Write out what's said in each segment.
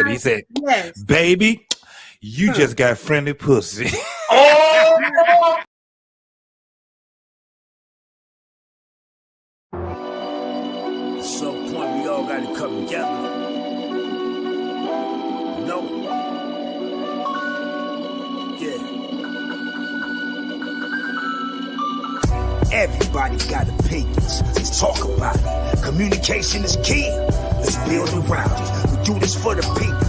said? He said, Yes. baby, you just got friendly pussy. Oh! At some point, we all gotta come together. No. Yeah. Everybody got opinions. Let's talk about it. Communication is key. Let's build around it. We do this for the people.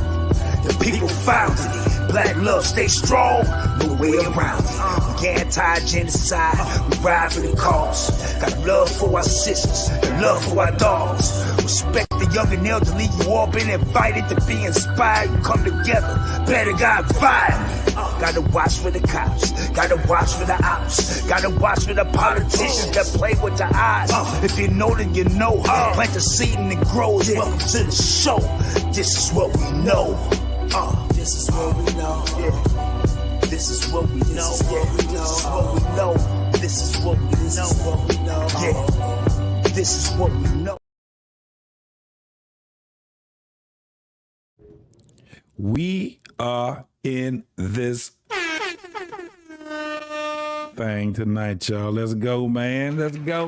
The people founded it. Black love stay strong. No way around it. We anti-genocide. We ride for the cause. Got love for our sisters and love for our dogs. Respect the young and elderly. You all been invited to be inspired. You come together. Better got violent. Gotta watch for the cops. Gotta watch for the ops. Gotta watch for the politicians that play with the eyes. If you know, then you know. Plant the seed and it grows. Welcome to the show. This is what we know. This is what we know. This is what we know. This is what we know. This is what we know. Yeah. This is what we know. We are in this thing tonight, y'all. Let's go, man. Let's go.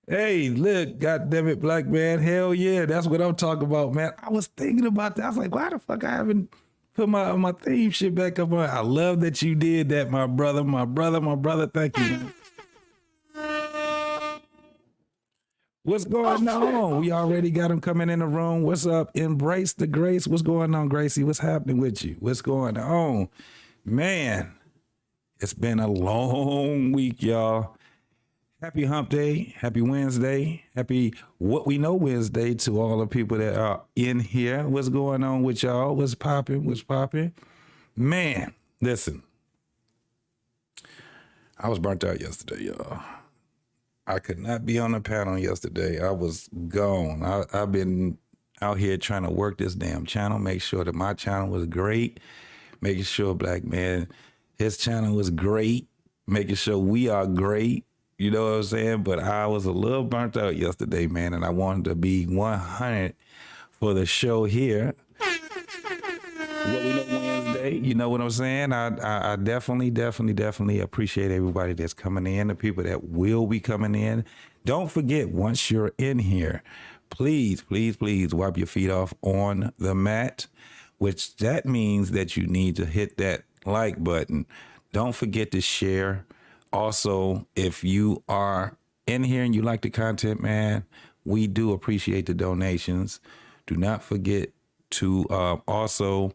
Hey, look, goddammit, black man. Hell yeah, that's what I'm talking about, man. I was thinking about that. I was like, why the fuck I haven't put my theme shit back up on? I love that you did that, my brother. Thank you, man. What's going on? We already got him coming in the room. What's up? Embrace the grace. What's going on, Gracie? What's happening with you? What's going on? Man, it's been a long week, y'all. Happy hump day. Happy Wednesday. Happy What We Know Wednesday to all the people that are in here. What's going on with y'all? What's popping? Man, listen. I was burnt out yesterday, y'all. I could not be on the panel yesterday. I was gone. I've been out here trying to work this damn channel, make sure that my channel was great, making sure Black Man, his channel was great, making sure we are great. You know what I'm saying? But I was a little burnt out yesterday, man, and I wanted to be 100 for the show here. What We Know Wednesday, you know what I'm saying? I definitely appreciate everybody that's coming in, the people that will be coming in. Don't forget, once you're in here, please wipe your feet off on the mat, which that means that you need to hit that like button. Don't forget to share. Also, if you are in here and you like the content, man, we do appreciate the donations. Do not forget to also,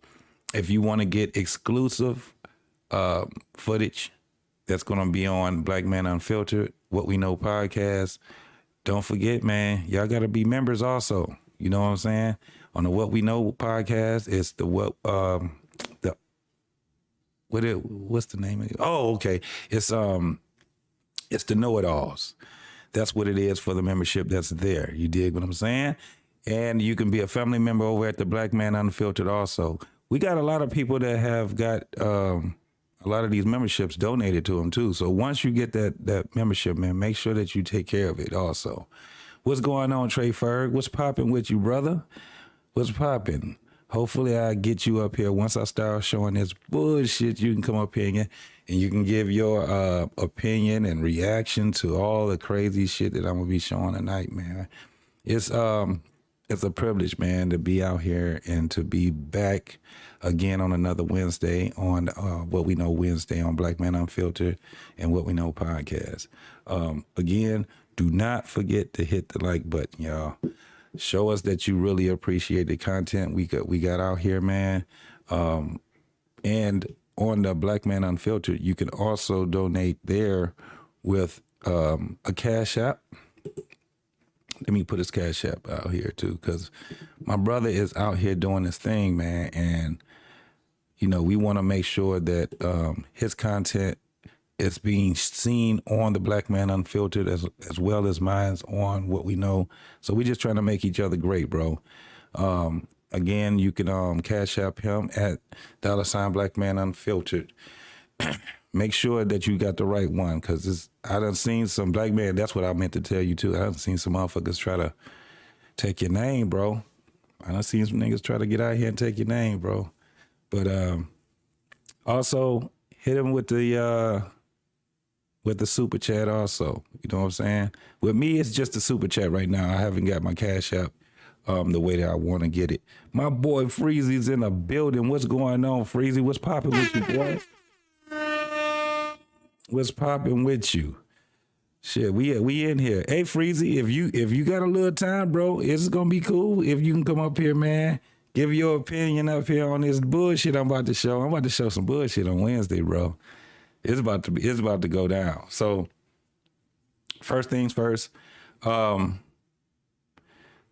if you want to get exclusive footage that's going to be on Black Man Unfiltered, What We Know podcast, don't forget, man, y'all got to be members also. You know what I'm saying? On the What We Know podcast, it's the what's the name of it? Oh, okay. It's the know-it-alls. That's what it is for the membership that's there. You dig what I'm saying? And you can be a family member over at the Black Man Unfiltered also. We got a lot of people that have got a lot of these memberships donated to them too. So once you get that membership, man, make sure that you take care of it also. What's going on, Trey Ferg? What's popping with you, brother? What's popping? Hopefully I get you up here. Once I start showing this bullshit, you can come up here and you can give your opinion and reaction to all the crazy shit that I'm gonna be showing tonight, man. It's a privilege, man, to be out here and to be back again on another Wednesday on What We Know Wednesday on Black Man Unfiltered and What We Know podcast. Again, do not forget to hit the like button, y'all. Show us that you really appreciate the content we got out here, man. And on the Black Man Unfiltered, you can also donate there with a Cash App. Let me put his Cash App out here too, because my brother is out here doing this thing, man. And, you know, we want to make sure that his content is being seen on the Black Man Unfiltered as well as mine's on What We Know. So we just trying to make each other great, bro. Again, you can Cash App him at $ Black Man Unfiltered. Make sure that you got the right one, because I done seen some Black Man, that's what I meant to tell you too. I done seen some motherfuckers try to take your name, bro. I done seen some niggas try to get out here and take your name, bro. But also hit him with the super chat also. You know what I'm saying? With me, it's just a super chat right now. I haven't got my Cash App the way that I want to get it. My boy Freezy's in the building. What's going on, Freezy? What's popping with you, boy? What's popping with you? Shit, we in here. Hey, Freezy, if you got a little time, bro, it's gonna be cool if you can come up here, man. Give your opinion up here on this bullshit I'm about to show. I'm about to show some bullshit on Wednesday, bro. It's about to go down. So, first things first, the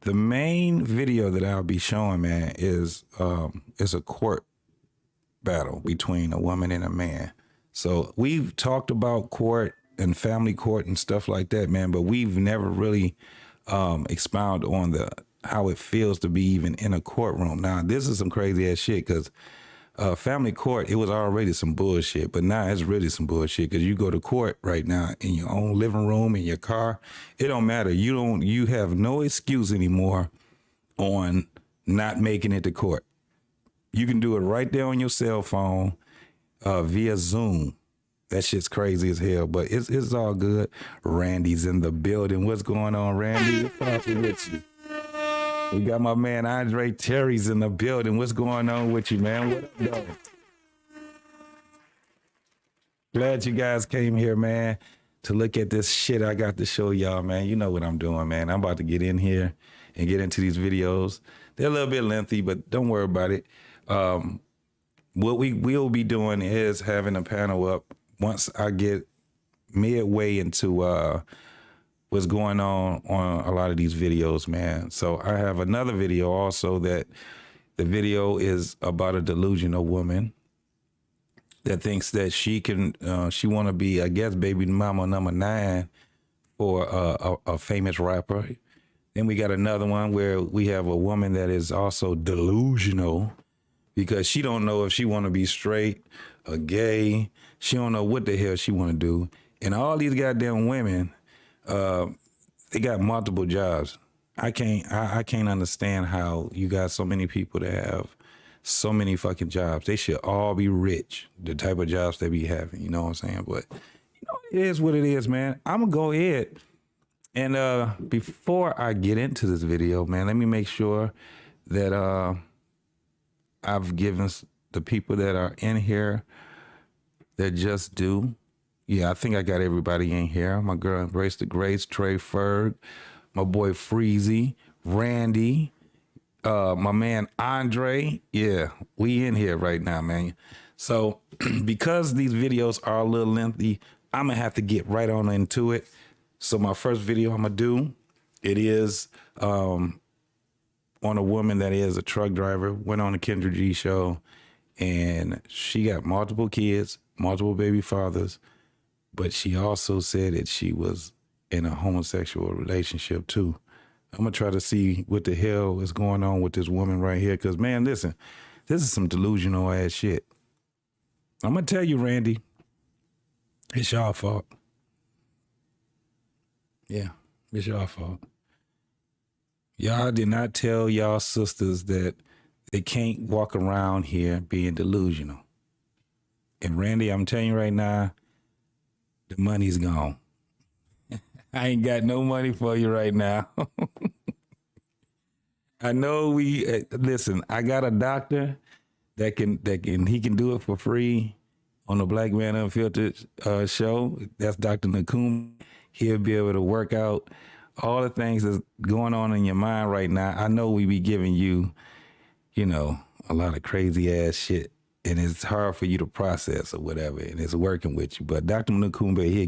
main video that I'll be showing, man, is a court battle between a woman and a man. So we've talked about court and family court and stuff like that, man, but we've never really expounded on how it feels to be even in a courtroom. Now, this is some crazy ass shit because family court, it was already some bullshit, but now it's really some bullshit because you go to court right now in your own living room, in your car. It don't matter. You have no excuse anymore on not making it to court. You can do it right there on your cell phone via Zoom. That shit's crazy as hell, but it's all good. Randy's in the building. What's going on, Randy? What's poppin' with you? We got my man Andre Terry's in the building. What's going on with you, man? What up, dog? Glad you guys came here, man, to look at this shit I got to show y'all, man. You know what I'm doing, man. I'm about to get in here and get into these videos. They're a little bit lengthy, but don't worry about it. What we will be doing is having a panel up once I get midway into what's going on a lot of these videos, man. So I have another video also that the video is about a delusional woman that thinks that she want to be, I guess, baby mama number 9 for a famous rapper. Then we got another one where we have a woman that is also delusional because she don't know if she want to be straight or gay. She don't know what the hell she want to do. And all these goddamn women, they got multiple jobs. I can't understand how you got so many people that have so many fucking jobs. They should all be rich, the type of jobs they be having, you know what I'm saying? But you know, it is what it is, man. I'm gonna go ahead and before I get into this video, man, let me make sure that I've given the people that are in here that just do. Yeah, I think I got everybody in here. My girl Embrace the Grace, Trey Ferg, my boy Freezy, Randy, my man Andre. Yeah, we in here right now, man. So because these videos are a little lengthy, I'm gonna have to get right on into it. So my first video I'm gonna do, it is on a woman that is a truck driver, went on the Kendra G show, and she got multiple kids, multiple baby fathers, but she also said that she was in a homosexual relationship too. I'm gonna try to see what the hell is going on with this woman right here, because man, listen, this is some delusional ass shit. I'm gonna tell you, Randy, it's y'all fault. Yeah, it's y'all fault. Y'all did not tell y'all sisters that they can't walk around here being delusional. And Randy, I'm telling you right now, the money's gone. I ain't got no money for you right now. I know listen, I got a doctor that can do it for free on the Black Man Unfiltered show. That's Dr. Nakum. He'll be able to work out all the things that's going on in your mind right now. I know we be giving you, you know, a lot of crazy ass shit, and it's hard for you to process or whatever, and it's working with you. But Dr. Nakumbe, he'll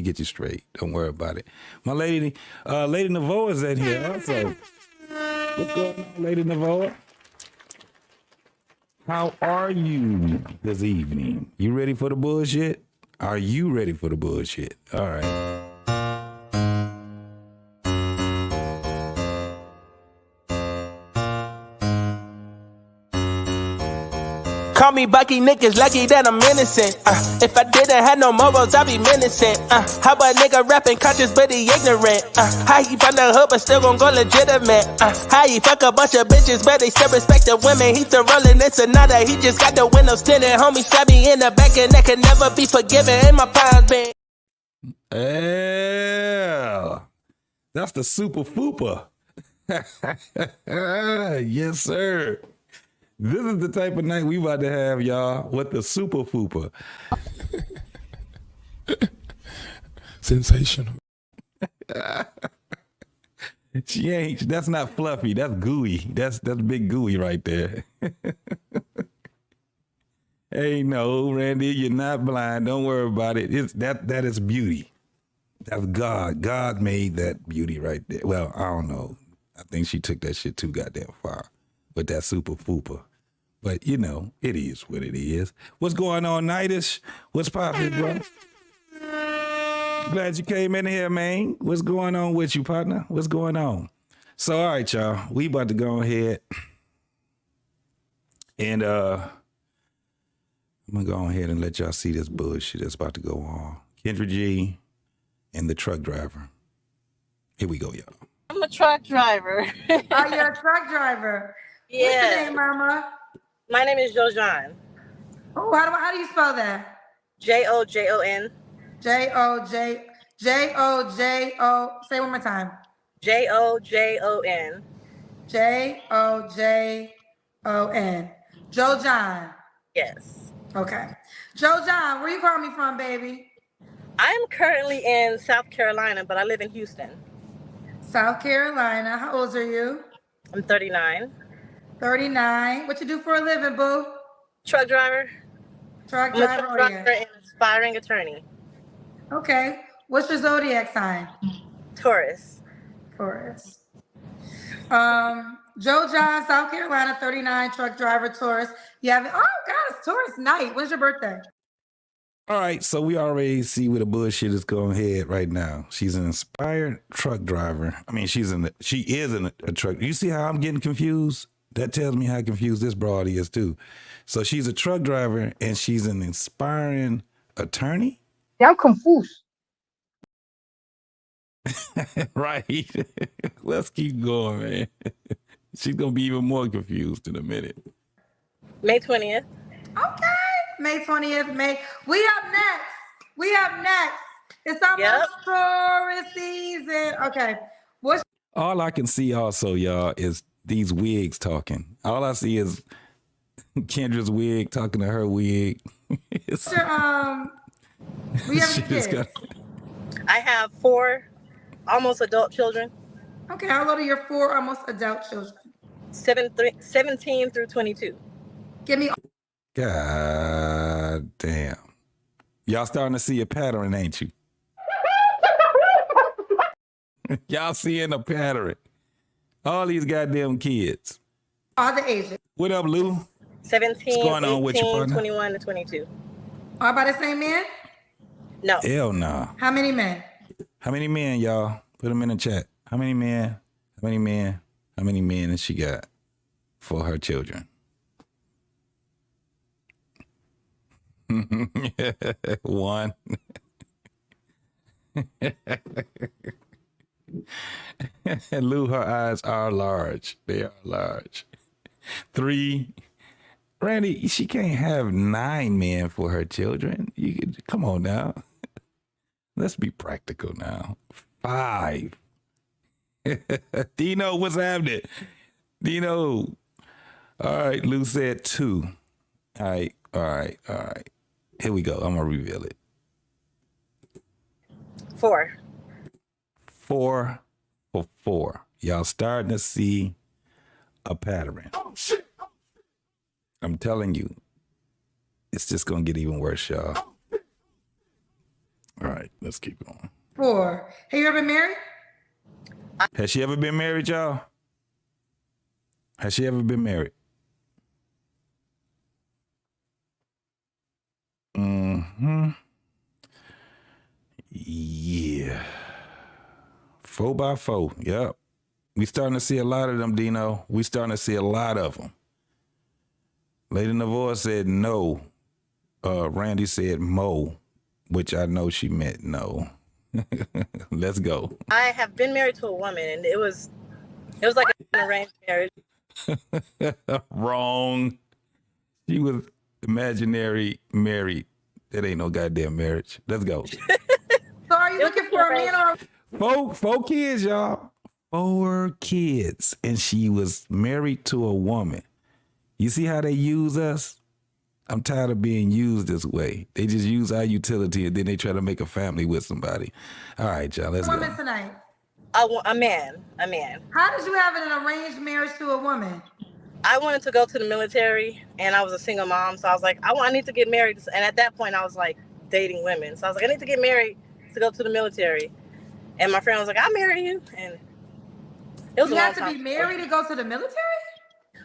get you straight. Don't worry about it. My lady Navoa is in here also. What's going on, Lady Navoa? How are you this evening? You ready for the bullshit? Are you ready for the bullshit? All right. call me Bucky, niggas lucky that I'm innocent. If I didn't have no morals, I'd be menacing. How a nigga rapping conscious but he ignorant? How he from the hood but still gon' go legitimate? How he fuck a bunch of bitches but they still respect the women? He still rolling in Sonata, he just got the windows tinted. Homie stabbed me in the back and that can never be forgiven. In my prime, been. Yeah, that's the super fooper. Yes, sir. This is the type of night we about to have, y'all, with the super fooper. Sensational. She ain't. That's not fluffy. That's gooey. That's big gooey right there. Hey, no, Randy, you're not blind. Don't worry about it. It's that is beauty. That's God. God made that beauty right there. Well, I don't know. I think she took that shit too goddamn far with that super fooper. But, you know, it is what it is. What's going on, Nightish? What's poppin', bro? Glad you came in here, man. What's going on with you, partner? What's going on? So, all right, y'all. We about to go ahead and I'm going to go ahead and let y'all see this bullshit that's about to go on. Kendra G and the truck driver. Here we go, y'all. I'm a truck driver. Oh, you're a truck driver. Yeah. What's your name, Mama? My name is Jojan. Oh, how do you spell that? Jojon. J-O-J. Say it one more time. Jojon. Jojon. Joe John. Yes. Okay. Joe John, where you calling me from, baby? I'm currently in South Carolina, but I live in Houston. South Carolina. How old are you? I'm 39. 39. What you do for a living, boo? Truck driver. Truck I'm a driver. truck driver and aspiring attorney. Okay. What's your zodiac sign? Taurus. Taurus. Joe John, South Carolina, 39, truck driver, Taurus. You have, oh God, it's Taurus night. When's your birthday? All right, so we already see where the bullshit is going ahead right now. She's an inspired truck driver. I mean, she is in a truck. You see how I'm getting confused? That tells me how confused this broad is too. So she's a truck driver and she's an inspiring attorney? Yeah, I'm confused. Right. Let's keep going, man. She's going to be even more confused in a minute. May 20th. Okay. May 20th. We up next. It's almost Taurus season. Okay. All I can see also, y'all, is these wigs talking. All I see is Kendra's wig talking to her wig. What's your, we have kids? I have 4 almost adult children. Okay, how old are your 4 almost adult children? 17 through 22. Give me. God damn. Y'all starting to see a pattern, ain't you? Y'all seeing a pattern. All these goddamn kids. All the ages. What up, Lou? 17, What's going on 18, with you, partner? 21 to 22. All by the same man? No. Hell no. How many men? How many men, y'all? Put them in the chat. How many men? How many men? How many men has she got for her children? One. Lou, her eyes are large. They are large. 3. Randy, she can't have 9 men for her children. You could, come on now. Let's be practical now. 5. Dino, what's happening? Dino. All right, Lou said 2. All right. Here we go. I'm going to reveal it. 4. 4 for 4. Y'all starting to see a pattern. Oh, shit. I'm telling you, it's just going to get even worse, y'all. All right, let's keep going. 4. Have you ever been married? Has she ever been married, y'all? Has she ever been married? Mm-hmm. Yeah. 4 by 4. Yep. We starting to see a lot of them, Dino. We starting to see a lot of them. Lady Navarre said no. Randy said mo, which I know she meant no. Let's go. I have been married to a woman, and it was like an arranged marriage. Wrong. She was imaginary married. That ain't no goddamn marriage. Let's go. So are you looking for a man or Four kids, y'all. 4 kids. And she was married to a woman. You see how they use us? I'm tired of being used this way. They just use our utility and then they try to make a family with somebody. All right, y'all, let's woman go. tonight? A man. How did you have an arranged marriage to a woman? I wanted to go to the military, and I was a single mom, so I was like, I need to get married. And at that point, I was like dating women, so I was like, I need to get married to go to the military. And my friend was like, I'll marry you, and it was You a long have to time be married to go to the military?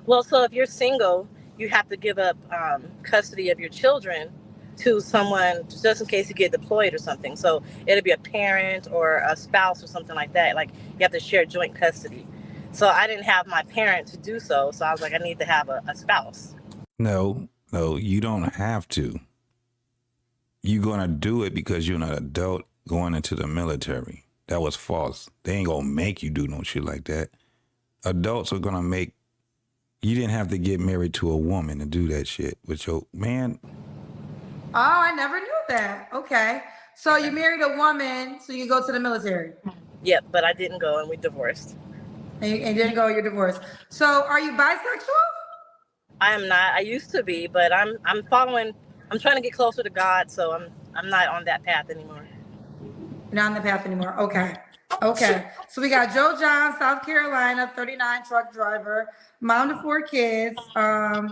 Well, so if you're single, you have to give up custody of your children to someone just in case you get deployed or something. So it'll be a parent or a spouse or something like that. Like you have to share joint custody. So I didn't have my parent to do so. So I was like, I need to have a spouse. No, you don't have to. You're going to do it because you're an adult going into the military. That was false. They ain't going to make you do no shit like that. Adults are going to make. You didn't have to get married to a woman to do that shit with your man. Oh, I never knew that. Okay. So you married a woman, so you go to the military. Yep, but I didn't go, and we divorced. And you didn't go, you're divorced. So are you bisexual? I am not. I used to be, but I'm trying to get closer to God, so I'm not on that path anymore. You're not on the path anymore. Okay. So we got Joe John, South Carolina, 39 truck driver, mom to 4 kids, by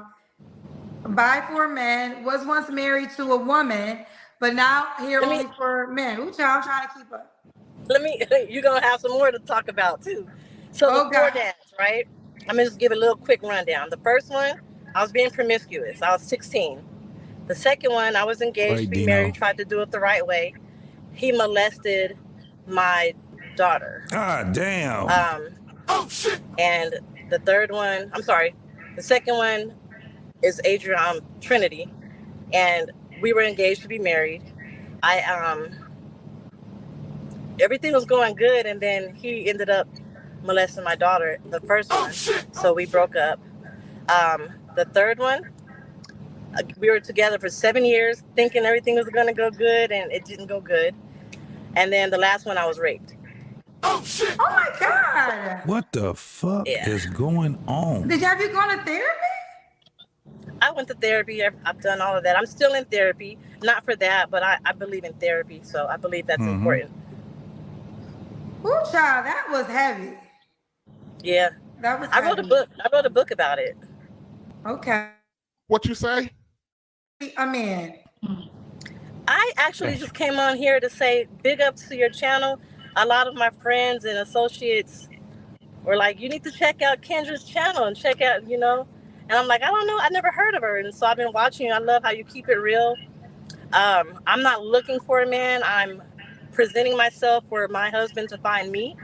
4 men, was once married to a woman, but now here only for men. Ooh, child, I'm trying to keep up. You're going to have some more to talk about too. So the 4 dads, right? I'm going to just give a little quick rundown. The first one, I was being promiscuous. I was 16. The second one, I was engaged to be married, tried to do it the right way. He molested my daughter. God damn. And the third one, the second one is Adrian Trinity, and we were engaged to be married. Everything was going good, and then he ended up molesting my daughter, the first one. So we broke up. The third one, we were together for 7 years, thinking everything was going to go good, and it didn't go good. And then the last one, I was raped. Oh shit! Oh my God! What the fuck is going on? Have you gone to therapy? I went to therapy. I've done all of that. I'm still in therapy. Not for that, but I believe in therapy, so I believe that's important. Ooh, child, that was heavy. Yeah. That was I wrote a book. I wrote a book about it. Okay. What you say? A man. I actually just came on here to say big ups to your channel. A lot of my friends and associates were like, you need to check out Kendra's channel and check out, And I'm like, I don't know. I never heard of her. And so I've been watching you. I love how you keep it real. I'm not looking for a man. I'm presenting myself for my husband to find me.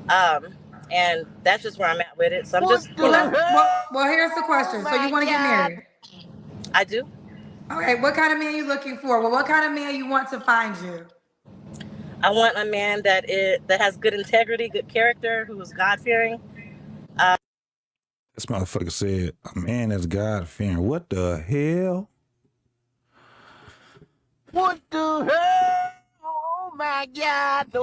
And that's just where I'm at with it. So I'm just, Well, here's the question. So you want to get married? I do. Okay. What kind of man are you looking for? Well, what kind of man you want to find you? I want a man that has good integrity, good character, who is God-fearing. This motherfucker said, a man that's God-fearing. What the hell? What the hell? Oh my God.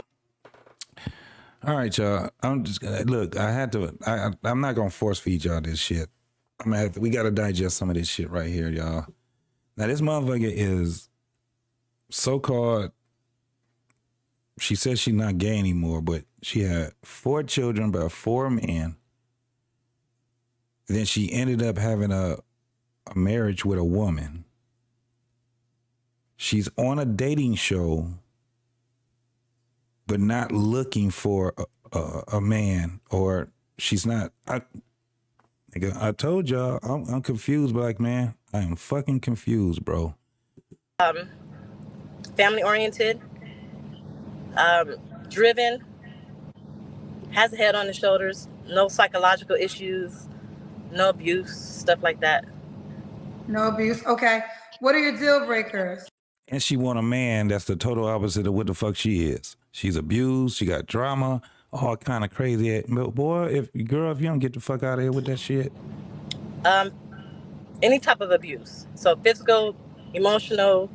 All right, y'all. I'm just gonna look. I'm not gonna force feed y'all this shit. We gotta digest some of this shit right here, y'all. Now this motherfucker is so-called. She says she's not gay anymore, but she had 4 children by 4 men. Then she ended up having a marriage with a woman. She's on a dating show, but not looking for a man, or she's not. I told y'all, I'm confused, Black man. I am fucking confused, bro. Family oriented, driven, has a head on his shoulders, no psychological issues, no abuse, stuff like that. No abuse. Okay. What are your deal breakers? And she want a man that's the total opposite of what the fuck she is. She's abused. She got drama. All kind of crazy. But boy, if you don't get the fuck out of here with that shit. Any type of abuse. So physical, emotional,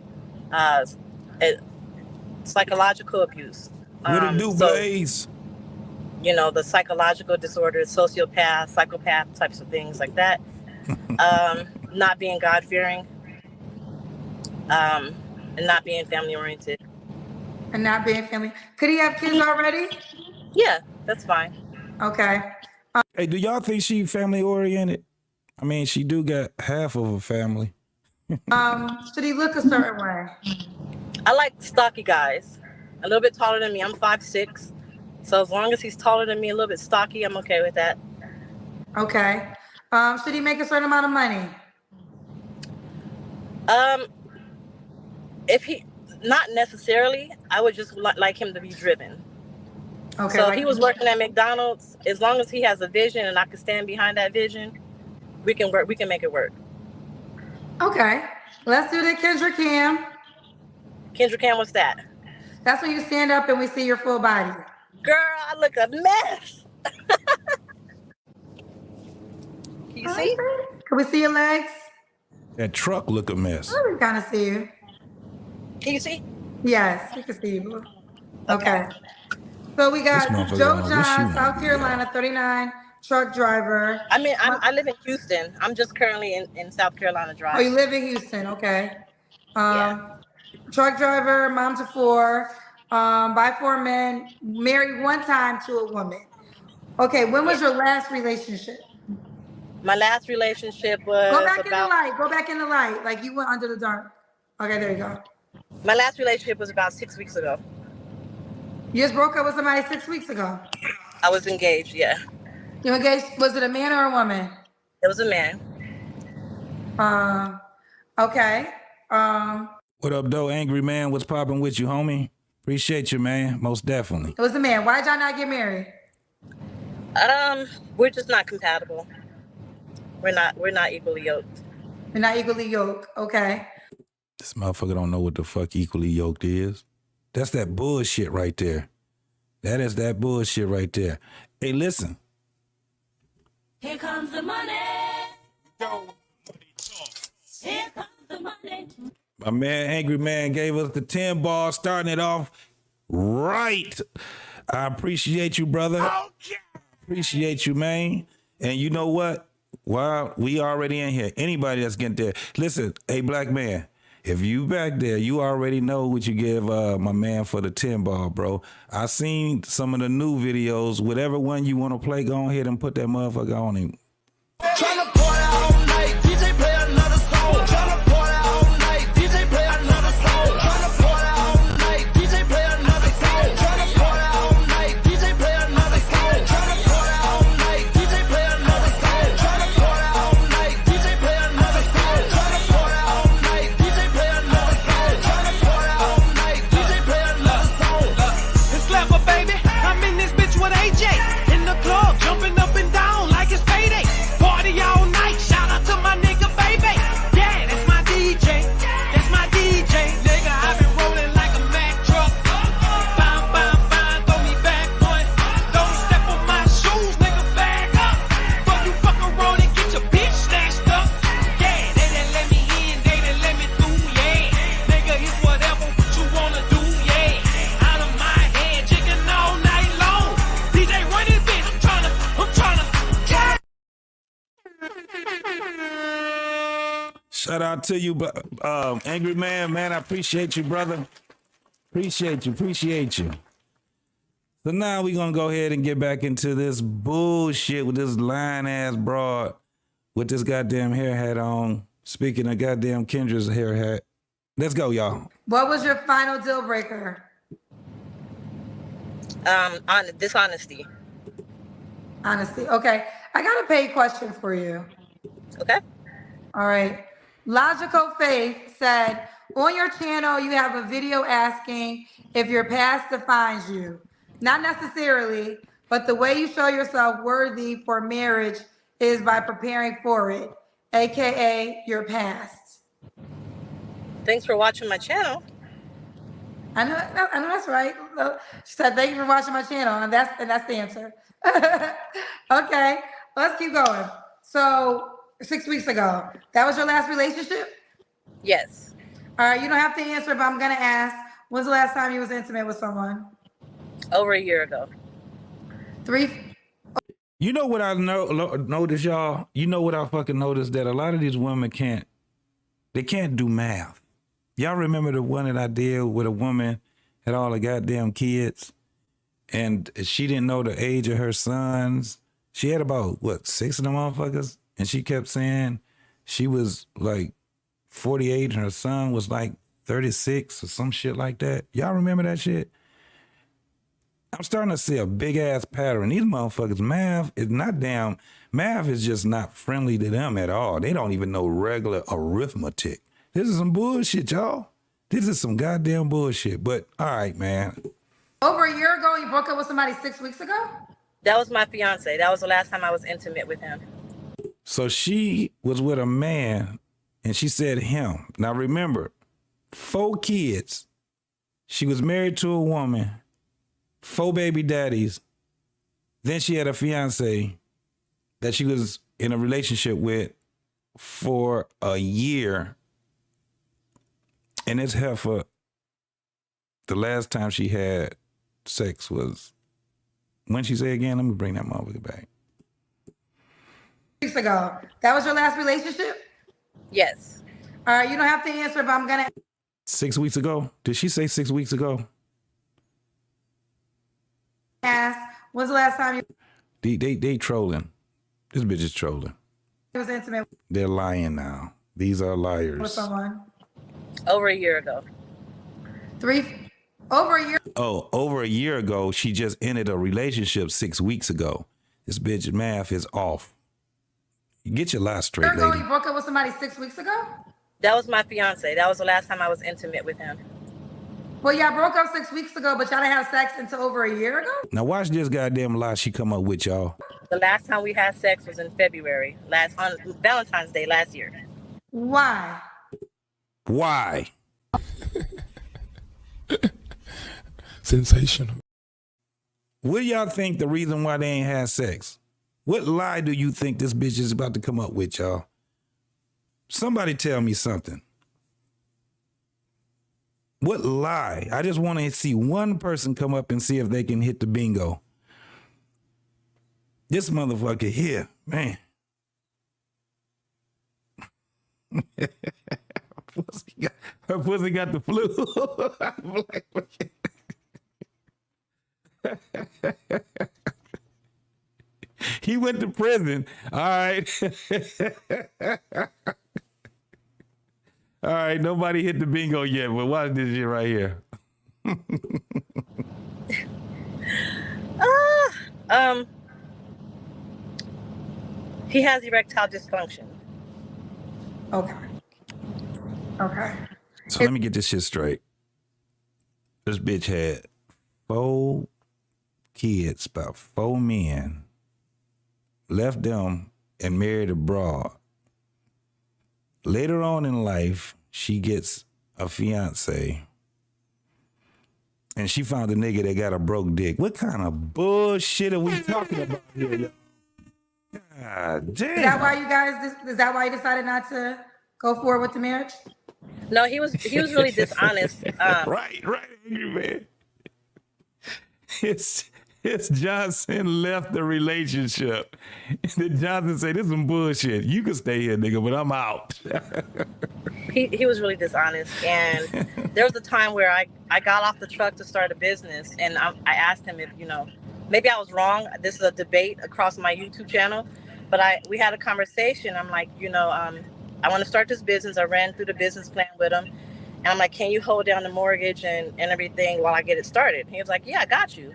psychological abuse. What it do, Blaze? You know, the psychological disorders, sociopath, psychopath types of things like that. Not being God-fearing. And not being family-oriented. And not being family. Could he have kids already? Yeah, that's fine. Okay. Hey, do y'all think she family-oriented? I mean, she do got half of a family. Should he look a certain way? I like stocky guys. A little bit taller than me. I'm 5'6". So as long as he's taller than me, a little bit stocky, I'm okay with that. Okay. Should he make a certain amount of money? If he, not necessarily, I would just like him to be driven. Okay. So if he was working at McDonald's, as long as he has a vision and I can stand behind that vision, we can work. We can make it work. Okay. Let's do the Kendra Cam. Kendra Cam, what's that? That's when you stand up and we see your full body. Girl, I look a mess. Can you see? Can we see your legs? That truck look a mess. Oh, we kind of see you. Can you see? Yes, we can see you, boo. Okay. So we got This motherfucker Joe don't know what she John, wanna South be, Carolina, 39, truck driver. I mean, I live in Houston. I'm just currently in South Carolina Oh, driving. you live in Houston, okay. Yeah. Truck driver, mom to 4, by 4 men, married one time to a woman. Okay, when was your last relationship? My last relationship was Go back in the light. Go back in the light. Like you went under the dark. Okay, there you go. My last relationship was about 6 weeks ago. You just broke up with somebody 6 weeks ago. I was engaged, yeah. You engaged? Was it a man or a woman? It was a man. Okay. What up, though, angry man? What's popping with you, homie? Appreciate you, man. Most definitely. It was a man. Why'd y'all not get married? We're just not compatible. We're not equally yoked. You're not equally yoked. Okay. This motherfucker don't know what the fuck equally yoked is. That's that bullshit right there. That is that bullshit right there. Hey, listen. Here comes the money. Here comes the money. My man, Angry Man, gave us the 10 ball, starting it off right. I appreciate you, brother. Okay. Appreciate you, man. And you know what? Well, we already in here. Anybody that's getting there. Listen, hey, black man, if you back there, you already know what you give my man for the 10 ball, bro. I seen some of the new videos. Whatever one you want to play, go ahead and put that motherfucker on him. Tryna pour out all night, DJ play another song. Tryna pour out all night, DJ play another song. Tryna pour out all night, DJ play another song. Tryna pour out all night, DJ play another song. Tryna pour out all night, DJ play another song. Tryna pour out all night, DJ play another song. Tryna pour out all night, DJ play another song. Tryna pour out all night, DJ play another song. It's clever, baby. I'm in this bitch with AJ. In the club, jumping up and down like it's payday. Party all night, shout out to my nigga, baby. Yeah, that's my DJ. That's my DJ. Nigga, I've been rolling like a Mack truck. Bam, bam, bam, throw me back one. Don't step on my shoes, nigga, back up. But you fuck around and get your bitch snatched up. Yeah, they done let me in, they done let me through, yeah. Nigga, it's whatever what you wanna do, yeah. Out of my head, chicken all night long. DJ, run this bitch, I'm tryna, yeah. Shout out to you, Angry Man, man. I appreciate you, brother. Appreciate you. So now we're going to go ahead and get back into this bullshit with this lying-ass broad with this goddamn hair hat on. Speaking of goddamn Kendra's hair hat. Let's go, y'all. What was your final deal breaker? On dishonesty. Honestly. Okay. I got a paid question for you. Okay. All right. Logical Faith said, on your channel, you have a video asking if your past defines you. Not necessarily, but the way you show yourself worthy for marriage is by preparing for it. aka your past? Thanks for watching my channel. I know that's right. She said, "Thank you for watching my channel," and that's the answer. Okay, let's keep going. So 6 weeks ago, that was your last relationship? Yes. All right, you don't have to answer, but I'm gonna ask. When's the last time you was intimate with someone? Over a year ago. 3. You know what I noticed, y'all? You know what I fucking noticed? That a lot of these women can't do math. Y'all remember the one that I did with a woman had all the goddamn kids and she didn't know the age of her sons. She had about, 6 of them motherfuckers? And she kept saying she was like 48 and her son was like 36 or some shit like that. Y'all remember that shit? I'm starting to see a big ass pattern. These motherfuckers, math is just not friendly to them at all. They don't even know regular arithmetic. This is some bullshit, y'all. This is some goddamn bullshit. But all right, man. Over a year ago, you broke up with somebody 6 weeks ago? That was my fiance. That was the last time I was intimate with him. So she was with a man and she said him. Now remember, 4 kids. She was married to a woman, 4 baby daddies. Then she had a fiance that she was in a relationship with for a year. And this heifer, the last time she had sex was, when she say again, let me bring that motherfucker back. Weeks ago. That was your last relationship? Yes. All right, you don't have to answer, but I'm gonna. 6 weeks ago? Did she say 6 weeks ago? Ask. When's the last time you They trolling. This bitch is trolling. was intimate They're lying now. These are with liars. someone? Over a year ago. Over a year. Oh, over a year ago, she just ended a relationship 6 weeks ago. This bitch math is off. You get your lies straight, Ago, lady. you broke up with somebody 6 weeks ago? That was my fiance. That was the last time I was intimate with him. Well, y'all broke up 6 weeks ago, but y'all didn't have sex until over a year ago? Now watch this goddamn lie she come up with, y'all. The last time we had sex was in February, on Valentine's Day last year. Why? Why? Sensational. What do y'all think the reason why they ain't had sex? What lie do you think this bitch is about to come up with, y'all? Somebody tell me something. What lie? I just want to see one person come up and see if they can hit the bingo. This motherfucker here, man. Her pussy got the flu. He went to prison. All right. All right, nobody hit the bingo yet, but watch this shit right here. He has erectile dysfunction. Okay. So let me get this shit straight. This bitch had 4 kids, about 4 men, left them and married abroad. Later on in life, she gets a fiance and she found a nigga that got a broke dick. What kind of bullshit are we talking about here, y'all? God damn. Is that why you decided not to go forward with the marriage? No, he was really dishonest. Right, angry man. It's Johnson left the relationship. And then Johnson said, this is some bullshit. You can stay here, nigga, but I'm out. He was really dishonest. And there was a time where I got off the truck to start a business. And I asked him if, maybe I was wrong. This is a debate across my YouTube channel. But we had a conversation. I'm like, I want to start this business. I ran through the business plan with him. And I'm like, can you hold down the mortgage and everything while I get it started? And he was like, yeah, I got you.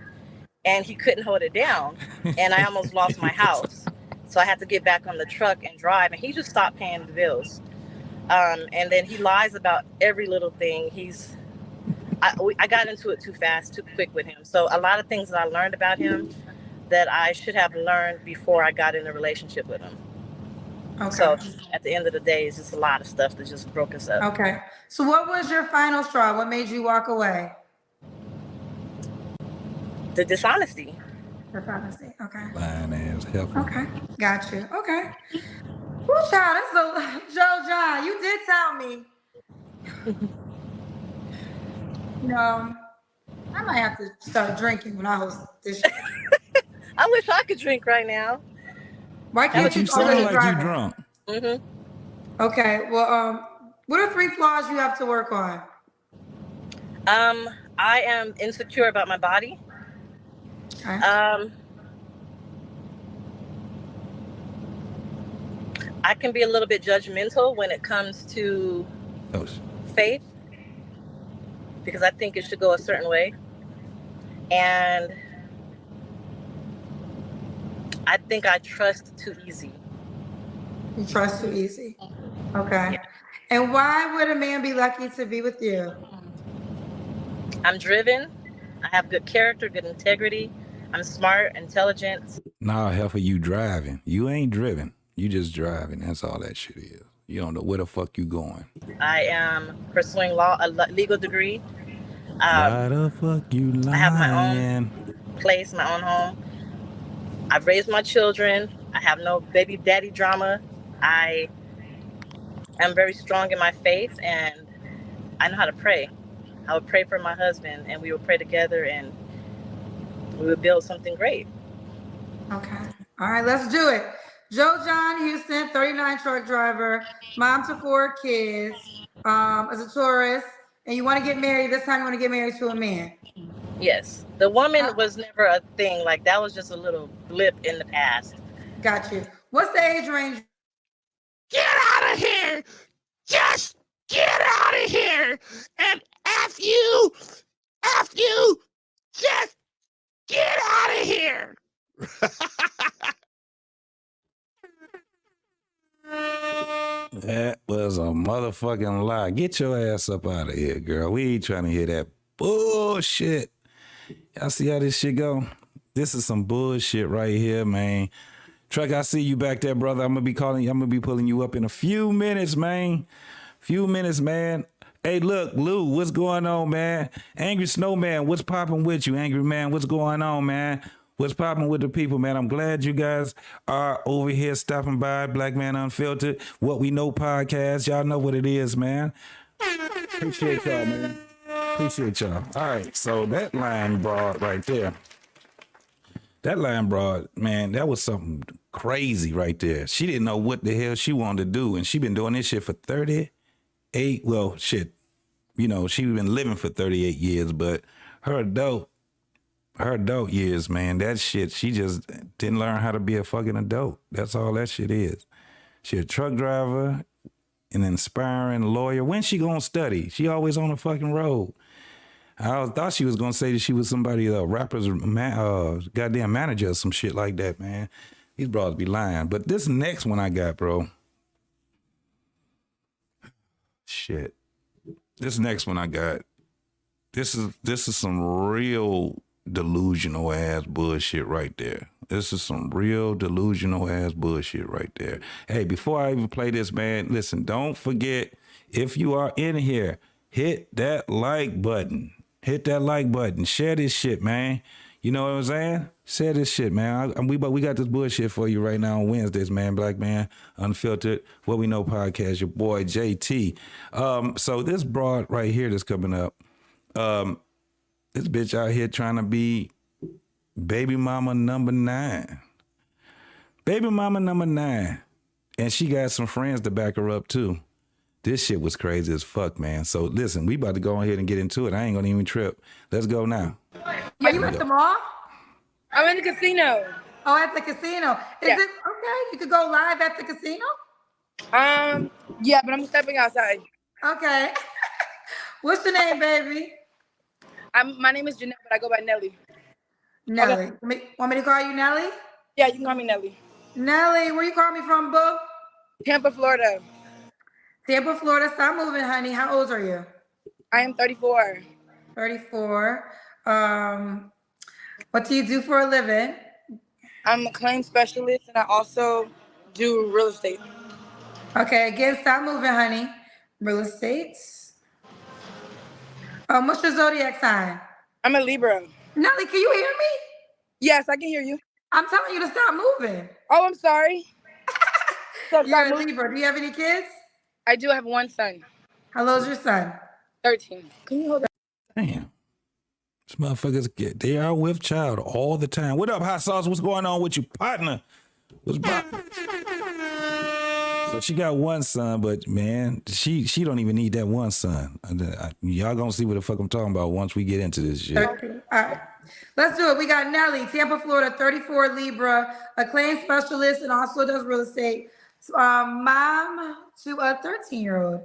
And he couldn't hold it down. And I almost lost my house. So I had to get back on the truck and drive. And he just stopped paying the bills. And then he lies about every little thing. I got into it too fast, too quick with him. So a lot of things that I learned about him that I should have learned before I got in a relationship with him. Okay. So at the end of the day, it's just a lot of stuff that just broke us up. Okay. So what was your final straw? What made you walk away? The dishonesty. Dishonesty. Okay. Lying ass heifer. Okay. Got you. Okay. Woo, child, that's Joe John. You did tell me. I might have to start drinking when I host this show. I wish I could drink right now. Why can't But you sound like you drunk. Mm-hmm. Okay. Well, what are 3 flaws you have to work on? I am insecure about my body. Okay. I can be a little bit judgmental when it comes to faith, because I think it should go a certain way. And I think I trust too easy. You trust too easy. Okay. Yeah. And why would a man be lucky to be with you? I'm driven. I have good character, good integrity. I'm smart, intelligent. Nah, heifer, you driving. You ain't driven. You just driving. That's all that shit is. You don't know where the fuck you going. I am pursuing a legal degree. Why the fuck you lying? I have my own place, my own home. I've raised my children. I have no baby daddy drama. I am very strong in my faith, and I know how to pray. I would pray for my husband, and we would pray together, and we would build something great. Okay. All right, let's do it. Joe John Houston, 39 truck driver, mom to 4 kids, as a tourist, and you want to get married. This time you want to get married to a man. Yes. The woman was never a thing. Like, that was just a little blip in the past. Got you. What's the age range? Get out of here! Just get out of here! And F you, just get out of here! That was a motherfucking lie. Get your ass up out of here, girl. We ain't trying to hear that bullshit. Y'all see how this shit go? This is some bullshit right here, man. Truck, I see you back there, brother. I'm gonna be pulling you up in a few minutes, man. Hey, look, Lou, what's going on, man? Angry Snowman, what's popping with you? Angry Man, what's going on, man? What's popping with the people, man? I'm glad you guys are over here stopping by. Black Man Unfiltered, What We Know podcast. Y'all know what it is, man. Appreciate y'all, man. Appreciate y'all. All right, so that line broad right there. That line broad, man, that was something crazy right there. She didn't know what the hell she wanted to do, and she been doing this shit for 38, well, shit. You know, she been living for 38 years, but her adult years, man, that shit, she just didn't learn how to be a fucking adult. That's all that shit is. She a truck driver, an inspiring lawyer. When's she gonna study? She always on the fucking road. I thought she was gonna say that she was somebody, rapper's goddamn manager or some shit like that, man. These broads be lying. But this next one I got, bro. Shit. This next one I got. This is some real delusional ass bullshit right there. This is some real delusional ass bullshit right there. Hey, before I even play this, man, listen, don't forget, if you are in here, hit that like button. Hit that like button. Share this shit, man. You know what I'm saying? Share this shit, man. We got this bullshit for you right now on Wednesdays, man. Black Man Unfiltered, What We Know podcast. Your boy JT. So this broad right here that's coming up. This bitch out here trying to be baby mama number 9. Baby mama number 9. And she got some friends to back her up too. This shit was crazy as fuck, man. So listen, we about to go ahead and get into it. I ain't gonna even trip. Let's go now. Are you at the mall? I'm in the casino. Oh, at the casino. Is it okay? You could go live at the casino? Yeah, but I'm stepping outside. Okay. What's your name, baby? My name is Jeanette, but I go by Nelly. Nelly. Want me to call you Nelly? Yeah, you can call me Nelly. Nelly, where you call me from, boo? Tampa, Florida. Tampa, Florida. Stop moving, honey. How old are you? I am 34. 34. What do you do for a living? I'm a claim specialist, and I also do real estate. Okay, again, stop moving, honey. Real estate. What's your zodiac sign? I'm a Libra. Nelly, can you hear me? Yes, I can hear you. I'm telling you to stop moving. Oh, I'm sorry. You're a Libra. Do you have any kids? I do have one son. How old's your son? 13. Can you hold that? Damn. These motherfuckers they are with child all the time. What up, Hot Sauce? What's going on with you, partner? What's poppin'? So she got one son, but man, she don't even need that one son. Y'all gonna see what the fuck I'm talking about once we get into this shit. Okay. All right. Let's do it. We got Nelly, Tampa, Florida, 34, Libra, acclaimed specialist, and also does real estate. Mom to a 13-year-old.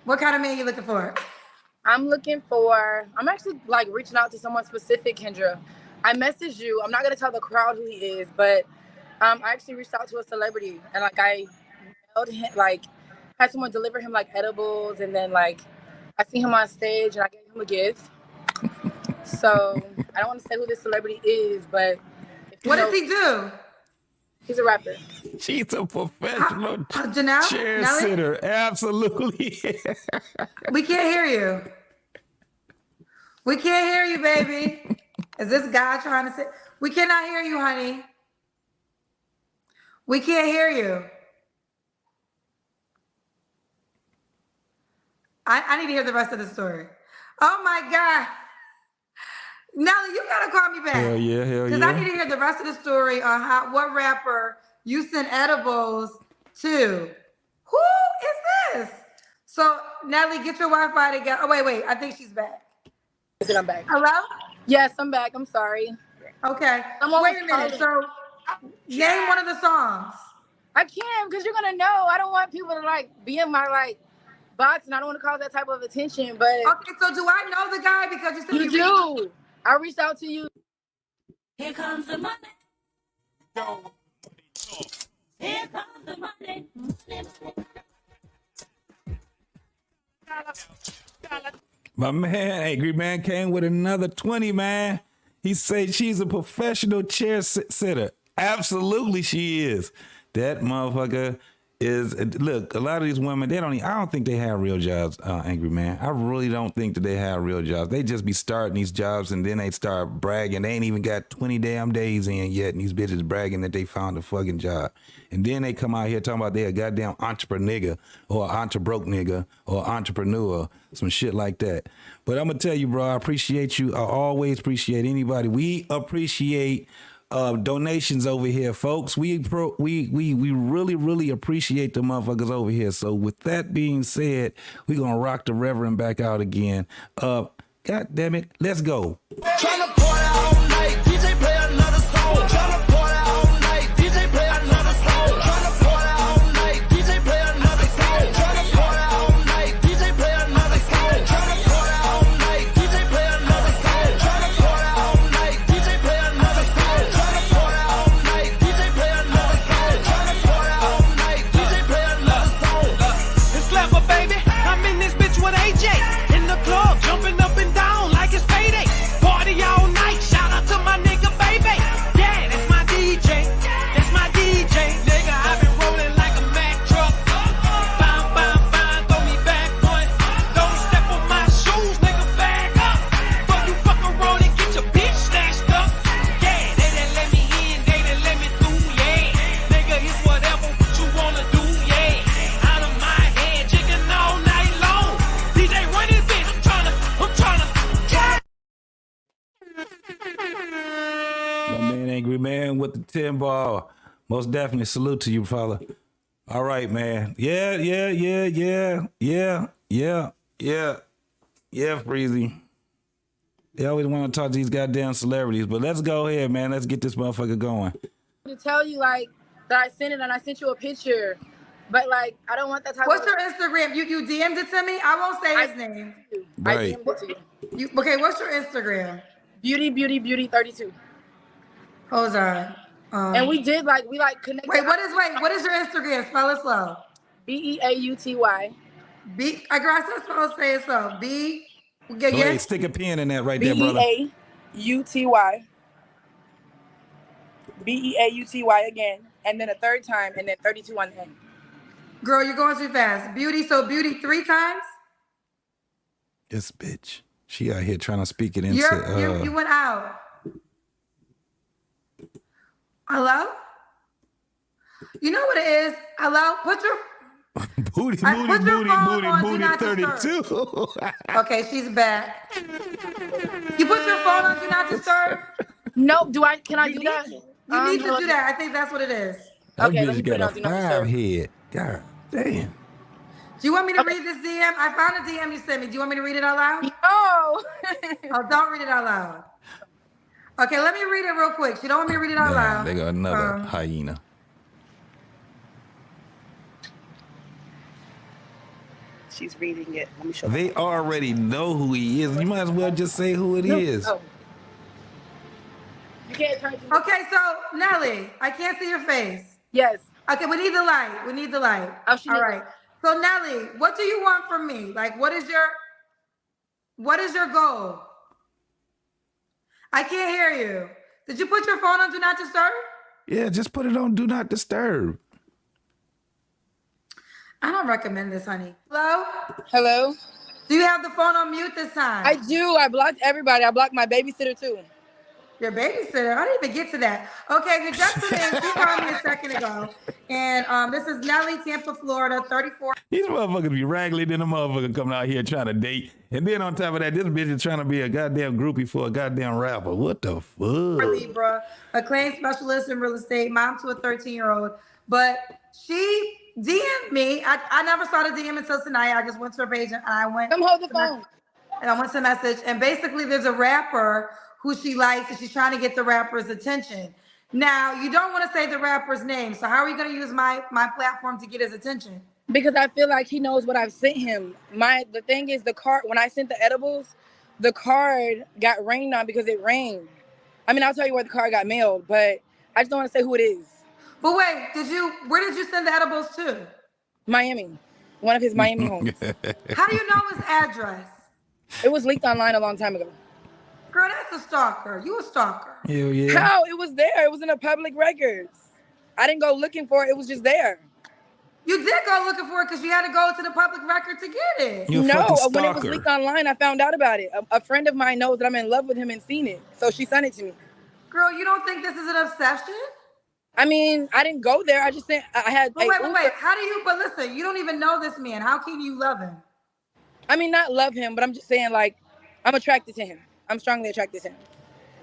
What kind of man you looking for? I'm actually like reaching out to someone specific, Kendra. I messaged you. I'm not gonna tell the crowd who he is, but I actually reached out to a celebrity and like I mailed him, like had someone deliver him like edibles, and then like I seen him on stage and I gave him a gift. So I don't want to say who this celebrity is, but what does he do? He's a rapper. She's a professional Janelle? chair Nelly? sitter. Absolutely. We can't hear you. We can't hear you, baby. Is this guy trying to say? We cannot hear you, honey. We can't hear you. I need to hear the rest of the story. Oh my God. Nelly, you gotta call me back. Hell yeah. Because I need to hear the rest of the story on what rapper you sent edibles to. Who is this? So Nelly, get your Wi-Fi together. Oh wait. I think she's back. I'm back. Hello? Yes, I'm back. I'm sorry. Okay. Wait a minute. So name one of the songs. I can't because you're gonna know. I don't want people to like be in my like box, and I don't want to cause that type of attention. But okay, so do I know the guy because you said you do? I reached out to you. Here comes the money. Here comes the money. My man, Angry Man came with another 20, man. He said she's a professional chair sitter. Absolutely she is. That motherfucker is, look, a lot of these women, I don't think they have real jobs, Angry Man. I really don't think that they have real jobs. They just be starting these jobs and then they start bragging. They ain't even got 20 damn days in yet and these bitches bragging that they found a fucking job. And then they come out here talking about they a goddamn entrepreneur or entrebroke nigga or entrepreneur, some shit like that. But I'm gonna tell you, bro, I appreciate you. I always appreciate anybody. We appreciate donations over here, folks. We really appreciate the motherfuckers over here. So with that being said, we're gonna rock the Reverend back out again. God damn it, let's go. Tryna party all night, DJ play another song. Tryna party all night, DJ play another song. Tryna party all night, DJ play another song. Tryna party all night, DJ play another song. Tryna party all night, DJ play another song. Tryna party all night, DJ play another song. Tryna party all night, DJ play another song. Tryna party all night, DJ play another song. It's clever, baby. I'm in this bitch with AJ in the club, jumping up and down like it's payday. Party all night, shout out to my nigga, baby. Yeah, that's my DJ. That's my DJ. Nigga, I've been rolling like a Mack truck. Bam, bam, bam, throw me back one. Don't step on my shoes, nigga, back up. But you fuck around and get your bitch snatched up. Yeah, they done let me in, they done let me through, yeah. Nigga, it's whatever you wanna do, yeah. Out of my head, chicken all night long. DJ, run this bitch, I'm tryna, yeah. My man, Angry Man with the 10 ball. Most definitely salute to you, fella. All right, man. Yeah, Freezy. They always want to talk to these goddamn celebrities, but let's go ahead, man. Let's get this motherfucker going. To tell you like that I sent it and I sent you a picture, but like I don't want that type. What's your Instagram? You DM'd it to me? I won't say his name. Right. I DM'd it to you. Okay, what's your Instagram? Beauty 32. Hold on. And we connected. What is your Instagram? Spell it slow. BEAUTY. I guess I'm supposed to say it slow. B. Wait, stick a pin in that right there, brother. BEAUTY. BEAUTY again. and then a third time, and then 32 on the end. Girl, you're going too fast. Beauty 3 times? This bitch. She out here trying to speak it into... You went out. Hello? You know what it is? Hello? Put your... booty 32. Okay, she's back. You put your phone on Do Not Disturb? No, can I do that? You need to do that. I think that's what it is. That Okay, let bitch me put got it a on Do Not 5 Disturb. head. God damn. Do you want me to read this DM? I found a DM you sent me. Do you want me to read it out loud? No. Oh, don't read it out loud. Okay, let me read it real quick. You don't want me to read it out loud? They got another hyena. She's reading it. Let me show They already know who he is. You might as well just say who it is. Oh. You can't turn to Okay, so Nelly, I can't see your face. Yes. Okay, we need the light. Oh, she All needs right. So Nelly, what do you want from me? Like, what is your goal? I can't hear you. Did you put your phone on Do Not Disturb? Yeah, just put it on Do Not Disturb. I don't recommend this, honey. Hello? Hello? Do you have the phone on mute this time? I do. I blocked everybody. I blocked my babysitter too. Your babysitter? I didn't even get to that. Okay, you just put in. She called me a second ago. And this is Nelly, Tampa, Florida, 34. These motherfuckers be raggedy than a motherfucker coming out here trying to date. And then on top of that, this bitch is trying to be a goddamn groupie for a goddamn rapper. What the fuck? Libra, acclaimed specialist in real estate, mom to a 13-year-old. But she DM'd me. I never saw the DM until tonight. I just went to her page and I went. Come hold the phone. And I went to message. And basically, there's a rapper who she likes, and she's trying to get the rapper's attention. Now, you don't want to say the rapper's name. So how are you going to use my platform to get his attention? Because I feel like he knows what I've sent him. The thing is, the card, when I sent the edibles, the card got rained on because it rained. I mean, I'll tell you where the card got mailed, but I just don't want to say who it is. But wait, where did you send the edibles to? Miami. One of his Miami homes. How do you know his address? It was leaked online a long time ago. Girl, that's a stalker. You a stalker. Hell yeah. How? It was there. It was in the public records. I didn't go looking for it. It was just there. You did go looking for it because you had to go to the public record to get it. You a No, fucking when it was stalker. leaked online, I found out about it. A friend of mine knows that I'm in love with him and seen it. So she sent it to me. Girl, you don't think this is an obsession? I mean, I didn't go there. I just sent, I had. But wait. How do you, but listen, you don't even know this man. How can you love him? I mean, not love him, but I'm just saying, like, I'm attracted to him. I'm strongly attracted to him.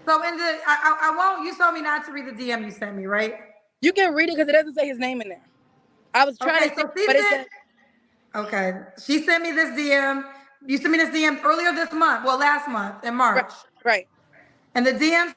So I won't, you told me not to read the DM you sent me, right? You can read it because it doesn't say his name in there. I was trying to, but it said. Okay, she sent me this DM. You sent me this DM earlier this month. Well, last month in March. Right. And the DM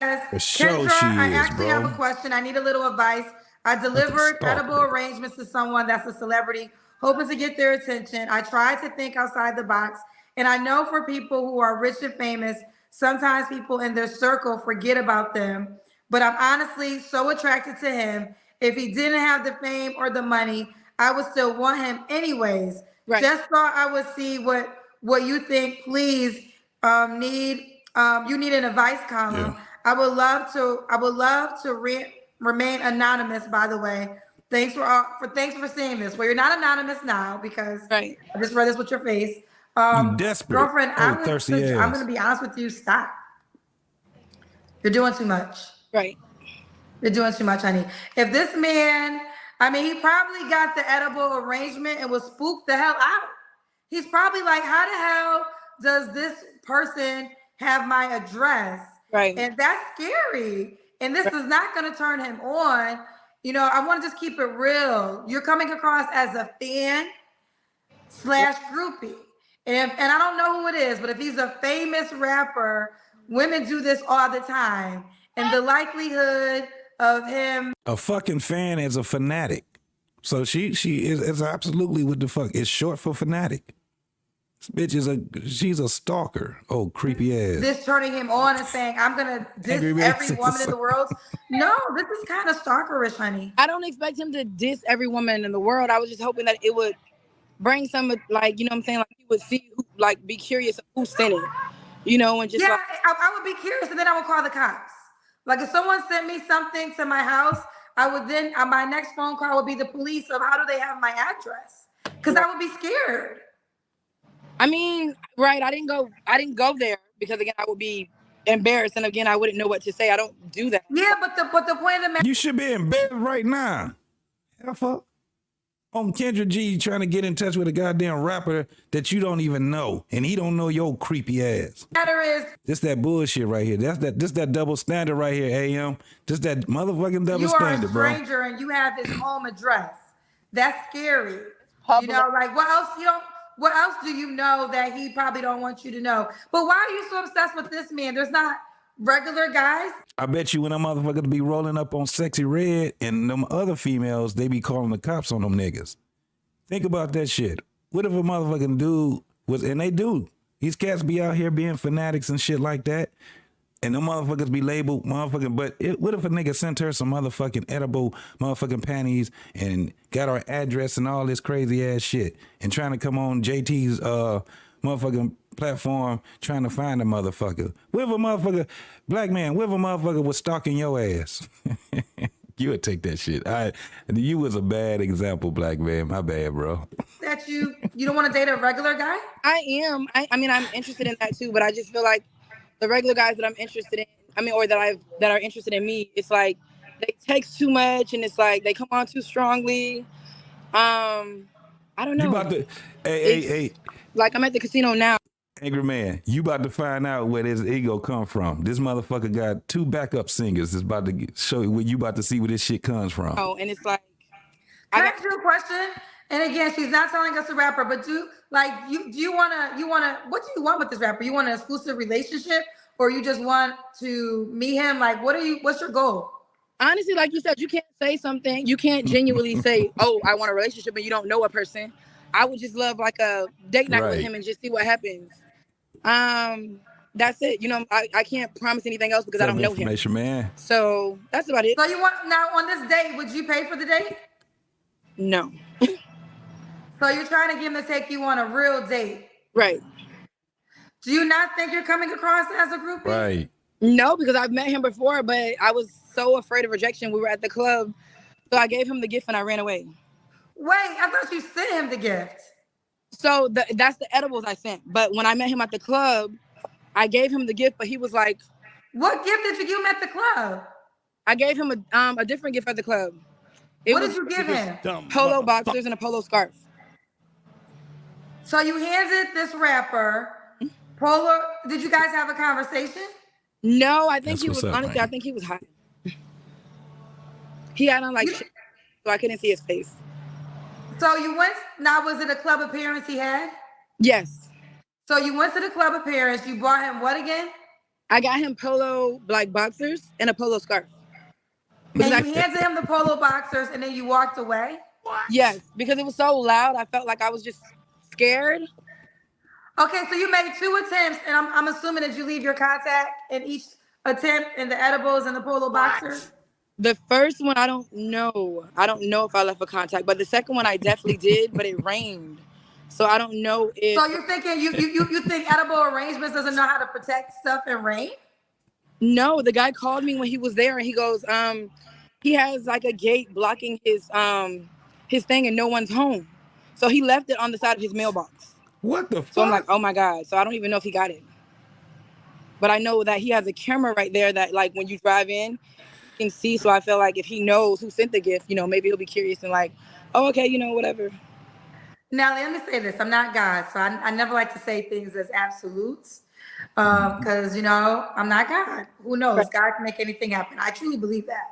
says, For sure Kendra, she I is, actually bro. have a question. I need a little advice. I delivered edible arrangements to someone that's a celebrity, hoping to get their attention. I tried to think outside the box. And I know for people who are rich and famous, sometimes people in their circle forget about them. But I'm honestly so attracted to him. If he didn't have the fame or the money, I would still want him anyways. Right. Just thought I would see what you think. Please, you need an advice column. Yeah. I would love to remain anonymous. By the way, thanks for saying this. Well, you're not anonymous now because I just read this with your face. You desperate, girlfriend. I'm ass. gonna be honest with you. Stop. You're doing too much. Right. You're doing too much, honey. If this man, I mean, he probably got the edible arrangement and was spooked the hell out. He's probably like, how the hell does this person have my address? Right. And that's scary. And this is not going to turn him on. You know, I want to just keep it real. You're coming across as a fan / groupie. And I don't know who it is, but if he's a famous rapper, women do this all the time. And the likelihood of him, a fucking fan is a fanatic. So she is absolutely what the fuck. It's short for fanatic. This bitch she's a stalker. Oh, creepy ass. This turning him on and saying, I'm gonna diss every woman in the world. No, this is kind of stalkerish, honey. I don't expect him to diss every woman in the world. I was just hoping that it would bring some, like, you know what I'm saying? Like, he would see, like, be curious of who sent it, you know, and just yeah, like, I would be curious and then I would call the cops. Like if someone sent me something to my house, I would then, my next phone call would be the police of how do they have my address? Because I would be scared. I mean, right, I didn't go there because again, I would be embarrassed. And again, I wouldn't know what to say. I don't do that. Yeah, but the point of the matter. You should be embarrassed right now. Alpha. On Kendra G trying to get in touch with a goddamn rapper that you don't even know, and he don't know your creepy ass. Matter is, this that bullshit right here. This that double standard right here, AM. Just that motherfucking double standard, bro. You are a stranger and you have his home address. That's scary. Public. You know, like what else do you know that he probably don't want you to know? But why are you so obsessed with this man? There's not regular guys. I bet you when them motherfuckers be rolling up on Sexy Red and them other females, they be calling the cops on them niggas. Think about that shit. What if a motherfucking dude was, and they do, these cats be out here being fanatics and shit like that, and them motherfuckers be labeled motherfucking, but what if a nigga sent her some motherfucking edible motherfucking panties and got her address and all this crazy ass shit and trying to come on JT's motherfucking platform trying to find a motherfucker. What if a motherfucker, black man, what if a motherfucker was stalking your ass? You would take that shit. You was a bad example, black man. My bad, bro. That you don't want to date a regular guy? I am. I mean, I'm interested in that too, but I just feel like the regular guys that I'm interested in, or that are interested in me, it's like they text too much and it's like they come on too strongly. I don't know. You about to, hey. Like I'm at the casino now. Angry man, you about to find out where this ego come from. This motherfucker got 2 backup singers that's about to show you where you about to see where this shit comes from. Oh, and it's like, Can I ask you a question? And again, she's not telling us a rapper, but do you wanna what do you want with this rapper? You want an exclusive relationship or you just want to meet him? Like what's your goal? Honestly, like you said, you can't say something. You can't genuinely say, oh, I want a relationship and you don't know a person. I would just love like a date night with him and just see what happens. That's it. You know, I can't promise anything else because I don't know him. Man. So that's about it. So you want, now on this date, would you pay for the date? No. So you're trying to get him to take you on a real date. Right. Do you not think you're coming across as a groupie? Right. No, because I've met him before, but I was so afraid of rejection. We were at the club. So I gave him the gift and I ran away. Wait, I thought you sent him the gift. So that's the edibles I sent. But when I met him at the club, I gave him the gift, but he was like, what gift did you give him at the club? I gave him a different gift at the club. What did you give him? Polo boxers and a polo scarf. So you handed this rapper polo. Did you guys have a conversation? No, I think he was, honestly, I think he was hot. He had on like shit, so I couldn't see his face. So you went, now was it a club appearance he had? Yes. So you went to the club appearance, you bought him what again? I got him polo like boxers and a polo scarf. And you handed him the polo boxers and then you walked away? What? Yes, because it was so loud, I felt like I was just scared. Okay, so you made 2 attempts and I'm assuming that you leave your contact in each attempt in the edibles and the polo boxers? The first one, I don't know. I don't know if I left a contact, but the second one I definitely did, but it rained. So I don't know if... So you're thinking, you think edible arrangements doesn't know how to protect stuff in rain? No, the guy called me when he was there and he goes, he has like a gate blocking his thing and no one's home. So he left it on the side of his mailbox. What the fuck? So I'm like, oh my God. So I don't even know if he got it. But I know that he has a camera right there that like when you drive in, can see. So I feel like if he knows who sent the gift, you know, maybe he'll be curious and like, oh, okay, you know, whatever. Now, let me say this. I'm not God, so I never like to say things as absolutes because, you know, I'm not God. Who knows? Right. God can make anything happen. I truly believe that.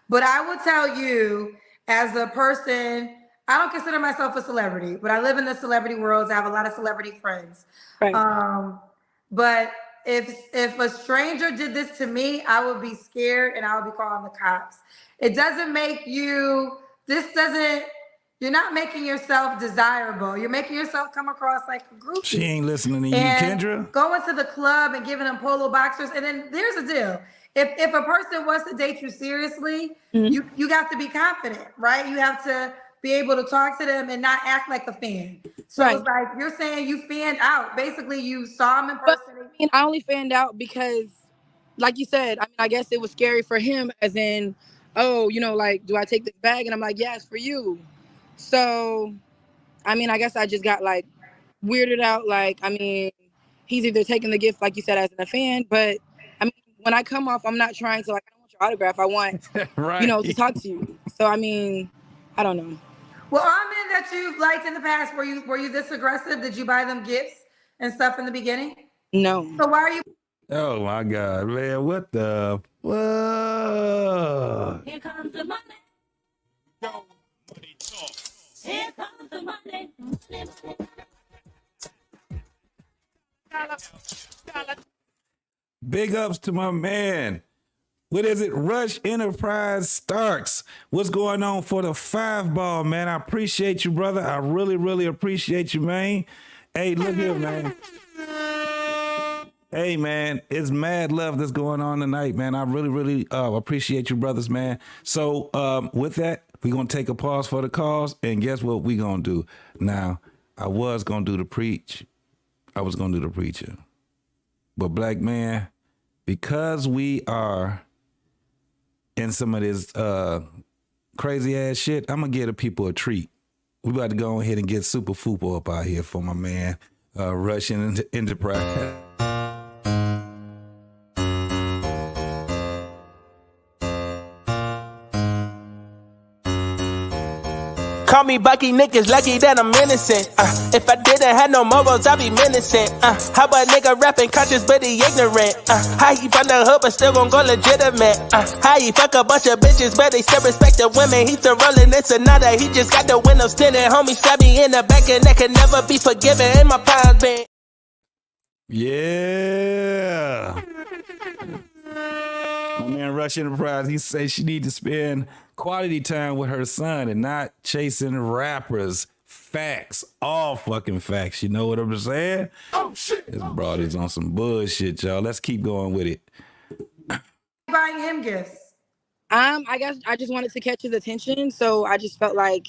But I will tell you, as a person, I don't consider myself a celebrity, but I live in the celebrity world. I have a lot of celebrity friends. Right. But if a stranger did this to me, I would be scared and I would be calling the cops. It doesn't make you, you're not making yourself desirable. You're making yourself come across like a groupie. She ain't listening to you, and Kendra. Going to the club and giving them polo boxers. And then there's a deal. If a person wants to date you seriously, you have to be confident, right? You have to be able to talk to them and not act like a fan. So It's like you're saying you fanned out. Basically, you saw him in person. But I only fanned out because, like you said, I mean, I guess it was scary for him, as in, oh, you know, like, do I take this bag? And I'm like, yeah, it's for you. So, I mean, I guess I just got like weirded out. Like, I mean, he's either taking the gift, like you said, as a fan, but I mean, when I come off, I'm not trying to, like, I don't want your autograph. I want, Right. you know, to talk to you. So, I mean, I don't know. Well, are men that you've liked in the past, were you this aggressive? Did you buy them gifts and stuff in the beginning? No. So why are you? Oh my God, man! What the? Whoa! Here comes the money. Here comes the money. Big ups to my man. What is it? Rush Enterprise Starks. What's going on for the 5-ball, man? I appreciate you, brother. I really, really appreciate you, man. Hey, look here, man. Hey, man, it's mad love that's going on tonight, man. I really, really appreciate you, brothers, man. So with that, we're going to take a pause for the calls, and guess what we're going to do? Now, I was going to do the preach. I was going to do the preacher. But black man, because we are in some of this crazy ass shit, I'm going to give the people a treat. We about to go ahead and get super fupa up out here for my man, Russian Enterprise. Call me Bucky, niggas lucky that I'm innocent. If I didn't have no morals, I'd be menacing. How a nigga rapping conscious but he ignorant? How he from the hood but still gon' go legitimate? How he fuck a bunch of bitches but they still respect the women? He's still rolling this another, he just got the windows tinted. Homie stabbed me in the back and that can never be forgiven. In my prime been. Yeah. My man Rush Enterprise, he says she need to spend quality time with her son and not chasing rappers. Facts. All fucking facts. You know what I'm saying? Oh shit. This broad is on some bullshit, y'all. Let's keep going with it. Buying him gifts. I guess I just wanted to catch his attention, so I just felt like,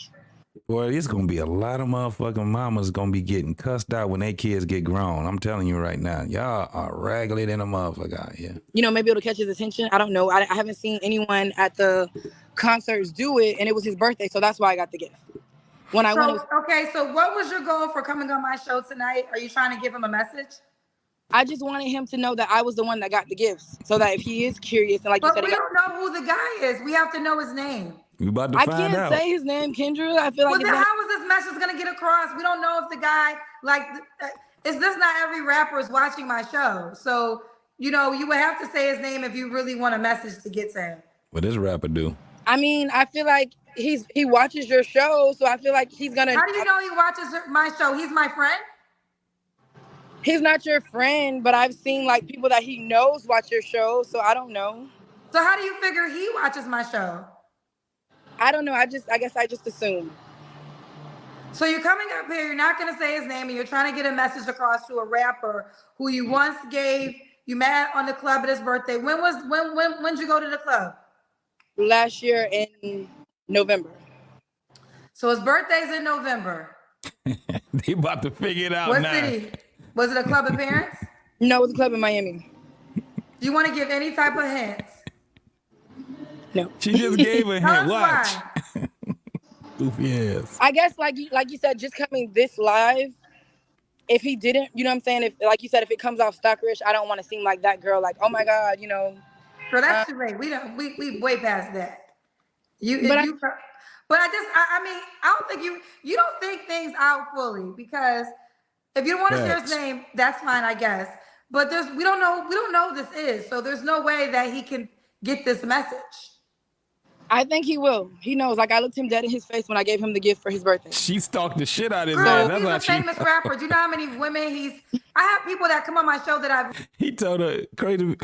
Boy, it's gonna be a lot of motherfucking mamas gonna be getting cussed out when their kids get grown. I'm telling you right now, y'all are raggedy than a motherfucker out here. you know, maybe it'll catch his attention. I don't know. I haven't seen anyone at the concerts do it, and it was his birthday, so that's why I got the gift. When I went, Okay, so what was your goal for coming on my show tonight? Are you trying to give him a message? I just wanted him to know that I was the one that got the gifts, so that if he is curious and like you But said, we don't know who the guy is. We have to know his name. You about to I find out. can't say his name, Kendra. I feel like Well, then how is this message gonna get across? We don't know if the guy is this not every rapper is watching my show. So you know you would have to say his name if you really want a message to get to him. What this rapper do? I mean, I feel like he watches your show, so I feel like he's gonna. How do you know he watches my show? He's my friend. He's not your friend, but I've seen like people that he knows watch your show, so I don't know. So how do you figure he watches my show? I don't know. I guess I just assume. So you're coming up here, you're not gonna say his name, and you're trying to get a message across to a rapper who you once gave, you met on the club at his birthday. When did you go to the club? Last year in November. So his birthday's in November. They about to figure it out What now. city? Was it a club appearance? No, it was a club in Miami. Do you want to give any type of hints? No. She just gave a Tell hint. us Watch. why. Goofy ass. I guess like you said, just coming this live, if he didn't, you know what I'm saying? If like you said, if it comes off stockerish, I don't want to seem like that girl, like, oh my God, you know. So that's too late. We way past that. But I mean, I don't think you don't think things out fully, because if you don't want to share his name, that's fine, I guess. But we don't know who this is, so there's no way that he can get this message. I think he will. He knows. Like, I looked him dead in his face when I gave him the gift for his birthday. She stalked the shit out of his Girl, man. That's he's why a famous rapper. Do you know how many women I have people that come on my show that I've... He told her, crazy,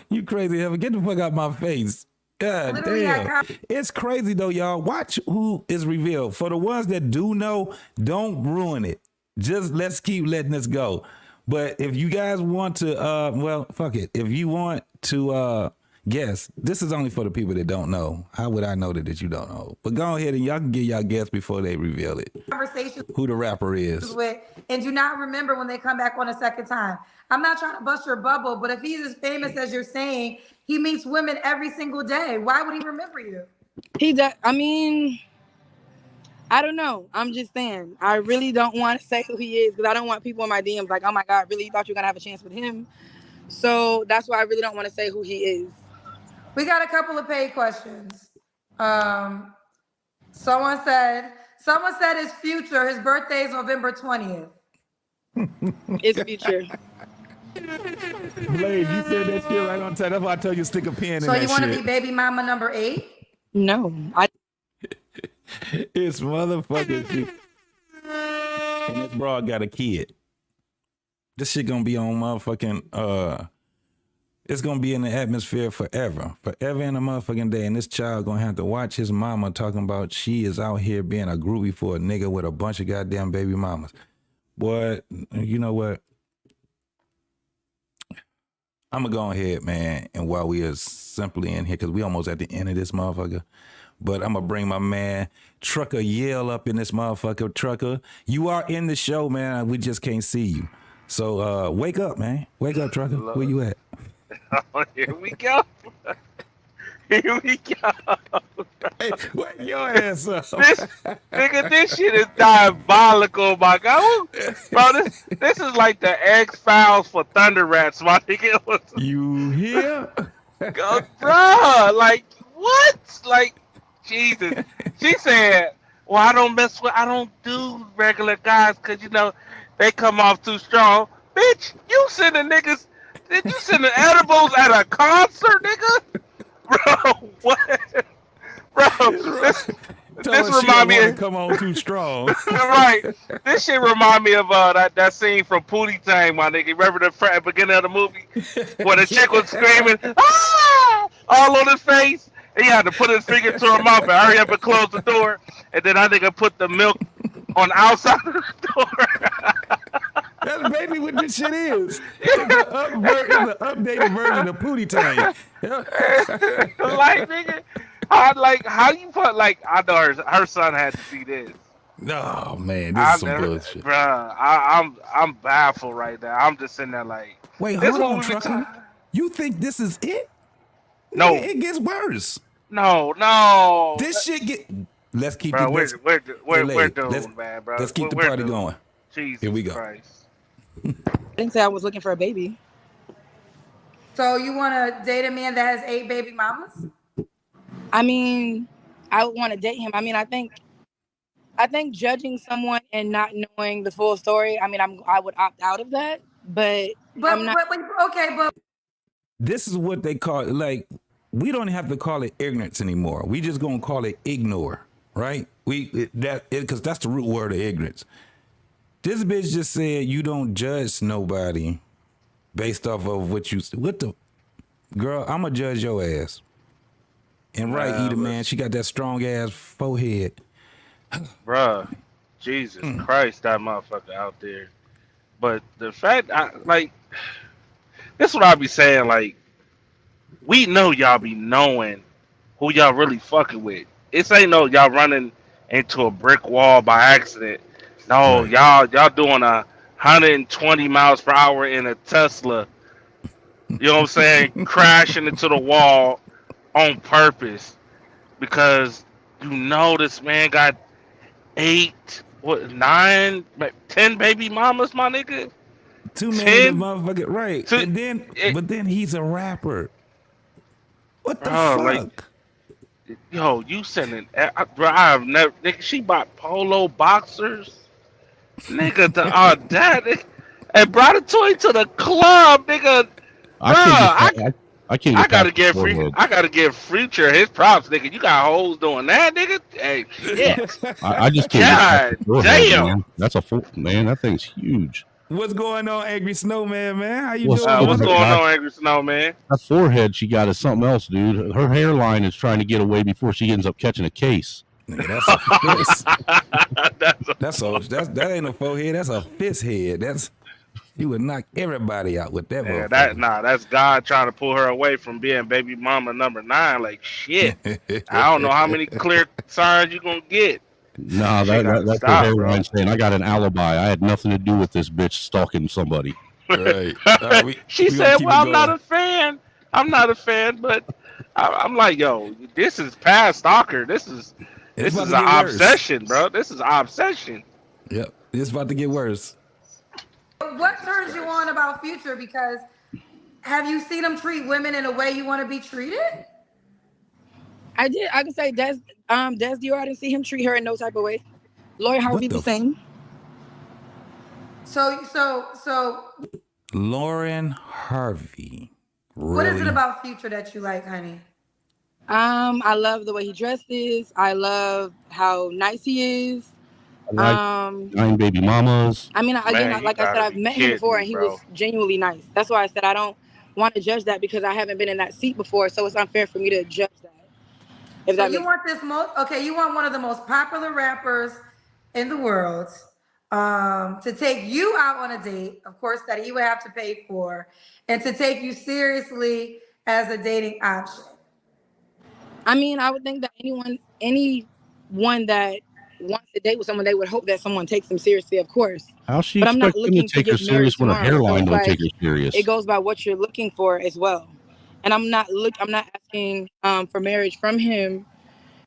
you crazy, ever get the fuck out my face. God Literally, damn. It's crazy though, y'all. Watch who is revealed. For the ones that do know, don't ruin it. Just let's keep letting this go. But if you guys want to, well, fuck it. If you want to, guess. This is only for the people that don't know. How would I know that you don't know? But go ahead and y'all can get y'all guess before they reveal it. Conversation Who the rapper is. with, and do not remember when they come back on a second time. I'm not trying to bust your bubble, but if he's as famous as you're saying, he meets women every single day. Why would he remember you? He does. I mean, I don't know. I'm just saying. I really don't want to say who he is because I don't want people in my DMs like, oh my God, really? You thought you were going to have a chance with him? So that's why I really don't want to say who he is. We got a couple of paid questions. Someone said his future, his birthday is November 20th. It's Future. Blaze, you said that shit right on time. That's why I told you to stick a pin in that shit. So you want to be baby mama number 8? No. It's motherfucking shit. And this broad got a kid. This shit gonna be on motherfucking, it's gonna be in the atmosphere forever. Forever in a motherfucking day. And this child gonna have to watch his mama talking about she is out here being a groupie for a nigga with a bunch of goddamn baby mamas. Boy, you know what? I'm gonna go ahead, man, and while we are simply in here, because we almost at the end of this motherfucker, but I'm gonna bring my man Trucker Yell up in this motherfucker. Trucker, you are in the show, man. We just can't see you. So wake up, man. Wake up, Trucker. Where you at? Oh, here we go. Here we go. Hey, wake your ass up. This shit is diabolical, my God. Bro, this is like the X-Files for Thunder Rats, my nigga. You hear? Bro, like, what? Like, Jesus. She said, well, I don't do regular guys because, you know, they come off too strong. Bitch, you sending niggas, did you sending edibles at a concert, nigga? Bro, what? Bro, this remind me of come on too strong. Right. This shit remind me of that scene from Pootie Tang, my nigga. Remember the beginning of the movie where the chick was screaming, ah, all on his face, and he had to put his finger to her mouth and hurry up and close the door, and then I nigga put the milk on the outside of the door. That's basically what this shit is. It's the updated version of Pootie Tang. Like, nigga, how you put, like, I know her son had to see this. No, man, this is some bullshit. Bruh, I'm baffled right now. I'm just sitting there like, wait, hold on, Trucker. You think this is it? No. Man, it gets worse. No. This shit get... Let's keep bro, it... we're doomed, man, bro. Let's keep the party going. Jesus Here we go. Christ. I didn't say I was looking for a baby. So you want to date a man that has 8 baby mamas? I mean, I would want to date him. I mean, I think judging someone and not knowing the full story, I mean, I would opt out of that, but I'm not. But this is what they call it. Like, we don't have to call it ignorance anymore. We just gonna call it ignore, right? Because that's the root word of ignorance. This bitch just said you don't judge nobody based off of what the girl. I'ma judge your ass. And right, Eda, man, she got that strong ass forehead. Bruh, Jesus Christ, that motherfucker out there. But the fact, this is what I be saying, like, we know y'all be knowing who y'all really fucking with. It's ain't no y'all running into a brick wall by accident. No, y'all doing 120 miles per hour in a Tesla. You know what I'm saying? Crashing into the wall on purpose because you know this man got 8, 9, 10 baby mamas, my nigga. 2 million motherfucker, right? But then he's a rapper. What the fuck? Like, yo, you sending? Bro, I've never. Nigga, she bought polo boxers, nigga. And brought a toy to the club, nigga. I gotta give Future his props, nigga. You got hoes doing that, nigga. Hey, shit. I just can't. God damn. Man. That's a full man. That thing's huge. What's going on, Angry Snowman, man? How you doing? What's going on, Angry Snowman? That forehead she got is something else, dude. Her hairline is trying to get away before she ends up catching a case. Nigga, that's a fist. That ain't a forehead. That's a fist head. You would knock everybody out with that Yeah, motherfucker. that's God trying to pull her away from being baby mama number 9. Like shit. I don't know how many clear signs you gonna get. Nah, She gotta that's her stop, hairline saying, I got an alibi. I had nothing to do with this bitch stalking somebody. Right. She said, "Well, I'm not a fan. I'm not a fan, but I'm like, yo, this is past stalker. This is It's about an to get worse. obsession, bro. This is obsession." Yep. It's about to get worse. What turns you on about Future? Because have you seen him treat women in a way you want to be treated? I did. I can say Des Dior, I didn't see him treat her in no type of way. Lori Harvey the same. So Lauren Harvey. Really? What is it about Future that you like, honey? I love the way he dresses. I love how nice he is. I like 9 baby mamas. I mean, again, like I said, I've met him before and he was genuinely nice. That's why I said I don't want to judge that because I haven't been in that seat before. So it's unfair for me to judge that. If So that you want you want one of the most popular rappers in the world to take you out on a date, of course, that he would have to pay for, and to take you seriously as a dating option. I mean, I would think that anyone that wants to date with someone, they would hope that someone takes them seriously, of course. How she But I'm not expect them to looking to take her get serious married when her tomorrow. So hairline it's don't like, take her serious? it goes by what you're looking for as well. And I'm not asking for marriage from him.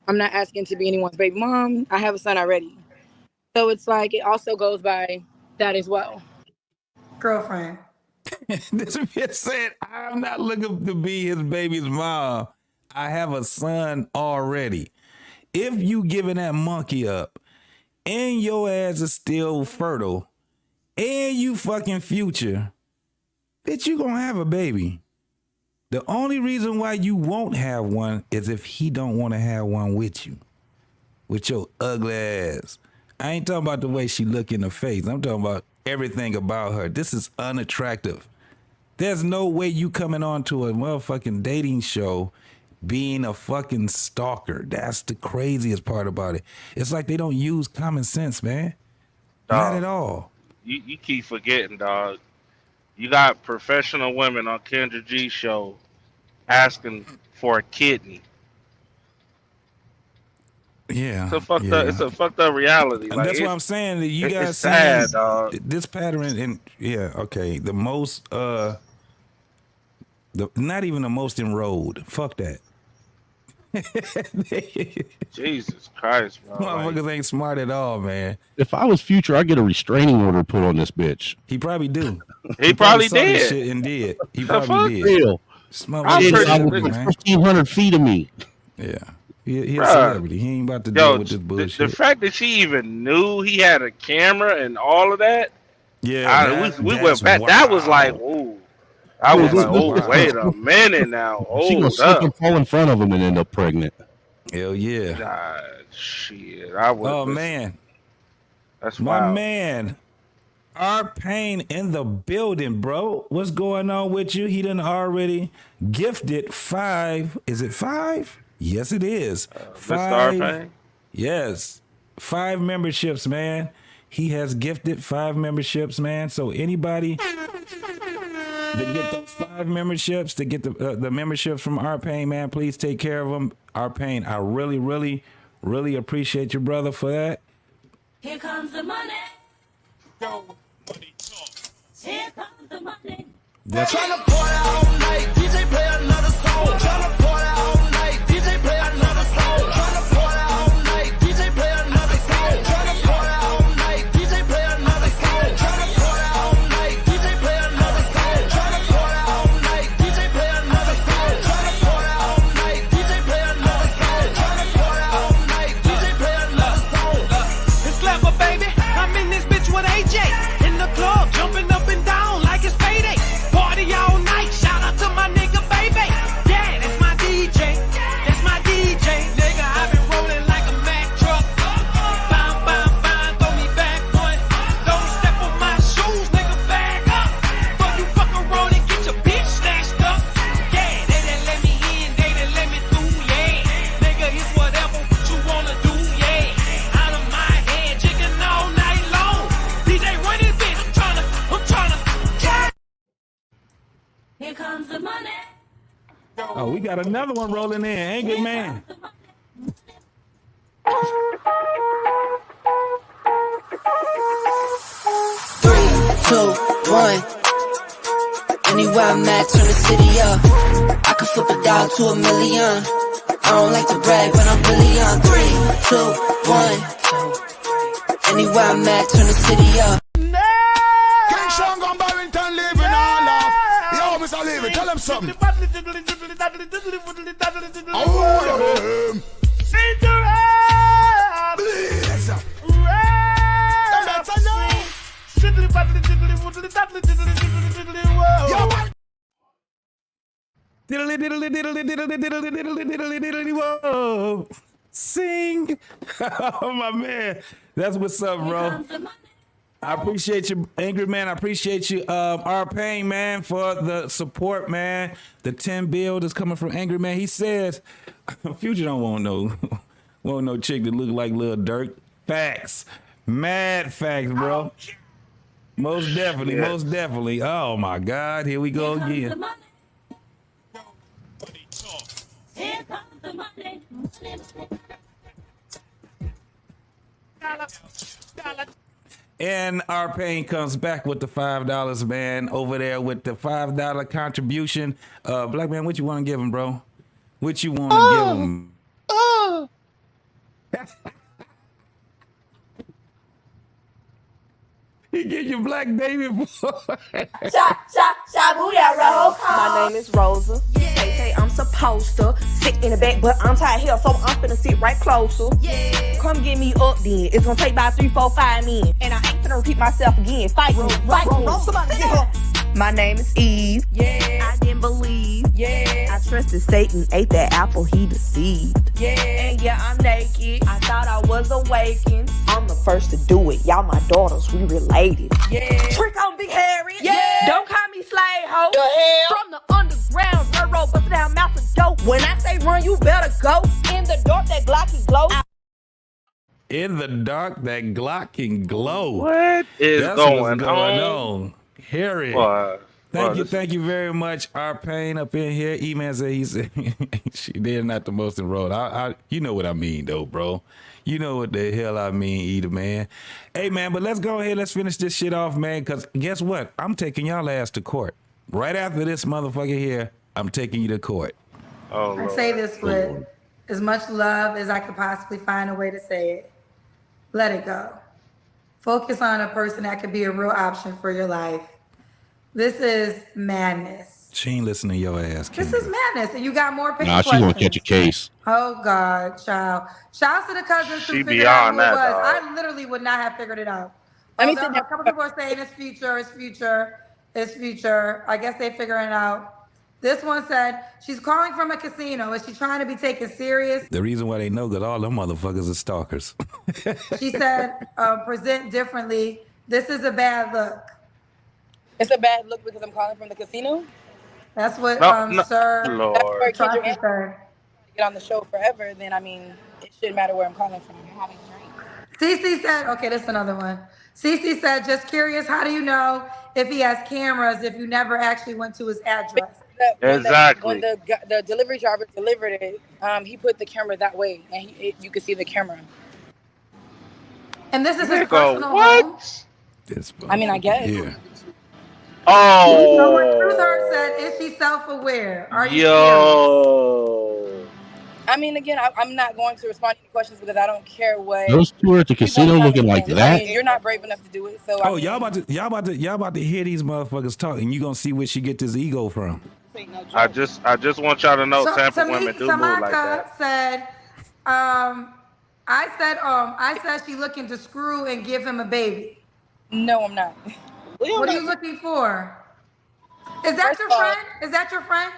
I'm not asking to be anyone's baby mom. I have a son already. So it's like, it also goes by that as well. Girlfriend. This bitch said, I'm not looking to be his baby's mom. I have a son already. If you giving that monkey up and your ass is still fertile and you fucking Future, bitch, you gonna have a baby. The only reason why you won't have one is if he don't want to have one with you. With your ugly ass. I ain't talking about the way she look in the face. I'm talking about everything about her. This is unattractive. There's no way you coming on to a motherfucking dating show being a fucking stalker. That's the craziest part about it. It's like they don't use common sense, man. Not at all. You keep forgetting, dog. You got professional women on Kendra G show asking for a kidney. Yeah. It's a fucked up reality. And like, that's what I'm saying. That you guys it's sad, saying dog. This pattern and the most not even the most enrolled. Fuck that. Jesus Christ, bro. Motherfuckers ain't smart at all, man. If I was Future, I'd get a restraining order put on this bitch. He probably do. He probably saw this did. shit and did. He The probably fuck? did. Real. Smart Shit, shit, I was man. 1,500 feet of me. Yeah. He a Bruh. celebrity. He ain't about to deal with this bullshit. The fact that she even knew he had a camera and all of that. Yeah, we went back. wild. That was like, ooh. I was That's like, oh, wild. wait a minute now. She gonna Hold slip up. and fall in front of him and end up pregnant. Hell yeah. God, shit. I would. Oh man. That's My wild. man. Our pain in the building, bro. What's going on with you? He done already gifted 5. Is it 5? Yes, it is. Mr. Arpain? Yes. 5 memberships, man. He has gifted 5 memberships, man. So anybody that get those 5 memberships, to get the memberships from Arpain, man, please take care of them. Arpain, I really, really, really appreciate you, brother, for that. Here comes the money. Here comes the money. That's Tryna party all night, DJ play another song. Tryna party all night, DJ play another song. Tryna party all night, DJ play another song. Tryna party all night, DJ play another song. Tryna party all night, DJ play another song. Tryna party all night, DJ play another song. Tryna party all night, DJ play another song. Tryna party all night, DJ play another song. It's Slapper, baby. I'm in this bitch with AJ. In the club, jumping up and down like it's payday. Party all night, shout out to my nigga, baby. Yeah, that's my Oh, we got another one rolling in. Angry man. 3, 2, 1. Anywhere I'm at, turn the city up. I can flip a dollar to $1 million. I don't like to brag, but I'm really on. 3, 2, 1. Anywhere I'm at, turn the city up. King Sean gone Barrington living all off. Yo, Mr. Levy, tell him something. Oh, Whoa. Sing. Oh, my man. That's what's up, bro. I appreciate you, Angry Man. I appreciate you, our pain, man, for the support, man. The 10 bill is coming from Angry Man. He says, Future don't want no chick that look like Lil Durk. Facts. Mad facts, bro. Most definitely, most definitely. Oh, my God. Here we go again. Here comes the money. And our pain comes back with the $5, man, over there with the $5 contribution. Black man, what you want to give him, bro? What you want to give him? He give you Black David boy. My name is Rosa. They say I'm supposed to sit in the back, but I'm tired here, so I'm finna sit right closer. Come get me up then. It's gonna take about 3, 4, 5 men. And I ain't finna repeat myself again. Fight me. Somebody get her. My name is Eve. I didn't believe. I trusted Satan, ate that apple, he deceived. And I'm naked. I thought I was awakened. I'm the first to do it. Y'all my daughters, we related. Trick on Big Harry. Don't call me slave hoe. The hell? From the underground railroad, bustin' down mouth of dope. When I say run, you better go. In the dark, that Glock can glow. In the dark, that Glock can glow. What is going on? Harry. Thank you very much. Our pain up in here. E-Man said they're not the most enrolled. You know what I mean though, bro. You know what the hell I mean, Eater man. Hey man, but let's go ahead, let's finish this shit off, man. Cause guess what? I'm taking y'all ass to court. Right after this motherfucker here, I'm taking you to court. I say this with as much love as I could possibly find a way to say it. Let it go. Focus on a person that could be a real option for your life. This is madness. She ain't listening to your ass, Kendra. This is madness, and you got more pictures. Nah, she gonna catch a case. Oh God, child. Shout out to the cousins who figured out who it was. I literally would not have figured it out. A couple people are saying it's future. I guess they're figuring it out. This one said, she's calling from a casino. Is she trying to be taken serious? The reason why they know, because all them motherfuckers are stalkers. She said, present differently. This is a bad look. It's a bad look because I'm calling from the casino? That's what Sir Lord. Trotsky said. Get on the show forever, then I mean, it shouldn't matter where I'm calling from. You're having a drink. Cece said, okay, this is another one. Cece said, just curious, how do you know if he has cameras if you never actually went to his address? Exactly. When the delivery driver delivered it, he put the camera that way, and you could see the camera. And this is his personal home? I mean, I guess. Yeah. Oh. Someone Truth Heart said, is she self-aware? Are you serious? I mean, again, I'm not going to respond to any questions because I don't care what. Those two are at the casino looking like that. I mean, you're not brave enough to do it, so. Oh, y'all about to hear these motherfuckers talk, and you gonna see where she get this ego from. I just want y'all to know, Tampa women do move like that. Said, I said she looking to screw and give him a baby. No, I'm not. What are you looking for? Is that your friend? Is that your friend?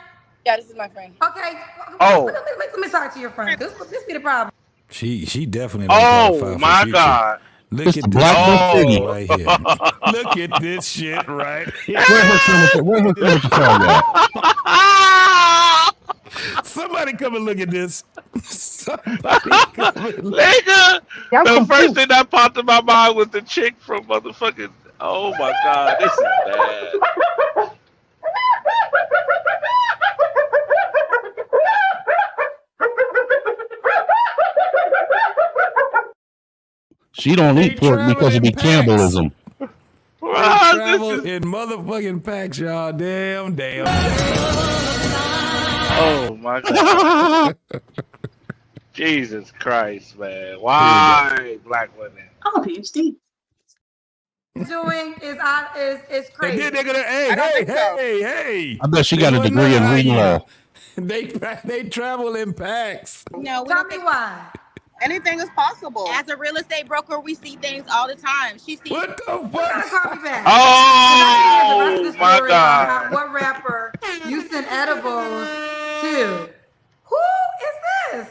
Yeah, this is my friend. Okay. Oh. Let me talk to your friend. This be the problem. She definitely. Oh my God. Look at this right here. Look at this shit right here. Where her camera at? Somebody come and look at this. Somebody come and look. Nigga, the first thing that popped in my mind was the chick from motherfucking. Oh my God, this is bad. She don't eat pork because it'd be cannibalism. They travel in motherfucking packs, y'all. Damn. Oh my God. Jesus Christ, man. Why black women? I'm a PhD. Doing is And crazy. then they're gonna, hey. I bet she got a degree in reading law. They travel in packs. No, Tell me why. anything is possible. As a real estate broker, we see things all the time. She sees. What the You gotta fuck? call me back. Oh my God. What rapper you sent edibles to? Who is this?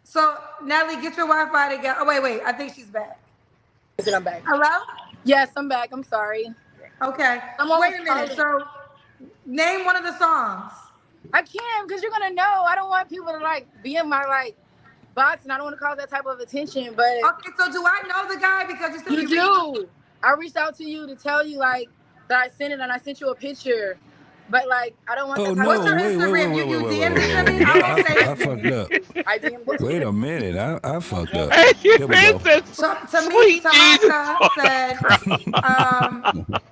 So Natalie, get your Wi-Fi together. Oh wait. I think she's back. I'm back. Hello? Yes, I'm back. I'm sorry. Okay. Wait a minute. So name one of the songs. I can't because you're gonna know. I don't want people to like be in my box, and I don't want to cause that type of attention. But okay, so do I know the guy because you said you do? I reached out to you to tell you that I sent it and I sent you a picture. But I don't want that type What's your of Instagram? You DM it to me? I fucked up. I DM'd it. Wait a minute. I fucked up. Hey, Here we go. So to me, Tamaka said,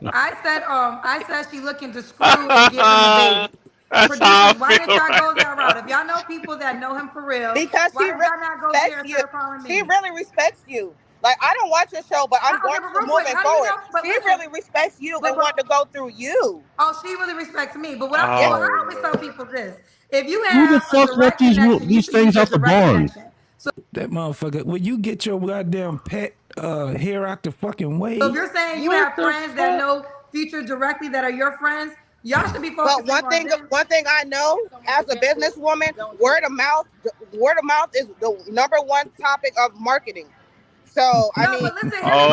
I said she looking to screw and give him a baby. Producers, why did y'all go that route? If y'all know people that know him for real, Because why she did y'all not go respects there you. instead of calling me? She really respects you. Like, I don't watch your show, but I'm going to moving forward. She really respects you and want to go through you. Oh, she really respects me. But what I always tell people this: if you Who the have fuck left these things out the barn? That motherfucker. Will you get your goddamn pet hair out the fucking way? So if you're saying you have friends that know Future directly that are your friends, y'all should be focusing But one thing I know as a businesswoman, word of mouth is the number one topic of marketing. So I mean, but listen, I'm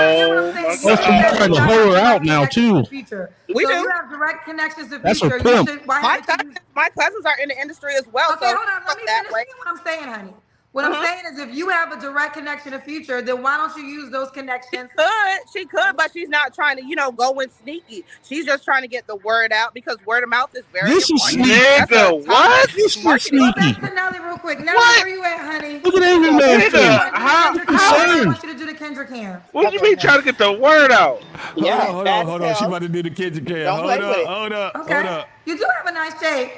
saying. She's trying to hoe her out now too. We so do. You have direct connections to That's Future. a pimp. You should, my cousins are in the industry as well. Okay, so hold on. Let me finish what I'm saying, honey. What I'm saying is, if you have a direct connection to Future, then why don't you use those connections? She could, but she's not trying to, go in sneaky. She's just trying to get the word out because word of mouth is very important. Nigga, what? This is sneaky. Go back to Nelly real quick. Nelly, where you at, honey? Look at Angry Man. I want you to do the Kendra Cam. What do you mean trying to get the word out? Hold on. She about to do the Kendra Cam. Hold up. Okay. You do have a nice shape.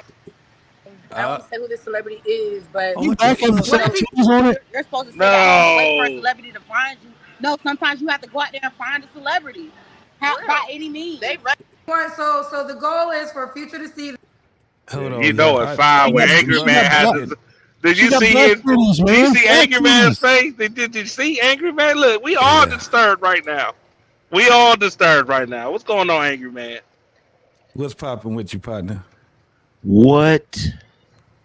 I don't say who this celebrity is, but You back in the tattoos on it? You're supposed to say that wait for a celebrity to find you. No, sometimes you have to go out there and find a celebrity. By any means. So the goal is for Future to see. Hold on. You know it's fine when Angry Man has. Did you see his? Did you see Angry Man's face? Did you see Angry Man? Look, we all disturbed right now. What's going on, Angry Man? What's popping with you, partner? What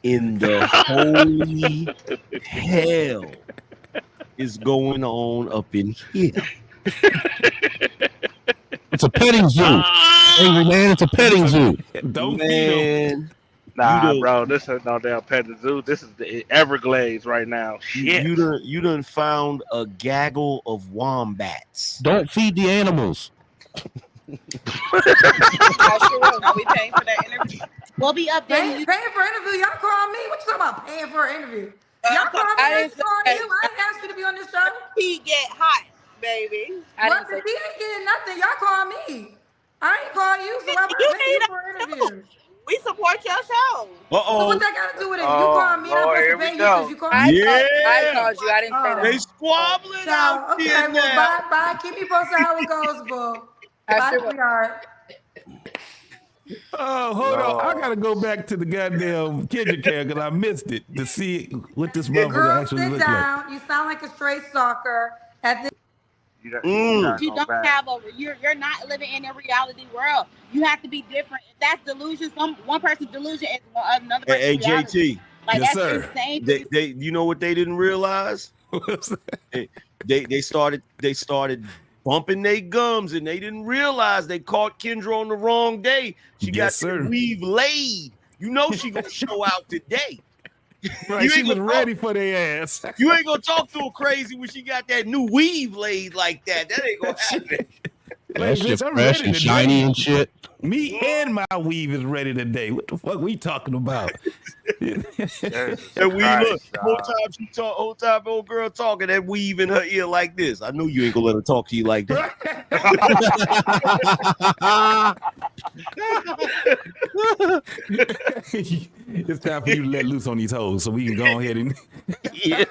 in the holy hell is going on up in here? It's a petting zoo. Angry Man, it's a petting zoo. Don't Man. Nah, bro, this is no damn petting zoo. This is the Everglades right now. Shit. You done found a gaggle of wombats. Don't feed the animals. I sure will. Are we paying for that interview? We'll be updating you. Paying for interview? Y'all call me? What you talking about paying for an interview? Y'all call me? I didn't call you. I didn't ask you to be on this show. He get hot, baby. What? He ain't getting nothing. Y'all call me. I ain't call you, so I'm paying you for an interview. We support your show. So what that got to do with it? You call me, I'm supposed to pay you because you called me. I called you. I didn't say that. They squabbling out Okay, here now. bye. Keep me posted how it goes, boo. Bye, sweetheart. Oh, hold on. I gotta go back to the goddamn Kendra Cam because I missed it to see what this motherfucker actually looks like. You sound like a straight stalker at this. You don't have you're not living in a reality world. You have to be different. If that's delusion, one person's delusion is another person's Hey, reality. JT. Like, yes, that's insane. They you know what they didn't realize? they started bumping their gums and they didn't realize they caught Kendra on the wrong day. She got the weave laid. You know she gonna show out today. Right, she was ready for their ass. You ain't gonna talk to her crazy when she got that new weave laid like that. That ain't gonna happen. That shit fresh and shiny and shit. Me and my weave is ready today. What the fuck we talking about? And we look, whole time old girl talking, that weave in her ear like this. I know you ain't gonna let her talk to you like that. It's time for you to let loose on these hoes so we can go ahead and yeah.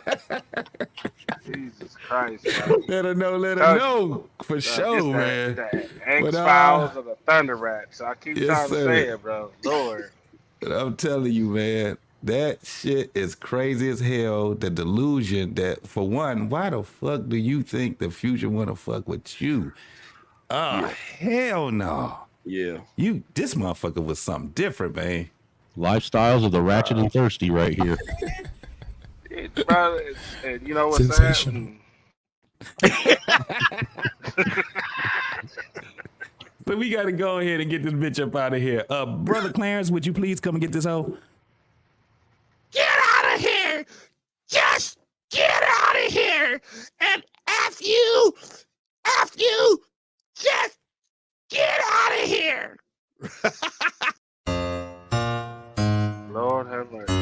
Jesus Christ. Let her know for sure, man. The X-Files of the Thunder Rats. I keep trying to say it, bro. Lord. But I'm telling you, man, that shit is crazy as hell. The delusion that, for one, why the fuck do you think the future want to fuck with you? Hell no. Yeah. This motherfucker was something different, man. Lifestyles of the ratchet and thirsty right here. And you know what's that? So we got to go ahead and get this bitch up out of here. Brother Clarence, would you please come and get this hoe? Get out of here! Just get out of here! And F you, just get out of here! Lord have mercy.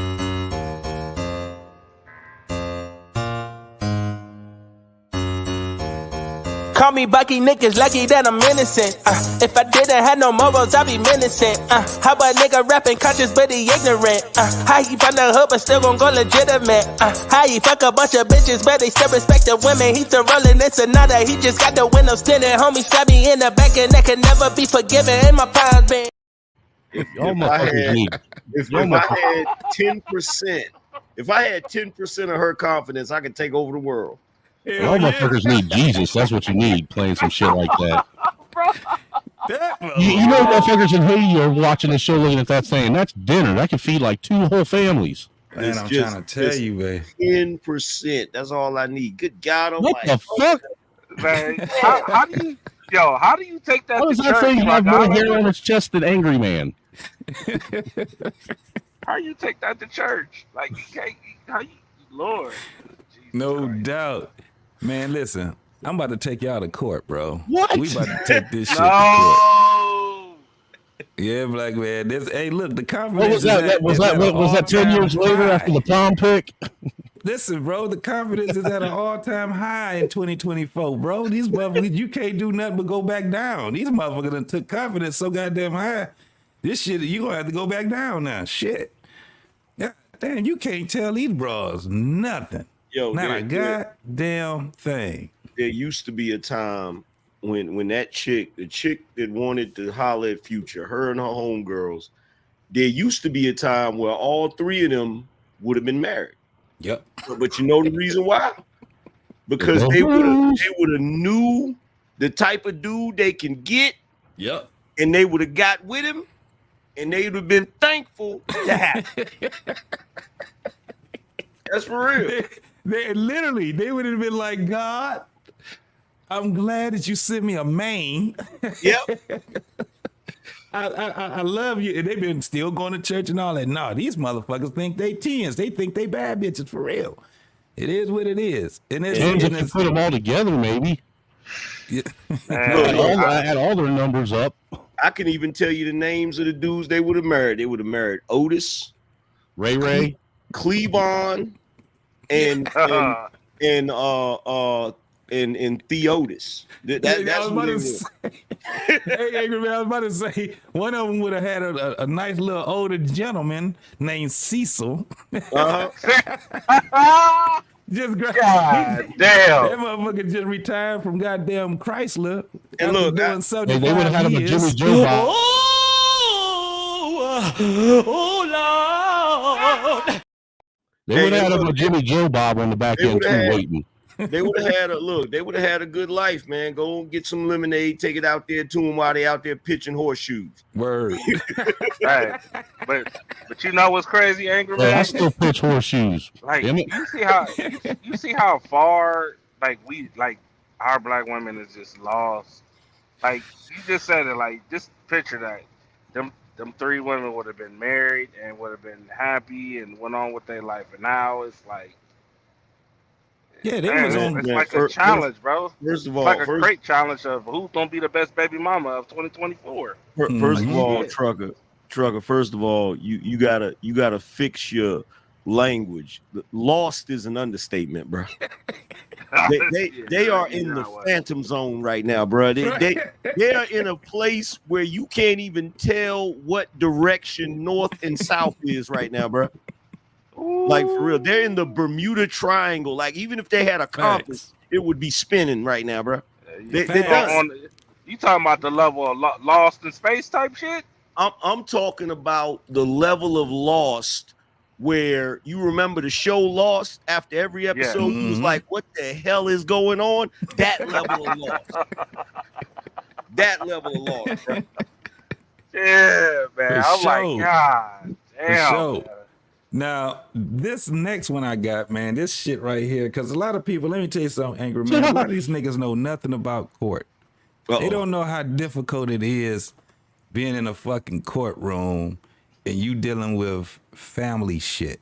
Call me Bucky, niggas lucky that I'm innocent. If I didn't have no morals, I'd be menacing. How a nigga rapping conscious but he ignorant? How he from the hood but still gon' go legitimate? How he fuck a bunch of bitches but they still respect the women? He still rolling in Sonata, he just got the windows tinted. Homie stabbed me in the back and that can never be forgiven. In my prime been. If I had 10% of her confidence, I could take over the world. All motherfuckers need Jesus. That's what you need, playing some shit like that. You know motherfuckers in Haiti are watching the show looking at that saying, that's dinner. That could feed like 2 whole families. Man, I'm trying to tell you, man. 10%. That's all I need. Good God What the fuck? Man, how do you take that? How does to that church, thing have my more dog? hair on its chest than Angry Man? How you take that to church? Like you can't. How you, Lord? No doubt. Man, listen, I'm about to take y'all to court, bro. What? We about to take this shit to court. Yeah, black man. Hey, look, the confidence. Was that 10 years later after the prom pick? Listen, bro, the confidence is at an all-time high in 2024, bro. These motherfuckers, you can't do nothing but go back down. These motherfuckers done took confidence so goddamn high. This shit, you gonna have to go back down now. Shit. Yeah, damn, you can't tell these bras nothing. Yo, not a goddamn thing. There used to be a time when the chick that wanted to holler at Future, her and her homegirls, there used to be a time where all 3 of them would have been married. Yep. But you know the reason why? Because they would have knew the type of dude they can get. Yep. And they would have got with him, and they would have been thankful to have him. That's for real. They would have been like, God, I'm glad that you sent me a man. Yep. I love you. And they've been still going to church and all that. No, these motherfuckers think they tens. They think they bad bitches for real. It is what it is. And it's put them all together, maybe. Yeah. I had all their numbers up. I can even tell you the names of the dudes they would have married. They would have married Otis, Ray, Cleavon, and Theotis. That's what it was. Hey, Angry Man, I was about to say one of them would have had a nice little older gentleman named Cecil. Just God damn. That motherfucker just retired from goddamn Chrysler. And look, doing they 75 would have had him a years. Jimmy Joe Bob. Oh, They would have had a Jimmy Joe Bob on the back end too, waiting. They would have had They would have had a good life, man. Go and get some lemonade, take it out there to them while they out there pitching horseshoes. Word. Right. But you know what's crazy, Angry Man? I still pitch horseshoes. Like Damn it. you see how far our black women is just lost. Like you just said it. Like just picture that them 3 women would have been married and would have been happy and went on with their life, and now it's like Yeah, they Man, was on. it's like a challenge, bro. First of It's all, like a great challenge of who's gonna be the best baby mama of 2024. First of all, trucker. First of all, you gotta fix your language. Lost is an understatement, bro. They are in the phantom zone right now, bro. They are in a place where you can't even tell what direction north and south is right now, bro. Like for real, they're in the Bermuda Triangle. Like even if they had a compass, it would be spinning right now, bro. They done. You talking about the level of Lost in Space type shit? I'm talking about the level of Lost where you remember the show Lost after every episode. You was like, what the hell is going on? That level of Lost. That level of Lost, bro. Yeah, man. I'm like, God damn. For sure. Now, this next one I got, man, this shit right here, because a lot of people, let me tell you something, Angry Man, a lot of these niggas know nothing about court. They don't know how difficult it is being in a fucking courtroom and you dealing with family shit.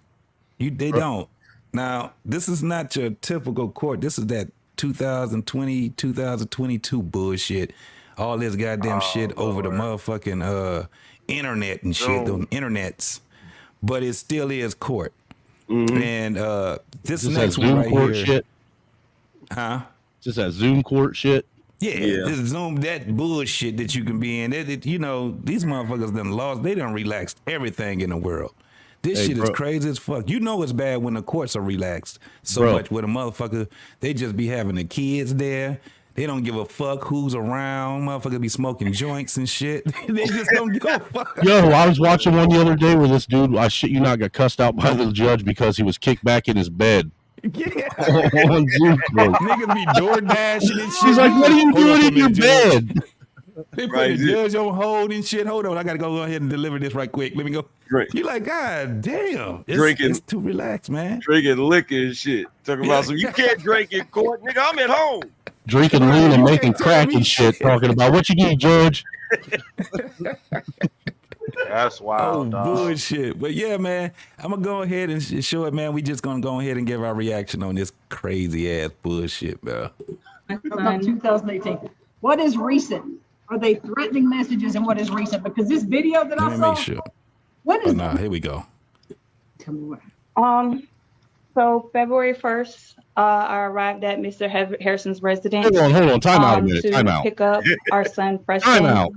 They don't. Now, this is not your typical court. This is that 2020, 2022 bullshit. All this goddamn shit over the motherfucking internet and shit, the internets. But it still is court. And this next one right here. Shit? Huh? Just that Zoom court shit? Yeah, this Zoom, that bullshit that you can be in. You know, these motherfuckers done lost. They done relaxed everything in the world. This shit is crazy as fuck. You know it's bad when the courts are relaxed so much. With a motherfucker, they just be having the kids there. They don't give a fuck who's around. Motherfucker be smoking joints and shit. They just don't give a fuck. Yo, I was watching one the other day where this dude, I shit you not, got cussed out by the judge because he was kicked back in his bed. Yeah. On Zoom court. Niggas be door dashing and shit. She's like, what are you doing in your bed? They put the judge on hold and shit. Hold on, I gotta go ahead and deliver this right quick. Let me go. You like, God damn. It's too relaxed, man. Drinking liquor and shit. Talking about some, you can't drink in court. Nigga, I'm at home. Drinking lean and making crack and shit. Talking about what you need, George. That's wild, dog. Bullshit. But yeah, man, I'm gonna go ahead and show it, man. We just gonna go ahead and give our reaction on this crazy ass bullshit, bro. 2018. What is recent? Are they threatening messages, and what is recent? Because this video that I saw. Let me make sure. What is here we go. Tell me what. So February 1st, I arrived at Mr. Harrison's residence. Hold on. Time out a minute. To Time out. pick up our son, Preston. Time out.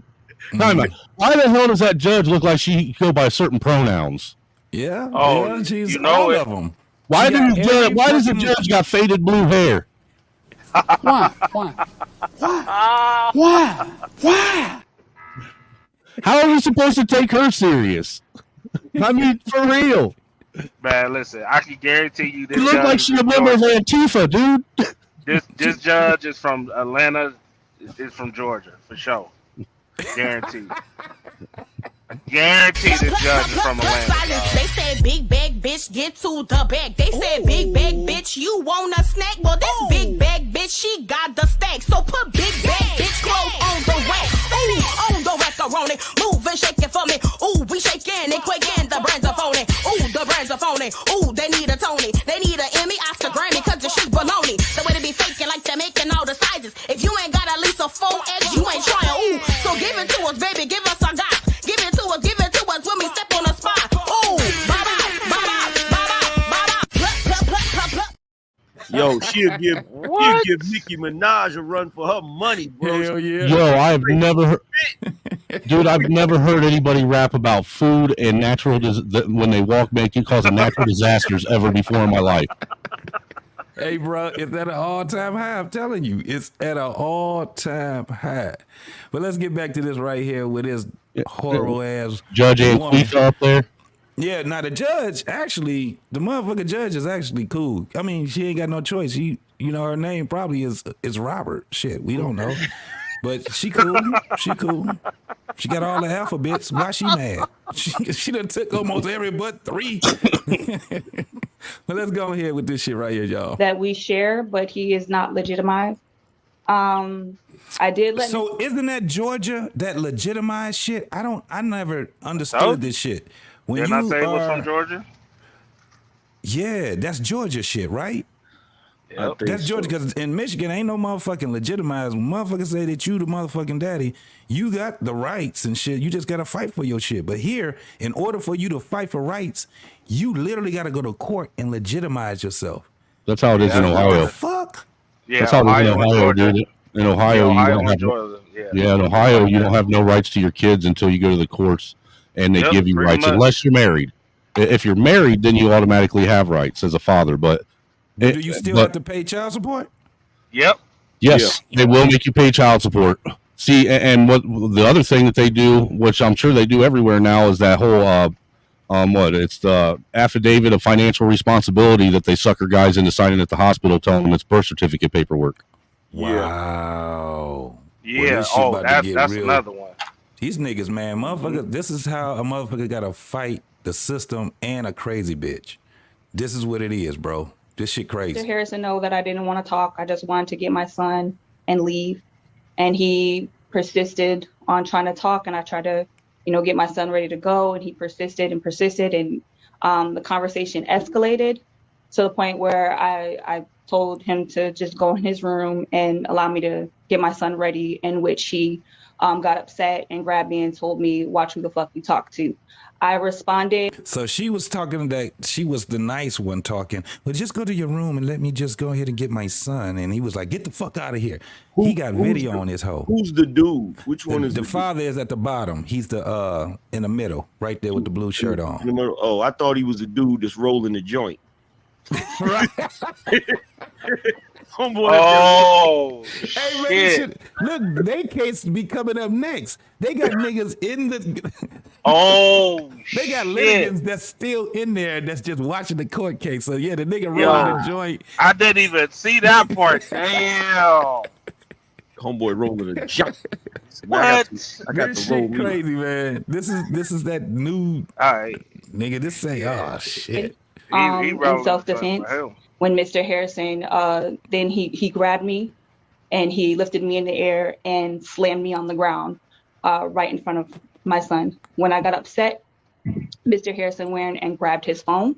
Why the hell does that judge look like she go by certain pronouns? Yeah. Oh, yeah, she's you know all it. of them. Why does the judge got faded blue hair? Why? How are we supposed to take her serious? I mean, for real. Man, listen, I can guarantee you this. You look like she a member of Antifa, dude. This judge is from Atlanta. Is from Georgia for sure. Guaranteed. Guaranteed this judge is from Atlanta. They said big bag bitch get to the bag. They said big bag bitch you want a snack. Well this big bag bitch she got the stack. So put big bag bitch clothes on the rack. Ooh, on the macaroni. Move and shake it for me. Ooh, we shaking it quick and the brands are phony. Ooh, the brands are phony. Ooh, they need a Tony. They need an Emmy, Oscar, Grammy, cause the shit's baloney. The way they be faking like they're making all the sizes. If you ain't got at least a 4X, you ain't trying. Ooh, so give it to us, baby. Give us a got. Give it to us when we step on the spot. Ooh, Yo, she'll give Nicki Minaj a run for her money, bro. Hell yeah. Yo, I've never heard, dude. I've never heard anybody rap about food and natural when they walk, making cause of natural disasters ever before in my life. Hey, bro, it's at an all-time high. I'm telling you, it's at an all-time high. But let's get back to this right here with this horrible ass Judge Antifa up there. Yeah, now the judge, actually, the motherfucking judge is actually cool. I mean, she ain't got no choice. You know, her name probably is Robert. Shit, we don't know. But she cool. She cool. She got all the alphabets. Why she mad? She done took almost every but 3. But let's go ahead with this shit right here, y'all. That we share, but he is not legitimized. I did let isn't that Georgia, that legitimized shit? I never understood this shit. When Didn't I say it was from Georgia? Yeah, that's Georgia shit, right? Yep. That's Georgia, because in Michigan ain't no motherfucking legitimized. Motherfuckers say that you the motherfucking daddy. You got the rights and shit. You just gotta fight for your shit. But here, in order for you to fight for rights, you literally gotta go to court and legitimize yourself. That's how it is in Ohio. What the fuck? Yeah, That's how it is in Ohio, Georgia. dude. In Ohio, Yeah, you Ohio don't have and Georgia, yeah, in Ohio, you don't have no rights to your kids until you go to the courts and they give you pretty rights, much. unless you're married. If you're married, then you automatically have rights as a father. But Do you still have to pay child support? Yep. Yes, they will make you pay child support. See, and what the other thing that they do, which I'm sure they do everywhere now, is that whole it's the affidavit of financial responsibility that they sucker guys into signing at the hospital, telling them it's birth certificate paperwork. Wow. Yeah. Well, That's another one. These niggas, man, motherfucker. This is how a motherfucker gotta fight the system and a crazy bitch. This is what it is, bro. This shit crazy. Mr. Harrison know that I didn't want to talk. I just wanted to get my son and leave. And he persisted on trying to talk, and I tried to, get my son ready to go, and he persisted and persisted, and the conversation escalated to the point where I told him to just go in his room and allow me to get my son ready, in which he got upset and grabbed me and told me, watch who the fuck you talk to. I responded. So she was talking that she was the nice one talking. Well, just go to your room and let me just go ahead and get my son. And he was like, get the fuck out of here. He got video on his hoe. Who's the dude? Which one is the father? Is at the bottom. He's the in the middle, right there with the blue shirt on. Oh, I thought he was the dude that's rolling the joint. Right. Oh, hey, man, shit. Look, they case be coming up next. They got niggas in the. They got litigants that's still in there that's just watching the court case. So yeah, the nigga rolling the joint. I didn't even see that part. Damn. Homeboy rolling a joint. What? I got this the shit roll crazy, man. This is that new. All right, nigga. This say, oh shit. He in self-defense, when Mr. Harrison, then he grabbed me and he lifted me in the air and slammed me on the ground right in front of my son. When I got upset, Mr. Harrison went and grabbed his phone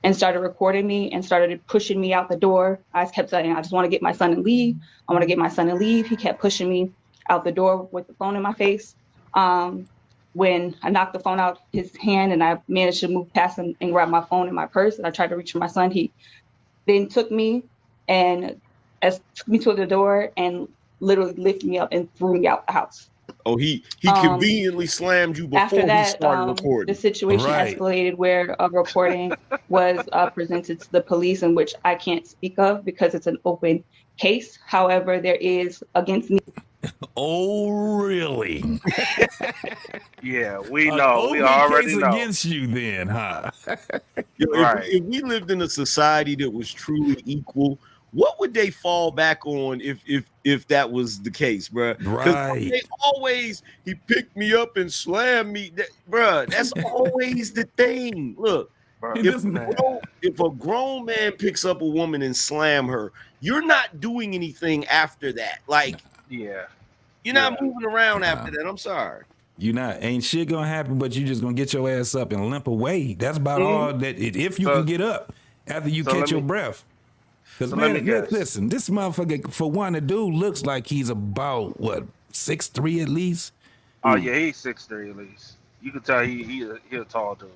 and started recording me and started pushing me out the door. I kept saying, I just want to get my son and leave. I want to get my son and leave. He kept pushing me out the door with the phone in my face. When I knocked the phone out his hand and I managed to move past him and grab my phone in my purse, and I tried to reach for my son, he then took me to the door and literally lifted me up and threw me out the house. Oh, he conveniently slammed you before after that, he started recording. The situation escalated where a recording was presented to the police, in which I can't speak of because it's an open case. However, there is against me. Oh, really? Yeah, we know. We already know. Against you, then, huh? If we lived in a society that was truly equal, what would they fall back on if that was the case, bro? Right. They always, he picked me up and slammed me, bro. That's always the thing. Look, if a grown man picks up a woman and slam her, you're not doing anything after that. Like, yeah, you're not moving around after that. I'm sorry. You not ain't shit gonna happen, but you just gonna get your ass up and limp away. That's about all that. If you can get up after you catch your breath. Because man, listen, this motherfucker, for one, the dude looks like he's about what 6'3" at least. Oh yeah, he's 6'3" at least. You can tell he a tall dude.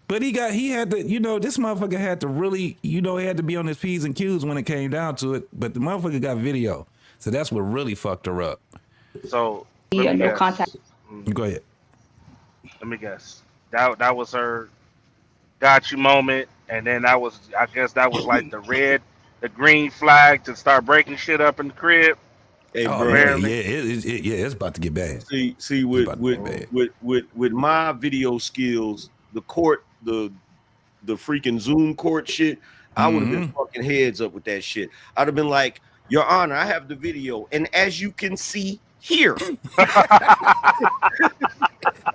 But he had to, this motherfucker had to really, he had to be on his P's and Q's when it came down to it. But the motherfucker got video. So that's what really fucked her up. So no contact. Go ahead. Let me guess. That was her got you moment, and then I guess that was like the green flag to start breaking shit up in the crib. Hey, bro, it's about to get bad. See, with my video skills, the court, the freaking Zoom court shit, I would have been fucking heads up with that shit. I'd have been like, Your Honor, I have the video, and as you can see here,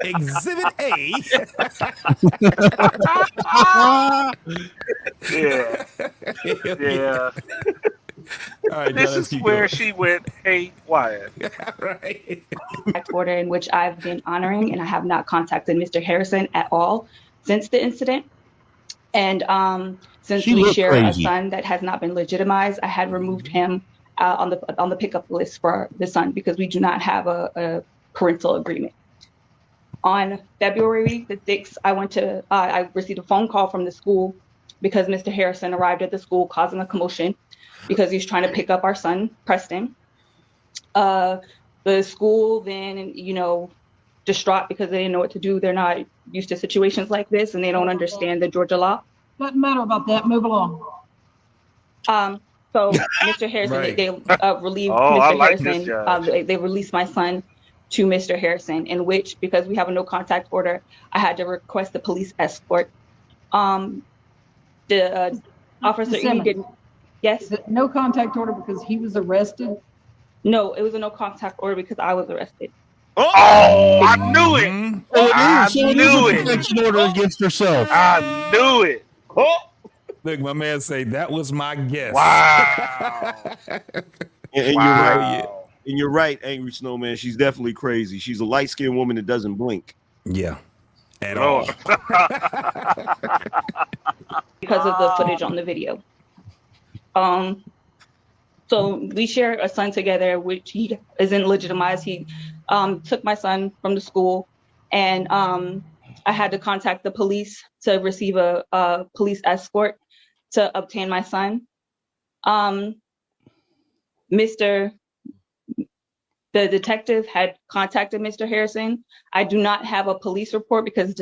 Exhibit A. Yeah. All right, this is where she went haywire. Right. Order in which I've been honoring, and I have not contacted Mr. Harrison at all since the incident. And since She we looked share a crazy. son that has not been legitimized, I had removed him on the pickup list for the son because we do not have a parental agreement. On February the 6th, I received a phone call from the school because Mr. Harrison arrived at the school causing a commotion because he's trying to pick up our son, Preston. The school then, distraught because they didn't know what to do. They're not used to situations like this and they don't understand the Georgia law. Doesn't matter about that. Move along. So Mr. Harrison, Right. they relieved Oh, I Mr. like this Harrison. judge. They released my son to Mr. Harrison, in which, because we have a no contact order, I had to request a police escort. The officer Simmons. didn't. Yes. Is it no contact order because he was arrested? No, it was a no contact order because I was arrested. Oh, I knew it. I So it is knew a it. protection order against herself. I knew it. Oh, Look, my man say that was my guess. Wow. and Wow. you're right. And you're right, Angry Snowman. She's definitely crazy. She's a light-skinned woman that doesn't blink. Yeah. At No. all. Because of the footage on the video. So we share a son together, which he isn't legitimized. He took my son from the school, and I had to contact the police to receive a police escort to obtain my son. The detective had contacted Mr. Harrison. I do not have a police report because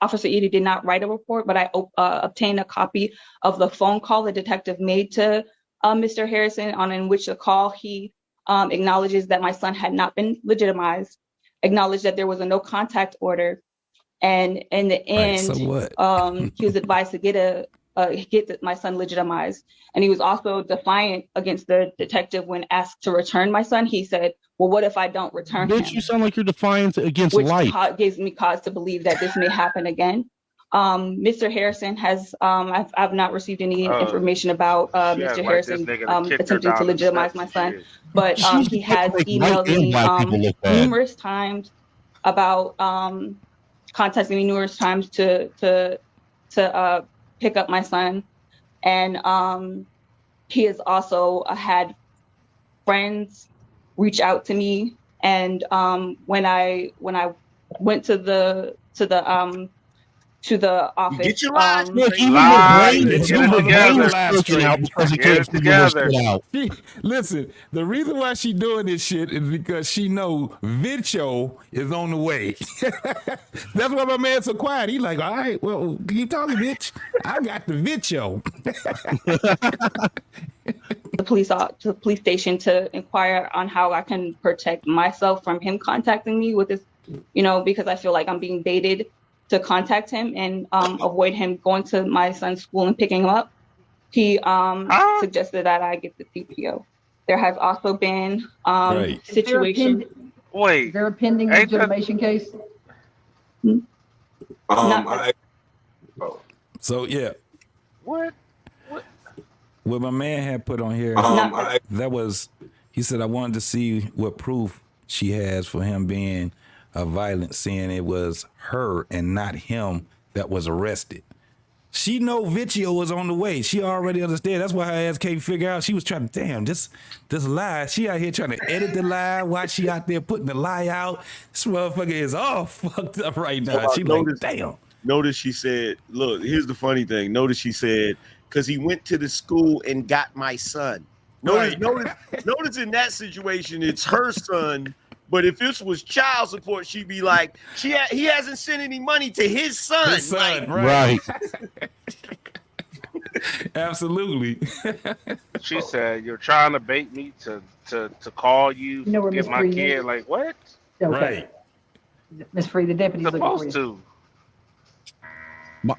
Officer Edie did not write a report, but I obtained a copy of the phone call the detective made to Mr. Harrison, in which the call he acknowledges that my son had not been legitimized, acknowledged that there was a no contact order, and in the end, Right, so what? he was advised to get my son legitimized. And he was also defiant against the detective when asked to return my son. He said, well, what if I don't return him? Bitch, you sound like you're defiant against Which life. gives me cause to believe that this may happen again. Mr. Harrison has, I've not received any information about Mr. Harrison attempting to legitimize my son, but he has emailed me numerous times about contacting me numerous times to pick up my son. And he has also had friends reach out to me. And when I went to the office, Get your lies Look, straight. even Lies. your brain Get is it your brain together. is stroking out because it Get can't it figure this together. shit out. Listen, the reason why she doing this shit is because she know Vitcho is on the way. That's why my man's so quiet. He like, all right, well, keep talking, bitch. I got the Vitcho. the police station to inquire on how I can protect myself from him contacting me with this, because I feel like I'm being baited to contact him and avoid him going to my son's school and picking him up. He suggested that I get the CPO. There has also been situation. Wait, is there a pending legitimation case? So yeah. What? What my man had put on here, that was, he said, I wanted to see what proof she has for him being violent, seeing it was her and not him that was arrested. She know Vitio was on the way. She already understand. That's why her ass can't figure out. She was trying to, damn, this lie. She out here trying to edit the lie while she out there putting the lie out. This motherfucker is all fucked up right now. She like, damn. Notice she said, look, here's the funny thing. Notice she said, because he went to the school and got my son. Notice in that situation, it's her son. But if this was child support, she'd be like, he hasn't sent any money to his son. His son, like, right. Absolutely. She said, you're trying to bait me to call you, get my kid. Is? Like, what? Okay. Right. Ms. Free, the deputy's looking for you. Supposed to.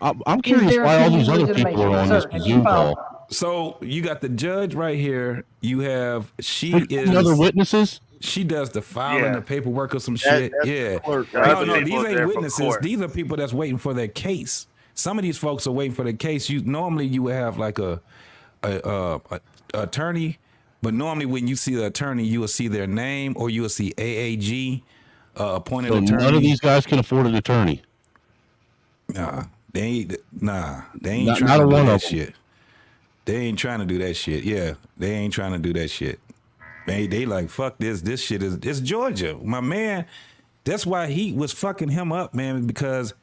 I'm curious why all these other people are on this Zoom call. So you got the judge right here. You have, she is. Other witnesses? She does the filing, the paperwork or some shit. Yeah. No, these ain't witnesses. These are people that's waiting for their case. Some of these folks are waiting for their case. Normally you would have like a attorney, but normally when you see the attorney, you will see their name or you will see AAG appointed attorney. None of these guys can afford an attorney. Nah, They ain't Not trying a to do one that of them. shit. They ain't trying to do that shit. Yeah, they ain't trying to do that shit. They like, fuck this. This shit it's Georgia. My man, that's why he was fucking him up, man, because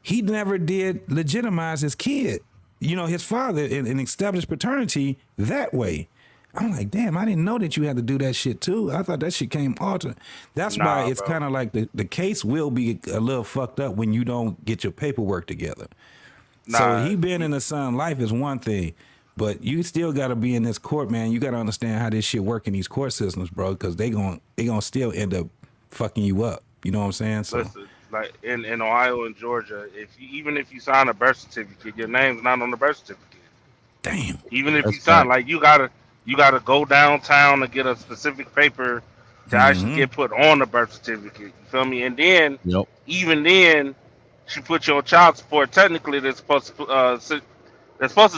he never did legitimize his kid. You know, his father and established paternity that way. I'm like, damn, I didn't know that you had to do that shit too. I thought that shit came altered. That's why it's kind of like the case will be a little fucked up when you don't get your paperwork together. So he being in the son life is one thing, but you still got to be in this court, man. You got to understand how this shit work in these court systems, bro, because they gonna still end up fucking you up. You know what I'm saying? So. Listen, like in Ohio and Georgia, even if you sign a birth certificate, your name's not on the birth certificate. Damn. Even if you sign, like you gotta go downtown to get a specific paper to actually get put on the birth certificate. You feel me? And then even then, she put you on child support. Technically, they're supposed to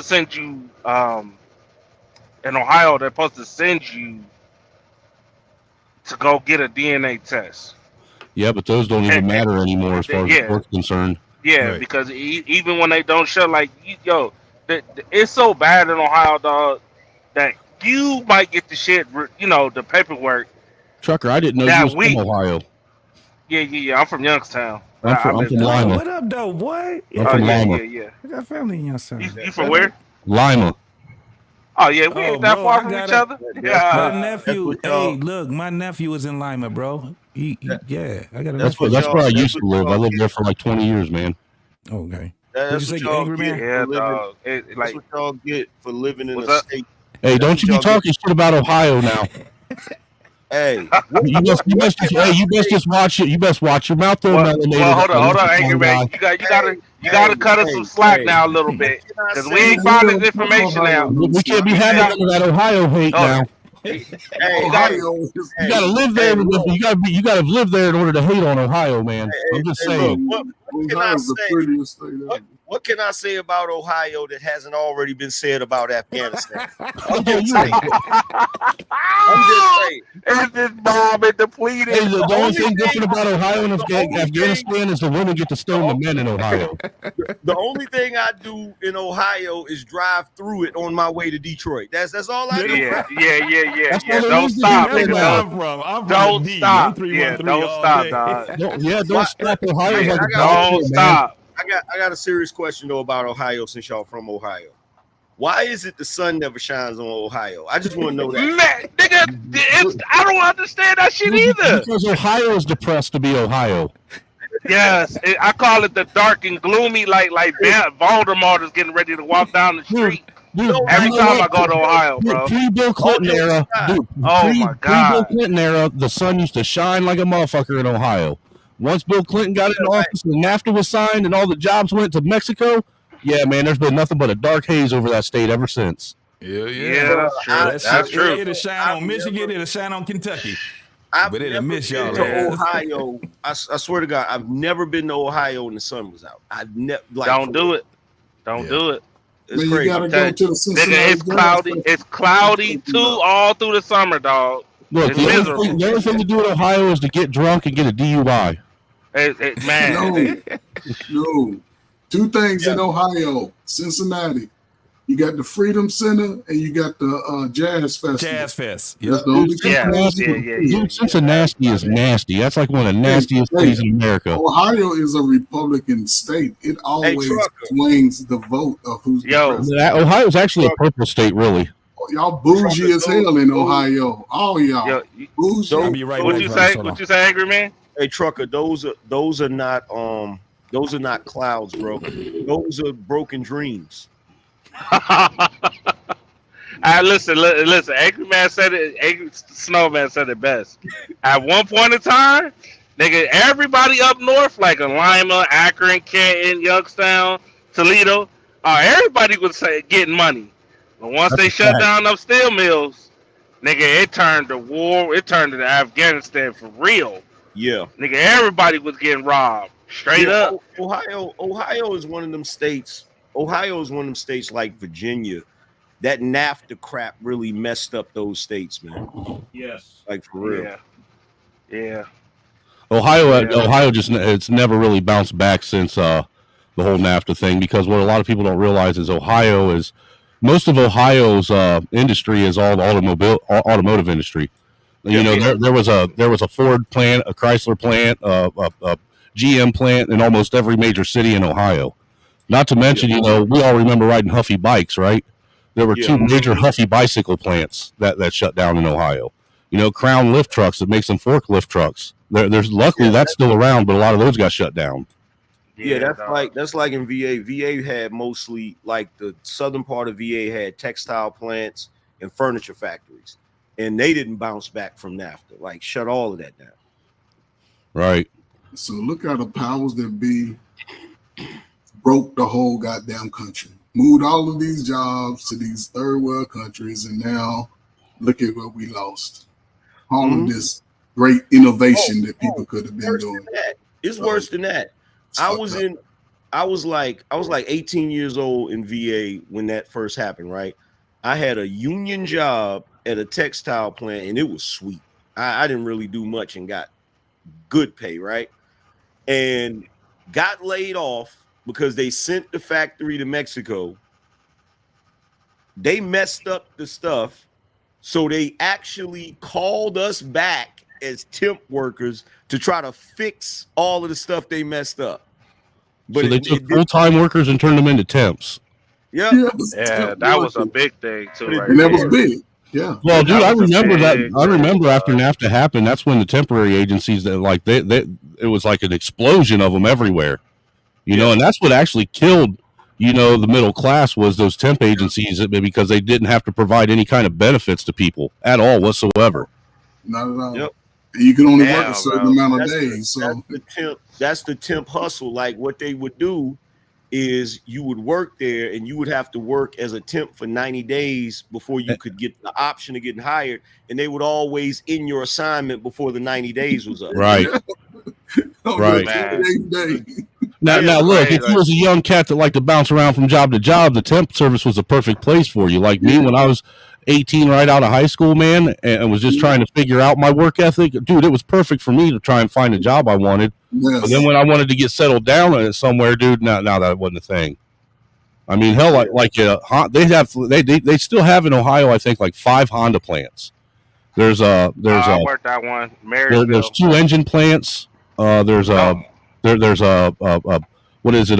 send you in Ohio. They're supposed to send you to go get a DNA test. Yeah, but those don't even matter anymore as far as the court's concerned. Yeah, because even when they don't show, like, it's so bad in Ohio, dog, that you might get the shit, the paperwork. Trucker, I didn't know you was from Ohio. Yeah. I'm from Youngstown. I'm from Lima. What up, though, boy? I'm from Lima. Yeah. I got family in Youngstown. You from where? Lima. Oh, yeah, we ain't that far from each other. My nephew, hey, look, my nephew is in Lima, bro. I got a That's nephew. where I used to live. I lived there for like 20 years, man. Okay. That's what y'all get. Yeah, dog. That's what y'all get for living in a state. Hey, don't you be talking shit about Ohio now. Hey, you best just watch it. You best watch your mouth there. Well, hold on, Angry Man. You gotta cut us some slack now a little bit, because we ain't finding this information now. We can't be having none of that Ohio hate now. Hey, you gotta live there. You gotta live there in order to hate on Ohio, man. I'm just saying. Look, what can I say about Ohio that hasn't already been said about Afghanistan? I'm just saying. It's this bomb and depleted. Hey, the only thing different about Ohio and Afghanistan is the women get to stone the men in Ohio. The only thing I do in Ohio is drive through it on my way to Detroit. That's all I do. Yeah. Don't stop, nigga. Don't stop. Yeah, don't stop, dog. Don't stop. Ohio's like don't stop. I got a serious question though about Ohio, since y'all from Ohio. Why is it the sun never shines on Ohio? I just want to know that. Man, nigga, I don't understand that shit either. Because Ohio is depressed to be Ohio. Yes, I call it the dark and gloomy, like Voldemort is getting ready to walk down the street. Dude, every time I go to Ohio, bro. Pre-Bill Clinton era, my God. Pre-Bill Clinton era, the sun used to shine like a motherfucker in Ohio. Once Bill Clinton got in office and NAFTA was signed and all the jobs went to Mexico, yeah, man, there's been nothing but a dark haze over that state ever since. Yeah, that's true. It'll shine on Michigan, it'll shine on Kentucky. But it'll miss y'all. To Ohio, I swear to God, I've never been to Ohio when the sun was out. I've never. Don't do it. Don't do it. It's Man, crazy. you gotta go to the Cincinnati. It's cloudy. It's cloudy too all through the summer, dog. Look, the only thing to do in Ohio is to get drunk and get a DUI. Man, no. Two things in Ohio, Cincinnati. You got the Freedom Center and you got the Jazz Festival. Jazz Fest. That's the only two Dude, Cincinnati is nasty. That's like one of the nastiest cities in America. Ohio is a Republican state. It always swings the vote of who's the president. Ohio is actually a purple state, really. Y'all bougie as hell in Ohio. All y'all. Bougie. I'll be right What you say? What you say, Angry Man? Hey, Trucker, those are not clouds, bro. Those are broken dreams. Listen. Angry Man said it. Angry Snowman said it best. At one point in time, nigga, everybody up north, like in Lima, Akron, Canton, Youngstown, Toledo, everybody was getting money. But once they shut down them steel mills, nigga, it turned to war. It turned to Afghanistan for real. Yeah, nigga, everybody was getting robbed straight up. Ohio is one of them states. Ohio is one of them states like Virginia. That NAFTA crap really messed up those states, man. Yes, like for real. Yeah. Ohio just it's never really bounced back since the whole NAFTA thing, because what a lot of people don't realize is most of Ohio's industry is all the automotive industry. You know, there was a Ford plant, a Chrysler plant, a GM plant in almost every major city in Ohio. Not to mention, you know, we all remember riding Huffy bikes, right? There were two major Huffy bicycle plants that shut down in Ohio. You know, Crown lift trucks that makes them forklift trucks. There's luckily that's still around, but a lot of those got shut down. Yeah, that's like in VA. VA had mostly, like, the southern part of VA had textile plants and furniture factories, and they didn't bounce back from NAFTA. Like, shut all of that down. Right. So look how the powers that be broke the whole goddamn country, moved all of these jobs to these third world countries, and now look at what we lost. All of this great innovation that people could have been doing. It's worse than that. I was like 18 years old in VA when that first happened, right? I had a union job at a textile plant, and it was sweet. I didn't really do much and got good pay, right? And got laid off because they sent the factory to Mexico. They messed up the stuff, so they actually called us back as temp workers to try to fix all of the stuff they messed up. But so they took full-time workers and turned them into temps. Yeah, that was a big thing too. Right, and that was big. Yeah. Well, dude, I remember that. I remember big, after NAFTA happened, that's when the temporary agencies that like they it was like an explosion of them everywhere. You know, and that's what actually killed, you know, the middle class was those temp agencies, because they didn't have to provide any kind of benefits to people at all whatsoever. Not at all. Yep. You can only work a certain amount of days. That's the temp hustle. Like, what they would do is you would work there, and you would have to work as a temp for 90 days before you could get the option of getting hired, and they would always end your assignment before the 90 days was up. Right. Right. Now, look, if you was a young cat that liked to bounce around from job to job, the temp service was a perfect place for you. Like me, when I was 18, right out of high school, man, and was just trying to figure out my work ethic, dude, it was perfect for me to try and find a job I wanted. Yes. But then when I wanted to get settled down somewhere, dude, now that wasn't a thing. I mean, hell, they still have in Ohio, I think, like 5 Honda plants. I worked that one. There's 2 engine plants. There's what is it?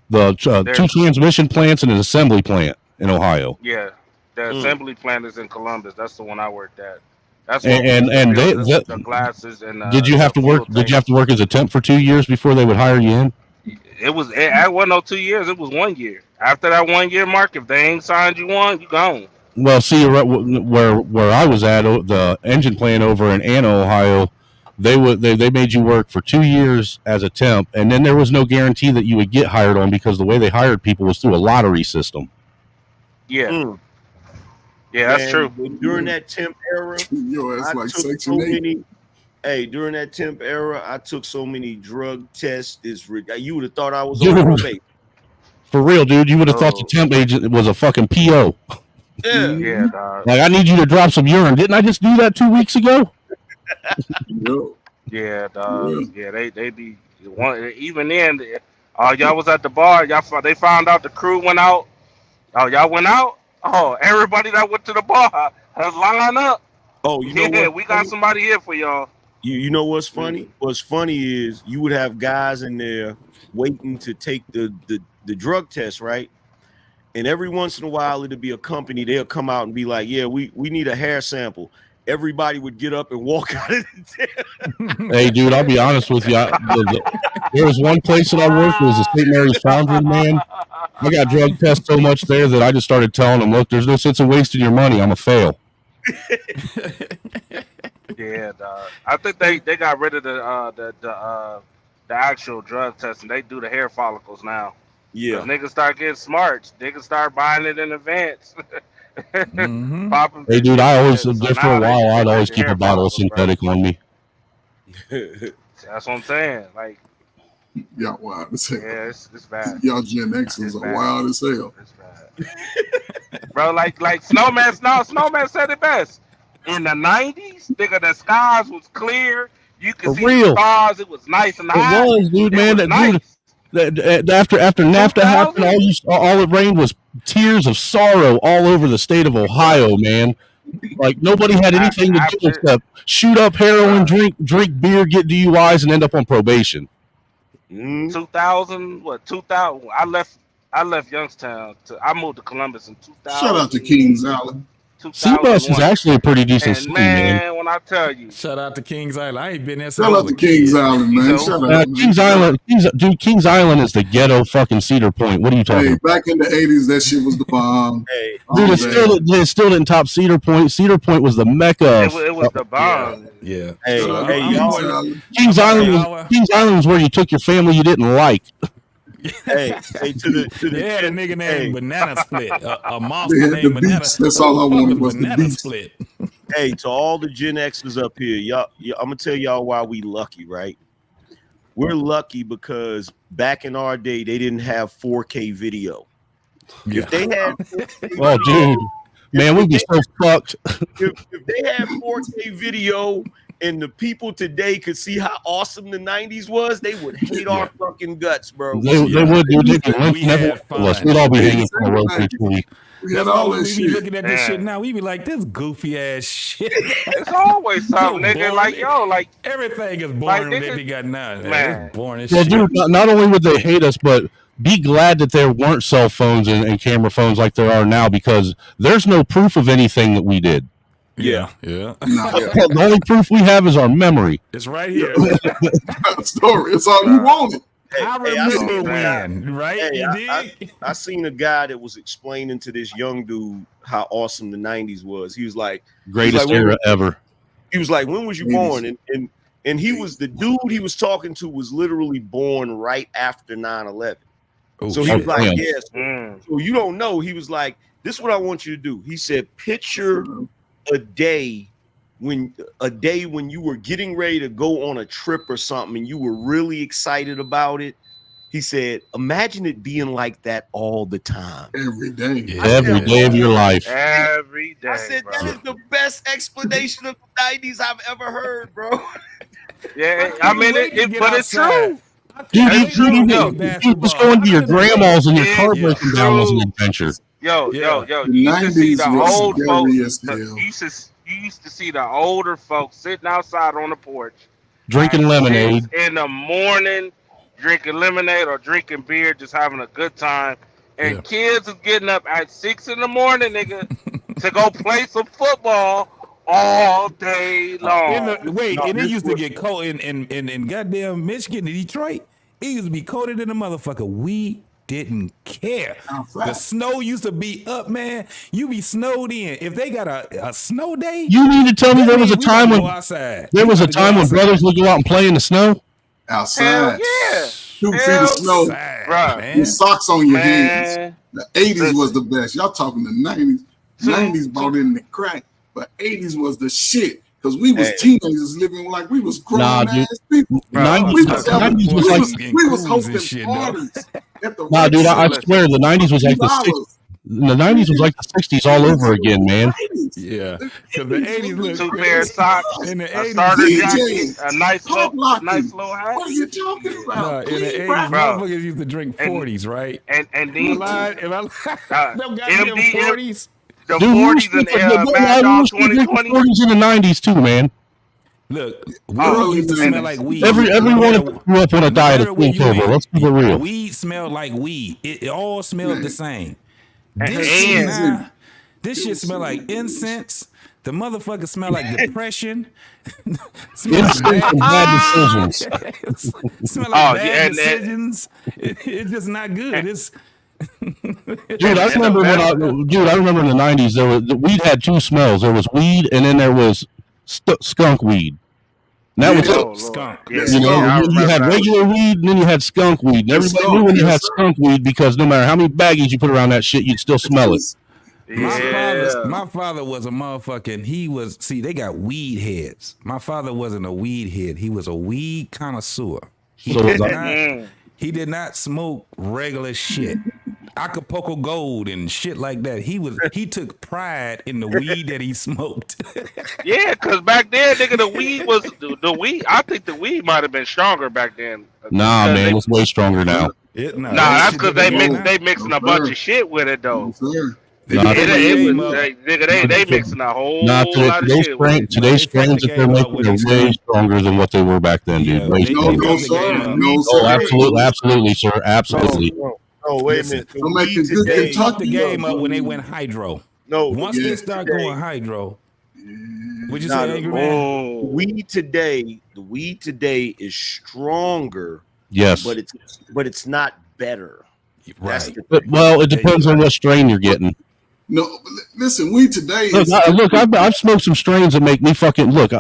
The 2 transmission plants and an assembly plant in Ohio. Yeah, the assembly plant is in Columbus. That's the one I worked at. That's the glasses and. Did you have to work? Did you have to work as a temp for 2 years before they would hire you in? It wasn't no 2 years. It was 1 year. After that 1 year mark, if they ain't signed you on, you gone. Well, see, where I was at, the engine plant over in Anna, Ohio, they made you work for 2 years as a temp, and then there was no guarantee that you would get hired on, because the way they hired people was through a lottery system. Yeah. Yeah, that's true. During that temp era, during that temp era, I took so many drug tests. You would have thought I was on probation. For real, dude, you would have thought the temp agent was a fucking PO. Yeah, dog. Like, I need you to drop some urine. Didn't I just do that 2 weeks ago? Yeah, dog. Yeah, they be one. Even then, y'all was at the bar. They found out the crew went out. Oh, y'all went out. Oh, everybody that went to the bar has lined up. Oh, you know what? We got somebody here for y'all. You know what's funny? What's funny is you would have guys in there waiting to take the drug test, right? And every once in a while, it'll be a company. They'll come out and be like, "Yeah, we need a hair sample." Everybody would get up and walk out of the tent. Hey, dude, I'll be honest with you. There was one place that I worked. It was the St. Mary's Foundry, man. I got drug tests so much there that I just started telling them, "Look, there's no sense in wasting your money. I'm a fail." Yeah, dog. I think they got rid of the actual drug testing. They do the hair follicles now. Yeah, niggas start getting smart. Niggas start buying it in advance. Hey, dude, I always there for a while. I'd always keep a bottle of synthetic on me. That's what I'm saying. Like, y'all wild as hell. Yeah, it's bad. Y'all Gen Xers are wild as hell. It's bad. Bro, like Snowman said it best. In the 90s, nigga, the skies was clear. You could For see real. the stars. It was nice and It high. was, dude, It man. was nice. After NAFTA happened, all it rained was tears of sorrow all over the state of Ohio, man. Like nobody had anything to do except shoot up heroin, drink beer, get DUIs, and end up on probation. 2000, what? 2000. I left Youngstown. I moved to Columbus in 2000. Shout out to Kings Island. Seabus is actually a pretty decent And city, man. man, when I tell you, shout out to Kings Island. I ain't been there since Shout I out was to a kid. Kings Island, man. Shout out. Kings Island, Kings Island is the ghetto fucking Cedar Point. What are you talking Hey, about? back in the 80s, that shit was the bomb. Hey, Dude, it still didn't top Cedar Point. Cedar Point was the mecca. it was the bomb. Yeah. Hey, So, hey, y'all. Kings Island was where you took your family you didn't like. Hey, to the they had a nigga named Banana Split, a They monster had named the Banana. beats. That's all I wanted was the Banana beats. Split. Hey, to all the Gen Xers up here, y'all, I'm gonna tell y'all why we lucky, right? We're lucky because back in our day, they didn't have 4K video. Yeah. If they had, 4K Oh, dude, man, we'd be so fucked. if they had 4K video and the people today could see how awesome the 90s was, they would hate our fucking guts, bro. They would, dude. They'd be linking had every one of us. fun. We'd all be hanging from a rotate tree. We had all that we be shit. looking at this shit now. We be like, this goofy ass shit. It's always something, So nigga. boring. Like yo, like everything is boring Like, that nigga, they got now. man. It's boring as Well, shit. dude, not only would they hate us, but be glad that there weren't cell phones and camera phones like there are now, because there's no proof of anything that we did. Yeah. The only proof we have is our memory. It's right here. Story. It's all you wanted. I remember when, right? Hey, You dig? I seen a guy that was explaining to this young dude how awesome the 90s was. He was like, Greatest era ever. He was like, when was you born? And he was the dude he was talking to was literally born right after 9/11. Oh, so he was like, damn. yes. So you don't know. He was like, this is what I want you to do. He said, picture a day when you were getting ready to go on a trip or something and you were really excited about it. He said, imagine it being like that all the time. Every day. Every day of your life. Every day. I said, bro. that is the best explanation of the 90s I've ever heard, bro. Yeah, I mean but it's true. Dude, you just go into your grandma's and your car breaking down was an adventure. Yo, The you used to see 90s the was old scary as folks. hell. You used to see the older folks sitting outside on the porch, Drinking lemonade. in the morning, drinking lemonade or drinking beer, just having a good time. And kids is getting up at 6 a.m, nigga, to go play some football all day long. And it used to get cold in goddamn Michigan, in Detroit. It used to be colder than a motherfucker. We didn't care. The snow used to be up, man. You be snowed in. If they got a snow day, You mean to tell me there was a time when outside. there was a time when brothers would go out and play in the snow? Outside. Yeah. 2 feet of snow. Bruh. With socks on your Man. hands. The 80s was the best. Y'all talking the 90s. 90s brought in the crack, but 80s was the shit. Because we was teenagers living like we was grown ass people. The 90s was like we was hosting parties at the Nah, dude, I swear the 90s was like the 60s. The 90s was like the 60s all over again, man. Yeah, because the 80s look 2 pair of socks, in the a 80s. starter DJ, jacket, a nice little hat. What are you talking about? In the 80s, motherfuckers used to drink 40s, right? And then them goddamn 40s. The Dude, 40s and Mad Dog 2020. 40s in the 90s too, man. Look, weed used to smell like weed. Everyone grew up on a diet of clean silver. Let's keep it real. Weed smelled like weed. It all smelled the same. And This shit smell like incense. The motherfucker smell like depression. Incense and bad decisions. Smell like bad decisions. It's just not good. It's Dude, I remember I remember in the 90s weed had two smells. There was weed and then there was skunk weed. And that was skunk. You know, you had regular weed and then you had skunk weed. And everybody knew when you had skunk weed because no matter how many baggies you put around that shit, you'd still smell it. My father was a motherfucking, they got weed heads. My father wasn't a weed head. He was a weed connoisseur. He did not smoke regular shit. Acapulco Gold and shit like that. He took pride in the weed that he smoked. Yeah, because back then, nigga, the weed was the weed. I think the weed might have been stronger back then. Nah, man, it's way stronger now. Nah, that's because they mixing a bunch of shit with it though. They mixing a whole lot of shit. Today's strains that they're making are way stronger than what they were back then, dude. Way stronger. Absolutely, sir. Absolutely. Oh, wait a minute. They fucked the game up when they went hydro. No, once they start going hydro. Would you say, Angry Man? The weed today is stronger. Yes, but it's not better. Right. Well, it depends on what strain you're getting. No, listen, weed today. Look, I've smoked some strains that make me fucking look.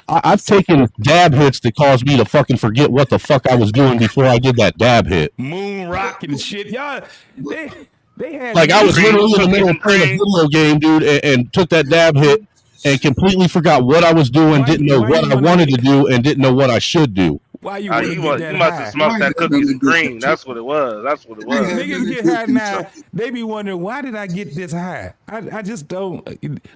I've taken dab hits that caused me to fucking forget what the fuck I was doing before I did that dab hit. Moon rock and shit, y'all. They had like I was literally in the middle of playing a video game, dude, and took that dab hit and completely forgot what I was doing, didn't know what I wanted to do, and didn't know what I should do. Why you must have smoked that cookies and cream. That's what it was. Niggas get high now. They be wondering, why did I get this high? I just don't.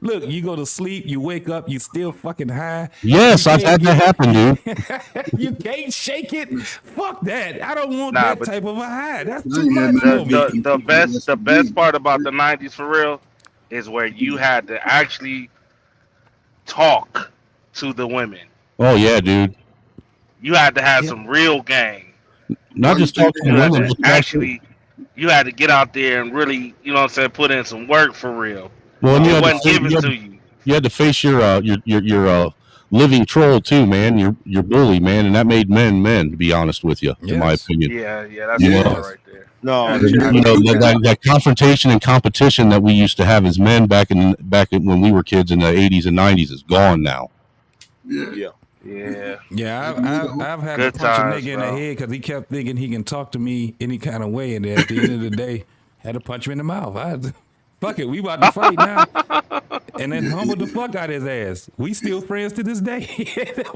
Look, you go to sleep, you wake up, you still fucking high. Yes, I've had that happen, dude. You can't shake it. Fuck that. I don't want that type of a high. That's too much for me. The best part about the 90s for real is where you had to actually talk to the women. Oh yeah, dude. You had to have some real game. Not just talk to women. Actually, you had to get out there and really, you know what I'm saying, put in some work for real. Well, it wasn't given to you. You had to face your living troll too, man. Your bully, man, and that made men. To be honest with you, in my opinion. Yeah, that's right there. No, that confrontation and competition that we used to have as men back when we were kids in the 80s and 90s is gone now. Yeah. I've had to punch a nigga in the head because he kept thinking he can talk to me any kind of way, and at the end of the day, had to punch him in the mouth. Fuck it, we about to fight now, and then humbled the fuck out his ass. We still friends to this day.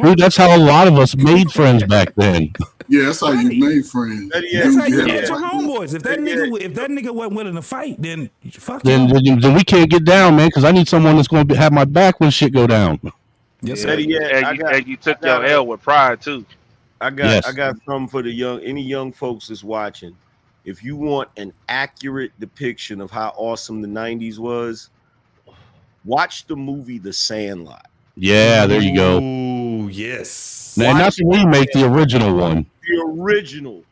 Dude, that's how a lot of us made friends back then. Yeah, that's how you made friends. That's how you met your homeboys. If that nigga wasn't willing to fight, then fuck then we can't get down, man. Because I need someone that's going to have my back when shit go down. Yes, sir. And you took your L with pride too. I got something for any young folks that's watching. If you want an accurate depiction of how awesome the 90s was, watch the movie The Sandlot. Yeah, there you go. Ooh, yes. Now, not the remake, the original one. The original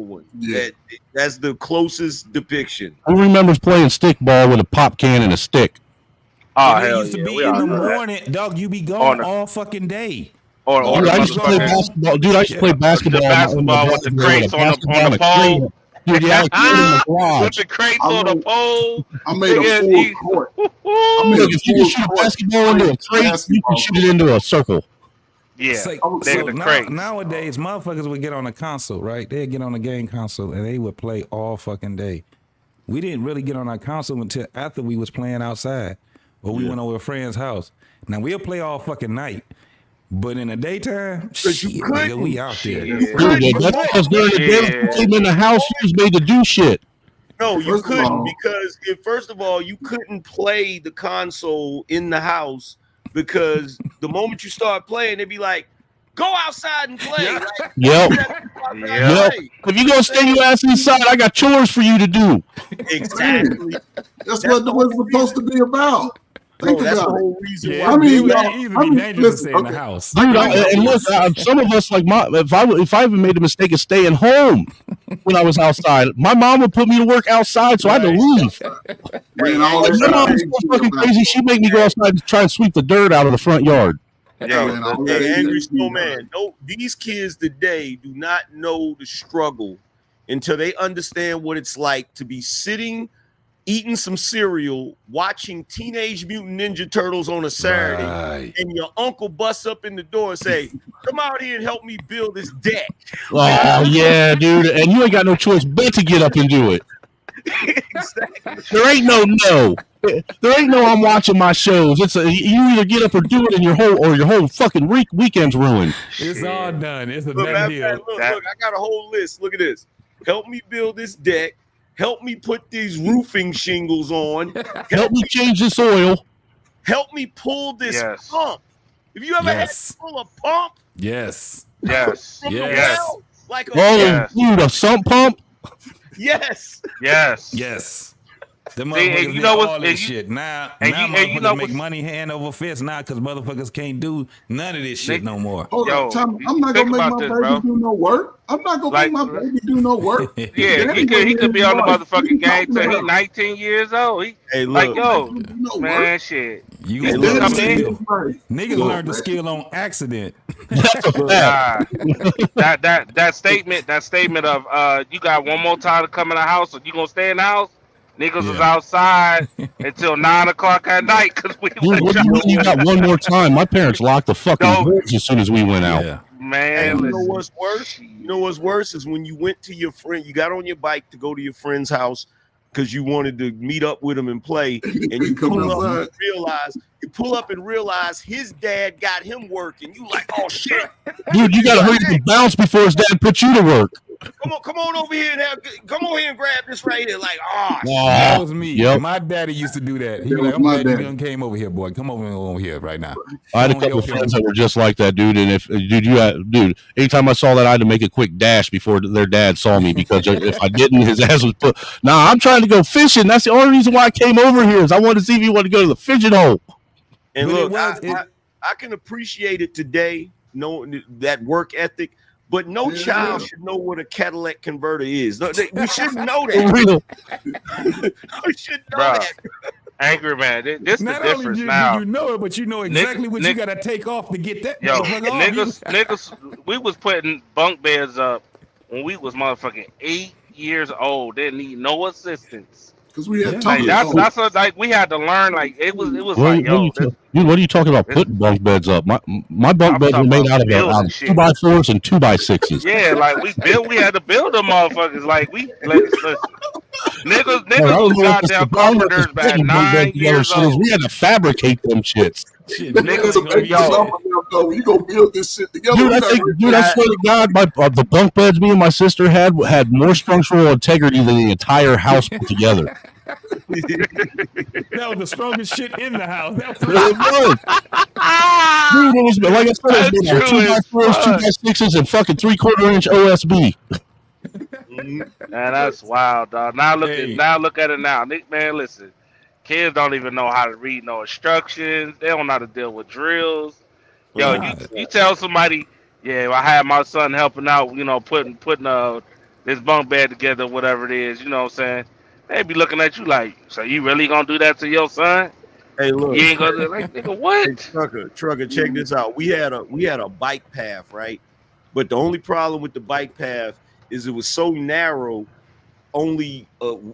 one. Yeah. That's the closest depiction. Who remembers playing stickball with a pop can and a stick? Oh, it used to be in the morning, dog. You be gone all fucking day. I used to play basketball. Dude, I used to play basketball. The basketball with the crates on the pole. Dude, yeah, with the crates on the pole. I made a full court. If you can shoot a basketball into a crate, you can shoot it into a circle. Yeah. So nowadays, motherfuckers would get on a console, right? They'd get on a game console and they would play all fucking day. We didn't really get on our console until after we was playing outside. Or we went over a friend's house. Now we'll play all fucking night, but in the daytime, nigga, we out there. That's because during the day, you came in the house, you was made to do shit. No, you couldn't because first of all, you couldn't play the console in the house because the moment you start playing, they'd be like, "Go outside and play." Like, Yep. If you gonna stay your ass inside, I got chores for you to do. Exactly. That's what it's supposed to be about. Think that's the about whole it. reason Yeah, why. it would be dangerous to stay in the house. Dude, and look, some of us like if I even made a mistake of staying home when I was outside, my mom would put me to work outside, so I had to leave. My mom was so fucking crazy. She'd make me go outside to try and sweep the dirt out of the front yard. Angry Snowman. No, these kids today do not know the struggle until they understand what it's like to be sitting, eating some cereal, watching Teenage Mutant Ninja Turtles on a Saturday, and your uncle busts up in the door and say, "Come out here and help me build this deck." Oh yeah, dude, and you ain't got no choice but to get up and do it. Exactly. There ain't no. There ain't no. I'm watching my shows. You either get up or do it, and your whole fucking weekend's ruined. It's all done. It's a Look, done deal. look, I got a whole list. Look at this. Help me build this deck. Help me put these roofing shingles on. Help me change this oil. Help me pull this pump. Have you ever had to pull a pump? Yes. From the well? Like dude, a sump pump? Yes. Yes. The motherfuckers did all this shit. Now motherfuckers make money hand over fist now because motherfuckers can't do none of this shit no more. Hold on, Tom, I'm not gonna make my baby do no work. I'm not gonna make my baby do no work. Yeah, he could be on the motherfucking game till he's 19 years old. Hey, look, like, yo, man, shit. You come in. Niggas learn the skill on accident. That statement of you got one more time to come in the house, or you gonna stay in the house? Niggas was outside until 9 o'clock at night because we. Dude, what do you mean you got one more time? My parents locked the fucking doors as soon as we went out. Man, you know what's worse? You know what's worse is when you went to your friend, you got on your bike to go to your friend's house because you wanted to meet up with him and play, and you pull up and realize his dad got him working. You like, oh shit, dude, you gotta hurry up and bounce before his dad puts you to work. Come on over here come over here and grab this right here. Like, that was me. Yep. My daddy used to do that. He was like, I'm glad you done came over here, boy. Come over here right now. I had a couple of friends that were just like that, dude. And dude, anytime I saw that, I had to make a quick dash before their dad saw me because if I didn't, his ass was put. Nah, I'm trying to go fishing. That's the only reason why I came over here is I wanted to see if you want to go to the fishing hole. And look, I can appreciate it today, knowing that work ethic. But no child should know what a catalytic converter is. We shouldn't know that. We should know that. Angry man, this is the Not difference only do now. you know it, but you know exactly what you got to take off to get that. Yo, niggas, we was putting bunk beds up when we was motherfucking 8 years old. Didn't need no assistance. Because we had that's what, like we had to learn. Like it was what are you talking about? Putting bunk beds up? My bunk beds were made out of 2x4s and 2x6s. Yeah, like we had to build them motherfuckers. Like niggas was goddamn carpenters back 9 years old. We had to fabricate them shits. Niggas, you gonna build this shit together. Dude, I swear to God, the bunk beds me and my sister had more structural integrity than the entire house put together. That was the strongest shit in the house. That was Dude, it was like I said, it was 2x4s, 2x6s, and fucking 3/4 inch OSB. Man, that's wild, dog. Now look at it now. Nick, man, listen. Kids don't even know how to read no instructions. They don't know how to deal with drills. Yo, you tell somebody, I had my son helping out, putting this bunk bed together, whatever it is, you know what I'm saying? They be looking at you like, so you really gonna do that to your son? Hey, look, you ain't gonna do like, nigga, what? Hey, trucker, check this out. We had a bike path, right? But the only problem with the bike path is it was so narrow, only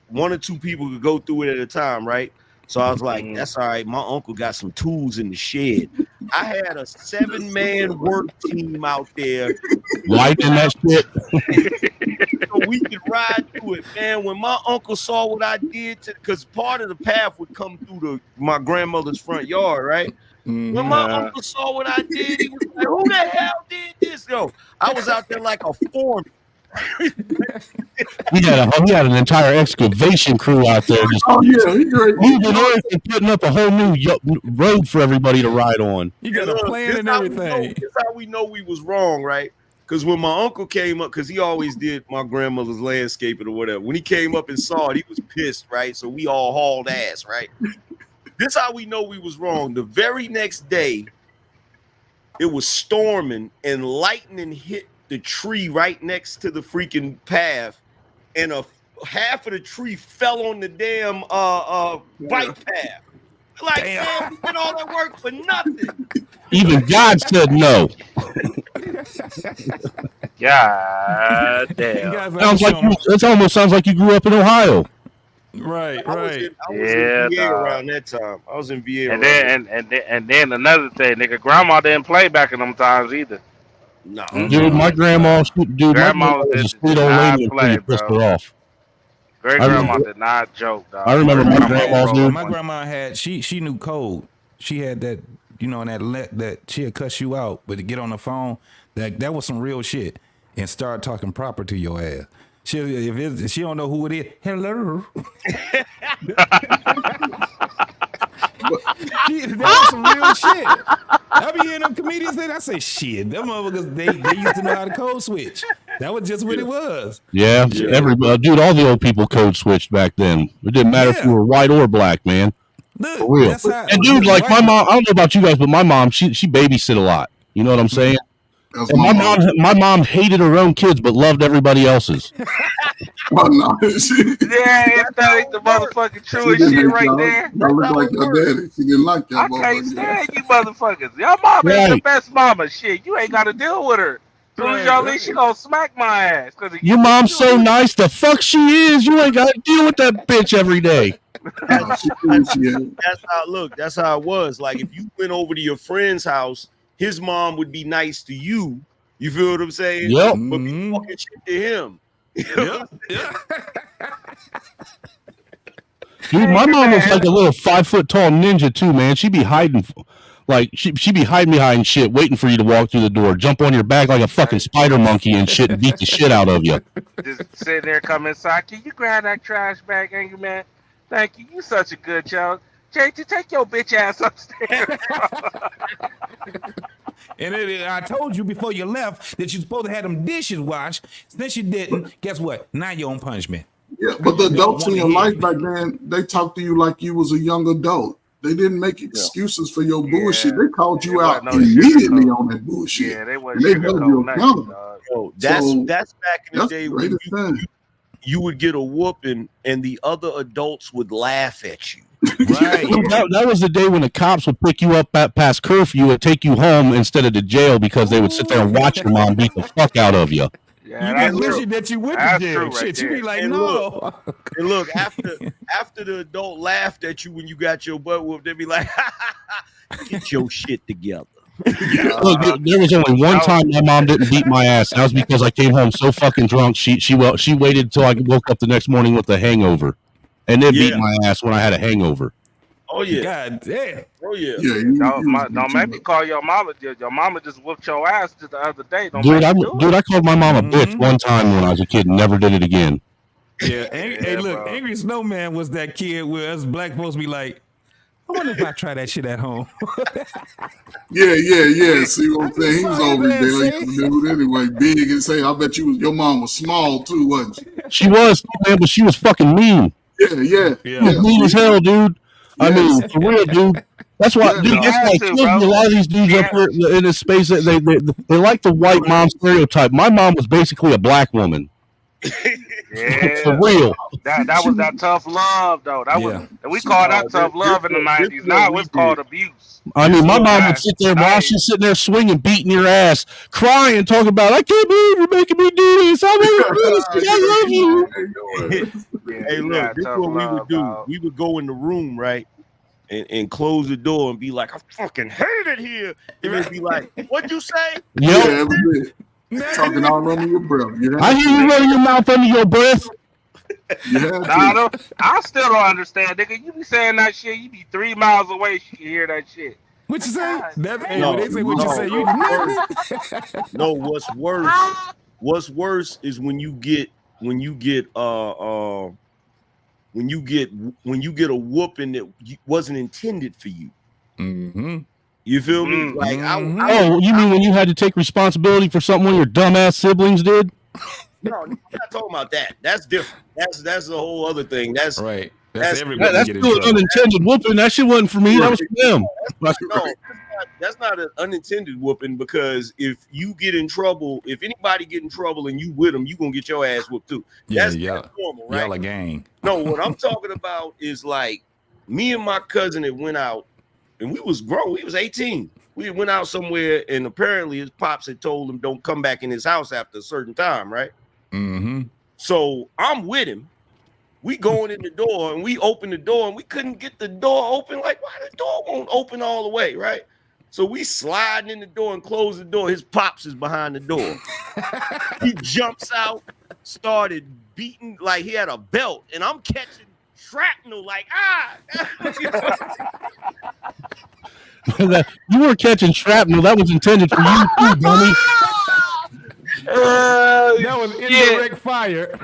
one or two people could go through it at a time, right? So I was like, that's all right. My uncle got some tools in the shed. I had a 7-man work team out there. Lighting that shit. So we could ride through it, man. When my uncle saw what I did, because part of the path would come through my grandmother's front yard, right? When my uncle saw what I did, he was like, who the hell did this? Yo, I was out there like a foreman. We had an entire excavation crew out there just moving earth and putting up a whole new road for everybody to ride on. You got a plan and everything. This how we know we was wrong, right? Because when my uncle came up, because he always did my grandmother's landscaping or whatever. When he came up and saw it, he was pissed, right? So we all hauled ass, right? This how we know we was wrong. The very next day, it was storming and lightning hit the tree right next to the freaking path, and half of the tree fell on the damn bike path. Like, man, we did all that work for nothing. Even God said no. God damn. It almost sounds like you grew up in Ohio. Right. I was in VA around that time. I was in VA. And then another thing, nigga, grandma didn't play back in them times either. No, dude, my grandma was a sweet old lady until you pissed her off. Great grandma did not joke, dog. I remember my grandma, dude. My grandma had she knew code. She had that, that she'll cuss you out, but to get on the phone, that was some real shit and start talking proper to your ass. If she don't know who it is, hello. That was some real shit. I be hearing them comedians say that. I say, shit, them motherfuckers, they used to know how to code switch. That was just what it was. Yeah. Dude, all the old people code switched back then. It didn't matter if you were white or black, man. Look, for real. And dude, like my mom, I don't know about you guys, but my mom, she babysit a lot. You know what I'm saying? And my mom hated her own kids, but loved everybody else's. Yeah, that ain't the motherfucking truest shit right there. Y'all look like your daddy. She didn't like y'all. I can't stand you motherfuckers. Y'all mama ain't the best mama. Shit, you ain't got to deal with her. Soon as y'all leave, she gonna smack my ass. Your mom's so nice. The fuck she is. You ain't got to deal with that bitch every day. That's how look. That's how it was. Like if you went over to your friend's house, his mom would be nice to you. You feel what I'm saying? Yep. But be talking shit to him. Yep. Dude, my mom was like a little 5 foot tall ninja too, man. She'd be hiding, like she'd be hiding behind shit, waiting for you to walk through the door, jump on your back like a fucking spider monkey and shit, and beat the shit out of you. Just sitting there, come inside. Can you grab that trash bag, angry man? Thank you. You such a good child. JT, take your bitch ass upstairs. And I told you before you left that you're supposed to have them dishes washed. Since you didn't, guess what? Now you're on punishment. Yeah, but the adults in your life back then, they talked to you like you was a young adult. They didn't make excuses for your bullshit. They called you out immediately on that bullshit. Yeah, they and they held you accountable. Yo, that's back in the day when you would get a whooping and the other adults would laugh at you. Right. that was the day when the cops would pick you up past curfew and take you home instead of to jail because they would sit there and watch your mom beat the fuck out of you. Yeah, you wish that you went to jail. Shit, you be like, and no. Look, after the adult laughed at you when you got your butt whooped, they'd be like, get your shit together. Look, there was only one time my mom didn't beat my ass. That was because I came home so fucking drunk. She waited until I woke up the next morning with a hangover, and then beat my ass when I had a hangover. Oh yeah, God damn. Oh yeah. Don't make me call your mama. Your mama just whooped your ass just the other day. I called my mom a bitch one time when I was a kid and never did it again. Yeah, hey, look, bro. Angry Snowman was that kid where us black folks be like, I wonder if I try that shit at home. Yeah. See what I'm saying? He was over there, dude. Anyway, big and say, I bet your mom was small too, wasn't she? She was, man, but she was fucking mean. Yeah. She was mean as hell, dude. I mean, for real, dude. That's why, dude. That's why it kills me. A lot of these dudes up here in this space that they like the white mom stereotype. My mom was basically a black woman. Yeah, for real. That was that tough love, though. We called that tough love in the 90s. Now it's called abuse. I mean, my mom would sit there while she's sitting there swinging, beating your ass, crying, talking about, I can't believe you're making me do this. I love you. Hey, look, this is what we would do. We would go in the room, right, and close the door and be like, I fucking hate it here. And they'd be like, what'd you say? Yep. Talking all under your breath. I hear you running your mouth under your breath. I still don't understand, nigga. You be saying that shit, you be 3 miles away, you can hear that shit. What you say? They say what you say. No, what's worse is when you get a whooping that wasn't intended for you. Mm-hmm. You feel me? Like, you mean when you had to take responsibility for something one of your dumbass siblings did? No, I'm not talking about that. That's different. That's a whole other thing. That's right. That's still an unintended whooping. That shit wasn't for me. That was for them. That's not an unintended whooping, because if you get in trouble, if anybody get in trouble and you with them, you gonna get your ass whooped too. That's normal, right? Y'all a gang. No, what I'm talking about is like me and my cousin that went out, and we was grown. We was 18. We went out somewhere, and apparently his pops had told him don't come back in his house after a certain time, right? Mm-hmm. So I'm with him. We going in the door, and we open the door, and we couldn't get the door open. Like, why the door won't open all the way, right? So we sliding in the door and close the door. His pops is behind the door. He jumps out, started beating like he had a belt, and I'm catching shrapnel like, You were catching shrapnel. That was intended for you too, dummy. That was indirect fire.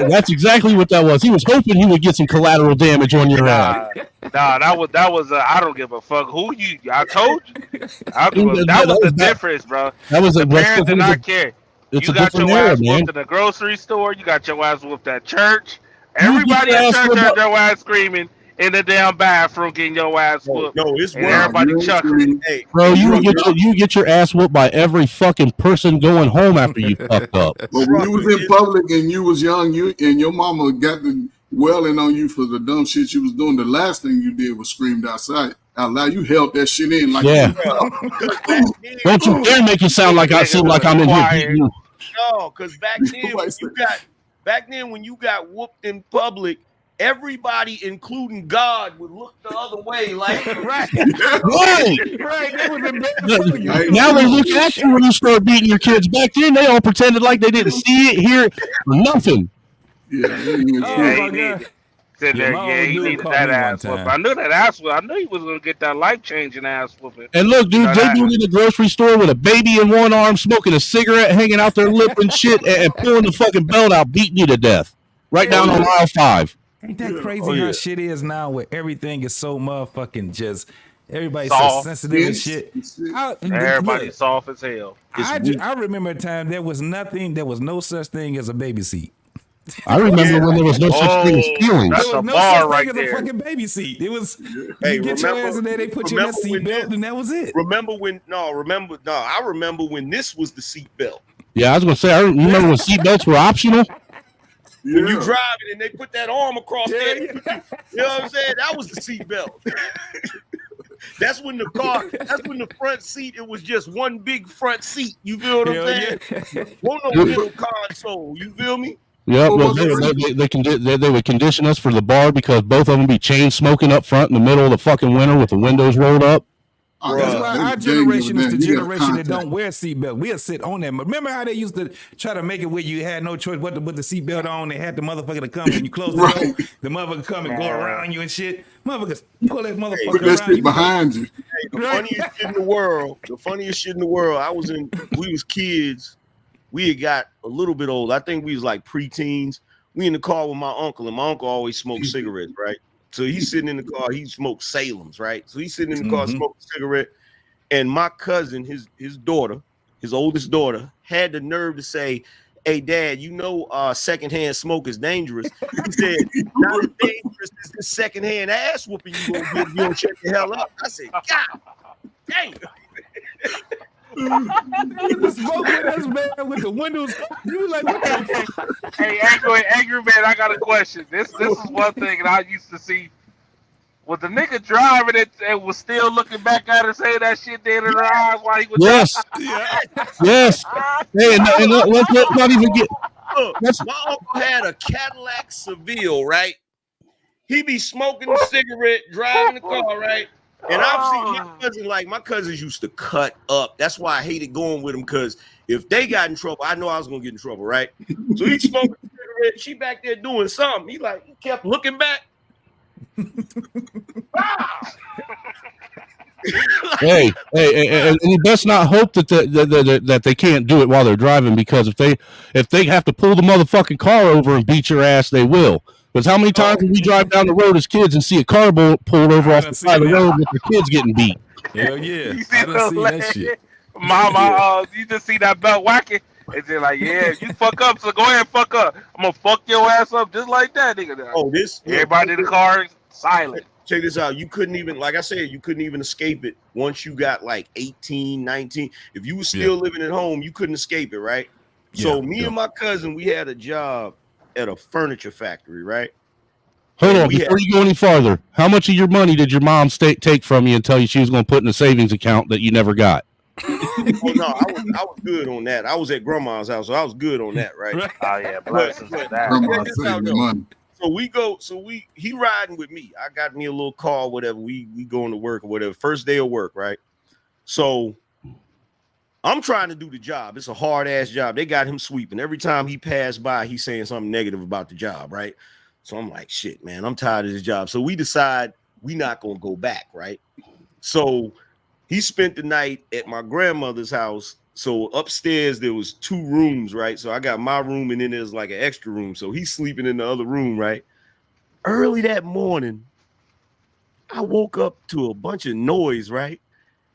That's exactly what that was. He was hoping he would get some collateral damage on your ass. Nah, that was. I don't give a fuck who you. I told you. That was the difference, bro. That was the parents did not care. It's you a got different your era, ass man. whooped in the grocery store. You got your ass whooped at church. Everybody at church had your ass screaming in the damn bathroom, getting your ass whooped. No, it's and everybody chuckling. Hey, bro, you get your ass whooped by every fucking person going home after you fucked up. But when you was in public and you was young, you and your mama got the welling on you for the dumb shit you was doing. The last thing you did was screamed out loud. You held that shit in like Don't you dare make it sound like I seem like I'm in here beating you. No, because back then when you got whooped in public, everybody, including God, would look the other way, like right. That was embarrassing. Now they look at you when you start beating your kids. Back then, they all pretended like they didn't see it, hear it, or nothing. Sit there, he needed that ass whooping. I knew that ass whooping. I knew he was gonna get that life-changing ass whooping. And look, dude, they do it in the grocery store with a baby in one arm, smoking a cigarette, hanging out their lip and shit, and pulling the fucking belt out, beating you to death. Right down on aisle 5. Ain't that crazy how shit is now where everything is so motherfucking just everybody's so sensitive and shit. Everybody's soft as hell. I remember a time there was no such thing as a baby seat. I remember when there was no such thing as feelings. There was no such thing as a fucking baby seat. It was you get your ass in there, they put you in that seat belt, and that was it. I remember when this was the seat belt. Yeah, I was gonna say, I remember when seat belts were optional. When you driving and they put that arm across there, you know what I'm saying? That was the seat belt. That's when the front seat, it was just one big front seat. You feel what I'm saying? Won't no middle console. You feel me? Yeah, well, they would condition us for the bar because both of them be chain smoking up front in the middle of the fucking winter with the windows rolled up. That's why our generation is the generation that don't wear seatbelt. We'll sit on them. Remember how they used to try to make it where you had no choice but to put the seatbelt on? They had the motherfucker to come and you close the door. The motherfucker come and go around you and shit. Motherfuckers pull that motherfucker put that shit behind you. The funniest shit in the world. We was kids. We had got a little bit old. I think we was like preteens. We in the car with my uncle, and my uncle always smoked cigarettes, right? So he's sitting in the car. He smoked Salem's, right? So he's sitting in the car smoking a cigarette. And my cousin, his daughter, his oldest daughter, had the nerve to say, "Hey, Dad, you know secondhand smoke is dangerous." He said, "Not as dangerous as this secondhand ass whooping you gonna get if you don't shut the hell up." I said, "God dang." The smoke with us, man, with the windows. You was like, what the fuck? Hey, angry man, I got a question. This is one thing that I used to see. Was the nigga driving it and was still looking back at her, saying that shit dead in her eyes while he was Yes. Hey, and let's not even get. My uncle had a Cadillac Seville, right? He be smoking a cigarette, driving the car, right? And I've seen my cousins used to cut up. That's why I hated going with them, because if they got in trouble, I know I was gonna get in trouble, right? So he smoking a cigarette, she back there doing something. He kept looking back. Hey, and you best not hope that they can't do it while they're driving, because if they have to pull the motherfucking car over and beat your ass, they will. Because how many times did we drive down the road as kids and see a car pulled over off the side of the road with the kids getting beat? Hell yeah. You see that shit. Mama, you just see that belt whacking. And they're like, yeah, you fuck up, so go ahead and fuck up. I'm gonna fuck your ass up just like that, nigga. Everybody in the car is silent. Check this out. You couldn't even, like I said, you couldn't even escape it once you got like 18, 19. If you were still living at home, you couldn't escape it, right? So me and my cousin, we had a job at a furniture factory, right? Hold on, before you go any farther, how much of your money did your mom take from you and tell you she was going to put in a savings account that you never got? Oh no, I was good on that. I was at grandma's house, so I was good on that, right? Oh yeah, blessings for that. So he riding with me. I got me a little car, whatever. We going to work or whatever. First day of work, right? So I'm trying to do the job. It's a hard ass job. They got him sweeping. Every time he passed by, he's saying something negative about the job, right? So I'm like, shit, man, I'm tired of this job. So we decide we not gonna go back, right? So He spent the night at my grandmother's house. So upstairs there was 2 rooms, right? So I got my room and then there's like an extra room. So he's sleeping in the other room, right? Early that morning, I woke up to a bunch of noise, right?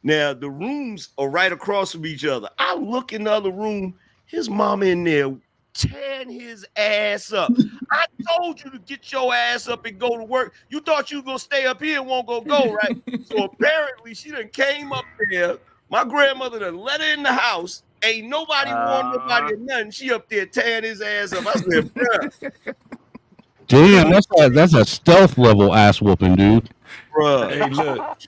Now the rooms are right across from each other. I look in the other room, his mama in there tearing his ass up. I told you to get your ass up and go to work. You thought you were gonna stay up here and won't go, right? So apparently she done came up there. My grandmother done let her in the house. Ain't nobody warned nobody or nothing. She up there tearing his ass up. I said, bruh. Damn, that's a stealth level ass whooping, dude. Bruh. Hey, look.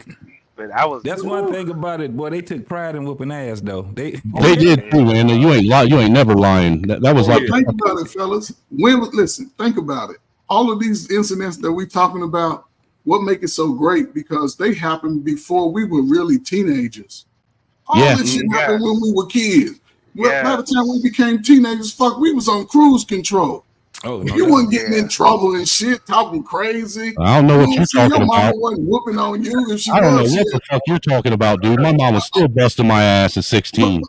But I was. That's one thing about it, boy. They took pride in whooping ass, though. They did too, man. You ain't never lying. That was like. Think about it, fellas. Listen, think about it. All of these incidents that we're talking about, what make it so great? Because they happened before we were really teenagers. All this shit happened when we were kids. Well, by the time we became teenagers, we was on cruise control. Oh, no, you wasn't getting in trouble and shit, talking crazy. I don't know what you're talking your mama about. wasn't whooping on you if she I don't know was. what the fuck you're talking about, dude. My mom was still busting my ass at 16.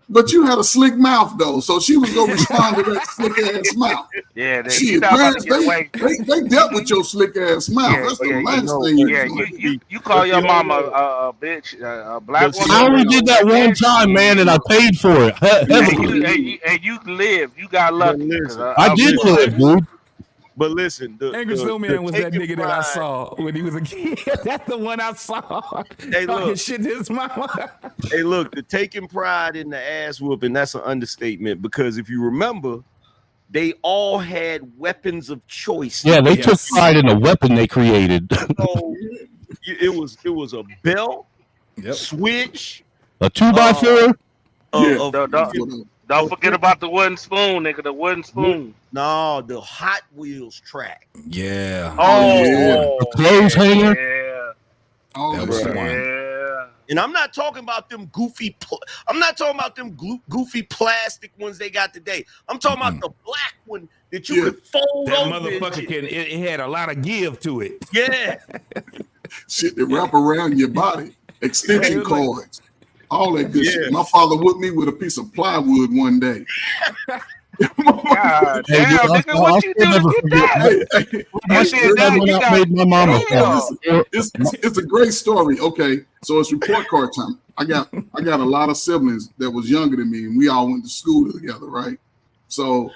But you had a slick mouth though, so she was gonna respond to that slick ass mouth. Yeah, Shit, parents, they dealt with your slick ass mouth. That's the last thing. Yeah, you call your mama a bitch, a black woman. I only did that one time, man, and I paid for it. And you lived. You got lucky. I did live, dude. But listen, Angry Snowman was that nigga that I saw when he was a kid. That's the one I saw. Hey, look. Shit to his mama. Hey, look, the taking pride in the ass whooping, that's an understatement. Because if you remember, they all had weapons of choice. Yeah, they took pride in the weapon they created. So it was a belt, switch, a 2x4. Don't forget about the wooden spoon, nigga. The wooden spoon. No, the Hot Wheels track. Yeah. The clothes hanger. Yeah. Oh, that was the one. Yeah. And I'm not talking about them goofy. I'm not talking about them goofy plastic ones they got today. I'm talking about the black one that you could fold that over. Motherfucker it had a lot of give to it. Yeah. Shit that wrap around your body. Extension cords. All that good shit. My father whipped me with a piece of plywood one day. God damn, nigga, what you do to get that? It's a great story. Okay, so it's report card time. I got a lot of siblings that was younger than me, and we all went to school together, right? So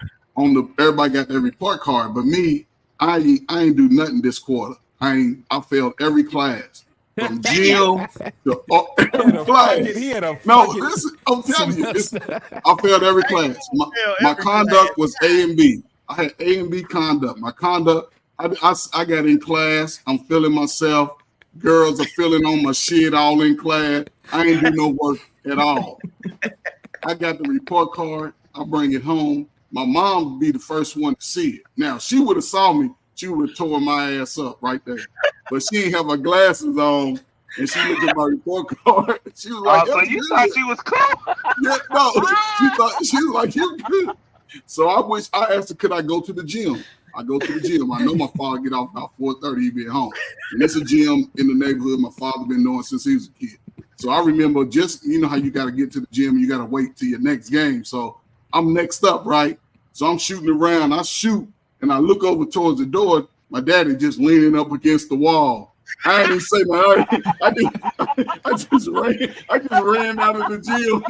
everybody got their report card, but me, I ain't do nothing this quarter. I failed every class. From gym to every class. I'm telling you, I failed every class. My conduct was A and B. I had A and B conduct. My conduct, I got in class. I'm feeling myself. Girls are feeling on my shit all in class. I ain't do no work at all. I got the report card. I bring it home. My mom would be the first one to see it. Now, she would have saw me. She would have tore my ass up right there. But she didn't have her glasses on, and she looked at my report card. She was like, so you thought she was cool? Yeah, no. She was like, you good. So I asked her, could I go to the gym? I go to the gym. I know my father get off about 4:30, he be at home. And it's a gym in the neighborhood my father been knowing since he was a kid. So I remember you know how you got to get to the gym and you got to wait till your next game. So I'm next up, right? So I'm shooting around. I shoot. And I look over towards the door. My daddy just leaning up against the wall. I didn't say I just ran out of the gym.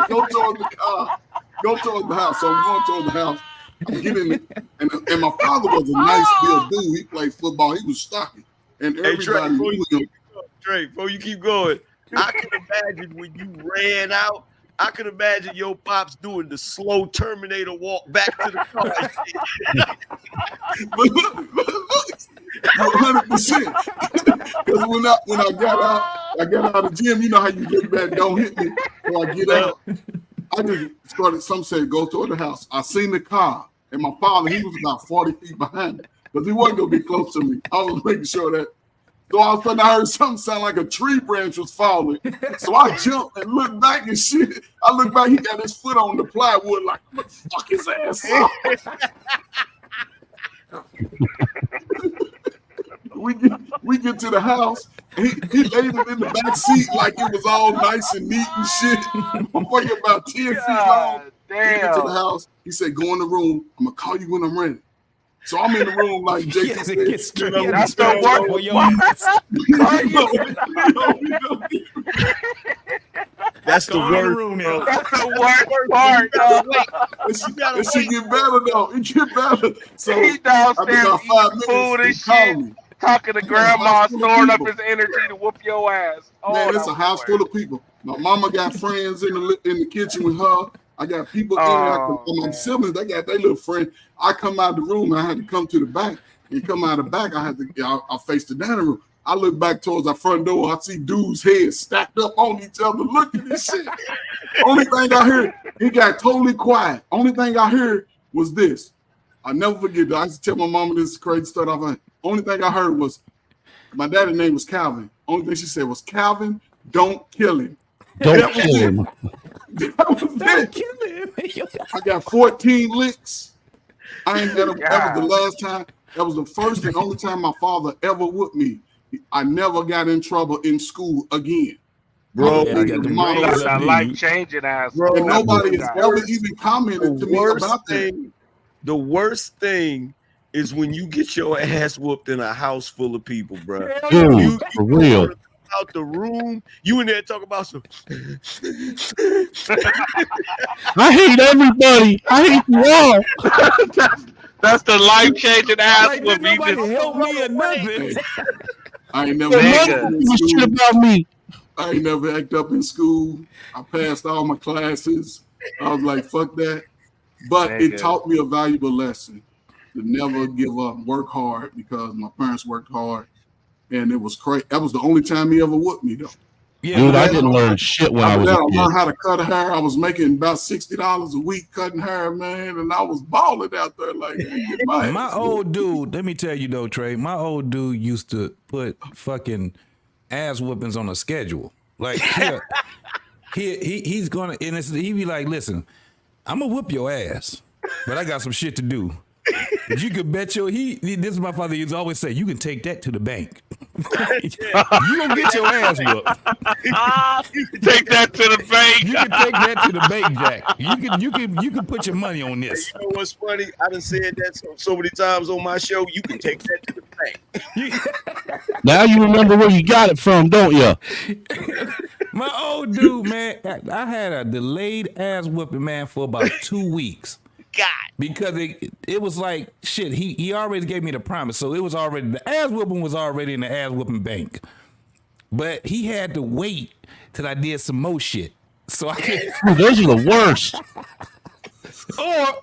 Go towards the car. Go towards the house. So I'm going towards the house. I'm getting and my father was a nice built dude. He played football. He was stocky. And everybody knew him. Trey, before you keep going, I can imagine when you ran out. I could imagine your pops doing the slow Terminator walk back to the car. 100%. Because when I got out of the gym, you know how you get back, don't hit me. So I get out. I just started, some said, go toward the house. I seen the car, and my father, he was about 40 feet behind me, because he wasn't going to be close to me. I was making sure that. So all of a sudden, I heard something sound like a tree branch was falling. So I jumped and looked back and shit. I looked back, he got his foot on the plywood like, fuck his ass up. We get to the house, He laid him in the back seat like it was all nice and neat and shit. I'm fucking about 10 feet long. Damn. He went to the house. He said, "Go in the room. I'm gonna call you when I'm ready." So I'm in the room like JT said. That's the work for your That's the worst. That's the worst part, dog. It should get better though. It get better. So He downstairs about 5 eating food and minutes. He called shit, me. talking to grandma, storing up his energy to whoop your ass. Oh, Man, that it's a was house full of people. My mama got friends in the kitchen with her. I got people in there. My siblings, they got their little friend. I come out the room and I had to come to the back. And come out the back, I face the dining room. I look back towards our front door. I see dudes' heads stacked up on each other. Look at this shit. Only thing I heard, he got totally quiet. Only thing I heard was this. I'll never forget that. I used to tell my mama this crazy stuff. Only thing I heard was my daddy's name was Calvin. Only thing she said was, "Calvin, don't kill him." Don't kill him. That was it. I got 14 licks. I ain't had that was the last time. That was the first and only time my father ever whooped me. I never got in trouble in school again. Bro, that's a life-changing ass. Bro, and nobody has ever even commented to me about that. The worst thing is when you get your ass whooped in a house full of people, bro. Dude, you for real. Out the room, you in there talking about some. I hate everybody. I hate you all. That's the life-changing ass Like, with me. nobody help me or nothing. I ain't never shit about me. I ain't never act up in school. I passed all my classes. I was like, fuck that. But it taught me a valuable lesson to never give up, work hard, because my parents worked hard. And it was crazy. That was the only time he ever whooped me, though. Yeah, dude, I didn't learn shit when I was a kid. I learned how to cut hair. I was making about $60 a week cutting hair, man, and I was balling out there like. My old dude, let me tell you though, Trey. My old dude used to put fucking ass whoopings on a schedule. Like he's gonna, and he be like, "Listen, I'm gonna whoop your ass, but I got some shit to do." But you could bet this is my father used to always say, "You can take that to the bank." You gonna get your ass whooped. Take that to the bank. You can take that to the bank, Jack. You can put your money on this. You know what's funny? I done said that so many times on my show. You can take that to the bank. Now you remember where you got it from, don't you? My old dude, man, I had a delayed ass whooping, man, for about 2 weeks. God. Because it was like shit. He already gave me the promise, so it was already, the ass whooping was already in the ass whooping bank. But he had to wait till I did some more shit, so I could. Those are the worst.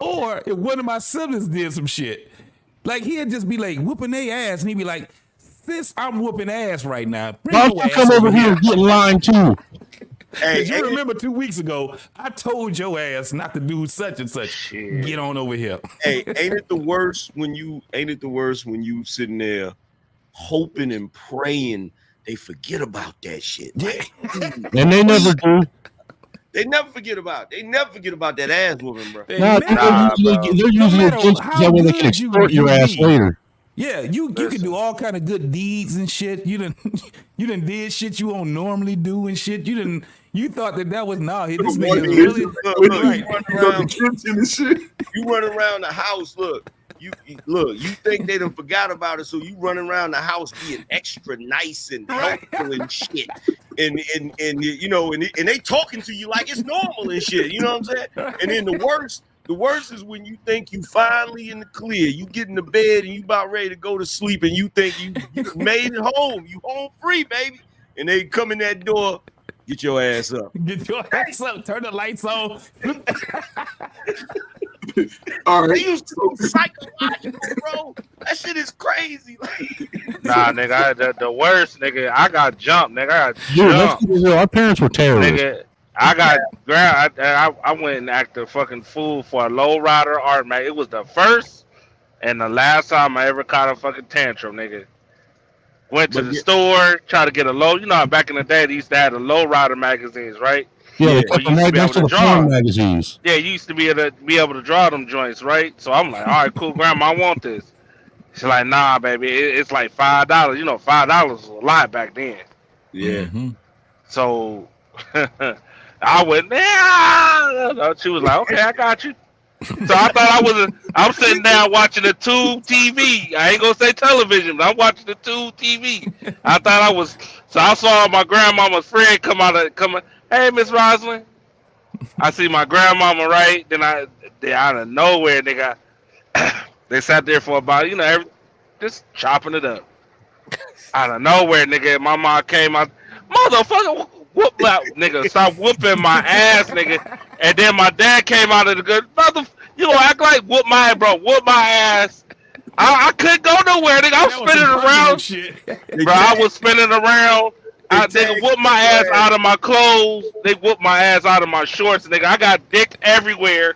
Or if one of my siblings did some shit, like he'd just be like whooping their ass, and he'd be like, "Sis, I'm whooping ass right now. Why don't you come over here and get in line too?" Hey, you remember 2 weeks ago, I told your ass not to do such and such. Shit. Get on over here. Hey, ain't it the worst when you sitting there hoping and praying they forget about that shit? Like, and they never do. They never forget about it. They never forget about that ass woman, bro. They're using it against you that way they can exploit your ass later. Yeah, you can do all kind of good deeds and shit. You done did shit you won't normally do and shit. You thought that was this nigga really right. You run around the house. Look, you think they done forgot about it, so you run around the house being extra nice and helpful and shit, and you know, and they talking to you like it's normal and shit. You know what I'm saying? And then the worst is when you think you finally in the clear. You get in the bed and you about ready to go to sleep, and you think you made it home. You home free, baby. And they come in that door, get your ass up. Get your ass up. Turn the lights on. All right. They used to be psychological, bro. That shit is crazy. Nah, nigga, the worst, nigga. I got jumped, nigga. I got jumped. Dude, our parents were terrorists. Nigga, I went and acted a fucking fool for a lowrider art, man. It was the first and the last time I ever caught a fucking tantrum, nigga. Went to the store, tried to get a low. You know, back in the day, they used to have the lowrider magazines, right? Yeah, they put them right next to the porn magazines. Yeah, you used to be able to draw them joints, right? So I'm like, all right, cool, grandma, I want this. She's like, nah, baby, it's like $5. You know, $5 was a lot back then. Yeah. So I went, yeah. She was like, okay, I got you. So I thought I'm sitting down watching the tube TV. I ain't gonna say television, but I'm watching the tube TV. I thought I was. So I saw my grandmama's friend come. Hey, Miss Rosalind. I see my grandmama, right? Then they out of nowhere, nigga. They sat there for about, just chopping it up. Out of nowhere, nigga. My mom came out, motherfucker, whoop out, nigga. Stop whooping my ass, nigga. And then my dad came out of the good mother. You gonna act like whoop my ass, bro? Whoop my ass. I couldn't go nowhere, nigga. I was spinning around, shit. bro. I was spinning around. They whooped my ass out of my clothes. They whooped my ass out of my shorts, nigga. I got dick everywhere,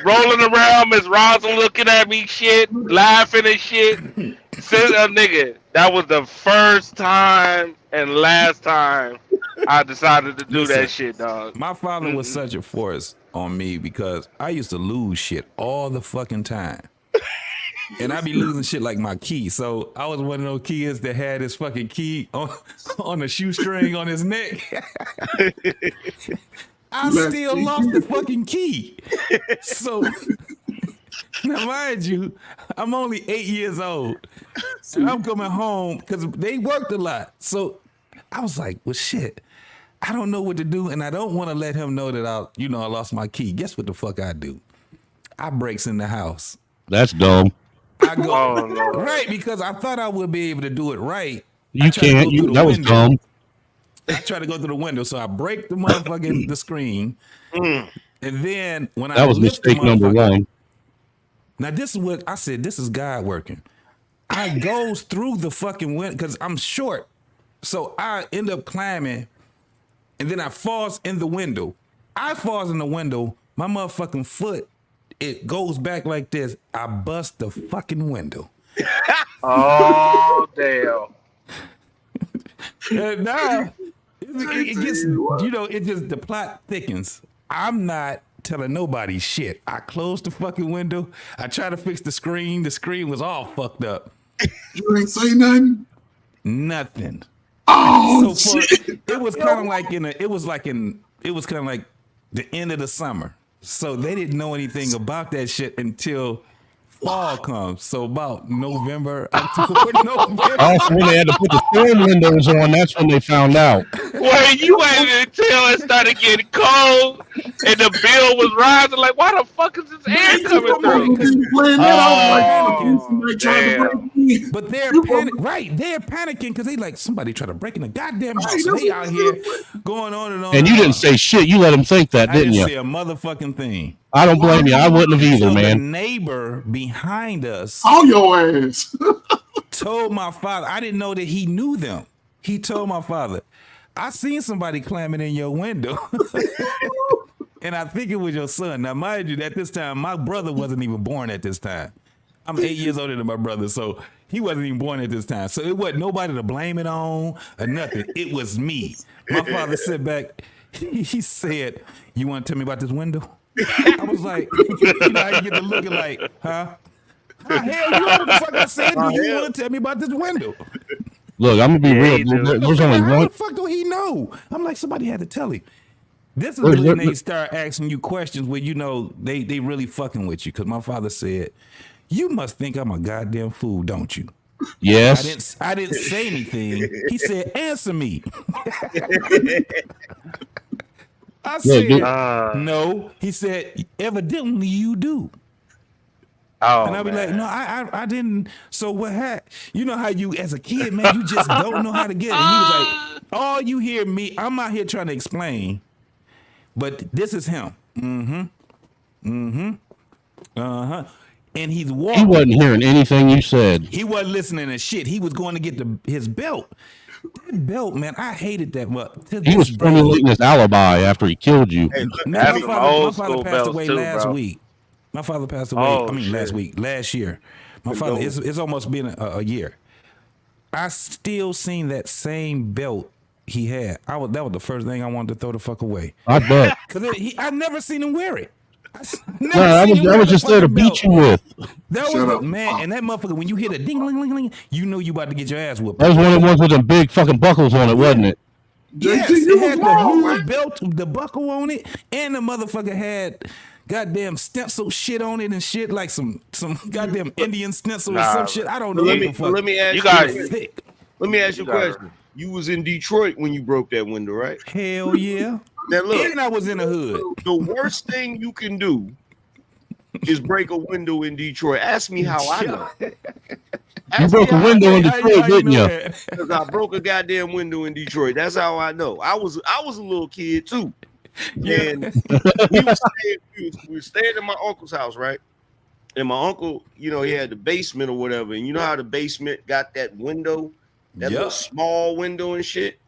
rolling around. Miss Rosalind looking at me, shit, laughing and shit. Nigga, that was the first time and last time I decided to do that shit, dog. My father was such a force on me because I used to lose shit all the fucking time. And I be losing shit like my key. So I was one of those kids that had his fucking key on a shoestring on his neck. I still lost the fucking key. So now mind you, I'm only 8 years old. And I'm coming home because they worked a lot. So I was like, well, shit, I don't know what to do. And I don't want to let him know that I lost my key. Guess what the fuck I do? I breaks in the house. That's dumb. I go right because I thought I would be able to do it right. You can't. That was dumb. I try to go through the window, so I break the motherfucking the screen, and then when that was mistake number one. Now this is what I said. This is God working. I goes through the fucking window because I'm short, so I end up climbing, and then I falls in the window. I falls in the window. My motherfucking foot. It goes back like this. I bust the fucking window. Oh, damn. And now, it gets, the plot thickens. I'm not telling nobody shit. I closed the fucking window. I tried to fix the screen. The screen was all fucked up. You ain't say nothing? Nothing. Oh, shit. It was kind of like the end of the summer. So they didn't know anything about that shit until fall comes. So about November, October, November. Also, when they had to put the storm windows on, that's when they found out. Well, you waited until it started getting cold and the bill was rising. Like, why the fuck is this air coming through? But they're panicking. They're panicking because they like somebody tried to break in the goddamn house. So they out here going on and on. And you didn't say shit. You let them think that, didn't you? I didn't say a motherfucking thing. I don't blame you. I wouldn't have either, man. The neighbor behind us, your ass, told my father. I didn't know that he knew them. He told my father, I seen somebody climbing in your window. And I think it was your son. Now, mind you, at this time, my brother wasn't even born at this time. I'm 8 years older than my brother, so he wasn't even born at this time. So it wasn't nobody to blame it on or nothing. It was me. My father sat back. He said, you want to tell me about this window? I was like, you know how you get to looking like, huh? Hell, you know what the fuck I said? Do you want to tell me about this window? Look, I'm gonna be real. There's only one. How the fuck do he know? I'm like, somebody had to tell him. This is when they start asking you questions where you know they really fucking with you. Because my father said, you must think I'm a goddamn fool, don't you? Yes. I didn't say anything. He said, answer me. I said, no. He said, evidently you do. Oh, and I'll be like, no, I didn't. So what happened? You know how you, as a kid, man, you just don't know how to get it. And he was like, all you hear me, I'm out here trying to explain, but this is him. And he's walking. He wasn't hearing anything you said. He wasn't listening to shit. He was going to get his belt. That belt, man, I hated that. He was formulating his alibi after he killed you. Hey, my father passed away last week. My father passed away. Last year. My father, it's almost been a year. I still seen that same belt he had. That was the first thing I wanted to throw the fuck away. I bet. Because I never seen him wear it. No, I was just there to beat you with. That was the man, and that motherfucker. When you hit a ding, ling, ling, ling, you know you about to get your ass whooped. That was one of the ones with the big fucking buckles on it, wasn't it? Yes, it had the huge belt, the buckle on it, and the motherfucker had goddamn stencil shit on it and shit, like some goddamn Indian stencil or some shit. I don't know. Let me ask you a question. You was in Detroit when you broke that window, right? Hell yeah. Now look, and I was in the hood. The worst thing you can do is break a window in Detroit. Ask me how I know. You broke a window in Detroit, didn't you? Because I broke a goddamn window in Detroit. That's how I know. I was a little kid too. And we were staying in my uncle's house, right? And my uncle, you know, he had the basement or whatever. And you know how the basement got that window, that little small window and shit.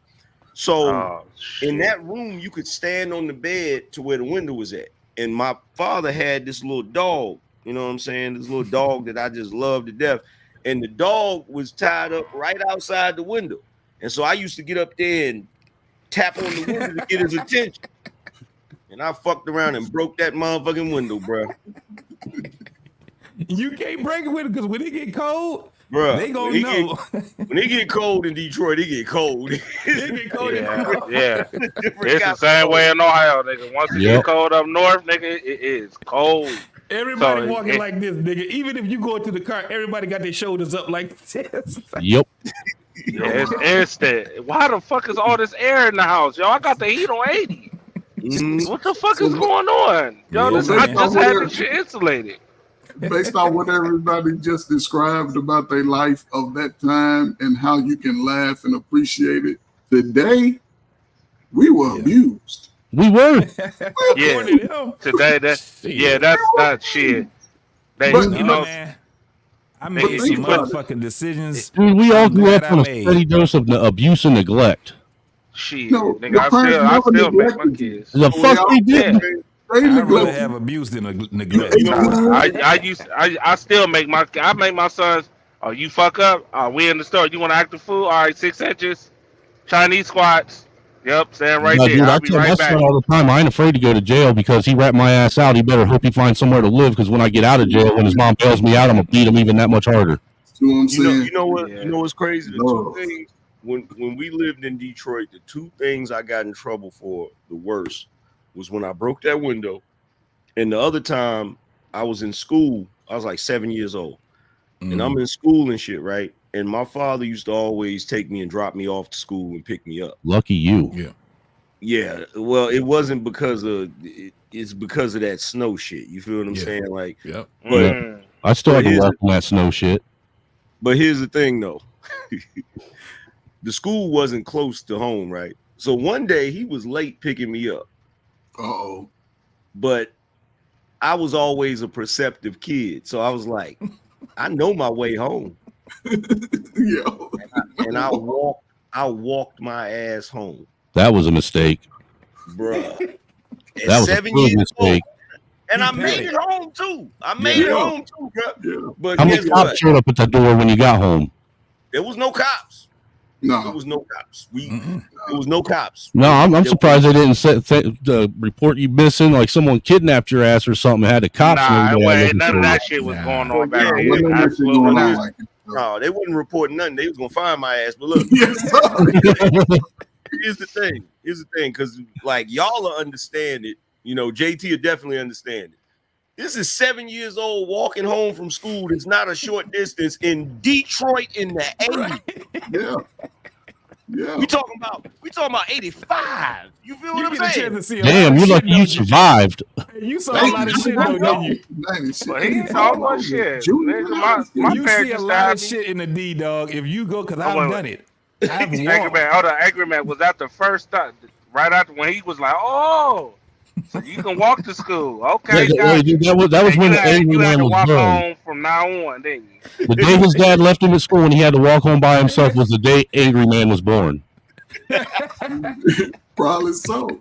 So in that room, you could stand on the bed to where the window was at. And my father had this little dog, you know what I'm saying? This little dog that I just loved to death. And the dog was tied up right outside the window. And so I used to get up there and tap on the window to get his attention. And I fucked around and broke that motherfucking window, bro. You can't break it with it because when it get cold, bro, they gonna know. When it get cold in Detroit, it get cold. It get cold. Yeah. It's the same way in Ohio, nigga. Once it get cold up north, nigga, it is cold. Everybody walking like this, nigga. Even if you go into the car, everybody got their shoulders up like this. Yep. Yeah, it's instant. Why the fuck is all this air in the house, yo? I got the heat on 80. What the fuck is going on, yo? I just had this shit insulated. Based on what everybody just described about their life of that time and how you can laugh and appreciate it, today we were abused. We were. Today that's shit. They, But, you know, man, I made some motherfucking decisions. Dude, we all grew up on a steady dose of abuse and neglect. Shit, nigga, I still make my kids. The fuck they did. I'd rather have abuse than neglect. I still make my sons. Oh, you fuck up. We in the store. You want to act the fool? All right, 6 inches. Chinese squats. Yep, stand right there. Dude, I'll I be tell my right son back. all the time, I ain't afraid to go to jail because he rapped my ass out. He better hope he finds somewhere to live because when I get out of jail, when his mom bails me out, I'm gonna beat him even that much harder. You know what's crazy? The two things when we lived in Detroit, the two things I got in trouble for the worst was when I broke that window, and the other time I was in school. I was like 7 years old, and I'm in school and shit, right? And my father used to always take me and drop me off to school and pick me up. Lucky you. Yeah. Well, it wasn't because of it's because of that snow shit. You feel what I'm saying? Like, But I still have to walk on that snow shit. But here's the thing, though. The school wasn't close to home, right? So one day he was late picking me up. But I was always a perceptive kid. So I was like, I know my way home. And I walked my ass home. That was a mistake. Bruh. That was 7 a years mistake. And I made it home too. Bro. But How many guess cops what? showed up at the door when you got home? There was no cops. There was no cops. There was no cops. No, I'm surprised they didn't report you missing, like someone kidnapped your ass or something. Had the cops. None of that shit was going on back then. Absolutely not. No, they wouldn't report nothing. They was gonna find my ass. But look, here's the thing, because like y'all will understand it. You know, JT will definitely understand it. This is 7 years old walking home from school. It's not a short distance in Detroit in the 80s. Yeah. We talking about 85. You feel what I'm saying? Damn, you're lucky you survived. You saw a lot of shit though, didn't you? But he saw much shit. My You see a lot of shit in the D, dog. If you go, because I've done it. I've walked. Angry Man was at the first time, right after when he was like, "Oh, so you can walk to school." Okay, that was when the Angry Man was walk born. home from now on, didn't you? The day his dad left him at school and he had to walk home by himself was the day Angry Man was born. Probably so.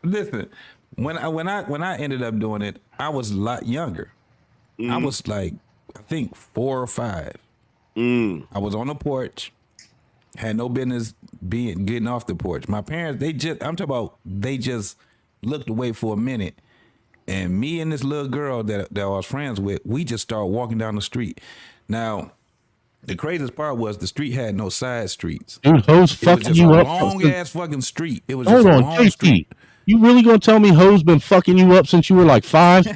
Listen, when I ended up doing it, I was a lot younger. I was like, I think 4 or 5. I was on the porch, had no business getting off the porch. My parents, they just looked away for a minute. And me and this little girl that I was friends with, we just started walking down the street. Now, the craziest part was the street had no side streets. Dude, hoes fucking you up. Long ass fucking street. It was Hold just a on, long JT. street. You really gonna tell me hoes been fucking you up since you were like 5?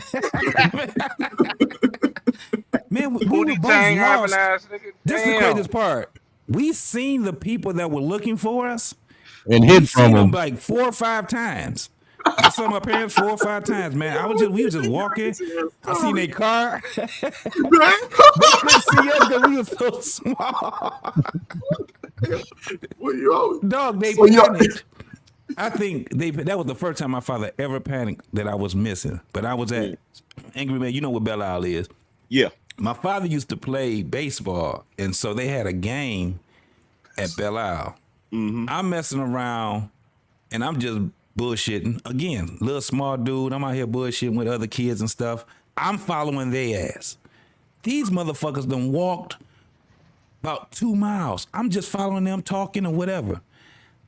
Man, we were both lost. This is the craziest part. We seen the people that were looking for us and hid from them like 4 or 5 times. I saw my parents 4 or 5 times, man. We was just walking. I seen their car. They couldn't see us because we was so small. Dog, they panicked. I think that was the first time my father ever panicked that I was missing. But I was at Angry Man. You know what Belle Isle is? Yeah. My father used to play baseball, and so they had a game at Belle Isle. I'm messing around, and I'm just bullshitting. Again, little small dude. I'm out here bullshitting with other kids and stuff. I'm following their ass. These motherfuckers done walked about 2 miles. I'm just following them, talking or whatever.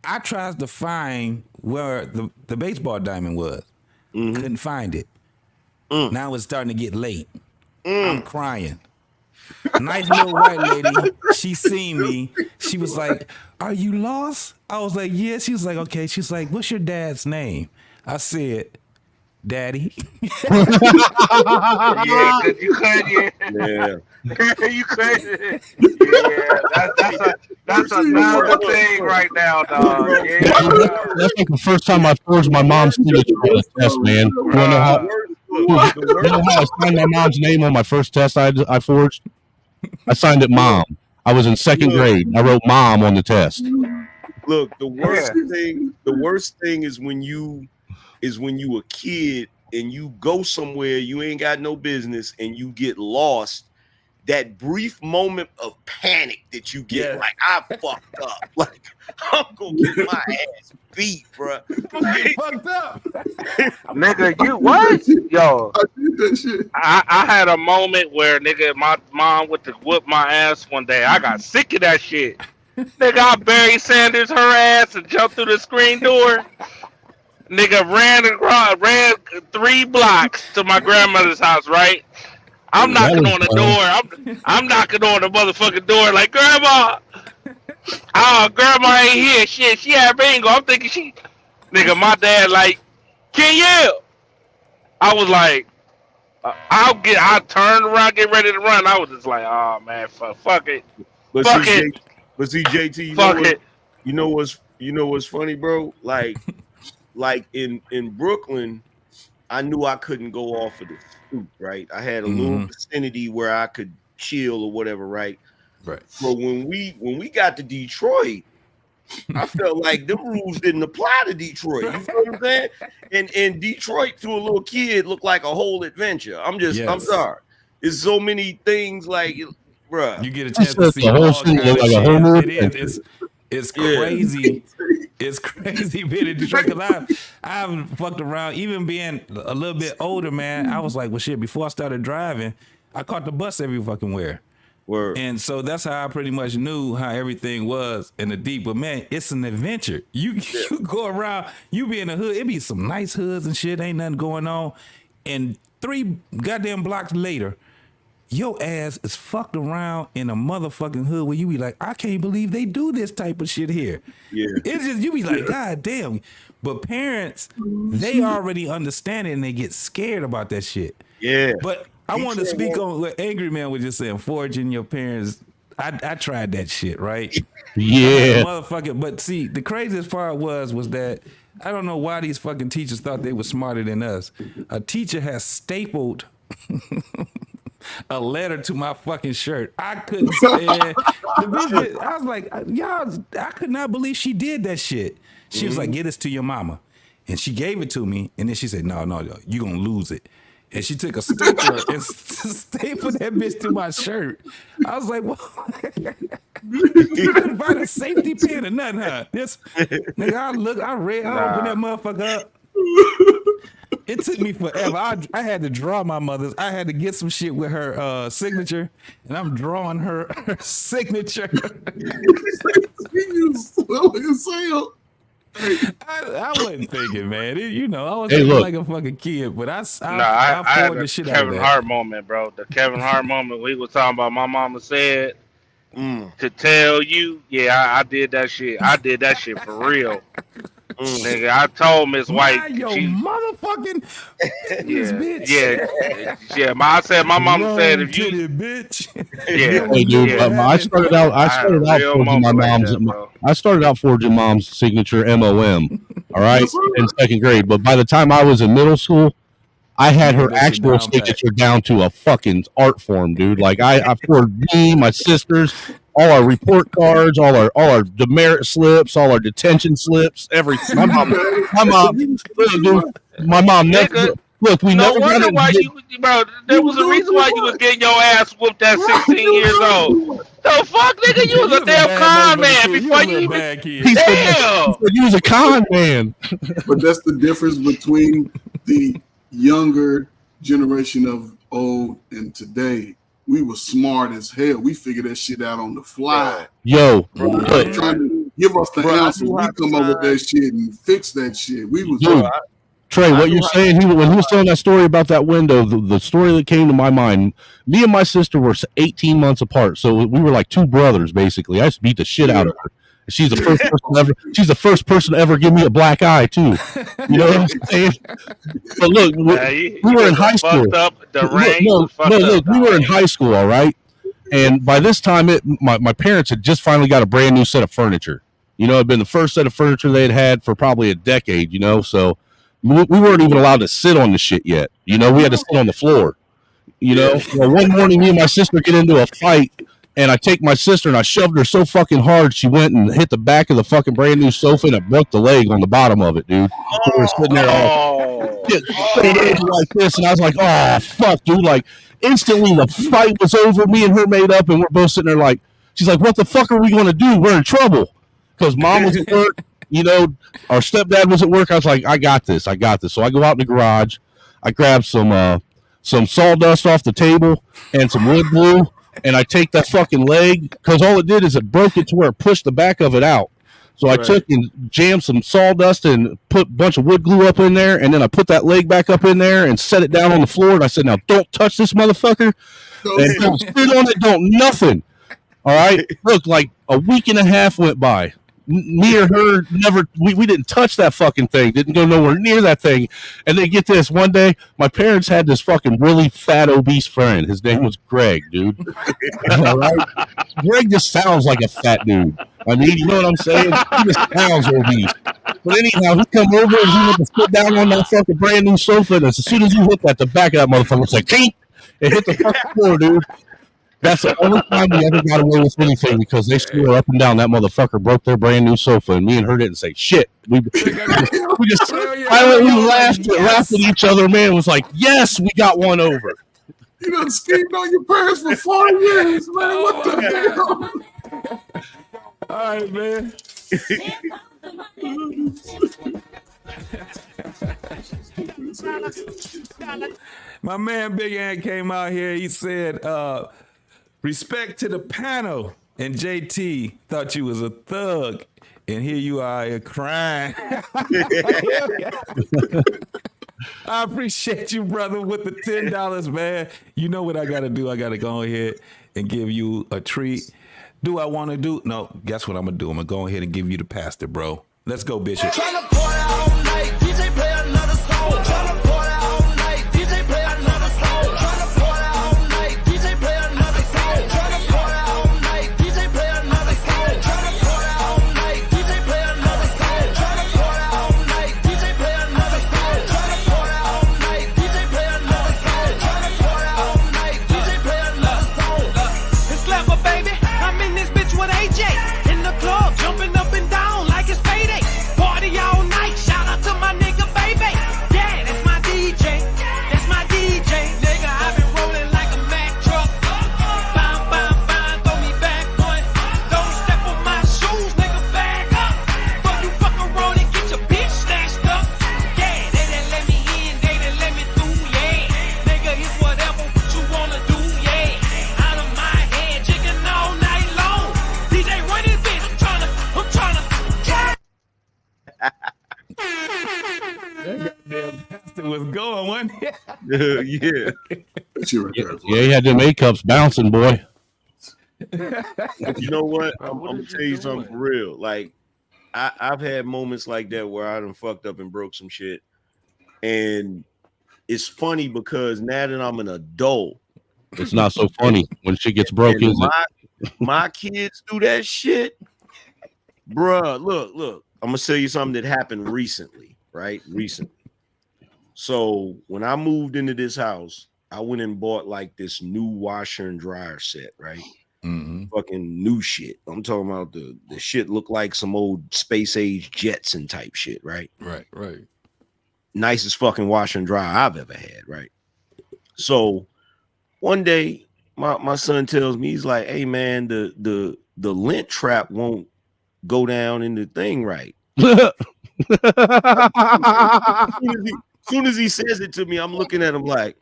I tried to find where the baseball diamond was. Couldn't find it. Now it's starting to get late. I'm crying. Nice little white lady. She seen me. She was like, "Are you lost?" I was like, "Yeah." She was like, "Okay." She's like, "What's your dad's name?" I said, "Daddy." Yeah, you could, you could. Yeah, that's another thing right now, dog. Yeah. That's like the first time I forged my mom's signature on a test, man. You know how I signed my mom's name on my first test I forged? I signed it Mom. I was in 2nd grade. I wrote Mom on the test. Look, the worst thing is when you a kid and you go somewhere you ain't got no business and you get lost. That brief moment of panic that you get, like, I fucked up. Like, I'm gonna get my ass beat, bro. I'm fucked up. Nigga, you what? Yo, I had a moment where, nigga, my mom went to whoop my ass one day. I got sick of that shit. Nigga, I Barry Sanders her ass and jumped through the screen door. Nigga ran 3 blocks to my grandmother's house, right? I'm knocking on the door. I'm knocking on the motherfucking door like, "Grandma." Oh, grandma ain't here. Shit, she had bingo. I'm thinking nigga, my dad like, "Can you?" I was like, I turned around, get ready to run. I was just like, "Oh man, fuck it." But see, JT, you know what's funny, bro? Like in Brooklyn, I knew I couldn't go off of the stoop, right? I had a little vicinity where I could chill or whatever, right? Right. But when we got to Detroit, I felt like them rules didn't apply to Detroit. You feel what I'm saying? And Detroit to a little kid looked like a whole adventure. I'm sorry. There's so many things like, bruh. You get a chance to see all kinds of shit. It's crazy. It's crazy being in Detroit because I've fucked around. Even being a little bit older, man, I was like, well, shit, before I started driving, I caught the bus every fucking where. Word. And so that's how I pretty much knew how everything was in the deep. But man, it's an adventure. You go around, you be in the hood, it be some nice hoods and shit, ain't nothing going on. And 3 goddamn blocks later, your ass is fucked around in a motherfucking hood where you be like, I can't believe they do this type of shit here. Yeah. It's just, you be like, God damn. But parents, they already understand it and they get scared about that shit. Yeah. But I wanted to speak on what Angry Man was just saying, forging your parents. I tried that shit, right? Yeah. Motherfucker. But see, the craziest part was that I don't know why these fucking teachers thought they were smarter than us. A teacher has stapled a letter to my fucking shirt. I couldn't stand the bitch. I was like, y'all, I could not believe she did that shit. She was like, get this to your mama. And she gave it to me. And then she said, no, you gonna lose it. And she took a stapler and stapled that bitch to my shirt. I was like, what? You couldn't find a safety pin or nothing, huh? This nigga, I opened that motherfucker up. It took me forever. I had to draw my mother's. I had to get some shit with her signature, and I'm drawing her signature. I wasn't thinking, man. I was Hey, thinking look. like a fucking kid, but I I had poured a the shit out of Kevin that. Hart moment, bro. The Kevin Hart moment we was talking about. My mama said to tell you, yeah, I did that shit. I did that shit for real. Nigga, I told Miss White. Mind your motherfucking business, bitch. Yeah. I said my mama said if you, bitch. yeah, Hey, dude, yeah. I started out had a real forging my moment like mom's. that, bro. I started out forging mom's signature MOM. All right, in second grade. But by the time I was in middle school, I had her actual signature down to a fucking art form, dude. Like I forged me, my sisters, all our report cards, all our demerit slips, all our detention slips, everything. My mom, dude, my mom never. Look, we No never wonder got why bro. There was a reason why you was getting your ass whooped at 16 years old. The fuck, nigga, you was a damn con man before you even. He said you was a con man. But that's the difference between the younger generation of old and today. We were smart as hell. We figured that shit out on the fly. Yo, trying to give us the answer. We come up with that shit and fix that shit. We was Dude, Trey, what you're saying, when he was telling that story about that window, the story that came to my mind, me and my sister were 18 months apart, so we were like two brothers, basically. I used to beat the shit out of her. She's the first person ever. She's the first person to ever give me a black eye, too. You know what I'm saying? But look, we were in high school. We were in high school, all right. And by this time, my parents had just finally got a brand new set of furniture. You know, it'd been the first set of furniture they had for probably a decade. You know, so we weren't even allowed to sit on the shit yet. You know, we had to sit on the floor. You know, well, one morning, me and my sister get into a fight. And I take my sister and I shoved her so fucking hard she went and hit the back of the fucking brand new sofa and it broke the leg on the bottom of it, dude. We were sitting there all like this, and I was like, "Oh fuck, dude!" Like instantly, the fight was over. Me and her made up, and we're both sitting there like, she's like, "What the fuck are we gonna do? We're in trouble." Because mom was at work, you know, our stepdad was at work. I was like, "I got this. So I go out in the garage, I grab some sawdust off the table and some wood glue. And I take that fucking leg, because all it did is it broke it to where it pushed the back of it out. So I took and jammed some sawdust and put a bunch of wood glue up in there, and then I put that leg back up in there and set it down on the floor. And I said, "Now don't touch this motherfucker, and don't sit on it, don't nothing." All right. Look, like a week and a half went by. Me or her we didn't touch that fucking thing, didn't go nowhere near that thing. And then get this, one day my parents had this fucking really fat obese friend. His name was Greg, dude. All right? Greg just sounds like a fat dude. I mean, you know what I'm saying? He just sounds obese. But anyhow, he come over and he went to sit down on that fucking brand new sofa, and as soon as he hit that, the back of that motherfucker was like, "Tink!" It hit the fucking floor, dude. That's the only time we ever got away with anything, because they swore up and down that motherfucker broke their brand new sofa, and me and her didn't say shit. We just silently laughed at each other. Man, was like, "Yes, we got one over." You done schemed on your parents for 4 years, man. What the hell? All right, man. My man Big Ant came out here. He said, "Respect to the panel." And JT thought you was a thug, and here you are crying. I appreciate you, brother, with the $10, man. You know what I got to do. I got to go ahead and give you a treat. Do I want to do? No, guess what I'm going to do? I'm going to go ahead and give you the pastor, bro. Let's go, Bishop. In the club, jumping up and down like it's payday. Party all was going, wasn't it? Yeah. Yeah, he had them A cups bouncing, boy. But you know what? I'm gonna tell you something for real. Like, I've had moments like that where I done fucked up and broke some shit. And it's funny because now that I'm an adult, it's not so funny when shit gets broke, is it? My kids do that shit. Bruh, look. I'm gonna tell you something that happened recently, right? Recently. So when I moved into this house, I went and bought like this new washer and dryer set, right? Fucking new shit. I'm talking about the shit looked like some old space age Jetson type shit, right? Right. Nicest fucking washer and dryer I've ever had, right? So one day my son tells me, he's like, hey man, the lint trap won't go down in the thing right. Soon as he says it to me, I'm looking at him like,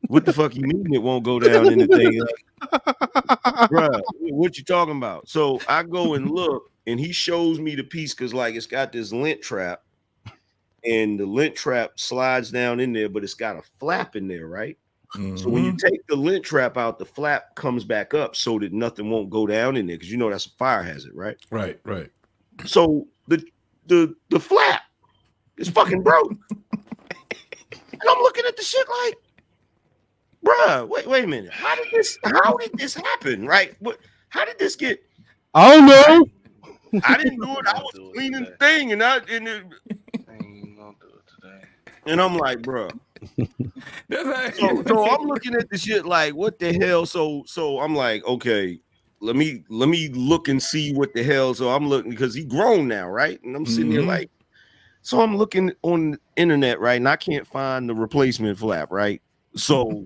what the fuck you mean it won't go down in the thing? Like, bruh, what you talking about? So I go and look, and he shows me the piece because like it's got this lint trap, and the lint trap slides down in there, but it's got a flap in there, right? So when you take the lint trap out, the flap comes back up so that nothing won't go down in there because you know that's a fire hazard, right? Right. So the flap is fucking broke. And I'm looking at the shit like, bruh, wait a minute. How did this happen? Right? How did this get? I don't know. I didn't do it. I was cleaning the thing, and and I'm like, bruh. So I'm looking at the shit like, what the hell? So I'm like, okay, let me look and see what the hell. So I'm looking because he grown now, right? And I'm sitting there like, so I'm looking on the internet, right? And I can't find the replacement flap, right? So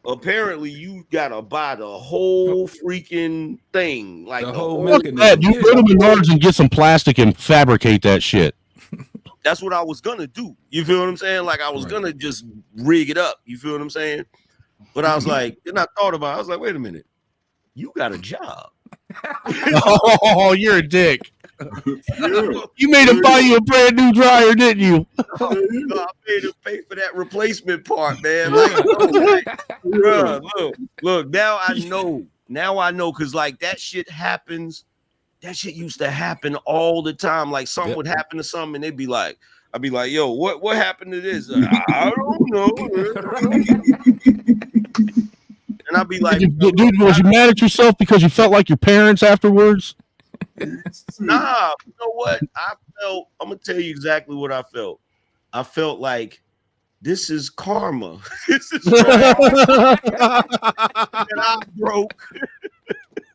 apparently you gotta buy the whole freaking thing, like the whole mechanism. You go to Menards and get some plastic and fabricate that shit. That's what I was gonna do. You feel what I'm saying? Like I was gonna just rig it up. You feel what I'm saying? But I was like, then I thought about it. I was like, wait a minute, you got a job. Oh, you're a dick. You made him buy you a brand new dryer, didn't you? I made him pay for that replacement part, man. Like, look, now I know. Now I know because like that shit happens. That shit used to happen all the time. Like something would happen to something, and they'd be like, I'd be like, yo, what happened to this? I don't know. And I'd be like, dude, was you mad at yourself because you felt like your parents afterwards? Nah, you know what? I'm gonna tell you exactly what I felt. I felt like this is karma. This is and I'm broke.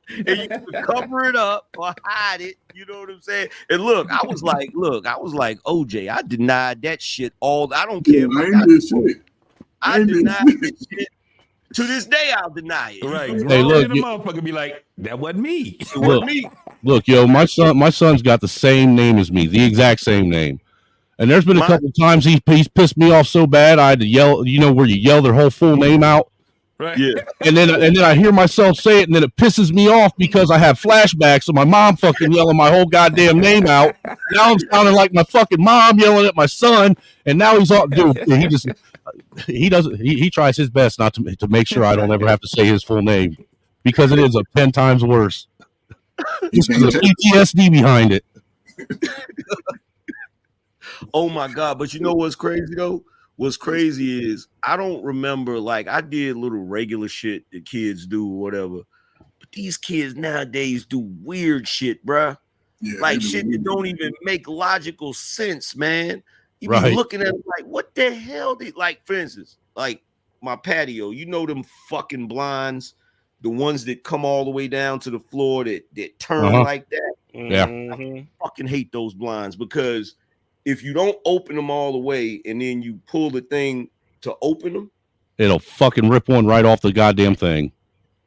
And you can cover it up or hide it. You know what I'm saying? And look, I was like, OJ, I denied that shit all. I don't care. I denied this shit. To this day, I'll deny it. Right. Hey, look, the motherfucker be like, that wasn't me. It wasn't me. Look, yo, my son's got the same name as me, the exact same name. And there's been a couple of times he's pissed me off so bad I had to yell, you know, where you yell their whole full name out. Right. Yeah. And then I hear myself say it, and then it pisses me off because I have flashbacks of my mom fucking yelling my whole goddamn name out. Now I'm sounding like my fucking mom yelling at my son, and now he's all dude. He tries his best not to make sure I don't ever have to say his full name because it is 10 times worse. There's PTSD behind it. Oh my God! But you know what's crazy though? What's crazy is I don't remember, like I did little regular shit that kids do or whatever, but these kids nowadays do weird shit, bruh. Yeah, like shit that don't even make logical sense, man. You be looking at them like, what the hell? Like, for instance, like my patio, you know them fucking blinds, the ones that come all the way down to the floor that turn like that. Yeah. I fucking hate those blinds because if you don't open them all the way and then you pull the thing to open them, it'll fucking rip one right off the goddamn thing.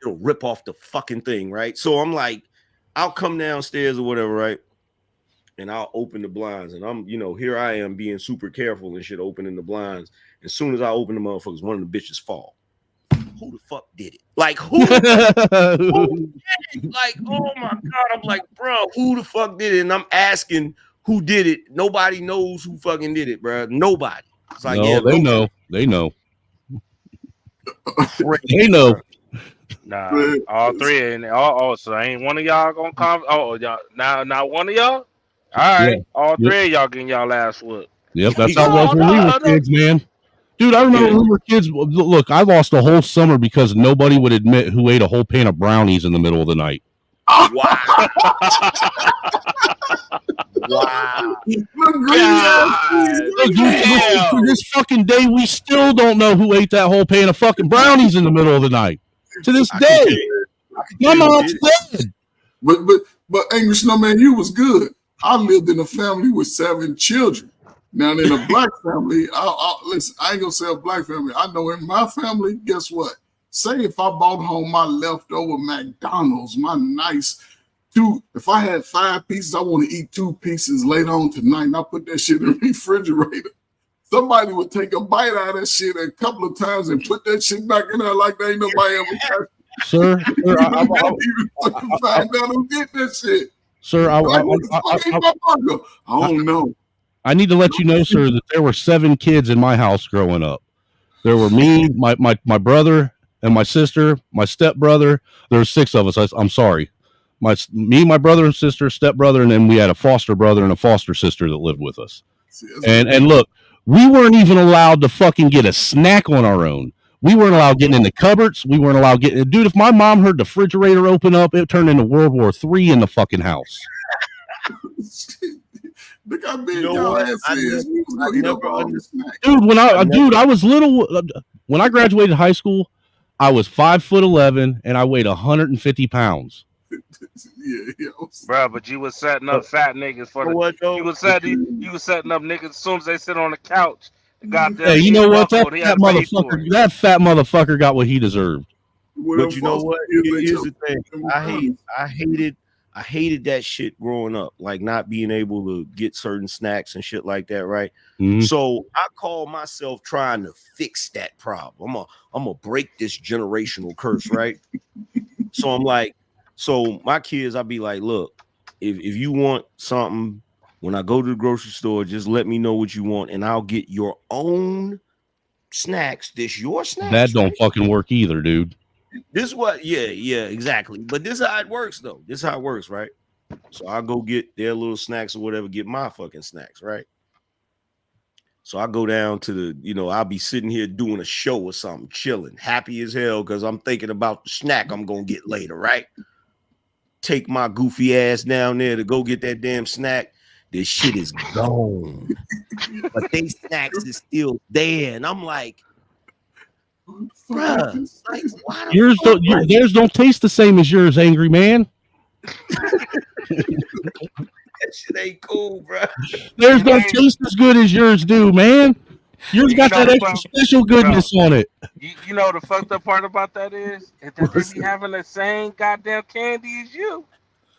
It'll rip off the fucking thing, right? So I'm like, I'll come downstairs or whatever, right? And I'll open the blinds. And I'm, you know, here I am being super careful and shit, opening the blinds. As soon as I open the motherfuckers, one of the bitches fall. Who the fuck did it? Like, who did it? Like, oh my God. I'm like, bro, who the fuck did it? And I'm asking who did it. Nobody knows who fucking did it, bro. Nobody. It's like, no, yeah, they know. They know. They know. Nah, all three and oh, so ain't one of y'all gonna come? Oh, y'all now one of y'all. All right, all three of y'all getting y'all ass whooped. Yep, that's how it was when we were kids, man. Dude, I remember when we were kids. Look, I lost a whole summer because nobody would admit who ate a whole pan of brownies in the middle of the night. Wow. Wow. Look, dude, to this fucking day, we still don't know who ate that whole pan of fucking brownies in the middle of the night. To this day, my mom's dead. But Angry Snowman, you was good. I lived in a family with 7 children. Now in a black family, listen, I ain't gonna say a black family. I know in my family, guess what? Say if I brought home my leftover McDonald's, my nice if I had 5 pieces, I want to eat 2 pieces later on tonight, and I put that shit in the refrigerator. Somebody would take a bite out of that shit a couple of times and put that shit back in there like they ain't nobody ever touched it. Sir, I find out who did that shit. Sir, I don't know. I need to let you know, sir, that there were 7 kids in my house growing up. There were me, my brother, and my sister, my stepbrother. There were 6 of us. I'm sorry. Me, my brother and sister, stepbrother, and then we had a foster brother and a foster sister that lived with us. And look, we weren't even allowed to fucking get a snack on our own. We weren't allowed getting in the cupboards. We weren't allowed getting. Dude, if my mom heard the refrigerator open up, it turned into World War III in the fucking house. Look how big y'all ass is. Dude, I was little. When I graduated high school, I was 5'11" and I weighed 150 pounds. Bro, but you was setting up fat niggas for the. You was setting up niggas as soon as they sit on the couch. Hey, you know what? That fat motherfucker got what he deserved. But you know what? Here's the thing. I hated that shit growing up, like not being able to get certain snacks and shit like that, right? Mm-hmm. So I call myself trying to fix that problem. I'm gonna break this generational curse, right? So I'm like, so my kids, I'll be like, look, if you want something, when I go to the grocery store, just let me know what you want, and I'll get your own snacks. This your snacks. That don't fucking work either, dude. This what? Yeah, exactly. But this is how it works, though. This is how it works, right? So I'll go get their little snacks or whatever, get my fucking snacks, right? So I go down to the, I'll be sitting here doing a show or something, chilling, happy as hell, because I'm thinking about the snack I'm gonna get later, right? Take my goofy ass down there to go get that damn snack. This shit is gone. But they snacks is still there. And I'm like, bruh, like, why theirs don't taste the same as yours, angry man. That shit ain't cool, bro. Theirs don't taste as good as yours do, man. Yours got that extra special goodness on it. You know the fucked up part about that is that they be having the same goddamn candy as you.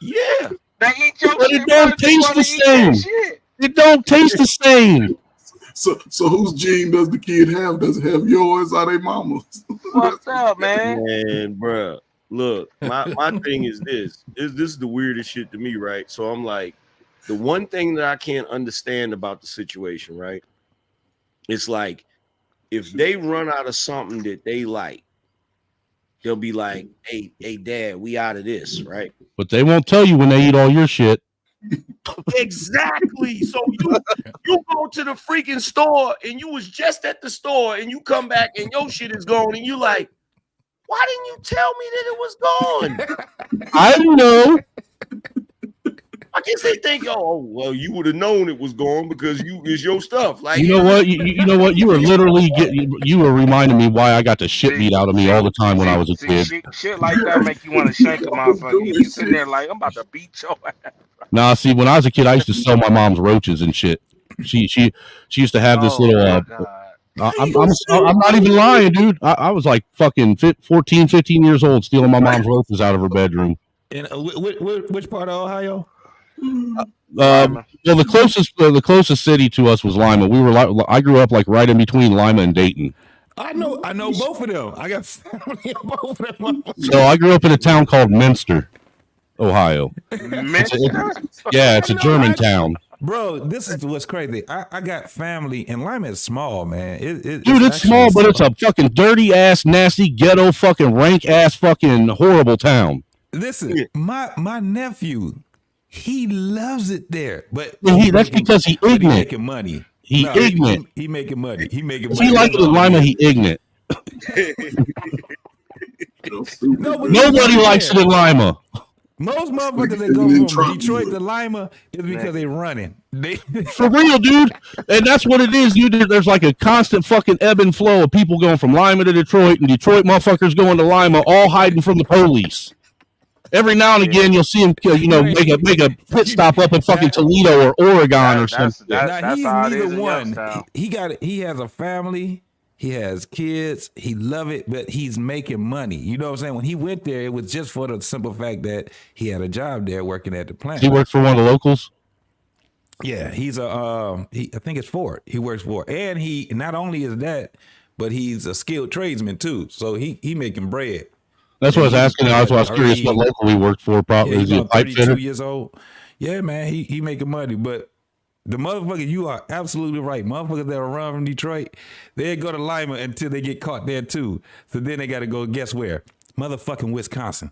Yeah. They eat your but shit, it don't taste the same. It don't taste the same. So whose gene does the kid have? Does it have yours or their mama's? What's up, man? Man, bro. Look, my thing is this. This is the weirdest shit to me, right? So I'm like, the one thing that I can't understand about the situation, right? It's like, if they run out of something that they like, they'll be like, hey, dad, we out of this, right? But they won't tell you when they eat all your shit. Exactly. So you go to the freaking store and you was just at the store and you come back and your shit is gone and you like, why didn't you tell me that it was gone? I don't know. I guess they think, oh, well, you would have known it was gone because it's your stuff. Like, you know what? You know what? You were literally you were reminding me why I got the shit beat out of me all the time when I was a kid. Shit like that make you want to shake a motherfucker. You sitting there like, I'm about to beat your ass. Nah, see, when I was a kid, I used to sell my mom's roaches and shit. She used to have this little. I'm not even lying, dude. I was like fucking 14, 15 years old, stealing my mom's roaches out of her bedroom. In which part of Ohio? Well, the closest city to us was Lima. I grew up like right in between Lima and Dayton. I know both of them. I got family in both of them. So I grew up in a town called Minster, Ohio. Minster? It's a German town. Bro, this is what's crazy. I got family, and Lima is small, man. Dude, it's small, but it's a fucking dirty ass, nasty, ghetto, fucking rank ass, fucking horrible town. Listen, my nephew, he loves it there, but that's because he ignorant. He making money. He ignorant. He making money. He making He money. like it in Lima. He ignorant. Nobody likes it in Lima. Most motherfuckers that go from Detroit to Lima is because they running. For real, dude. And that's what it is, dude. There's like a constant fucking ebb and flow of people going from Lima to Detroit, and Detroit motherfuckers going to Lima, all hiding from the police. Every now and again, you'll see him, make a pit stop up in fucking Toledo or Oregon or something. Now, he's neither one. He has a family. He has kids. He love it, but he's making money. You know what I'm saying? When he went there, it was just for the simple fact that he had a job there working at the plant. He worked for one of the locals? Yeah, he's I think it's Ford. He works for, and he not only is that, but he's a skilled tradesman too. So he making bread. That's what I was asking. That's why I was curious what local he worked for. Probably yeah, is he a pipe 32 fitter? years old. Yeah, man, he making money, but. The motherfuckers, you are absolutely right. Motherfuckers that run from Detroit, they go to Lima until they get caught there too. So then they got to go, guess where? Motherfucking Wisconsin.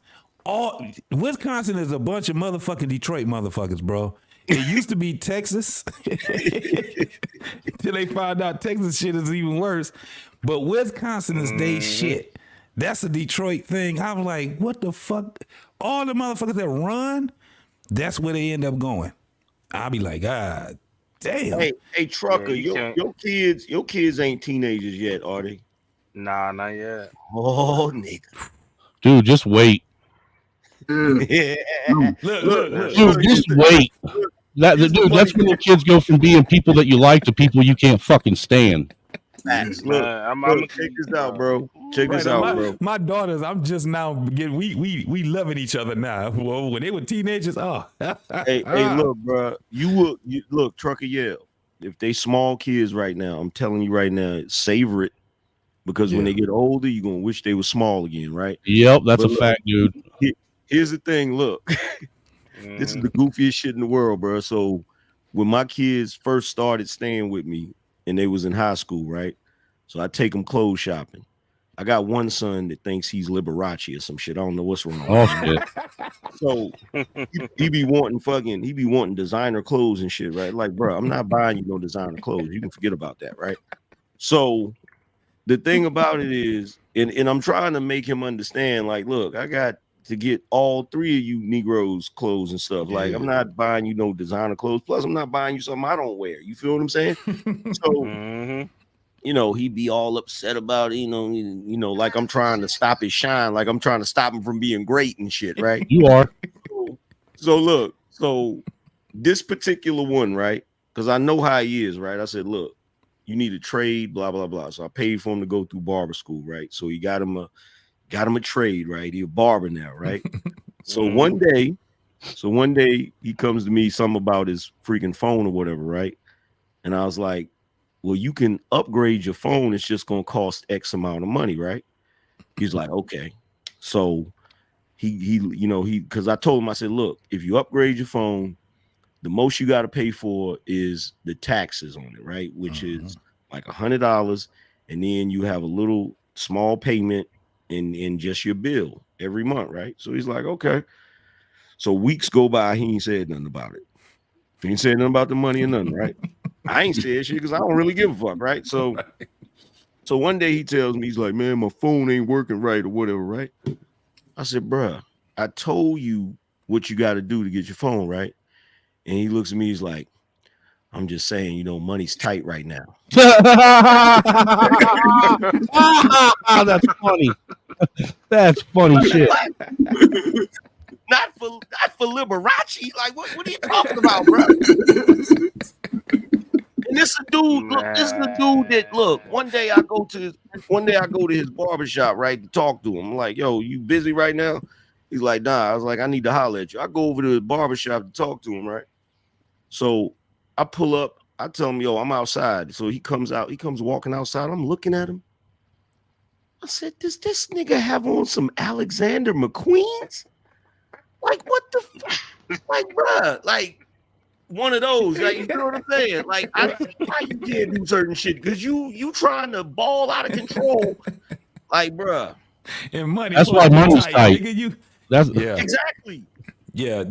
Wisconsin is a bunch of motherfucking Detroit motherfuckers, bro. It used to be Texas until they found out Texas shit is even worse. But Wisconsin is they shit. That's a Detroit thing. I was like, what the fuck? All the motherfuckers that run, that's where they end up going. I'll be like, God damn. Hey, trucker, your kids ain't teenagers yet, are they? Nah, not yet. Oh, nigga. Dude, just wait. Look. Dude, just wait. Dude, that's when the kids go from being people that you like to people you can't fucking stand. Look, check this out, bro. Check this out, bro. My daughters, I'm just now getting we loving each other now. Well, when they were teenagers, hey, look, bro. You look, trucker, yeah. If they small kids right now, I'm telling you right now, savor it because when they get older, you're gonna wish they were small again, right? Yep, that's a fact, dude. Here's the thing, look. This is the goofiest shit in the world, bro. So when my kids first started staying with me and they was in high school, right? So I take them clothes shopping. I got one son that thinks he's Liberace or some shit. I don't know what's wrong. Oh shit. So he be wanting designer clothes and shit, right? Like, bro, I'm not buying you no designer clothes. You can forget about that, right? So the thing about it is, and I'm trying to make him understand, like, look, I got to get all three of you Negroes clothes and stuff. Like, I'm not buying you no designer clothes. Plus, I'm not buying you something I don't wear. You feel what I'm saying? So you know, he'd be all upset about it, you know, like I'm trying to stop his shine, like I'm trying to stop him from being great and shit, right? You are. So look, so this particular one, right? Because I know how he is, right? I said, look, you need a trade, blah, blah, blah. So I paid for him to go through barber school, right? So he got him a trade, right? He a barber now, right? So one day he comes to me, something about his freaking phone or whatever, right? And I was like, well, you can upgrade your phone. It's just going to cost X amount of money, right? He's like, okay. So because I told him, I said, look, if you upgrade your phone, the most you got to pay for is the taxes on it, right? Which is like $100. And then you have a little small payment in just your bill every month, right? So he's like, okay. So weeks go by. He ain't said nothing about it. He ain't said nothing about the money or nothing, right? I ain't said shit because I don't really give a fuck, right? So one day he tells me, he's like, man, my phone ain't working right or whatever, right? I said, bruh, I told you what you got to do to get your phone, right? And he looks at me, he's like, I'm just saying, you know, money's tight right now. That's funny. That's funny shit. Not for Liberace. Like, what are you talking about, bro? And this is a dude. Look, this is the dude that one day I go to his barbershop, right, to talk to him. I'm like, yo, you busy right now? He's like, nah. I was like, I need to holler at you. I go over to his barbershop to talk to him, right? So I pull up, I tell him, yo, I'm outside. So he comes out, he comes walking outside. I'm looking at him. I said, does this nigga have on some Alexander McQueen's? Like, what the fuck? Like, bruh, like, one of those. Like, you know what I'm saying? Like, I why you can't do certain shit because you trying to ball out of control. Like, bruh. And money. That's why money's tight. Nigga, That's exactly. Yeah,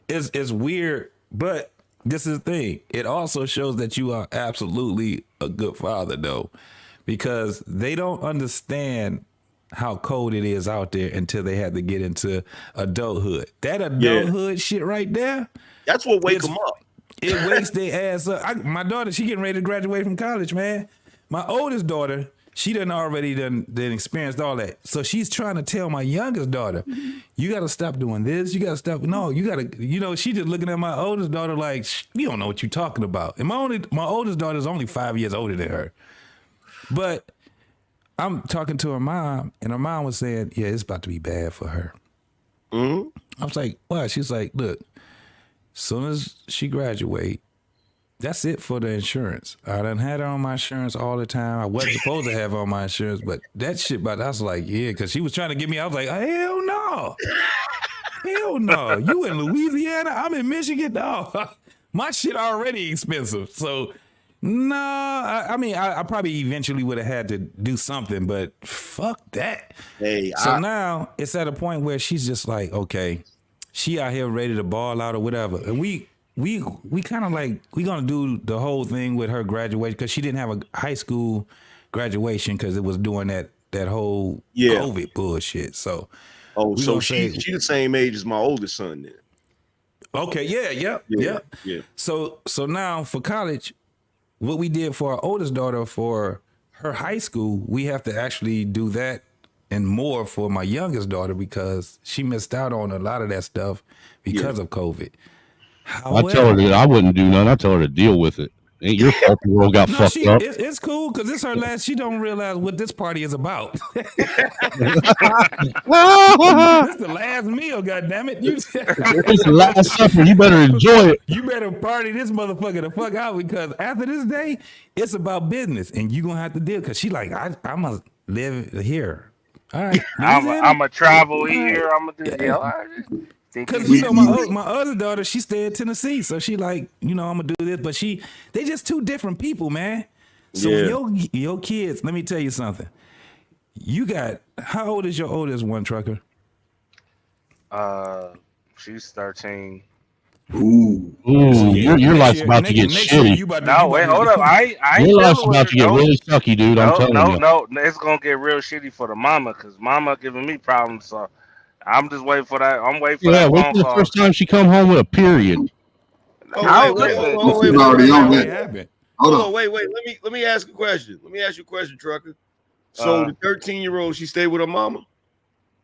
it's weird, but this is the thing. It also shows that you are absolutely a good father, though, because they don't understand how cold it is out there until they have to get into adulthood. That adulthood shit right there. That's what wakes them up. It wakes their ass up. My daughter, she getting ready to graduate from college, man. My oldest daughter, she done experienced all that. So she's trying to tell my youngest daughter, you got to stop doing this. You got to stop. No, you got to, she just looking at my oldest daughter like, you don't know what you're talking about. And my oldest daughter is only 5 years older than her. But I'm talking to her mom, and her mom was saying, yeah, it's about to be bad for her. Mm-hmm. I was like, why? She's like, look, as soon as she graduate, that's it for the insurance. I done had her on my insurance all the time. I wasn't supposed to have her on my insurance, but that shit, I was like, yeah, because she was trying to get me. I was like, hell no. Hell no. You in Louisiana? I'm in Michigan? No. My shit already expensive. So, no. I probably eventually would have had to do something, but fuck that. Hey, now it's at a point where she's just like, okay, she out here ready to ball out or whatever. And we kind of like, we gonna do the whole thing with her graduation because she didn't have a high school graduation because it was doing that whole COVID bullshit. So, so she the same age as my oldest son then. Okay, yeah. So now for college, what we did for our oldest daughter for her high school, we have to actually do that and more for my youngest daughter because she missed out on a lot of that stuff because of COVID. I tell her that I wouldn't do none. I tell her to deal with it. Ain't your fault the world got fucked up. It's cool because it's her last. She don't realize what this party is about. This the last meal, goddammit. It's the last supper. You better enjoy it. You better party this motherfucker the fuck out because after this day, it's about business and you gonna have to deal because she like I must live here. All right, I'm gonna travel here. I'm gonna do all right. Because my other daughter, she stay in Tennessee, so she like, I'm gonna do this, but they just two different people, man. So when your kids, let me tell you something. You got, how old is your oldest one, Trucker? She's 13. Ooh, your life's about to get shitty. No, wait, hold up. I your life's about to get really sucky, dude. I'm telling you. No, it's gonna get real shitty for the mama, because mama giving me problems, so I'm just waiting for that. I'm waiting for that phone call. The first time she come home with a period. Wait. Let me ask a question. Let me ask you a question, Trucker. So the 13-year-old, she stayed with her mama?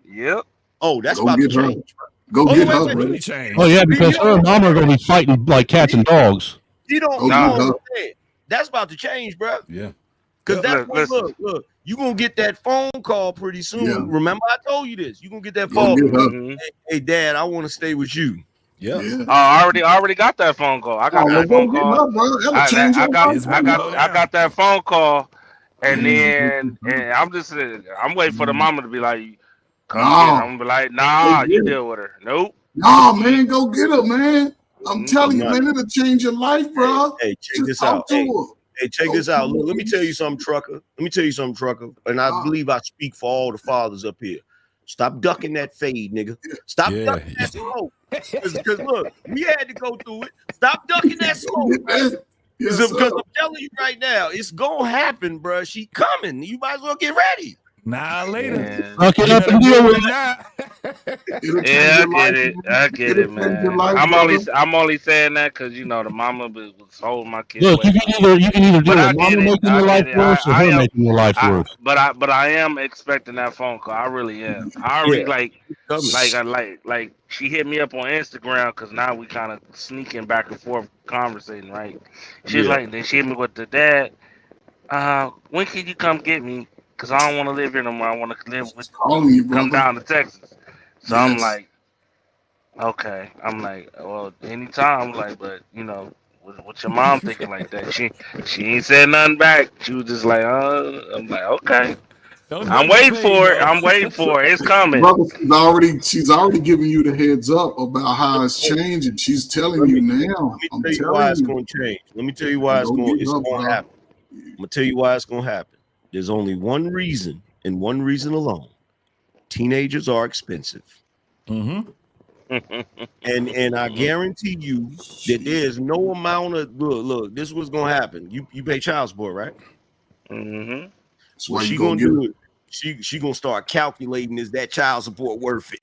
Yep. Oh, that's about to change. Go get her. Oh yeah, because her and mama are gonna be fighting like cats and dogs. You don't know. That's about to change, bro. Yeah. Because that's look, you gonna get that phone call pretty soon. Yeah. Remember, I told you this. You gonna get that phone. Hey, Dad, I want to stay with you. Yeah. I already got that phone call. I got that phone call. I got that phone call, and then I'm waiting for the mama to be like, come get her. I'm gonna be like, nah, you deal with her. Nope. Nah, man, go get her, man. I'm telling you, man, it'll change your life, bro. Hey, check this out. Hey, check this out. Look, let me tell you something, Trucker. And I believe I speak for all the fathers up here. Stop ducking that fade, nigga. Stop ducking that smoke. Because look, we had to go through it. Stop ducking that smoke, man. Because I'm telling you right now, it's gonna happen, bro. She coming. You might as well get ready. Nah, later. Fuck it up and deal with it. Yeah, I get it, man. I'm only saying that because the mama was holding my kids. Look, you can either do it. Mama making your life worse or her making your life worse. But I am expecting that phone call. I really am. I already like she hit me up on Instagram because now we kind of sneaking back and forth conversating, right? She's like, then she hit me with the dad. When can you come get me? Because I don't want to live here no more. I want to live with come down to Texas. So I'm like, okay. I'm like, well, anytime. I'm like, but what's your mom thinking like that? She ain't said nothing back. She was just like, I'm like, okay. I'm waiting for it. I'm waiting for it. It's coming. Brother, she's already giving you the heads up about how it's changing. She's telling you now. Let me tell you why it's going to change. Let me tell you why it's going to happen. I'm going to tell you why it's going to happen. There's only one reason, and one reason alone. Teenagers are expensive. Mm-hmm. And I guarantee you that there's no amount of look. This is what's going to happen. You pay child support, right? Mm-hmm. What she gonna do? She gonna start calculating, is that child support worth it?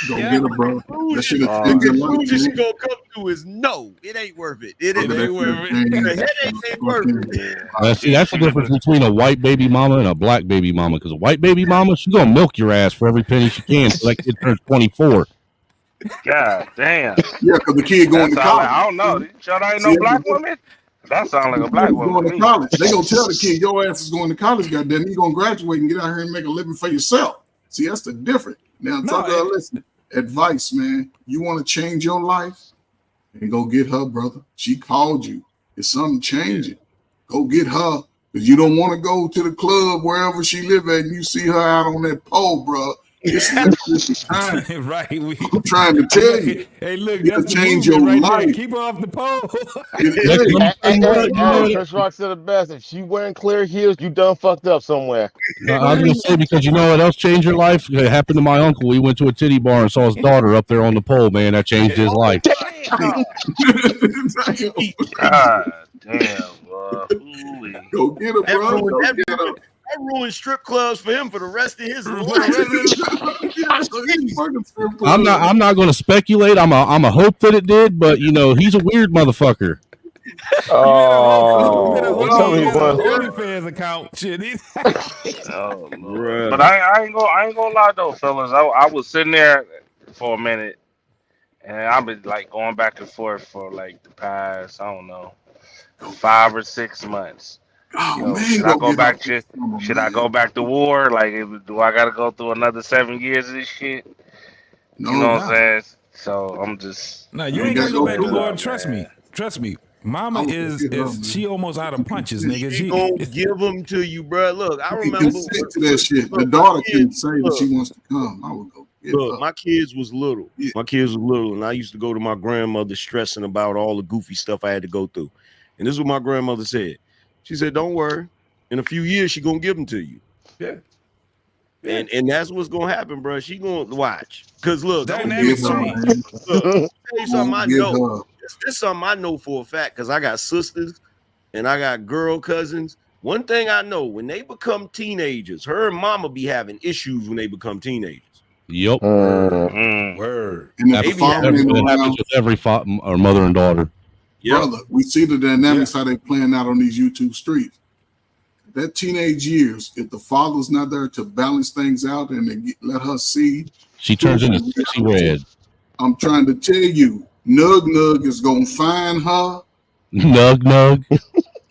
Don't get it, bro. That shit The conclusion she gonna come to is no, it ain't worth it. It ain't worth it. The headache ain't worth it. See, that's the difference between a white baby mama and a black baby mama. Because a white baby mama, she's gonna milk your ass for every penny she can until that kid turns 24. God damn. Yeah, because the kid going to college. I don't know. Y'all ain't no black woman? That sounds like a black woman. Going to college. They gonna tell the kid your ass is going to college, goddamn. You gonna graduate and get out here and make a living for yourself. See, that's the difference. Now, listen. Advice, man. You want to change your life? And go get her, brother. She called you. It's something changing. Go get her. Because you don't want to go to the club wherever she live at and you see her out on that pole, bro. It's time. Right. I'm trying to tell you. Hey, look, you that's change the your right life. there. Keep her off the pole. Chris Rock said the best. If she wearing clear heels, you done fucked up somewhere. I was gonna say, because you know what else changed your life? It happened to my uncle. He went to a titty bar and saw his daughter up there on the pole. Man, that changed his life. God damn, bro. Go get her, bro. That ruined strip clubs for him for the rest of his life. I'm not going to speculate. I'm a hope that it did, but you know he's a weird motherfucker. OnlyFans account. Shit. Oh, Lord. But I ain't gonna lie though, fellas. I was sitting there for a minute, and I've been like going back and forth for like the past, I don't know, 5 or 6 months. Yo, should I go back to war? Like, do I gotta go through another 7 years of this shit? No, you know what I'm saying? So I'm just you ain't gotta go back to war. Trust me. Mama she almost out of punches, nigga. She gonna give them to you, bro. Look, I remember to that shit. The daughter can say that she wants to come. I would go. Look, my kids was little. My kids was little, and I used to go to my grandmother stressing about all the goofy stuff I had to go through. And this is what my grandmother said. She said, "Don't worry. In a few years, she gonna give them to you." Yeah. And that's what's gonna happen, bro. She gonna watch. Cause look, dynamics change. Look, tell you something I know. This is something I know for a fact, because I got sisters and I got girl cousins. One thing I know, when they become teenagers, her and mama be having issues when they become teenagers. Yep. Word. And it happens with every or mother and daughter. Brother, we see the dynamics how they playing out on these YouTube streets. That teenage years, if the father's not there to balance things out and let her see, she turns into sexy red. I'm trying to tell you, Nug is gonna find her. Nug.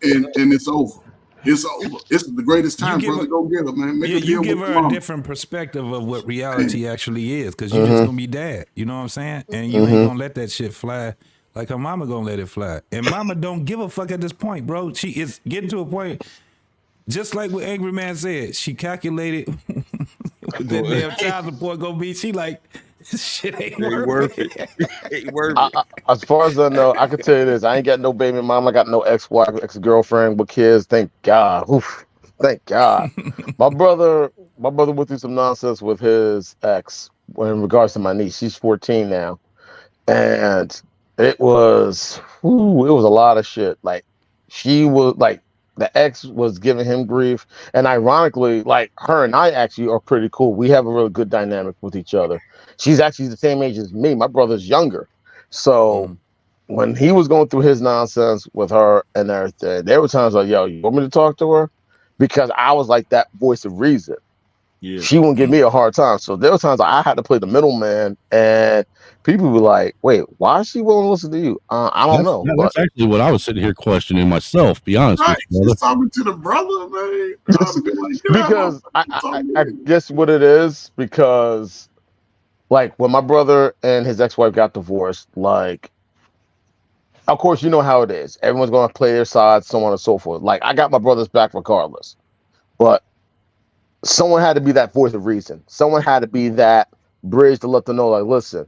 and it's over. It's over. It's the greatest time, brother. Go get her, man. You give her a different perspective of what reality actually is, because you're just gonna be dad. You know what I'm saying? And you ain't gonna let that shit fly like her mama gonna let it fly. And mama don't give a fuck at this point, bro. She is getting to a point, just like what Angry Man said. She calculated what that damn child support gonna be. She like, shit ain't worth it. Ain't worth it. As far as I know, I can tell you this: I ain't got no baby mama, I got no ex-wife, ex-girlfriend with kids. Thank God. Oof, thank God. My brother went through some nonsense with his ex in regards to my niece. She's 14 now, and it was a lot of shit. Like, she was like, the ex was giving him grief, and ironically, like, her and I actually are pretty cool. We have a really good dynamic with each other. She's actually the same age as me. My brother's younger. So when he was going through his nonsense with her and everything, there were times like, yo, you want me to talk to her? Because I was like that voice of reason. Yeah. She wouldn't give me a hard time. So there were times I had to play the middleman, and people were like, wait, why is she willing to listen to you? I don't know. That's actually what I was sitting here questioning myself, be honest with you, brother. She's talking to the brother, man. Because I guess what it is, because like when my brother and his ex-wife got divorced, like, of course, you know how it is. Everyone's going to play their side, so on and so forth. Like, I got my brother's back regardless. But someone had to be that voice of reason. Someone had to be that bridge to let them know, like, listen,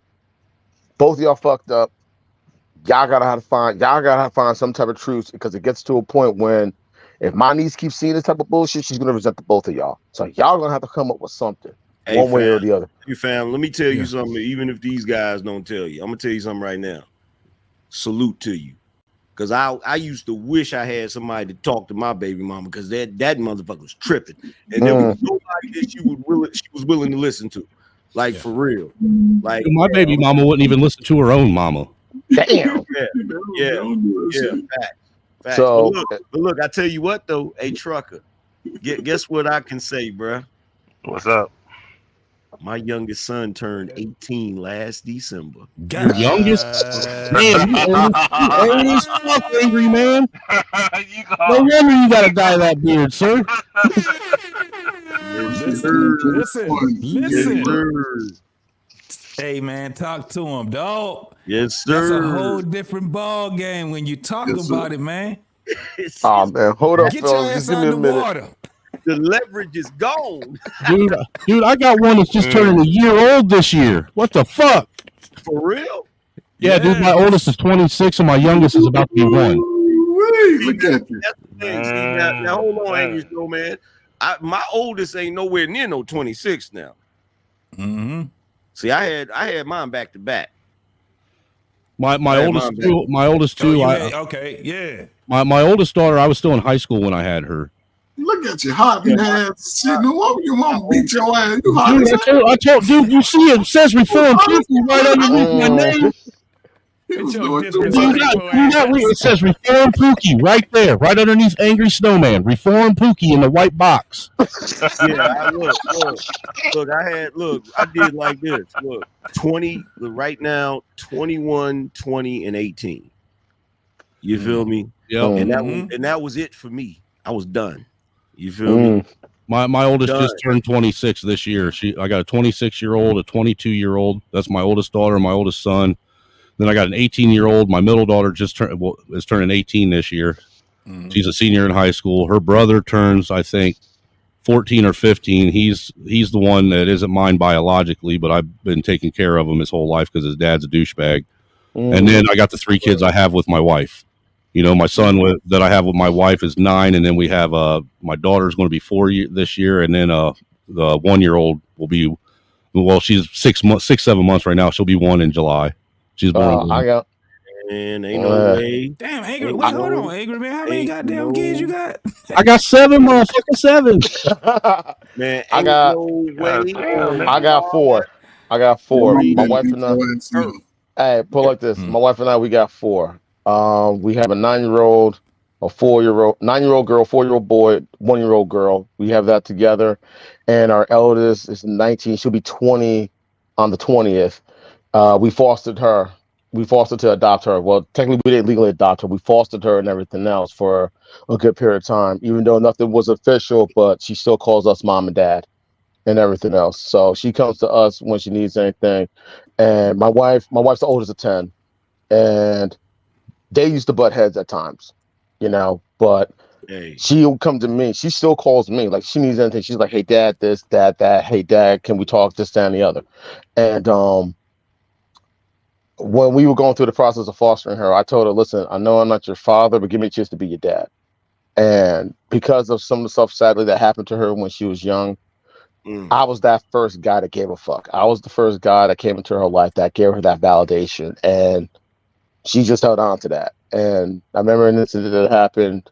both of y'all fucked up. Y'all gotta find some type of truth, because it gets to a point when if my niece keeps seeing this type of bullshit, she's gonna resent the both of y'all. So y'all gonna have to come up with something, Hey, one way fam, or the other. Hey, fam, let me tell you something. Even if these guys don't tell you, I'm gonna tell you something right now. Salute to you, because I used to wish I had somebody to talk to my baby mama, because that motherfucker was tripping, and there was nobody that she was willing to listen to, like for real. Like My baby mama wouldn't even listen to her own mama. Damn. Yeah. Facts. So, but look, I tell you what though, hey Trucker, guess what I can say, bruh? What's up? My youngest son turned 18 last December. Your youngest? Man, you angry as fuck, angry man. No wonder you gotta dye that beard, sir. Listen. Hey man, talk to him, dog. Yes, sir. That's a whole different ball game when you talk about it, man. Oh man, hold up, Get your fellas. ass Just give me out a the minute. water. The leverage is gone. Dude, I got one that's just turning a year old this year. What the fuck? For real? Yeah, dude, my oldest is 26 and my youngest is about to be 1. Look at you. That's the thing. See, now hold on, Angry Snowman. My oldest ain't nowhere near no 26 now. Mm-hmm. See, I had mine back to back. My oldest two. Okay, yeah. My oldest daughter, I was still in high school when I had her. Look at you, hot ass shit. No wonder your mom beat your ass. You hot Dude, as I told, dude, you see it says reform Pookie right underneath my name. It says reform Pookie right there, right underneath Angry Snowman. Reform Pookie in the white box. Yeah, I did like this. Look, 20 right now, 21, 20, and 18. You feel me? Yeah. And that was it for me. I was done. You feel me? My oldest just turned 26 this year. I got a 26-year-old, a 22-year-old. That's my oldest daughter, my oldest son. Then I got an 18-year-old. My middle daughter is turning 18 this year. She's a senior in high school. Her brother turns, I think, 14 or 15. He's the one that isn't mine biologically, but I've been taking care of him his whole life because his dad's a douchebag. And then I got the 3 kids I have with my wife. You know, my son that I have with my wife is 9, and then we have my daughter's going to be 4 this year, and then the 1-year-old will be, well, she's 7 months right now. She'll be 1 in July. She's born. And ain't no way. Damn, Angry. Wait, hold on, Angry man. How many goddamn kids you got? I got 7, motherfucker, 7. Man, I got 4. I got 4. My wife and I. Hey, pull like this. My wife and I, we got 4. We have a 9-year-old, a 4-year-old, 9-year-old girl, 4-year-old boy, 1-year-old girl. We have that together. And our eldest is 19. She'll be 20 on the 20th. We fostered her. We fostered to adopt her. Well, technically, we didn't legally adopt her. We fostered her and everything else for a good period of time, even though nothing was official, but she still calls us mom and dad and everything else. So she comes to us when she needs anything. And my wife's the oldest of 10. And they used to butt heads at times, you know, but she'll come to me. She still calls me. Like, she needs anything. She's like, hey, dad, this, dad, that. Hey, dad, can we talk this, that, and the other? And when we were going through the process of fostering her, I told her, listen, I know I'm not your father, but give me a chance to be your dad. And because of some of the stuff, sadly, that happened to her when she was young, I was that first guy that gave a fuck. I was the first guy that came into her life that gave her that validation. And she just held on to that. And I remember an incident that happened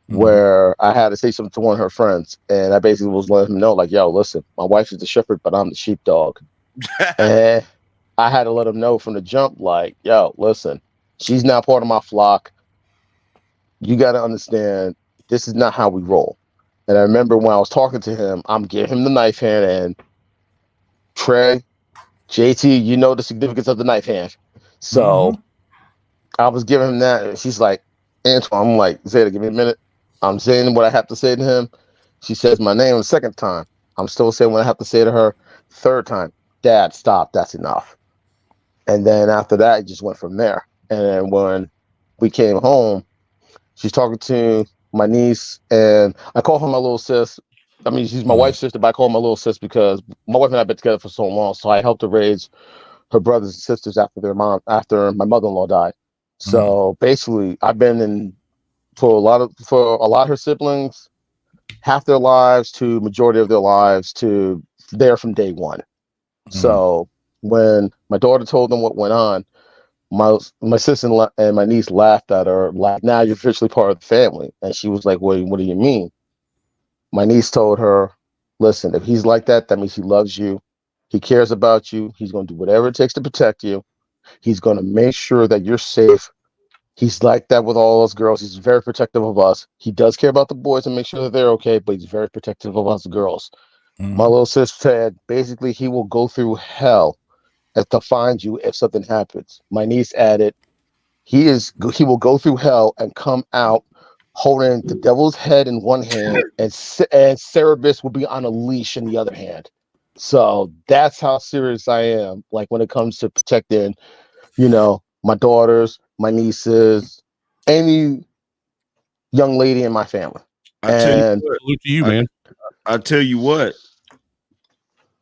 where I had to say something to one of her friends. And I basically was letting him know, like, yo, listen, my wife is the shepherd, but I'm the sheepdog. And I had to let him know from the jump, like, yo, listen, she's now part of my flock. You got to understand, this is not how we roll. And I remember when I was talking to him, I'm giving him the knife hand, and Trey, JT, you know the significance of the knife hand. So I was giving him that, and she's like, Antoine, I'm like, Zeta, give me a minute. I'm saying what I have to say to him. She says my name the second time. I'm still saying what I have to say to her. Third time, Dad, stop, that's enough. And then after that, it just went from there. And then when we came home, she's talking to my niece, and I call her my little sis. I mean, she's my wife's sister, but I call her my little sis because my wife and I have been together for so long. So I helped her raise her brothers and sisters after my mother-in-law died. So basically, I've been in for a lot of her siblings, half their lives to majority of their lives to there from day one. So when my daughter told them what went on, my sister and my niece laughed at her, like, now you're officially part of the family. And she was like, what do you mean? My niece told her, listen, if he's like that, that means he loves you. He cares about you. He's going to do whatever it takes to protect you. He's going to make sure that you're safe. He's like that with all us girls. He's very protective of us. He does care about the boys and make sure that they're okay, but he's very protective of us girls. My little sis said, basically, he will go through hell to find you if something happens. My niece added, he will go through hell and come out holding the devil's head in one hand, and Cerebus will be on a leash in the other hand. So that's how serious I am, like when it comes to protecting, my daughters, my nieces, any young lady in my family. Salute to you, man. I tell you what.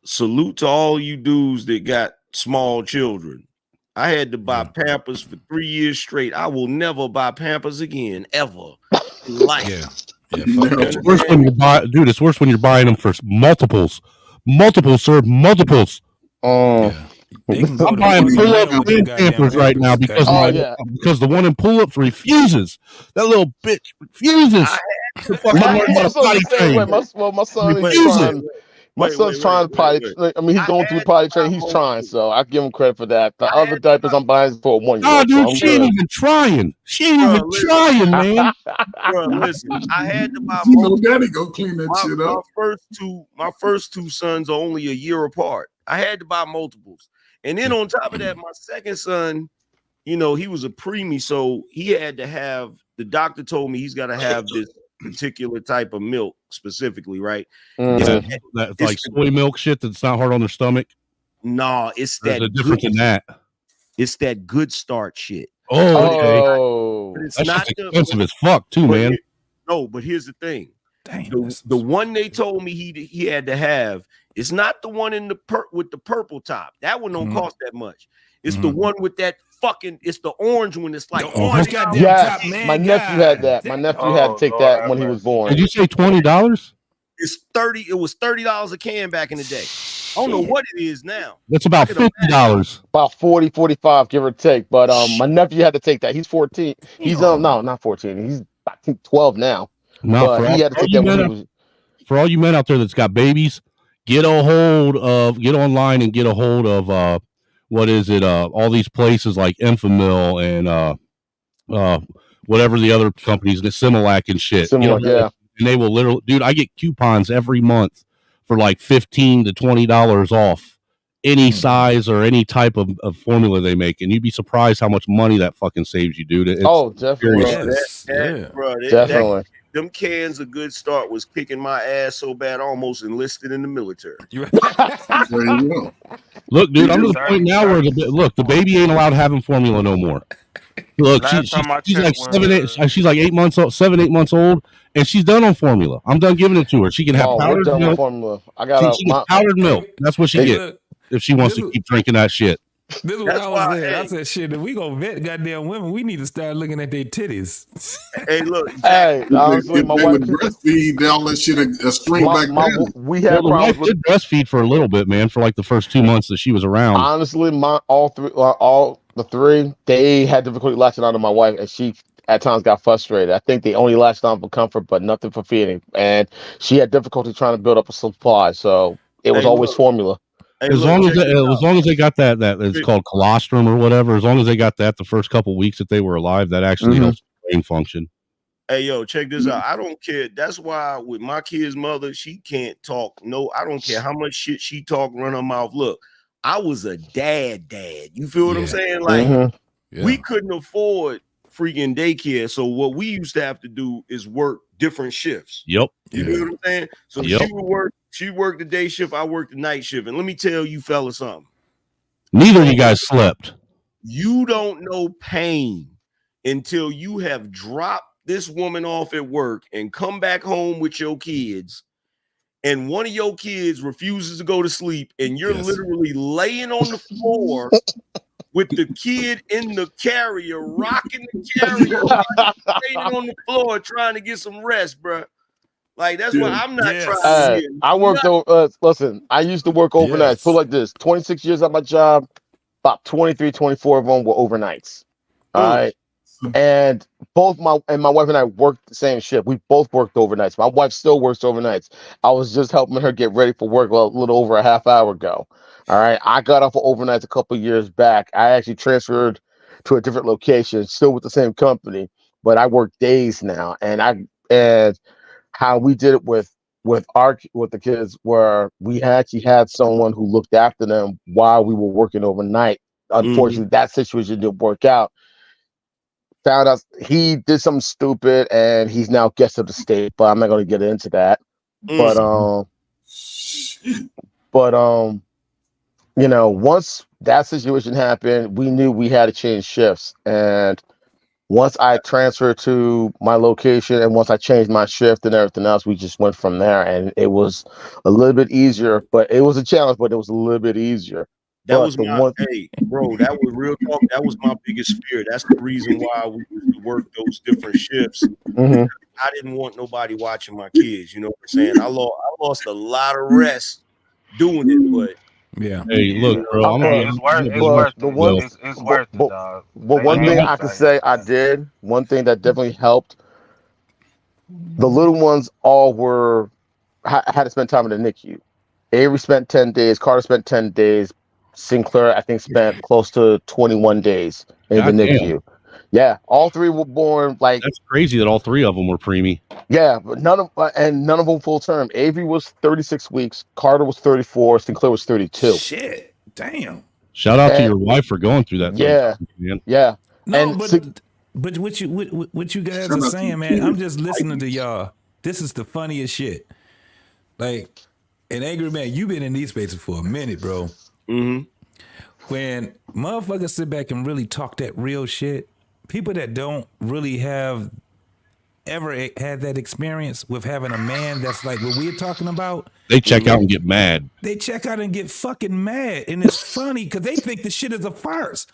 Salute to all you dudes that got small children. I had to buy Pampers for 3 years straight. I will never buy Pampers again, ever. In life. It's worse when you buy, dude. It's worse when you're buying them for multiples, sir, multiples. I'm buying pull-up and Pampers right now because because the one in pull-ups refuses. That little bitch refuses to fucking learn how to potty train. My son is trying. My son's trying to potty. I mean, he's going through potty train. He's trying, so I give him credit for that. The other diapers I'm buying is for a 1-year-old. Nah, dude, she ain't even trying. She ain't even trying, man. Bro, listen, I had to buy. Daddy go clean that shit up. My first two sons are only a year apart. I had to buy multiples, and then on top of that, my second son, he was a preemie, so he had to have. The doctor told me he's got to have this particular type of milk specifically, right? That's like soy milk shit that's not hard on their stomach. No, it's There's a difference in that. It's that good start shit. Oh, okay. It's That's not expensive as fuck too, man. No, but here's the thing. The one they told me he had to have, it's not the one in with the purple top. That one don't cost that much. It's the one with that it's the orange one. It's like orange. Yes, my nephew had that. My nephew had to take that when he was born. Did you say $20? It's 30. It was $30 a can back in the day. I don't know what it is now. That's about $50. About 40, 45, give or take. But my nephew had to take that. He's 14. He's no, not 14. He's I think 12 now. No, but he had to take that when he was. For all you men out there that's got babies, get online and get a hold of what is it? All these places like Enfamil and whatever the other companies, the Similac and shit. Yeah. And they will literally, dude, I get coupons every month for like $15 to $20 off any size or any type of formula they make. And you'd be surprised how much money that fucking saves you, dude. Definitely. Definitely. Them cans a good start was kicking my ass so bad I almost enlisted in the military. Look, dude, I'm to the point now where the baby ain't allowed having formula no more. Look, she's like 8 months old, 7-8 months old, and she's done on formula. I'm done giving it to her. She can have powdered milk. Formula. I got she gets powdered milk. That's what she gets if she wants to keep drinking that shit. This is what I was saying. I said, shit, if we gonna vet goddamn women, we need to start looking at their titties. Hey, look. Hey, honestly, my wife breastfeed all that shit a string back down. We had problems with breastfeed for a little bit, man, for like the first 2 months that she was around. Honestly, all the three, they had difficulty latching on to my wife, and she at times got frustrated. I think they only latched on for comfort, but nothing for feeding. And she had difficulty trying to build up a supply, so it was always formula. As long as they got that it's called colostrum or whatever, as long as they got that the first couple weeks that they were alive, that actually helps brain function. Hey, yo, check this out. I don't care. That's why with my kid's mother, she can't talk. No, I don't care how much shit she talk, run her mouth. Look, I was a dad. You feel what I'm saying? Like, we couldn't afford freaking daycare. So what we used to have to do is work different shifts. Yep. You know what I'm saying? So she worked the day shift, I worked the night shift. And let me tell you fellas something. Neither of you guys slept. You don't know pain until you have dropped this woman off at work and come back home with your kids, and one of your kids refuses to go to sleep, and you're literally laying on the floor with the kid in the carrier, rocking the carrier, laying on the floor trying to get some rest, bro. Like, that's what I'm not trying to hear. I worked over. Listen, I used to work overnight. Put it like this: 26 years at my job, about 23, 24 of them were overnights. All right. And both my wife and I worked the same shift. We both worked overnights. My wife still works overnights. I was just helping her get ready for work a little over a half hour ago. All right. I got off of overnights a couple years back. I actually transferred to a different location, still with the same company, but I work days now. And how we did it with the kids, where we actually had someone who looked after them while we were working overnight. Unfortunately, that situation didn't work out. Found out he did something stupid, and he's now guest of the state. But I'm not going to get into that. But you know, once that situation happened, we knew we had to change shifts. And once I transferred to my location, and once I changed my shift and everything else, we just went from there. And it was a little bit easier, but it was a challenge. But it was a little bit easier. That was hey, bro, that was real talk. That was my biggest fear. That's the reason why we used to work those different shifts. I didn't want nobody watching my kids. You know what I'm saying? I lost a lot of rest doing it, but hey, look, bro, it's worth it, dog. But one thing I can say I did, one thing that definitely helped, the little ones all had to spend time in the NICU. Avery spent 10 days, Carter spent 10 days, Sinclair, I think, spent close to 21 days in the NICU. Yeah, all three were born like. That's crazy that all three of them were preemie. Yeah, but none of them full term. Avery was 36 weeks, Carter was 34, Sinclair was 32. Shit, damn. Shout out to your wife for going through that. Yeah, yeah. No, but what you guys are saying, man, I'm just listening to y'all. This is the funniest shit. Like, an angry man, you've been in these spaces for a minute, bro. When motherfuckers sit back and really talk that real shit, people that don't really have ever had that experience with having a man that's like what we're talking about, they check out and get mad. They check out and get fucking mad, and it's funny because they think the shit is a farce.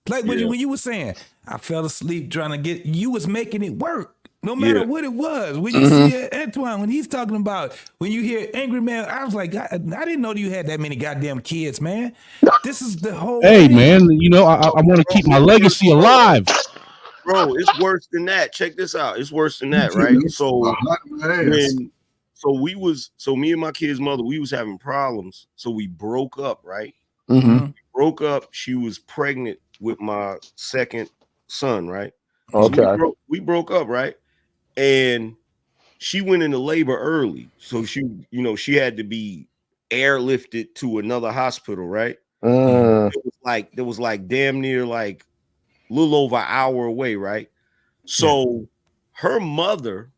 Like when you were saying, I fell asleep trying to get, you was making it work. No matter what it was. When you see Antoine, when he's talking about, when you hear angry man, I was like, I didn't know you had that many goddamn kids, man. This is the whole thing. Man, you know, I want to keep my legacy alive. Bro, it's worse than that. Check this out. It's worse than that, right? So me and my kid's mother, we was having problems. So we broke up, right? We broke up. She was pregnant with my second son, right? Okay. So we broke up, right? And she went into labor early. So she had to be airlifted to another hospital, right? It was like damn near like a little over an hour away, right? So her mother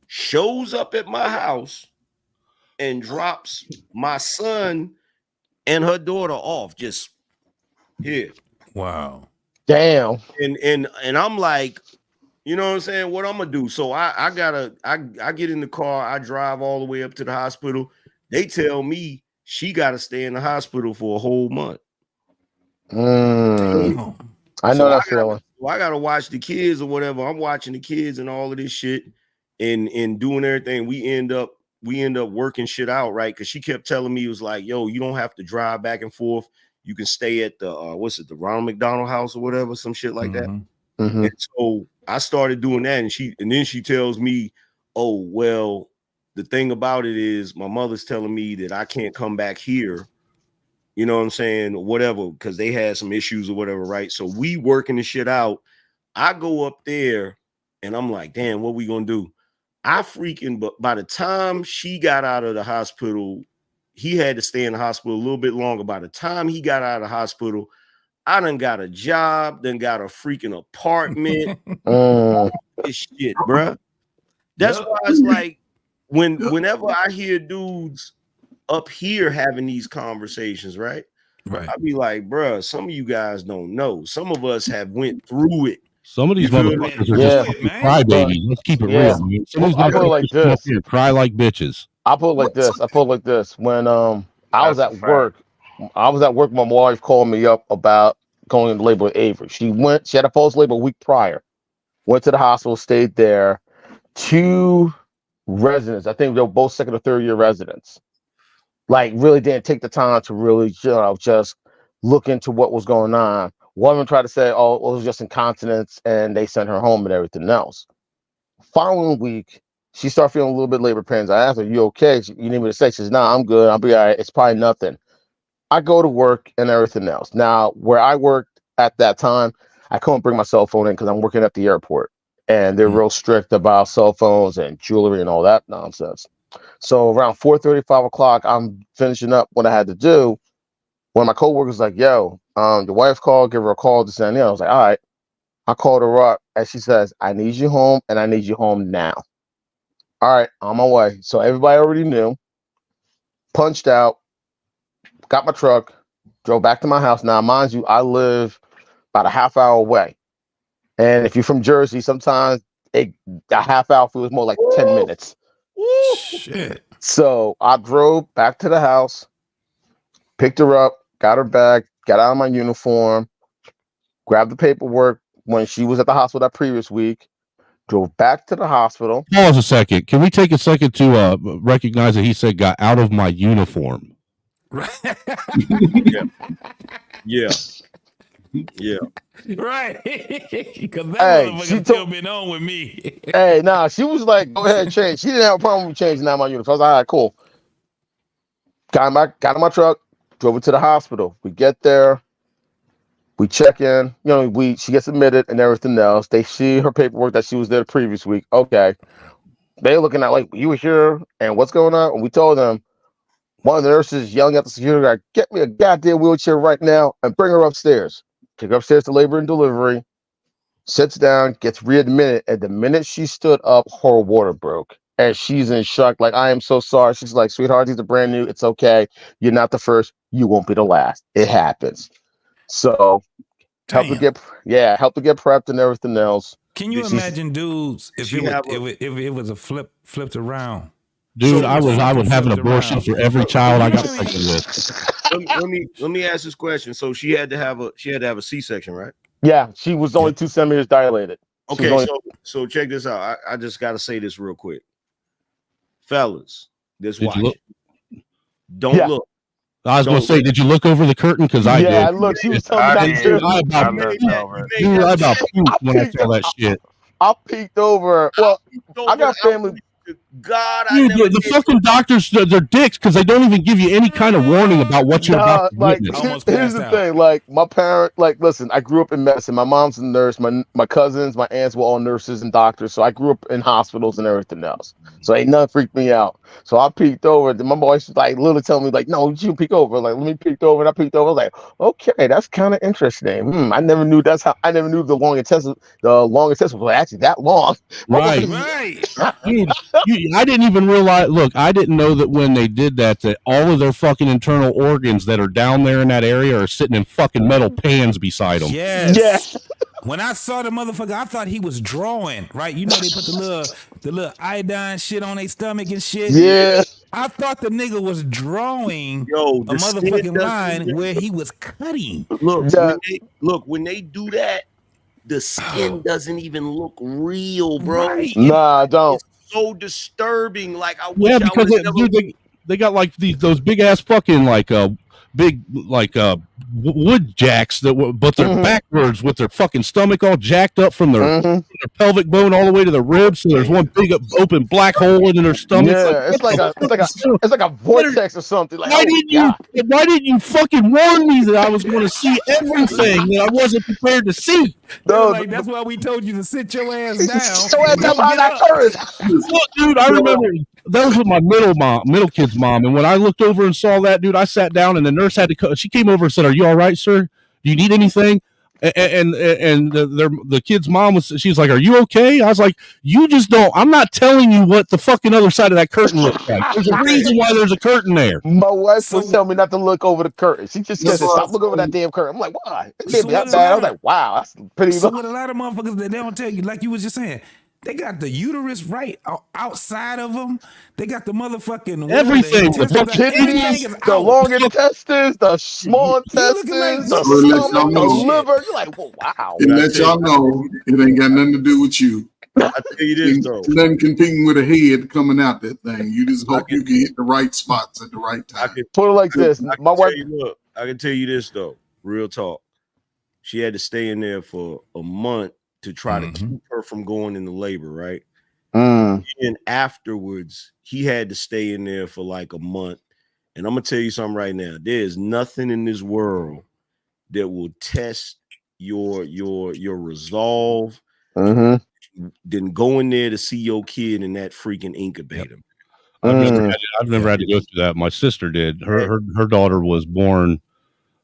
shows up at my house and drops my son and her daughter off just here. Wow. Damn. And I'm like, you know what I'm saying? What I'm gonna do? So I get in the car, I drive all the way up to the hospital. They tell me she gotta stay in the hospital for a whole month. I know that feeling. I gotta watch the kids or whatever. I'm watching the kids and all of this shit and doing everything. We end up working shit out, right? Because she kept telling me, it was like, yo, you don't have to drive back and forth. You can stay at the the Ronald McDonald House or whatever, some shit like that. And so I started doing that, and then she tells me, oh, well, the thing about it is my mother's telling me that I can't come back here, you know what I'm saying, whatever, because they had some issues or whatever, right? So we working the shit out. I go up there and I'm like, damn, what we gonna do? But by the time she got out of the hospital, he had to stay in the hospital a little bit longer. By the time he got out of the hospital, I done got a job, done got a freaking apartment. This shit, bruh. That's why it's like whenever I hear dudes up here having these conversations, right? I be like, bruh, some of you guys don't know. Some of us have went through it. Some of these You feel me? motherfuckers are just fucking crybabies. Let's keep it real, man. Some of these I put it like motherfuckers come up this. here and cry like bitches. I put it like this. I put it like this. When I was That's a at fact. work, my wife called me up about going into labor with Avery. She had a false labor a week prior. Went to the hospital, stayed there. 2 residents, I think they were both second or third year residents, like really didn't take the time to really, just look into what was going on. One of them tried to say, oh, it was just incontinence, and they sent her home and everything else. Following week, she started feeling a little bit labor pains. I asked her, you okay? You need me to say? She says, nah, I'm good. I'll be all right. It's probably nothing. I go to work and everything else. Now, where I worked at that time, I couldn't bring my cell phone in because I'm working at the airport. And they're real strict about cell phones and jewelry and all that nonsense. So around 4:30, 5 o'clock, I'm finishing up what I had to do. One of my coworkers was like, yo, your wife called, give her a call, this and that. I was like, all right. I called her up and she says, I need you home and I need you home now. All right, on my way. So everybody already knew. Punched out, got my truck, drove back to my house. Now, mind you, I live about a half hour away. And if you're from Jersey, sometimes a half hour feels more like 10 minutes. Shit. So I drove back to the house, picked her up, got her bag, got out of my uniform, grabbed the paperwork when she was at the hospital that previous week, drove back to the hospital. Pause a second. Can we take a second to recognize that he said got out of my uniform? Yeah. Right. Because that Hey, motherfucker still been on with me. Hey, nah, she was like, go ahead and change. She didn't have a problem with changing out my uniform. I was like, all right, cool. Got in my truck, drove it to the hospital. We get there, we check in, she gets admitted and everything else. They see her paperwork that she was there the previous week. Okay. They're looking at like, you were here and what's going on? And we told them, one of the nurses yelling at the security guard, get me a goddamn wheelchair right now and bring her upstairs. Take her upstairs to labor and delivery, sits down, gets readmitted. And the minute she stood up, her water broke. And she's in shock, like, I am so sorry. She's like, sweetheart, these are brand new. It's okay. You're not the first. You won't be the last. It happens. So help her get prepped and everything else. Can you imagine dudes if it was a flipped around? Dude, So I would have an abortion around. for every child I got pregnant with. Let me ask this question. So she had to have a C-section, right? Yeah, she was only 2 centimeters dilated. Okay, so check this out. I just gotta say this real quick. Fellas, watch. Don't look. I was going to say, did you look over the curtain? Because I did. Yeah, look, she was telling me that too. I about puked when I saw that shit. I peeked over. Well, I got family. God, dude, the fucking doctors, they're dicks because they don't even give you any kind of warning about what you're about to witness. Here's the thing, like my parent, listen, I grew up in medicine. My mom's a nurse. My cousins, my aunts were all nurses and doctors. So I grew up in hospitals and everything else. So ain't nothing freaked me out. So I peeked over. My voice was like literally telling me like, no, you peek over. Like, let me peek over. And I peeked over. I was like, okay, that's kind of interesting. I never knew the long intestine was actually that long. Right. Dude, I didn't even realize. Look, I didn't know that when they did that all of their fucking internal organs that are down there in that area are sitting in fucking metal pans beside them. Yes. When I saw the motherfucker, I thought he was drawing. Right? You know they put the little iodine shit on their stomach and shit. Yeah. I thought the nigga was drawing a motherfucking line where he was cutting. Look, when they do that, the skin doesn't even look real, bro. Right. Nah, I don't. It's so disturbing. Like I wish because they got like those big ass fucking wood jacks but they're backwards with their fucking stomach all jacked up from their pelvic bone all the way to the ribs. So there's one big open black hole in their stomach. Yeah, it's like a vortex or something. Like, why didn't you fucking warn me that I was going to see everything that I wasn't prepared to see? No, that's why we told you to sit your ass down. Look, dude, I remember that was with my middle kid's mom, and when I looked over and saw that, dude, I sat down, and the nurse had to. She came over and said, "Are you all right, sir? Do you need anything?" And the kid's mom she's like, "Are you okay?" I was like, "You just don't. I'm not telling you what the fucking other side of that curtain looks like. There's a reason why there's a curtain there." My wife would tell me not to look over the curtain. She just said, "Stop looking over that damn curtain." I'm like, "Why? It can't be that bad." I was like, "Wow, that's pretty." So what a lot of motherfuckers they don't tell you, like you was just saying, they got the uterus right outside of them. They got the motherfucking everything, the kidneys, the long intestines, the small intestines, the stomach, the liver. You're like, well, wow. And let y'all know it ain't got nothing to do with you. I tell you this though, nothing competing with a head coming out that thing. You just hope you can hit the right spots at the right time. Put it like this. My wife. I can tell you this though, real talk. She had to stay in there for a month to try to keep her from going into labor, right? And afterwards, he had to stay in there for like a month. And I'm gonna tell you something right now. There's nothing in this world that will test your resolve than going there to see your kid in that freaking incubator. I've never had to go through that. My sister did. Her daughter was born,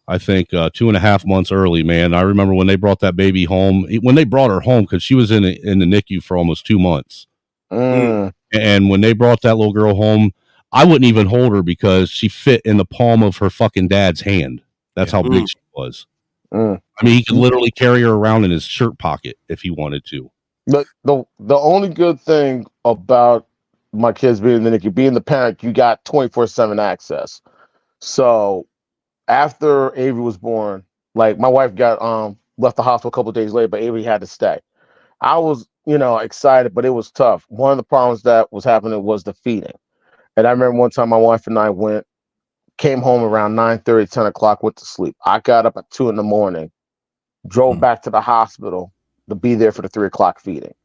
I think, 2.5 months early, man. I remember when they brought that baby home, when they brought her home, because she was in the NICU for almost 2 months. And when they brought that little girl home, I wouldn't even hold her because she fit in the palm of her fucking dad's hand. That's how big she was. I mean, he could literally carry her around in his shirt pocket if he wanted to. The only good thing about my kids being in the NICU, being the parent, you got 24/7 access. So after Avery was born, like my wife got left the hospital a couple of days later, but Avery had to stay. I was, excited, but it was tough. One of the problems that was happening was the feeding. And I remember one time my wife and I came home around 9:30, 10 o'clock, went to sleep. I got up at 2 a.m, drove back to the hospital to be there for the 3 o'clock feeding.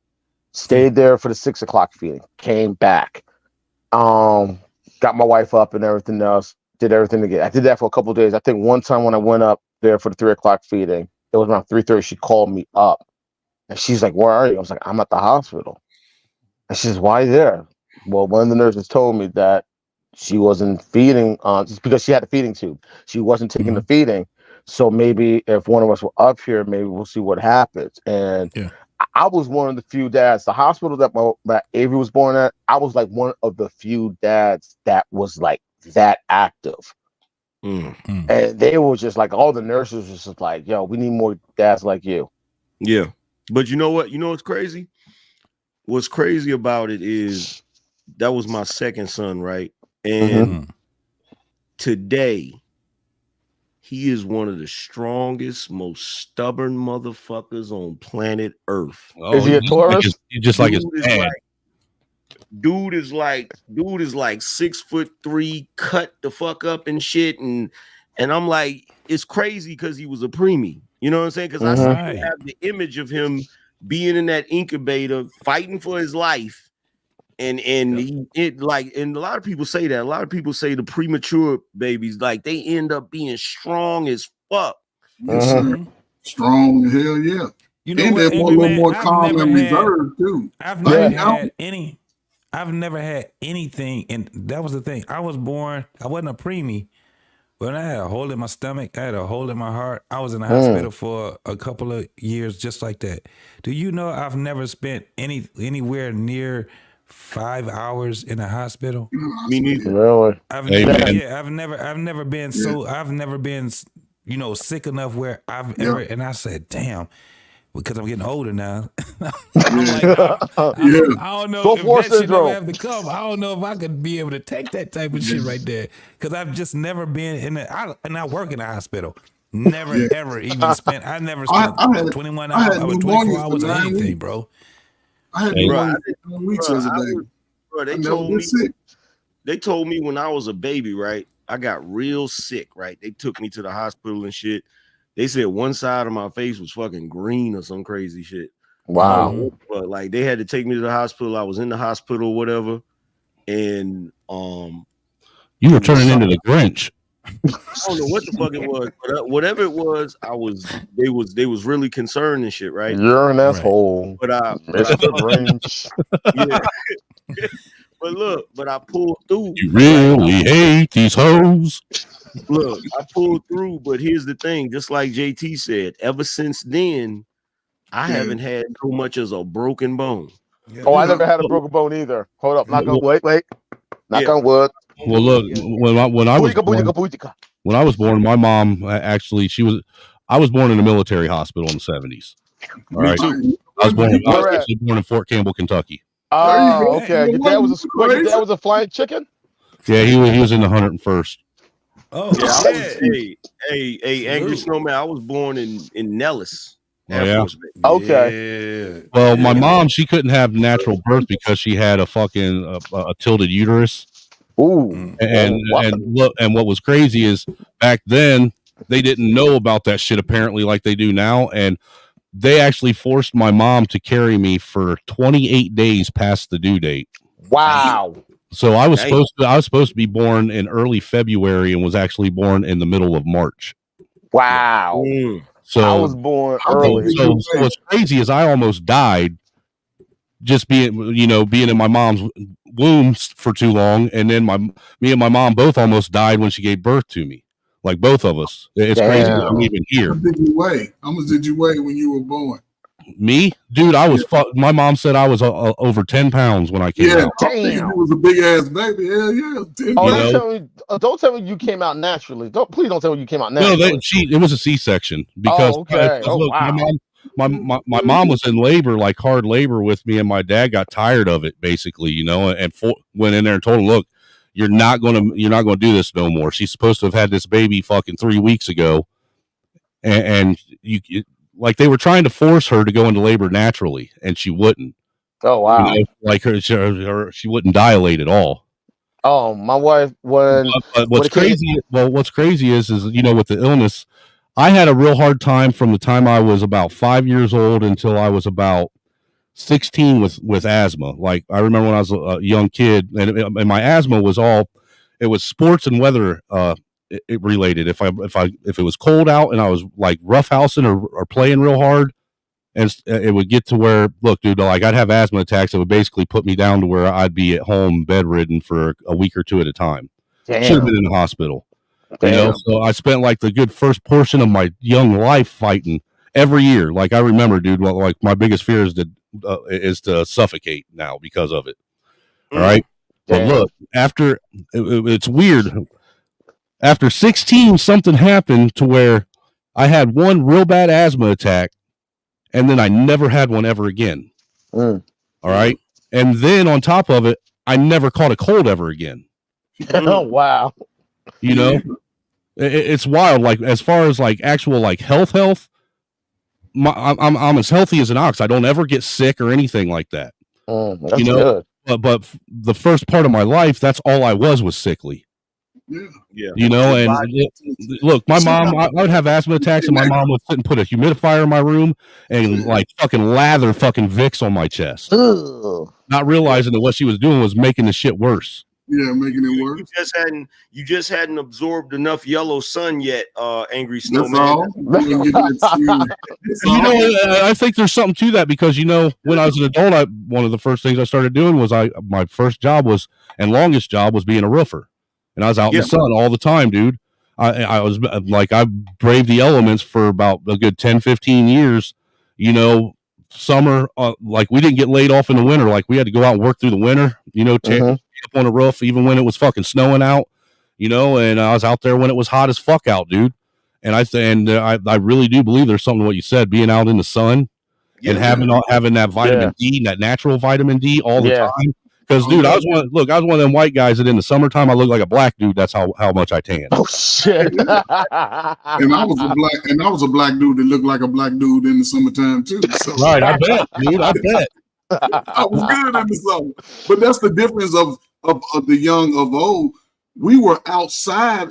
Stayed there for the 6 o'clock feeding, came back, got my wife up and everything else, did everything again. I did that for a couple of days. I think one time when I went up there for the 3 o'clock feeding, it was around 3:30, she called me up. And she's like, "Where are you?" I was like, "I'm at the hospital." And she says, "Why are you there?" Well, one of the nurses told me that she wasn't feeding just because she had a feeding tube. She wasn't taking the feeding. So maybe if one of us were up here, maybe we'll see what happens. And I was one of the few dads, the hospital that Avery was born at, I was like one of the few dads that was like that active. And they were just like, all the nurses was just like, "Yo, we need more dads like you." Yeah. But you know what? You know what's crazy? What's crazy about it is that was my second son, right? And today, he is one of the strongest, most stubborn motherfuckers on planet Earth. Is he a Taurus? He's just like his dad. Dude is like 6'3", cut the fuck up and shit. And I'm like, it's crazy because he was a preemie. You know what I'm saying? Because I still have the image of him being in that incubator, fighting for his life. And a lot of people say that. A lot of people say the premature babies, like they end up being strong as fuck. Strong, hell yeah. You know and what, they're a little more calm and reserved too. I've never had anything, and that was the thing. I was born, I wasn't a preemie, but I had a hole in my stomach, I had a hole in my heart. I was in the hospital for a couple of years just like that. Do you know I've never spent anywhere near 5 hours in a hospital? Me neither. Really? I've never been sick enough where I've ever, and I said, damn, because I'm getting older now. I'm like, I don't know if that shit ever have to come. I don't know if I could be able to take that type of shit right there. Because I've just never been and I work in a hospital. Never ever even spent. I never spent 21 hours. I was 24 hours or anything, bro. I had pneumonia 1 week as a baby. Bro, they told me when I was a baby, right? I got real sick, right? They took me to the hospital and shit. They said one side of my face was fucking green or some crazy shit. Wow. But like they had to take me to the hospital. I was in the hospital or whatever. And you were turning into the Grinch. I don't know what the fuck it was, but whatever it was, they was really concerned and shit, right? You're an asshole. But I But I pulled through. You really hate these hoes. Look, I pulled through, but here's the thing. Just like JT said, ever since then, I haven't had so much as a broken bone. Oh, I never had a broken bone either. Hold up, knock on wait. Knock on wood. Well, look, when I was born, my mom actually I was born in a military hospital in the 70s. All right, I was born in Fort Campbell, Kentucky. Oh, okay. Your dad was a flying chicken. Yeah, he was in the 101st. Oh, yeah. Hey, Angry Snowman. I was born in Nellis. Oh, yeah. Okay. Well, my mom, she couldn't have natural birth because she had a fucking a tilted uterus. Ooh. And what was crazy is back then they didn't know about that shit apparently like they do now, and they actually forced my mom to carry me for 28 days past the due date. Wow. So I was supposed to be born in early February and was actually born in the middle of March. Wow. So I was born early. So what's crazy is I almost died just being in my mom's womb for too long, and then me and my mom both almost died when she gave birth to me. Like both of us. It's crazy that I'm even here. How much did you weigh? How much did you weigh when you were born? Me, dude, I was. My mom said I was over 10 pounds when I came out. Damn, you was a big ass baby. Hell yeah. 10 Oh, don't tell me you came out naturally. Please don't tell me you came out naturally. No, it was a C-section because look, my mom was in labor, like hard labor with me, and my dad got tired of it, basically, and went in there and told him, look, you're not gonna do this no more. She's supposed to have had this baby fucking 3 weeks ago, and like they were trying to force her to go into labor naturally, and she wouldn't. Oh wow! Like she wouldn't dilate at all. Oh, my wife what's crazy? Well, what's crazy is with the illness, I had a real hard time from the time I was about 5 years old until I was about 16 with asthma. Like I remember when I was a young kid, and my asthma was sports and weather related. If it was cold out and I was like roughhousing or playing real hard, and it would get to where, look, dude, like I'd have asthma attacks. It would basically put me down to where I'd be at home bedridden for a week or two at a time. Should have been in the hospital. So I spent like the good first portion of my young life fighting every year. Like I remember, dude, like my biggest fear is to suffocate now because of it. All right. But look, after it's weird. After 16, something happened to where I had one real bad asthma attack, and then I never had one ever again. All right. And then on top of it, I never caught a cold ever again. Oh, wow. It's wild. Like as far as like actual like health, I'm as healthy as an ox. I don't ever get sick or anything like that. That's good. But the first part of my life, that's all I was sickly. Yeah. And look, my mom, I would have asthma attacks, and my mom would sit and put a humidifier in my room and like fucking lather fucking Vicks on my chest, not realizing that what she was doing was making the shit worse. Yeah, making it worse. You just hadn't absorbed enough yellow sun yet, Angry Snowman. I think there's something to that because when I was an adult, one of the first things I started doing was my first job was and longest job was being a roofer, and I was out in the sun all the time, dude. I was like I braved the elements for about a good 10-15 years. Summer, like we didn't get laid off in the winter. Like we had to go out and work through the winter, up on the roof, even when it was fucking snowing out, and I was out there when it was hot as fuck out, dude. And I really do believe there's something to what you said, being out in the sun and having that vitamin D, that natural vitamin D all the time. Because, dude, I was one of them white guys that in the summertime I look like a black dude. That's how much I tan. Oh shit! and I was a black dude that looked like a black dude in the summertime too. So. Right, I bet, dude. I bet. I was good in the summer, but that's the difference of the young of old. We were outside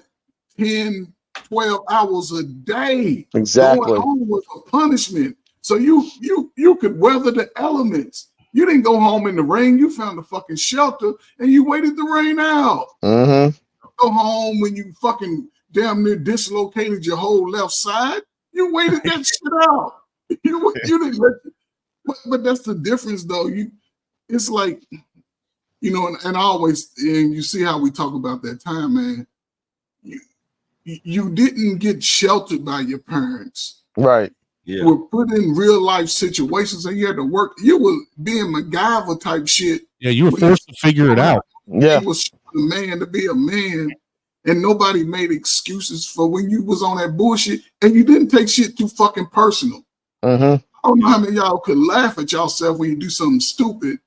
10, 12 hours a day. Exactly. Going home was a punishment. So you could weather the elements. You didn't go home in the rain. You found a fucking shelter and you waited the rain out. Mm-hmm. Go home when you fucking damn near dislocated your whole left side. You waited that shit out. You didn't let. But that's the difference, though. It's like, and I always, and you see how we talk about that time, man. you didn't get sheltered by your parents. Right. Yeah. You were put in real life situations and you had to work. You were being MacGyver type shit. Yeah, you were forced to figure it out. Yeah. You was a man to be a man, and nobody made excuses for when you was on that bullshit, and you didn't take shit too fucking personal. Mm-hmm. I don't know how many of y'all could laugh at yourself when you do something stupid,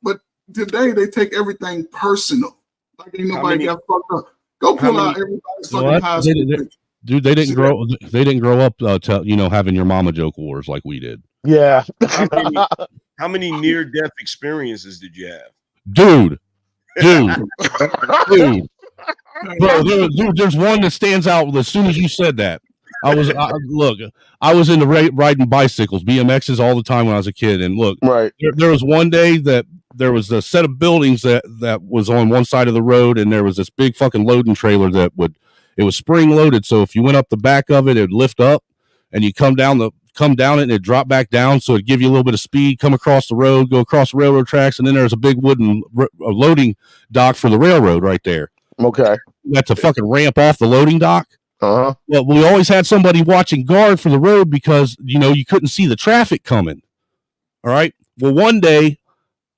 but today they take everything personal. Like ain't nobody got fucked up. Go pull out everybody's fucking high school picture. Dude, they didn't grow. They didn't grow up, having your mama joke wars like we did. Yeah. How many near-death experiences did you have, dude? Bro, there's one that stands out as soon as you said that. I was into riding bicycles, BMXs all the time when I was a kid, and look, right. There was one day that there was a set of buildings that was on one side of the road, and there was this big fucking loading trailer it was spring loaded, so if you went up the back of it, it'd lift up, and you come down it and it'd drop back down, so it'd give you a little bit of speed, come across the road, go across the railroad tracks, and then there's a big wooden loading dock for the railroad right there. Okay. That's a fucking ramp off the loading dock. Uh-huh. Well, we always had somebody watching guard for the road because, you couldn't see the traffic coming. All right. Well, one day,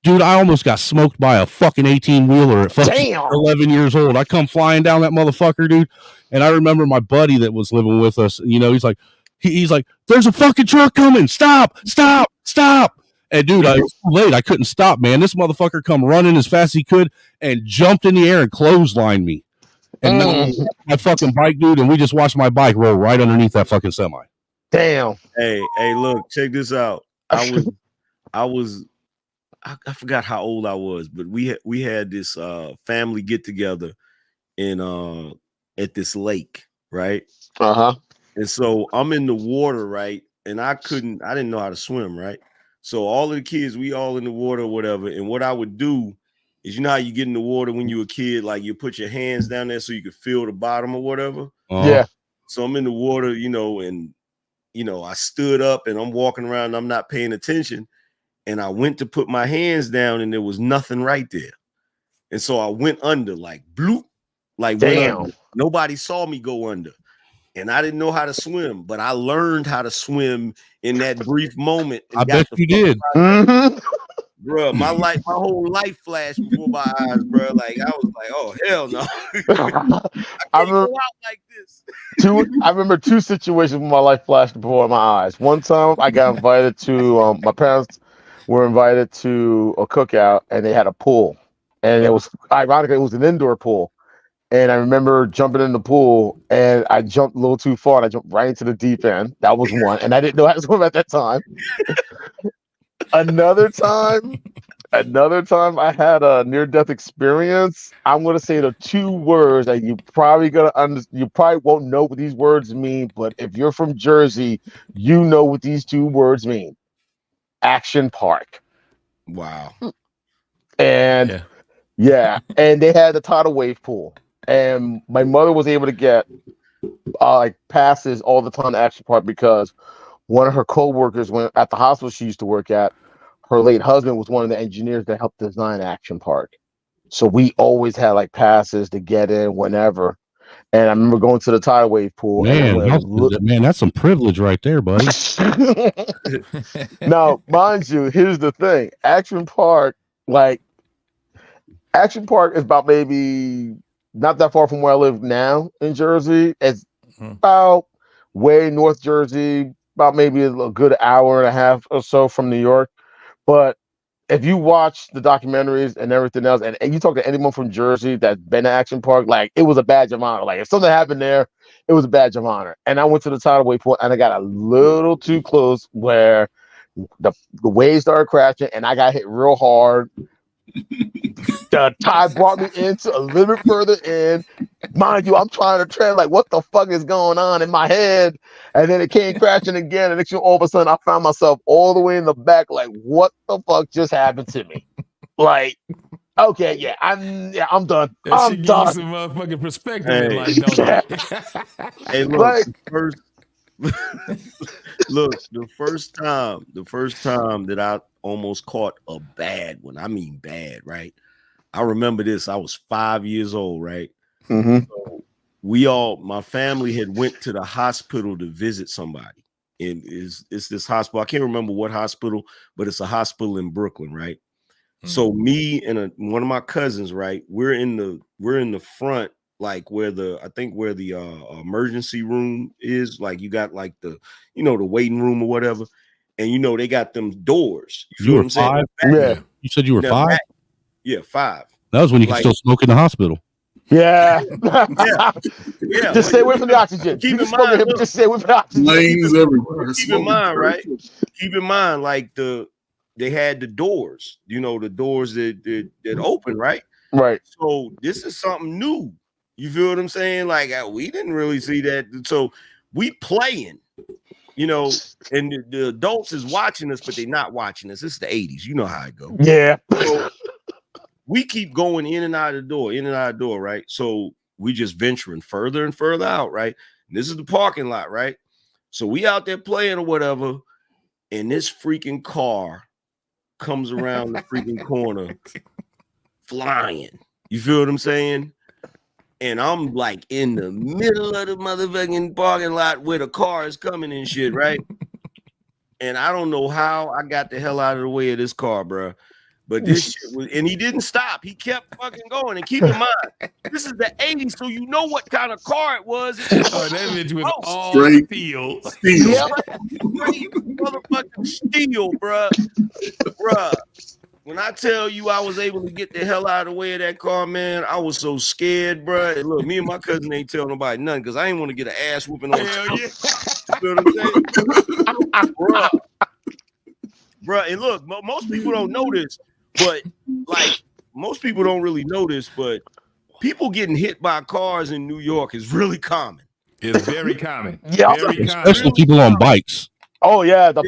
dude, I almost got smoked by a fucking 18-wheeler at fucking 11 years old. I come flying down that motherfucker, dude. And I remember my buddy that was living with us, he's like, there's a fucking truck coming. Stop. And dude, I was too late. I couldn't stop, man. This motherfucker come running as fast as he could and jumped in the air and clotheslined me. And now my fucking bike, dude, and we just watched my bike roll right underneath that fucking semi. Damn. Hey, look, check this out. I forgot how old I was, but we had this family get together in at this lake, right? Uh-huh. And so I'm in the water, right? And I didn't know how to swim, right? So all of the kids, we all in the water or whatever. And what I would do is, how you get in the water when you were a kid, like you put your hands down there so you could feel the bottom or whatever. Yeah. So I'm in the water, and I stood up and I'm walking around and I'm not paying attention. And I went to put my hands down and there was nothing right there. And so I went under, like bloop, like damn. Nobody saw me go under. And I didn't know how to swim, but I learned how to swim in that brief moment. I bet you did. Bro, my whole life flashed before my eyes, bro. Like I was like, oh hell no. I can't go out like this. I remember two situations where my life flashed before my eyes. One time I got invited to my parents were invited to a cookout and they had a pool. And it was ironically, it was an indoor pool. And I remember jumping in the pool and I jumped a little too far and I jumped right into the deep end. That was one. And I didn't know how to swim at that time. Another time I had a near-death experience. I'm gonna say the two words that you probably won't know what these words mean, but if you're from Jersey, you know what these two words mean. Action Park. Wow. And and they had the tidal wave pool. And my mother was able to get passes all the time to Action Park because one of her co-workers at the hospital she used to work at, her late husband was one of the engineers that helped design Action Park. So we always had passes to get in whenever. And I remember going to the tidal wave pool. Man, that's some privilege right there, buddy. Now, mind you, here's the thing. Action Park is about maybe not that far from where I live now in Jersey. It's about way North Jersey, about maybe a good hour and a half or so from New York. But if you watch the documentaries and everything else, and you talk to anyone from Jersey that's been to Action Park, it was a badge of honor. If something happened there, it was a badge of honor. And I went to the tidal wave pool and I got a little too close where the waves started crashing and I got hit real hard. The tide brought me into a little bit further in. Mind you, I'm trying to tread what the fuck is going on in my head? And then it came crashing again. And all of a sudden I found myself all the way in the back. What the fuck just happened to me? Okay, yeah, I'm done. I'm done. Some motherfucking perspective. Hey, look, the first time that I almost caught a bad one. I mean bad, right? I remember this. I was 5 years old, right? Mm-hmm. So my family had went to the hospital to visit somebody. And it's this hospital. I can't remember what hospital, but it's a hospital in Brooklyn, right? So me and one of my cousins, right? We're in the front, like where the emergency room is. Like you got like the waiting room or whatever, and they got them doors. You feel what I'm saying? Yeah. You said you were 5? Back, yeah, 5. That was when you could still smoke in the hospital. Yeah. Yeah. Just stay away from the oxygen. Keep in mind, just stay away from the oxygen. Lanes everywhere. Keep in mind, right? Keep in mind, like they had the doors, the doors that open, right? Right. So this is something new. You feel what I'm saying? Like we didn't really see that. So we playing, and the adults is watching us, but they're not watching us. It's the 80s. You know how it goes. Yeah. So we keep going in and out of the door, right? So we just venturing further and further out, right? And this is the parking lot, right? So we out there playing or whatever, and this freaking car comes around the freaking corner flying. You feel what I'm saying? And I'm like in the middle of the motherfucking parking lot where the car is coming and shit, right? And I don't know how I got the hell out of the way of this car, bro. But this shit was, and he didn't stop. He kept fucking going. And keep in mind, this is the 80s, so you know what kind of car it was. That bitch was all steel. Yeah, straight motherfucking steel, bruh. When I tell you I was able to get the hell out of the way of that car, man, I was so scared, bruh. And look, me and my cousin ain't telling nobody nothing because I ain't want to get an ass whooping on. Hell yeah. You know what I'm saying? Bruh, and look, most people don't know this. But like most people don't really know this, but people getting hit by cars in New York is really common. It's very common. Yeah, very especially people on bikes. Oh yeah, the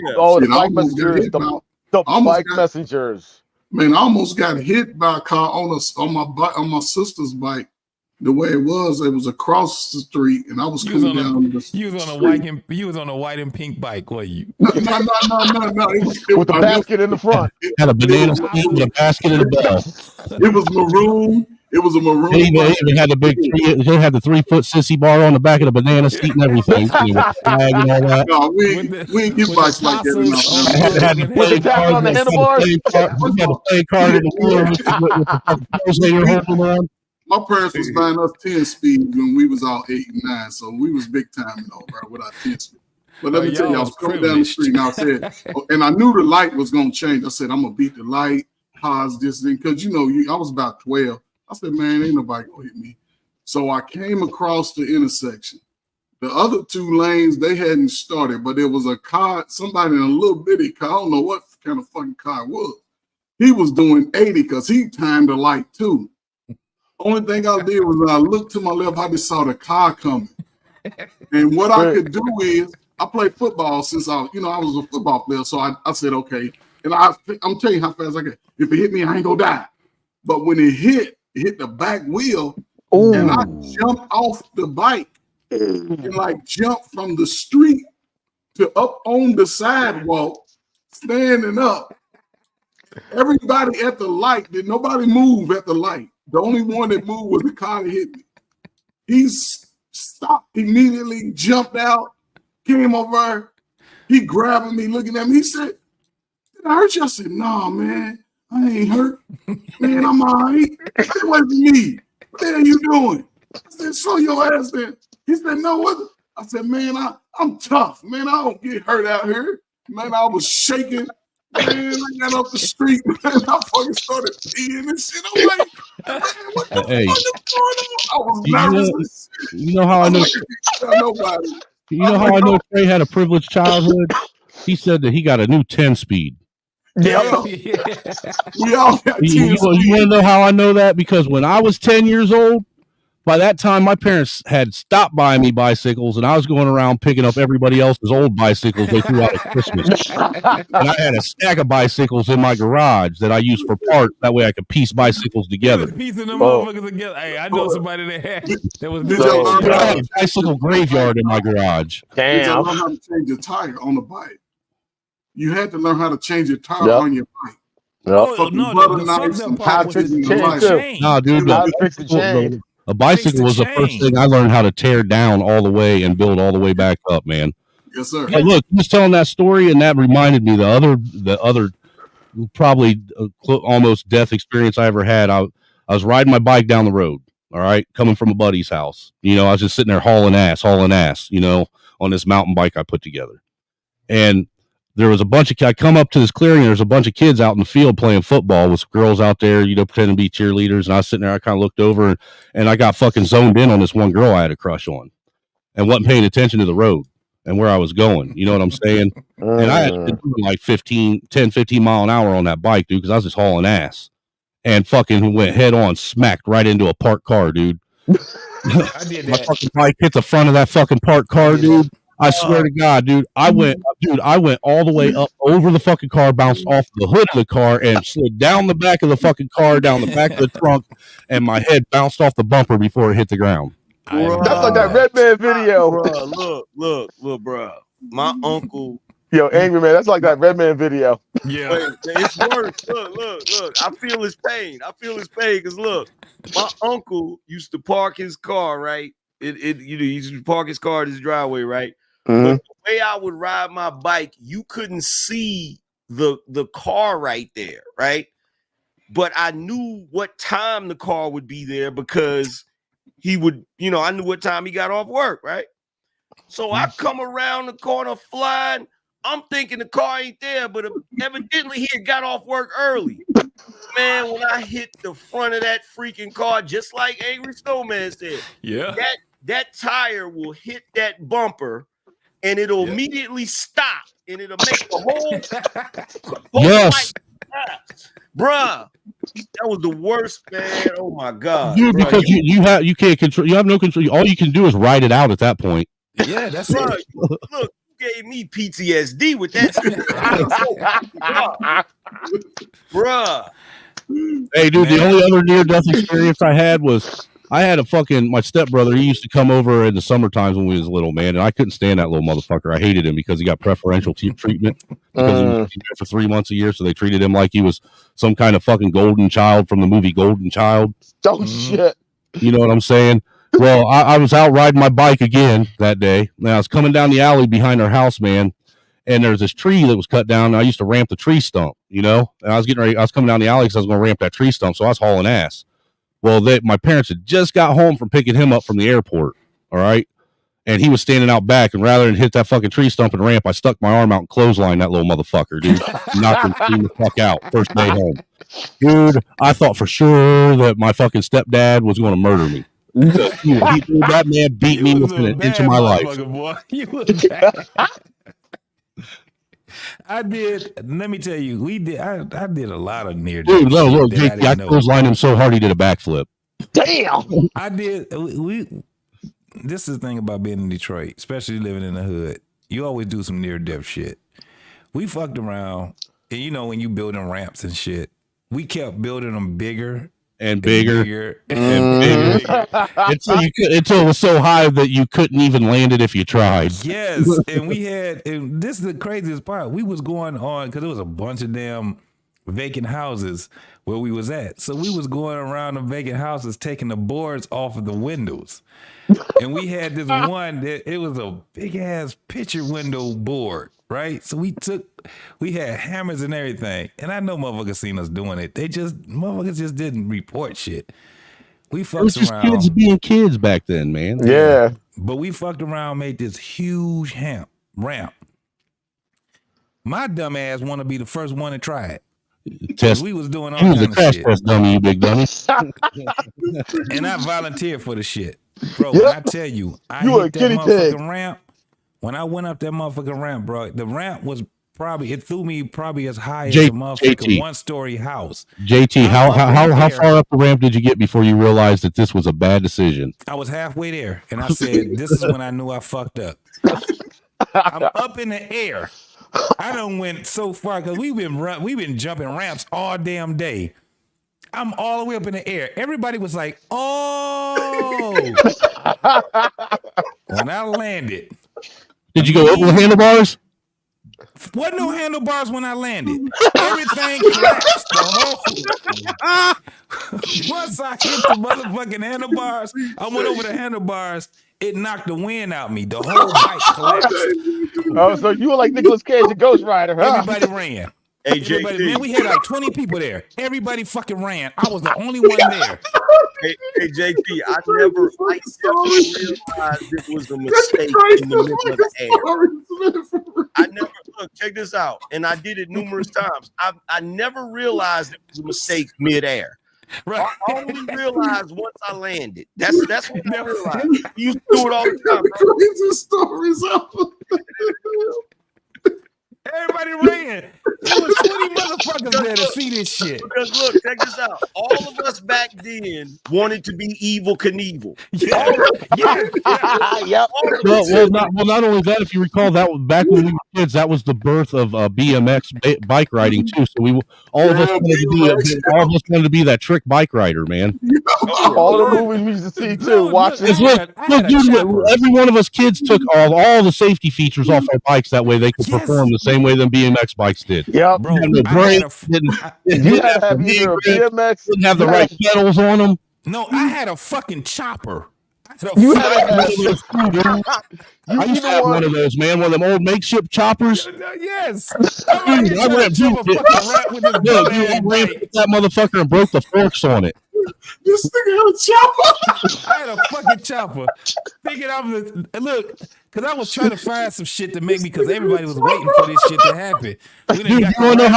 bike messengers, the bike messengers. Man, I almost got hit by a car on my sister's bike. The way it was across the street, and I was coming down the street. You was on a white and pink bike, were you? No. With the basket in the front. Had a banana with a basket in the back. It was maroon. It was a maroon. They even had the they had the 3-foot sissy bar on the back of the banana seat and everything. Flag and all that. No, we ain't get bikes like that. Had the play card on the handlebars. We had a play card in the wheel with the post that you're holding on. My parents was buying us 10 speeds when we was all 8 and 9, so we was big time, bro, with our 10 speed. But let me tell you, I was coming down the street and I said, and I knew the light was gonna change. I said, I'm gonna beat the light, pause this thing, because I was about 12. I said, man, ain't nobody gonna hit me. So I came across the intersection. The other 2 lanes, they hadn't started, but there was a car, somebody in a little bitty car, I don't know what kind of fucking car it was. He was doing 80 because he timed the light too. Only thing I did was I looked to my left, I just saw the car coming. And what I could do is, I played football since I was a football player. So I said, okay. And I'm telling you how fast I can. If it hit me, I ain't gonna die. But when it hit the back wheel, and I jumped off the bike and like jumped from the street to up on the sidewalk, standing up. Everybody at the light, did nobody move at the light? The only one that moved was the car that hit me. He stopped immediately, jumped out, came over. He grabbing me, looking at me. He said, "Did I hurt you?" I said, "No, man, I ain't hurt. Man, I'm all right. It wasn't me. What the hell you doing?" I said, "Show your ass then." He said, "No, what?" I said, "Man, I'm tough. Man, I don't get hurt out here." Man, I was shaking. Man, I got off the street, man. I fucking started peeing and shit. I'm like, man, what the fuck is going on? I was nervous. You know how I know? Nobody. You know how I know Trey had a privileged childhood? He said that he got a new 10-speed. Yeah. We all got 10 You want to know how I know that? Because when I was 10 years old, by that time, my parents had stopped buying me bicycles, and I was going around picking up everybody else's old bicycles they threw out at Christmas. And I had a stack of bicycles in my garage that I used for parts. That way I could piece bicycles together. Piecing them motherfuckers together. Hey, I know somebody that was I had a bicycle graveyard in my garage. Did you learn how to change your tire on the bike? You had to learn how to change your tire on your bike. Oh, no, the fucked up part was the chain. No, dude, A bicycle was the first thing I learned how to tear down all the way and build all the way back up, man. Yes, sir. Hey, look, you was telling that story, and that reminded me the other probably almost death experience I ever had. I was riding my bike down the road, all right, coming from a buddy's house. You know, I was just sitting there hauling ass, you know, on this mountain bike I put together. And there was I come up to this clearing, and there's a bunch of kids out in the field playing football with girls out there, you know, pretending to be cheerleaders. And I was sitting there, I kind of looked over, and I got fucking zoned in on this one girl I had a crush on and wasn't paying attention to the road and where I was going. You know what I'm saying? And I had been doing like 10, 15 mile an hour on that bike, dude, because I was just hauling ass. And fucking went head on, smacked right into a parked car, dude. I did that. My fucking bike hit the front of that fucking parked car, dude. I swear to God, dude, I went all the way up over the fucking car, bounced off the hood of the car, and slid down the back of the fucking car, down the back of the trunk, and my head bounced off the bumper before it hit the ground. That's like that Redman video. Look, bro. My uncle. Yo, Angry Man, that's like that Redman video. Yeah. Wait, it's worse. Look. I feel his pain. Because look, my uncle used to park his car, right? He used to park his car in his driveway, right? Mm-hmm. But the way I would ride my bike, you couldn't see the car right there, right? But I knew what time the car would be there because he would, you know, I knew what time he got off work, right? So I come around the corner flying. I'm thinking the car ain't there, but evidently he had got off work early. Man, when I hit the front of that freaking car, just like Angry Snowman said, yeah, that tire will hit that bumper and it'll immediately stop and it'll make the whole yes. Bruh, that was the worst, man. Oh my God. Dude, because you can't control, you have no control. All you can do is ride it out at that point. Yeah, that's it. Look, you gave me PTSD with that. Bruh. Hey, dude, the only other near-death experience I had was I had my stepbrother. He used to come over in the summer times when we was little, man, and I couldn't stand that little motherfucker. I hated him because he got preferential treatment because he was there for 3 months a year, so they treated him like he was some kind of fucking golden child from the movie Golden Child. Oh, shit. You know what I'm saying? Well, I was out riding my bike again that day, and I was coming down the alley behind our house, man, and there's this tree that was cut down, and I used to ramp the tree stump, you know? And I was coming down the alley because I was going to ramp that tree stump, so I was hauling ass. Well, my parents had just got home from picking him up from the airport, all right? And he was standing out back, and rather than hit that fucking tree stump and ramp, I stuck my arm out and clotheslined that little motherfucker, dude. Knocked him the fuck out first day home. Dude, I thought for sure that my fucking stepdad was going to murder me. That man beat me within an inch of my life. Boy. You was bad. I did. Let me tell you, I did a lot of near. Dude, look, I clotheslined him so hard he did a backflip. Damn. I did. This is the thing about being in Detroit, especially living in the hood. You always do some near death shit. We fucked around, and you know when you building ramps and shit, we kept building them bigger. And bigger until it was so high that you couldn't even land it if you tried. Yes, and this is the craziest part. We was going on because there was a bunch of damn vacant houses where we was at. So we was going around the vacant houses taking the boards off of the windows. And we had this one that it was a big ass picture window board, right? So we had hammers and everything. And I know motherfuckers seen us doing it. Motherfuckers just didn't report shit. We fucked around. It was just kids being kids back then, man. Yeah. But we fucked around, made this huge ramp. My dumb ass want to be the first one to try it. We was doing all kinds of shit. Test dummy, you big dummy. And I volunteered for the shit. Bro, when I tell you, I hit that motherfucking ramp. When I went up that motherfucking ramp, bro, the ramp was it threw me as high as a motherfucking one-story house. JT, how far up the ramp did you get before you realized that this was a bad decision? I was halfway there, and I said, this is when I knew I fucked up. I'm up in the air. I done went so far because we've been jumping ramps all damn day. I'm all the way up in the air. Everybody was like, oh. When I landed. Did you go over the handlebars? Wasn't no handlebars when I landed. Everything collapsed. Once I hit the motherfucking handlebars, I went over the handlebars. It knocked the wind out me. The whole bike collapsed. Oh, so you were like Nicolas Cage, a Ghost Rider, huh? Everybody ran. Hey, Everybody, JT. man, we had like 20 people there. Everybody fucking ran. I was the only one there. Hey, JT, I never realized it was a mistake in the middle of the air. I never, look, check this out. And I did it numerous times. I never realized it was a mistake mid-air. Right. I only realized once I landed. That's what I realized. You used to do it all the time. Crazy stories out. Everybody ran. There was 20 motherfuckers there to see this shit. Because look, check this out. All of us back then wanted to be Evil Knievel. Yeah. Yep. Not only that, if you recall, that was back when we were kids. That was the birth of BMX bike riding too. So all of us wanted to be that trick bike rider, man. All the movies we used to see too. Watching. Look, dude, every one of us kids took all the safety features off our bikes. That way they could perform the same way than BMX bikes did. Yep. Bro, no brakes, you had to have either a BMX, didn't have the right pedals on them. No, I had a fucking chopper. You had I used to have one of those, man. One of them old makeshift choppers. Yes. I ran that motherfucker and broke the forks on it. This nigga had a chopper. I had a fucking chopper. Thinking look, because I was trying to find some shit to make me, because everybody was waiting for this shit to happen. Dude, you want to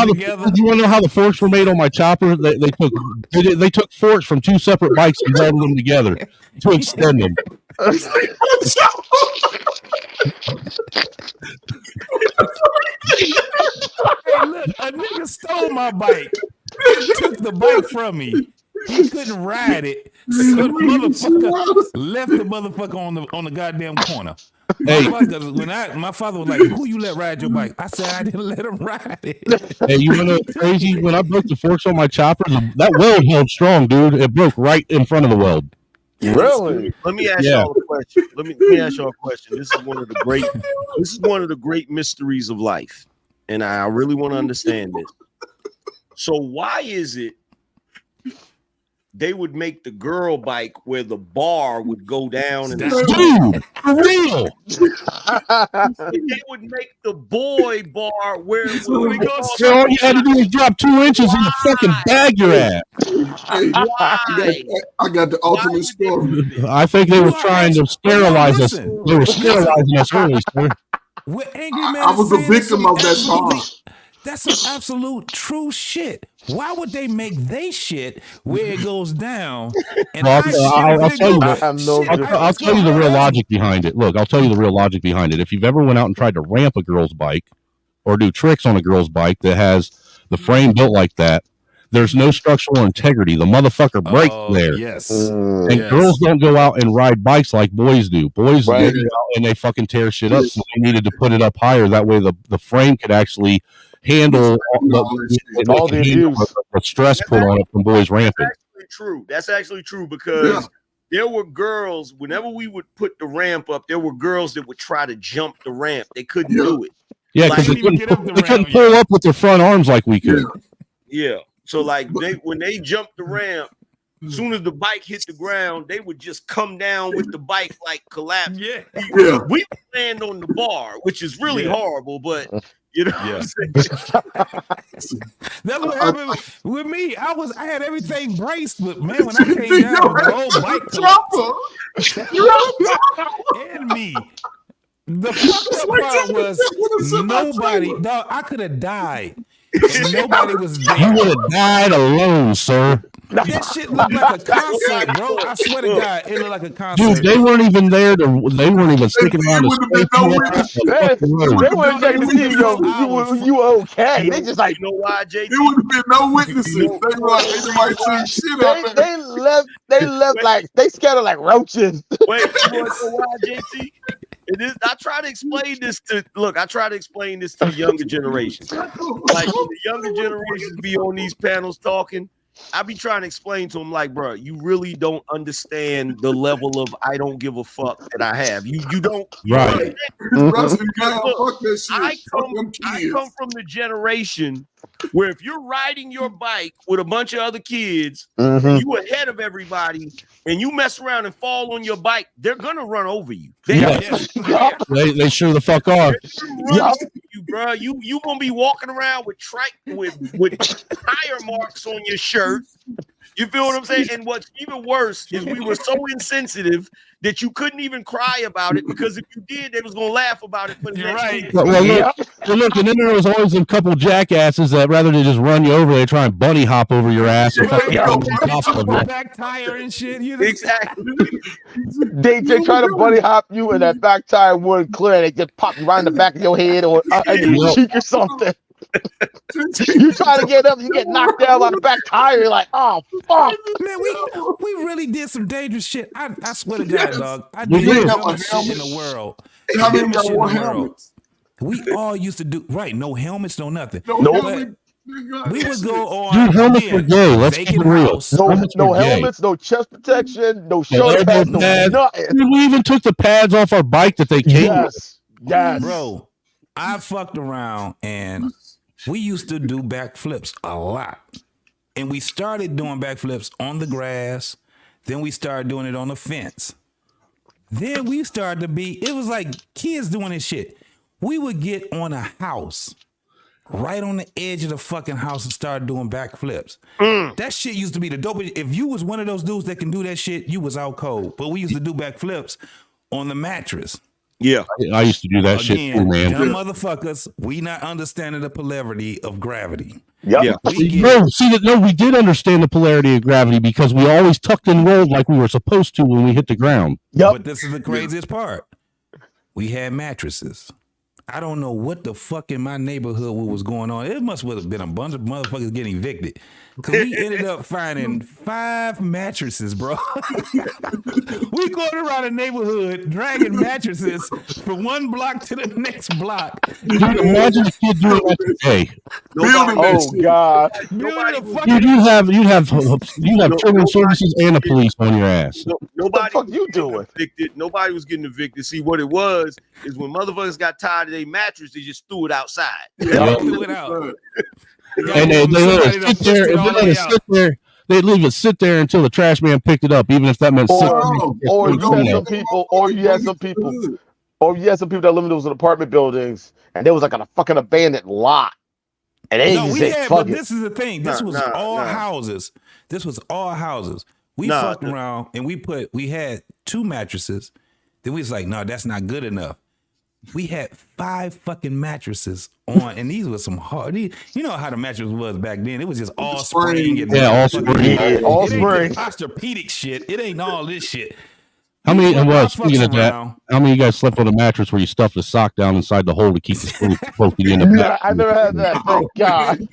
know how the forks were made on my chopper? They took forks from two separate bikes and welded them together to extend them. Hey, look, a nigga stole my bike. He took the bike from me. He couldn't ride it, so the motherfucker left the motherfucker on the goddamn corner. Hey. My father was like, "Who you let ride your bike?" I said, "I didn't let him ride it." Hey, you know what's crazy? When I broke the forks on my chopper, that weld held strong, dude. It broke right in front of the weld. Really? Let me ask y'all a question. Let me ask y'all a question. This is one of the great mysteries of life, and I really want to understand this. So why is it they would make the girl bike where the bar would go down? And dude, for real. They would make the boy bar where it would go. All you had to do was drop 2 inches and fucking bag your ass. Why? I got the ultimate story. I think they were trying to sterilize us. They were sterilizing us early, sir. We're angry, man. I was the victim of that song. That's some absolute true shit. Why would they make they shit where it goes down? And I'll tell you the real logic behind it. Look, I'll tell you the real logic behind it. If you've ever went out and tried to ramp a girl's bike or do tricks on a girl's bike that has the frame built like that, there's no structural integrity. The motherfucker breaks there. Yes. And girls don't go out and ride bikes like boys do. Boys go out and they fucking tear shit up. So they needed to put it up higher. That way the frame could actually handle the stress put on it from boys ramping. That's actually true because there were girls, whenever we would put the ramp up, there were girls that would try to jump the ramp. They couldn't do it. Yeah, because they couldn't pull up with their front arms like we could. Yeah. So like when they jumped the ramp, as soon as the bike hit the ground, they would just come down with the bike like collapse. Yeah. We would land on the bar, which is really horrible, but you know what I'm saying? That's what happened with me. I had everything braced, but man, when I came down, the whole bike collapsed. And me. The fucked up part was nobody. Dog, I could have died. Nobody was there. You would have died alone, sir. That shit looked like a concert, bro. I swear to God, it looked like a concert. Dude, they weren't even there. They weren't even sticking around to They weren't checking to see you okay. They just like, you know why, JT? There would have been no witnesses. They were like, they might shoot shit out there. They left like they scattered like roaches. Wait, you want to know why, JT? I try to explain this to the younger generation. Like when the younger generations be on these panels talking, I be trying to explain to him, like, bro, you really don't understand the level of I don't give a fuck that I have. You don't. Right. Look, I come from the generation where if you're riding your bike with a bunch of other kids, and you ahead of everybody, and you mess around and fall on your bike, they're gonna run over you. They sure the fuck are. run over you, bro. You gonna be walking around with tire marks on your shirt. You feel what I'm saying? And what's even worse is we were so insensitive that you couldn't even cry about it, because if you did, they was gonna laugh about it. But Well, look, and then there was always a couple jackasses that rather than just run you over, they try and bunny hop over your ass. And Back tire and shit. Exactly. They try to bunny hop you, and that back tire wouldn't clear, and they just pop you right in the back of your head or your cheek or something. You try to get up, you get knocked down by the back tire. You're like, oh fuck, man, we really did some dangerous shit. I swear to God, dog. I We did did. no shit in the world. How many Dumbest got shit in one the world. helmet? We all used to do no helmets, no nothing. Nope. We would go on. Dude, helmets were gay. Let's keep it real. No gay. helmets, no chest protection, no No shoulder pads, elbow no pads. nothing. We even took the pads off our bike that they came with. Yes. Bro, I fucked around and we used to do backflips a lot. And we started doing backflips on the grass. Then we started doing it on the fence. Then we started to it was like kids doing this shit. We would get on a house, right on the edge of the fucking house, and start doing backflips. That shit used to be the dopest. If you was one of those dudes that can do that shit, you was out cold. But we used to do backflips on the mattress. Yeah, I used to do that shit too, man. Dumb motherfuckers, we not understanding the polarity of gravity. Yeah. We did understand the polarity of gravity because we always tucked and rolled like we were supposed to when we hit the ground. But this is the craziest part. We had mattresses. I don't know what the fuck in my neighborhood what was going on. It must have been a bunch of motherfuckers getting evicted. Because we ended up finding 5 mattresses, bro. We going around the neighborhood dragging mattresses from one block to the next block. Dude, imagine a kid doing that today. Oh God! You'd have children's services and the police on your ass. Nobody what the fuck you doing? Evicted. Nobody was getting evicted. See, what it was is when motherfuckers got tired of their mattress, they just threw it outside. Yeah, threw it out. And they let it sit there, and they let it sit there. They'd leave it sit there until the trash man picked it up, even if that meant Or you had some people that live in those apartment buildings, and there was like a fucking abandoned lot. And they just said, but fuck it. this is the thing. This was all houses. This was all houses. We fucked around and we had 2 mattresses. Then we was like, no, that's not good enough. We had 5 fucking mattresses on, and these were some hard. You know how the mattress was back then. It was just all spring. All spring. All it ain't spring. the orthopedic shit. It ain't all this shit. How many? Speaking of that, how many of you guys slept on a mattress where you stuffed a sock down inside the hole to keep the screw poking in the back? I never had that. Thank God.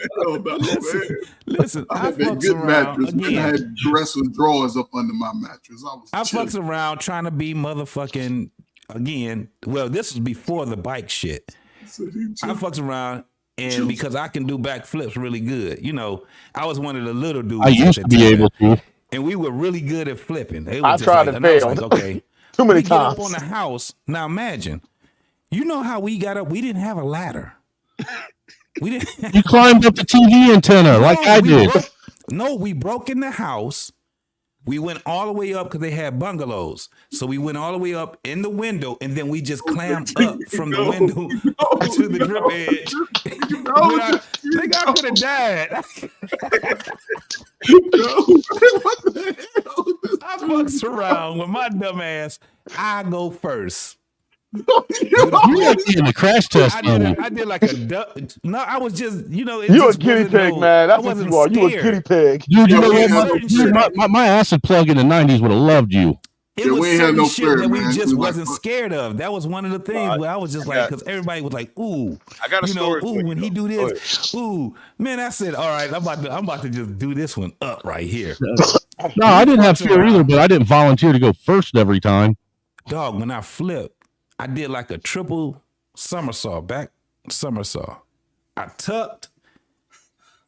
Listen, I had a fucks good around mattress. I again. had dresser drawers up under my mattress. I fucks around trying to be motherfucking again. Well, this was before the bike shit. I fucks around. And because I can do backflips really good, you know, I was one of the little dudes. I used to be able to. And we were really good at flipping. I tried to fail. Okay, too many we get times. up on the house. Now imagine, you know how we got up? We didn't have a ladder. We didn't. You climbed up the TV antenna like I did. We broke in the house. We went all the way up because they had bungalows. So we went all the way up in the window, and then we just clammed up from the window to the drip edge. I think I could have died. I fucks around with my dumb ass. I go first. You in the crash test. I did like a no. I was just you a guinea pig, man. That's what you are. You a guinea pig, dude. You know what? My acid plug in the '90s would have loved you. It was certain shit that we just wasn't scared of. That was one of the things where I was just like, because everybody was like, "Ooh, I got a story. Ooh, when he do this, ooh, man." I said, "All right, I'm about to just do this one up right here." No, I didn't have fear either, but I didn't volunteer to go first every time. Dog, when I flipped, I did like a triple somersault, back somersault. I tucked,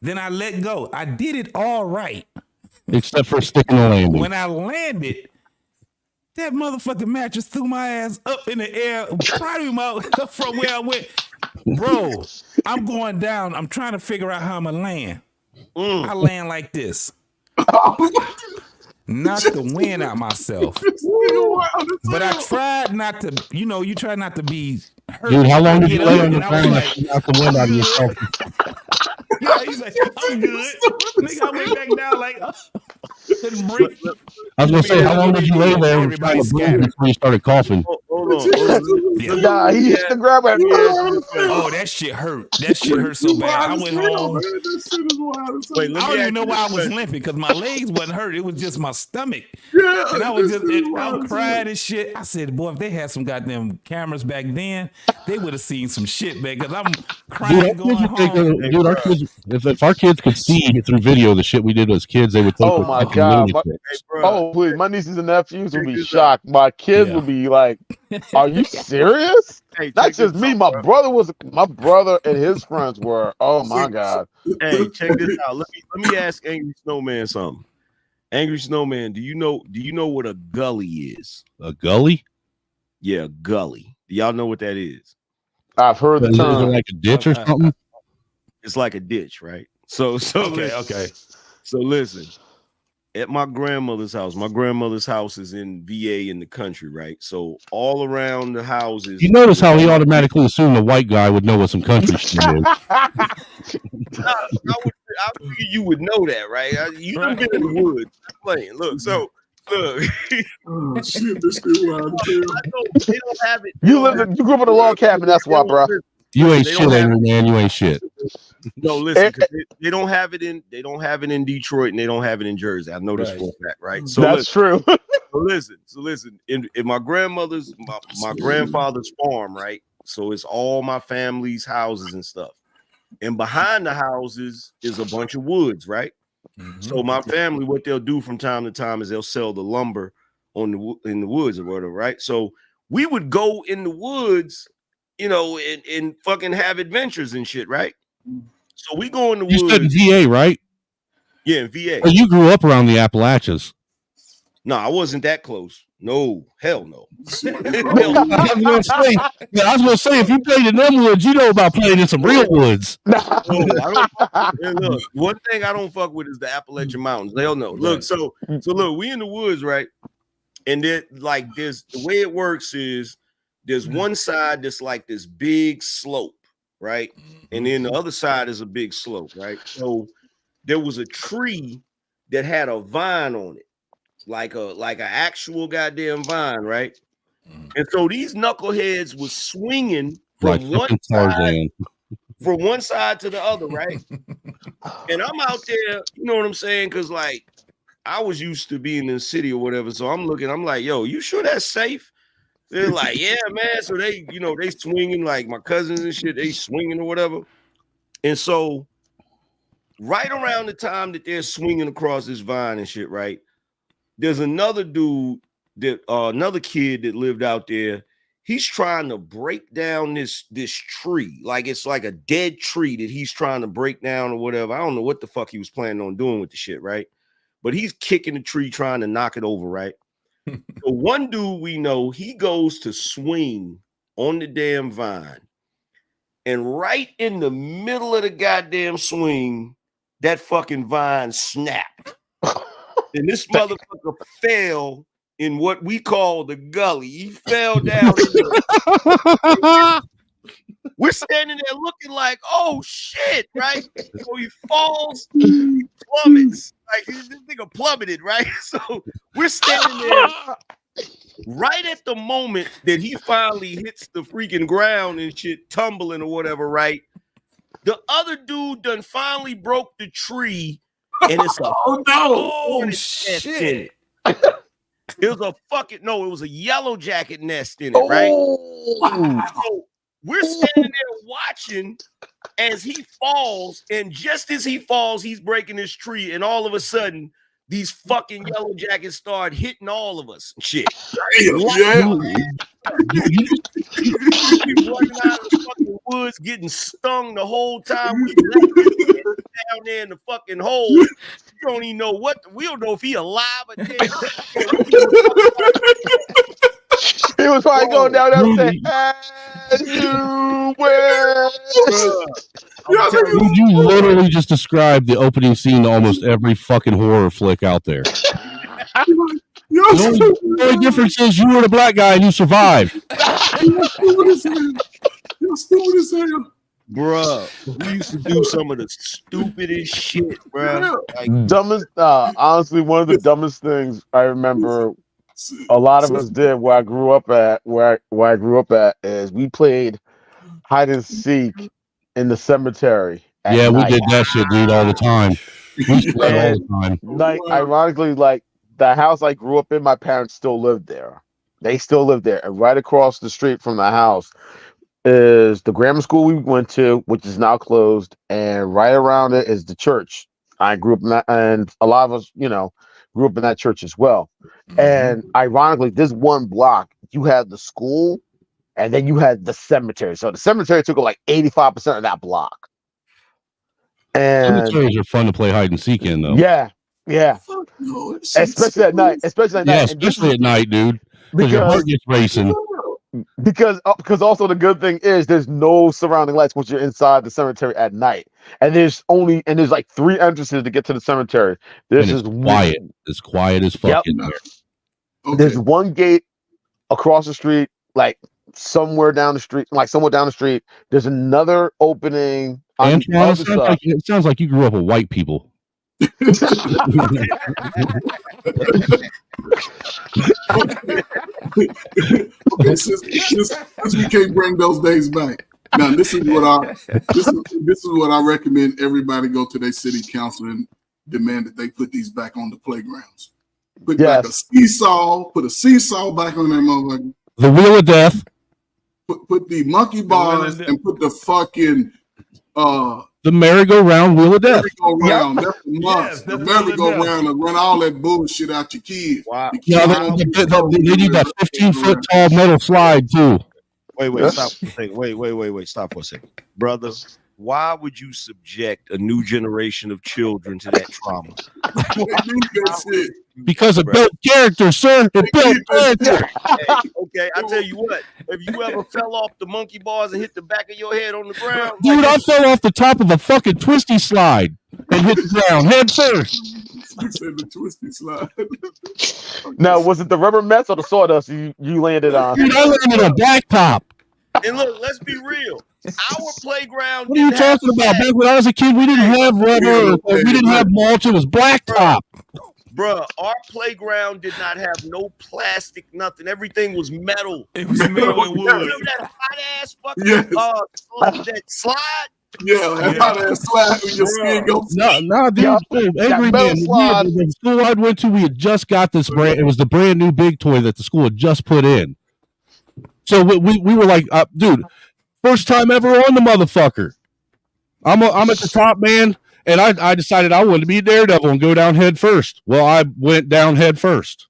Then I let go. I did it all right. Except for sticking the landing. When I landed, that motherfucking mattress threw my ass up in the air, probably from where I went. Bro, I'm going down. I'm trying to figure out how I'm going to land. I land like this. Knocked the wind out myself. But I tried not to, you try not to be hurt. Dude, how long did you lay on the ground after you knocked the wind out of yourself? Yeah, he's like, I'm good. Nigga, I went back down like, couldn't breathe. I was going to say, how long did you lay there before you started coughing? Hold on. Yeah, he hit the grab it. Oh, that shit hurt. That shit hurt so bad. I went home. Wait, I don't even know why I was limping because my legs wasn't hurt. It was just my stomach. Yeah, and I was I'm crying and shit. I said, boy, if they had some goddamn cameras back then, they would have seen some shit, man. Because I'm crying going home. Dude, our kids, if our kids could see through video the shit we did as kids, they would think. Oh my god! Please, my nieces and nephews would be shocked. My kids would be like, "Are you serious?" Not just me. My brother and his friends were. Oh my god! Hey, check this out. Let me ask Angry Snowman something. Angry Snowman, do you know what a gully is? A gully? Yeah, gully. Do y'all know what that is? I've heard the term. Is it like a ditch or something? It's like a ditch, right? So okay. So listen, at my grandmother's house is in VA in the country, right? So all around the houses. You notice how he automatically assumed a white guy would know what some country shit is. I figure you would know that, right? You done been in the woods playing. Look. Oh shit, this is wild. They don't have it. You grew up in a log cabin, that's why, bro. You ain't shit, Angry Man. You ain't shit. No, listen, they don't have it in Detroit and they don't have it in Jersey. I know this for a fact, right? So that's true. So listen. In my grandmother's, my grandfather's farm, right? So it's all my family's houses and stuff. And behind the houses is a bunch of woods, right? Mm-hmm. So my family, what they'll do from time to time is they'll sell the lumber in the woods or whatever, right? So we would go in the woods, and fucking have adventures and shit, right? So we go in the woods. You said VA, right? Yeah, in VA. Well, you grew up around the Appalachians. No, I wasn't that close. No, hell no. I was gonna say, if you played in them woods, you know about playing in some real woods. Look, one thing I don't fuck with is the Appalachian Mountains. Hell no. Look, so look, we in the woods, right? And there's the way it works is there's one side that's like this big slope, right? And then the other side is a big slope, right? So there was a tree that had a vine on it. Like an actual goddamn vine, right? And so these knuckleheads was swinging from one side to the other, right? And I'm out there, you know what I'm saying? Because like I was used to being in the city or whatever, so I'm like, yo, you sure that's safe? They're like, yeah, man. So they swinging, like my cousins and shit, they swinging or whatever. And so right around the time that they're swinging across this vine and shit, right? There's another dude another kid that lived out there. He's trying to break down this tree. Like it's like a dead tree that he's trying to break down or whatever. I don't know what the fuck he was planning on doing with the shit, right? But he's kicking the tree, trying to knock it over, right? So one dude we know, he goes to swing on the damn vine. And right in the middle of the goddamn swing, that fucking vine snapped. And this motherfucker fell in what we call the gully. He fell down. We're standing there looking like, oh shit, right? So he falls, he plummets. Like this nigga plummeted, right? So we're standing there right at the moment that he finally hits the freaking ground and shit, tumbling or whatever, right? The other dude done finally broke the tree. And it's a shit. It was a yellow jacket nest in it, right? So we're standing there watching as he falls, and just as he falls, he's breaking his tree, and all of a sudden, these fucking yellow jackets start hitting all of us. Shit. You be running out of the fucking woods, getting stung the whole time. We let him down there in the fucking hole. You don't even know what. We don't know if he alive or dead. He was probably going down there and saying, "As you wish." Dude, you literally just described the opening scene to almost every fucking horror flick out there. The only difference is you were the black guy and you survived. You're stupid as hell. Bruh, we used to do some of the stupidest shit, bruh. Like, Dumbest, honestly, one of the dumbest things I remember a lot of us did where I grew up at, is we played hide and seek in the cemetery. Yeah, night. we did that shit, dude, all the time. We used to do that all the time. Like, ironically, like the house I grew up in, my parents still lived there. They still live there, and right across the street from the house is the grammar school we went to, which is now closed, and right around it is the church. I grew up in that, and a lot of us, grew up in that church as well. And ironically, this one block, you had the school, and then you had the cemetery. So the cemetery took like 85% of that block. And cemeteries are fun to play hide and seek in, though. Yeah. Especially at night. Yeah, especially at night, dude. Because your heart gets racing. Because also the good thing is there's no surrounding lights once you're inside the cemetery at night, and there's like 3 entrances to get to the cemetery. There's just quiet. It's quiet as fuck in there. Okay. There's one gate across the street, like somewhere down the street. There's another opening on the other side. It sounds like you grew up with white people. Okay, since we can't bring those days back. Now this is what I recommend everybody go to their city council and demand that they put these back on the playgrounds. Put back a seesaw, put a seesaw back on that motherfucker. The wheel of death. Put the monkey bars and put the fucking the merry-go-round wheel of death. Merry-go-round, that's the must. The merry-go-round and run all that bullshit out your kids. Wow. Yeah, they need that 15-foot tall metal slide too. Wait, stop for a second. Wait, stop for a second. Brother, why would you subject a new generation of children to that trauma? Because it built character, sir. It built character. Okay, I tell you what. If you ever fell off the monkey bars and hit the back of your head on the ground, dude, I fell off the top of a fucking twisty slide and hit the ground head first. You said the twisty slide. Now, was it the rubber mats or the sawdust you landed on? Dude, I landed on blacktop. And look, let's be real. Our playground. What are you talking about? Back when I was a kid, we didn't have rubber. We didn't have mulch. It was blacktop. Bruh, our playground did not have no plastic, nothing. Everything was metal. It was metal and wood. Remember that hot ass fucking that slide? Yeah, that hot ass slide when your skin goes. No, dude. Angry Man. The school I went to, we had just got this brand. It was the brand new big toy that the school had just put in. So we were like, dude, first time ever on the motherfucker. I'm at the top, man. And I decided I wanted to be a daredevil and go down head first. Well, I went down head first.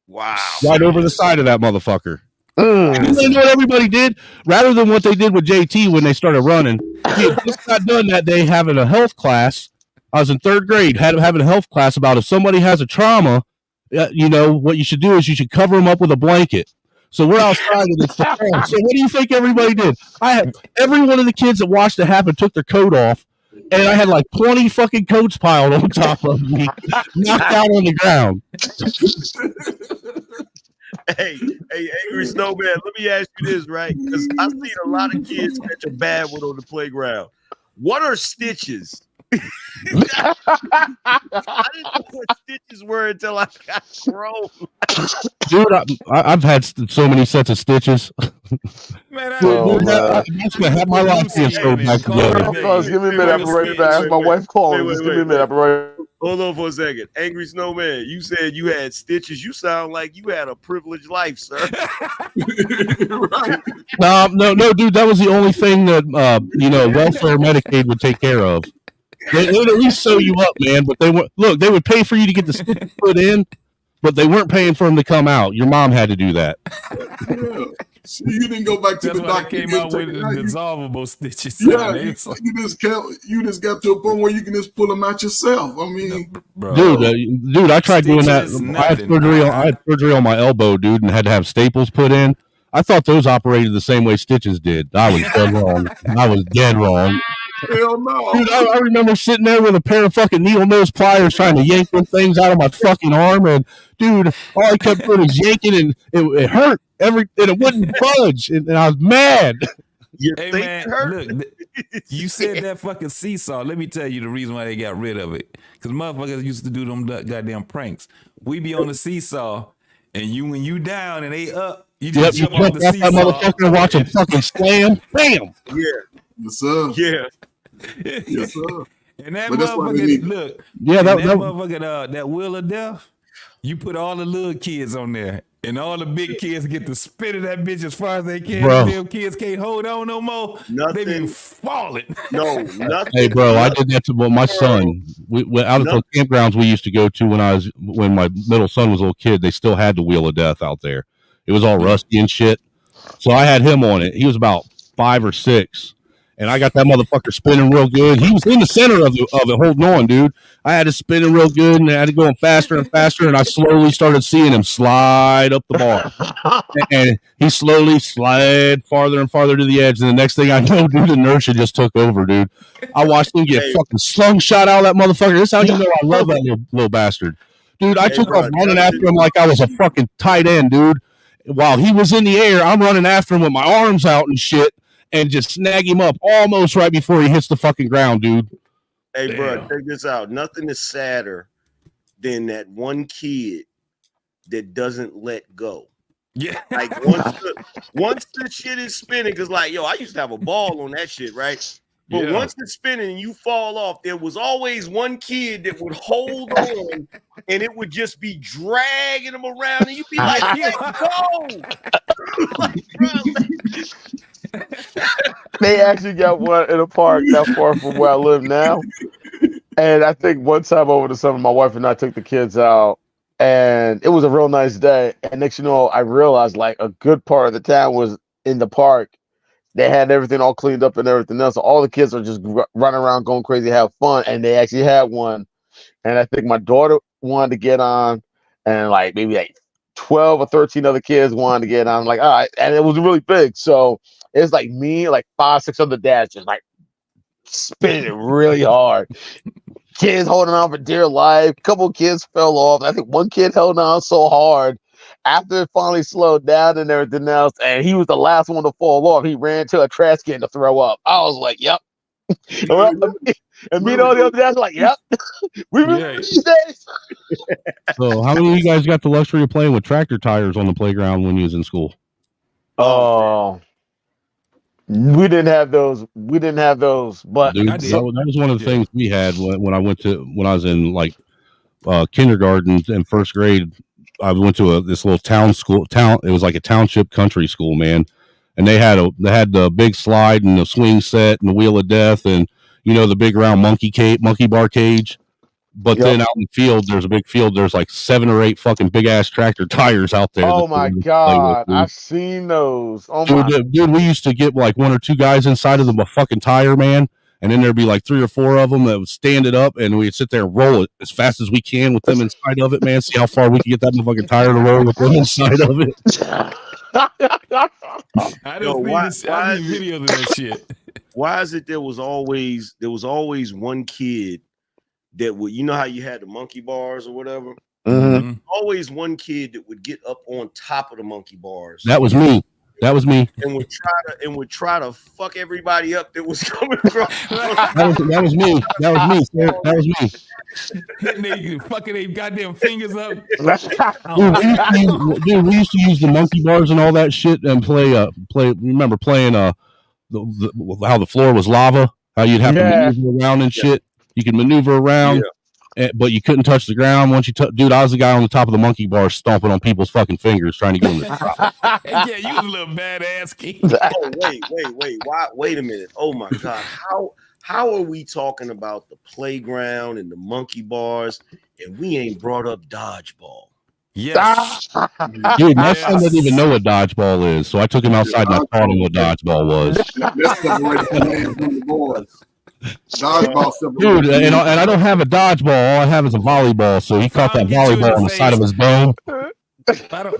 Wow. Right over the side of that motherfucker. And you know what everybody did? Rather than what they did with JT when they started running, he had just got done that day having a health class. I was in 3rd grade, having a health class about if somebody has a trauma, what you should do is you should cover them up with a blanket. So we're outside with this. So what do you think everybody did? I had every one of the kids that watched it happen took their coat off. And I had like 20 fucking coats piled on top of me, knocked out on the ground. Hey, Angry Snowman, let me ask you this, right? Because I've seen a lot of kids catch a bad one on the playground. What are stitches? I didn't know what stitches were until I got grown. Dude, I've had so many sets of stitches. Man, I have my life so back together. Give me a minute. I'll be right back. My wife called. Just give me a minute. I'll be right. Hold on for a second. Angry Snowman, you said you had stitches. You sound like you had a privileged life, sir. Right. No, dude. That was the only thing that welfare Medicaid would take care of. They would at least sew you up, man. But they would pay for you to get the stitches put in. but they weren't paying for him to come out. Your mom had to do that. Yeah. So you didn't go back to That's the why doctor. they came out with dissolvable stitches. Yeah, you just got to a point where you can just pull them out yourself. I mean, Dude, I tried doing that. I had surgery. I had surgery on my elbow, dude, and had to have staples put in. I thought those operated the same way stitches did. I was dead wrong. I was dead wrong. Hell no. Dude, I remember sitting there with a pair of fucking needle nose pliers trying to yank them things out of my fucking arm, and dude, all I kept doing is yanking, and it hurt and it wouldn't budge, and I was mad. Hey man, look, you said that fucking seesaw. Let me tell you the reason why they got rid of it. Because motherfuckers used to do them goddamn pranks. We be on the seesaw, and when you down and they up, you just jump off the seesaw. That motherfucker and watch him fucking slam. Bam. Yeah. Yes, sir. Yeah. Yes, sir. And that motherfucker, look. Yeah, that motherfucker, that wheel of death, you put all the little kids on there. And all the big kids get to spit in that bitch as far as they can. Bro. Little kids can't hold on no more. They be falling. No, nothing. Hey, bro, I did that to my son. We out of the campgrounds we used to go to when my middle son was a little kid. They still had the wheel of death out there. It was all rusty and shit. So I had him on it. He was about 5 or 6. And I got that motherfucker spinning real good. He was in the center of it, holding on, dude. I had it spinning real good, and I had it going faster and faster, and I slowly started seeing him slide up the bar. And he slowly slid farther and farther to the edge, and the next thing I know, dude, inertia just took over, dude. I watched him get fucking slungshot out of that motherfucker. This is how you know I love that little bastard. Dude, I took off running after him like I was a fucking tight end, dude. While he was in the air, I'm running after him with my arms out and shit, and just snag him up almost right before he hits the fucking ground, dude. Hey, bro, check this out. Nothing is sadder than that one kid that doesn't let go. Yeah. Like once the shit is spinning, because like, yo, I used to have a ball on that shit, right? But once it's spinning and you fall off, there was always one kid that would hold on and it would just be dragging him around and you'd be like, let go. Like, bro, They actually got one in a park not far from where I live now. And I think one time over the summer, my wife and I took the kids out, and it was a real nice day. And next you know, I realized like a good part of the town was in the park. They had everything all cleaned up and everything else. So all the kids are just running around going crazy, have fun. And they actually had one. And I think my daughter wanted to get on, and like maybe like 12 or 13 other kids wanted to get on. I'm like, all right. And it was really big. So it's like me, like 5, 6 other dads just like spinning it really hard. Kids holding on for dear life. A couple of kids fell off. I think one kid held on so hard after it finally slowed down and everything else. And he was the last one to fall off. He ran to a trash can to throw up. I was like, yep. And me and all the other dads were like, yep. We remember these days. So how many of you guys got the luxury of playing with tractor tires on the playground when you was in school? Oh, we didn't have those. But dude, that was one of the things we had when I was in like kindergarten and first grade. I went to this little town. It was like a township country school, man. And they had the big slide and the swing set and the wheel of death and the big round monkey bar cage. But then out in the field, there's a big field. There's like 7 or 8 fucking big ass tractor tires out there. Oh my god, I've seen those. Oh dude, we used to get like 1 or 2 guys inside of the fucking tire, man. And then there'd be like 3 or 4 of them that would stand it up, and we'd sit there and roll it as fast as we can with them inside of it, man. See how far we can get that motherfucking tire to roll with them inside of it. I don't see videos of that shit. Why is it there was always one kid that would, how you had the monkey bars or whatever? Mm-hmm. Always one kid that would get up on top of the monkey bars. That was me. And would try to fuck everybody up that was coming across. that was me. Sir. That was me. Hitting they fucking their goddamn fingers up. Dude, we used to use the monkey bars and all that shit and play. Remember playing how the floor was lava? How you'd have to maneuver around and shit. You could maneuver around. But you couldn't touch the ground once you dude, I was the guy on the top of the monkey bar stomping on people's fucking fingers trying to get them to drop. Yeah, you was a little badass kid. Oh, wait. Wait a minute. Oh my God. How are we talking about the playground and the monkey bars and we ain't brought up dodgeball? Yes. Dude, my son doesn't even know what dodgeball is, so I took him outside and I taught him what dodgeball was. That's separated the man from the boys. Dodgeball Dude, and I don't have a dodgeball. All I have is a volleyball. So he caught that volleyball on the side of his bone.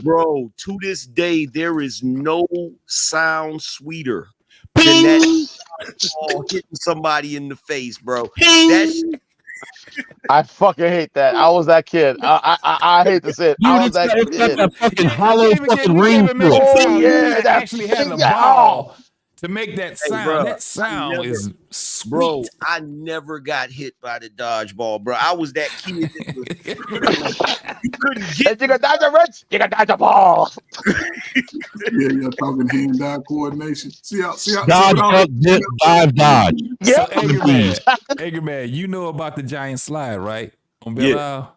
Bro, to this day, there is no sound sweeter than that ball hitting somebody in the face, bro. That shit. I fucking hate that. I was that kid. I hate to say it. I was that It's got kid. that fucking hollow fucking ring to it. Oh yeah, that that actually has a yeah. ball to make that Hey, sound. bro, That sound is sweet. Bro, I never got hit by the dodgeball, bro. I was that kid that was, you couldn't get. You got dodge a wrench. You got dodge a ball. Yeah, talking hand-eye coordination. See how Dodge, duck, dip, dive, dodge. So Anchorman, you know about the giant slide, right? On Belle Isle?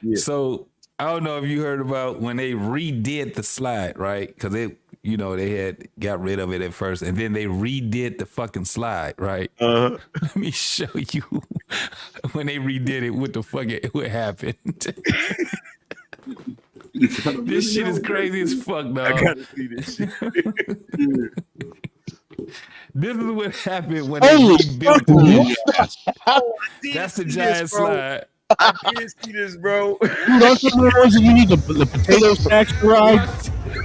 Yeah. So I don't know if you heard about when they redid the slide, right? Because they had got rid of it at first, and then they redid the fucking slide, right? Let me show you when they redid it. What happened? This shit is crazy as fuck, dog. I gotta see this shit. This is what happened when Holy they rebuilt fuck, it. That's the giant slide. I did see this, bro. Dude, that's some of the ones that you need the potato stacks to ride.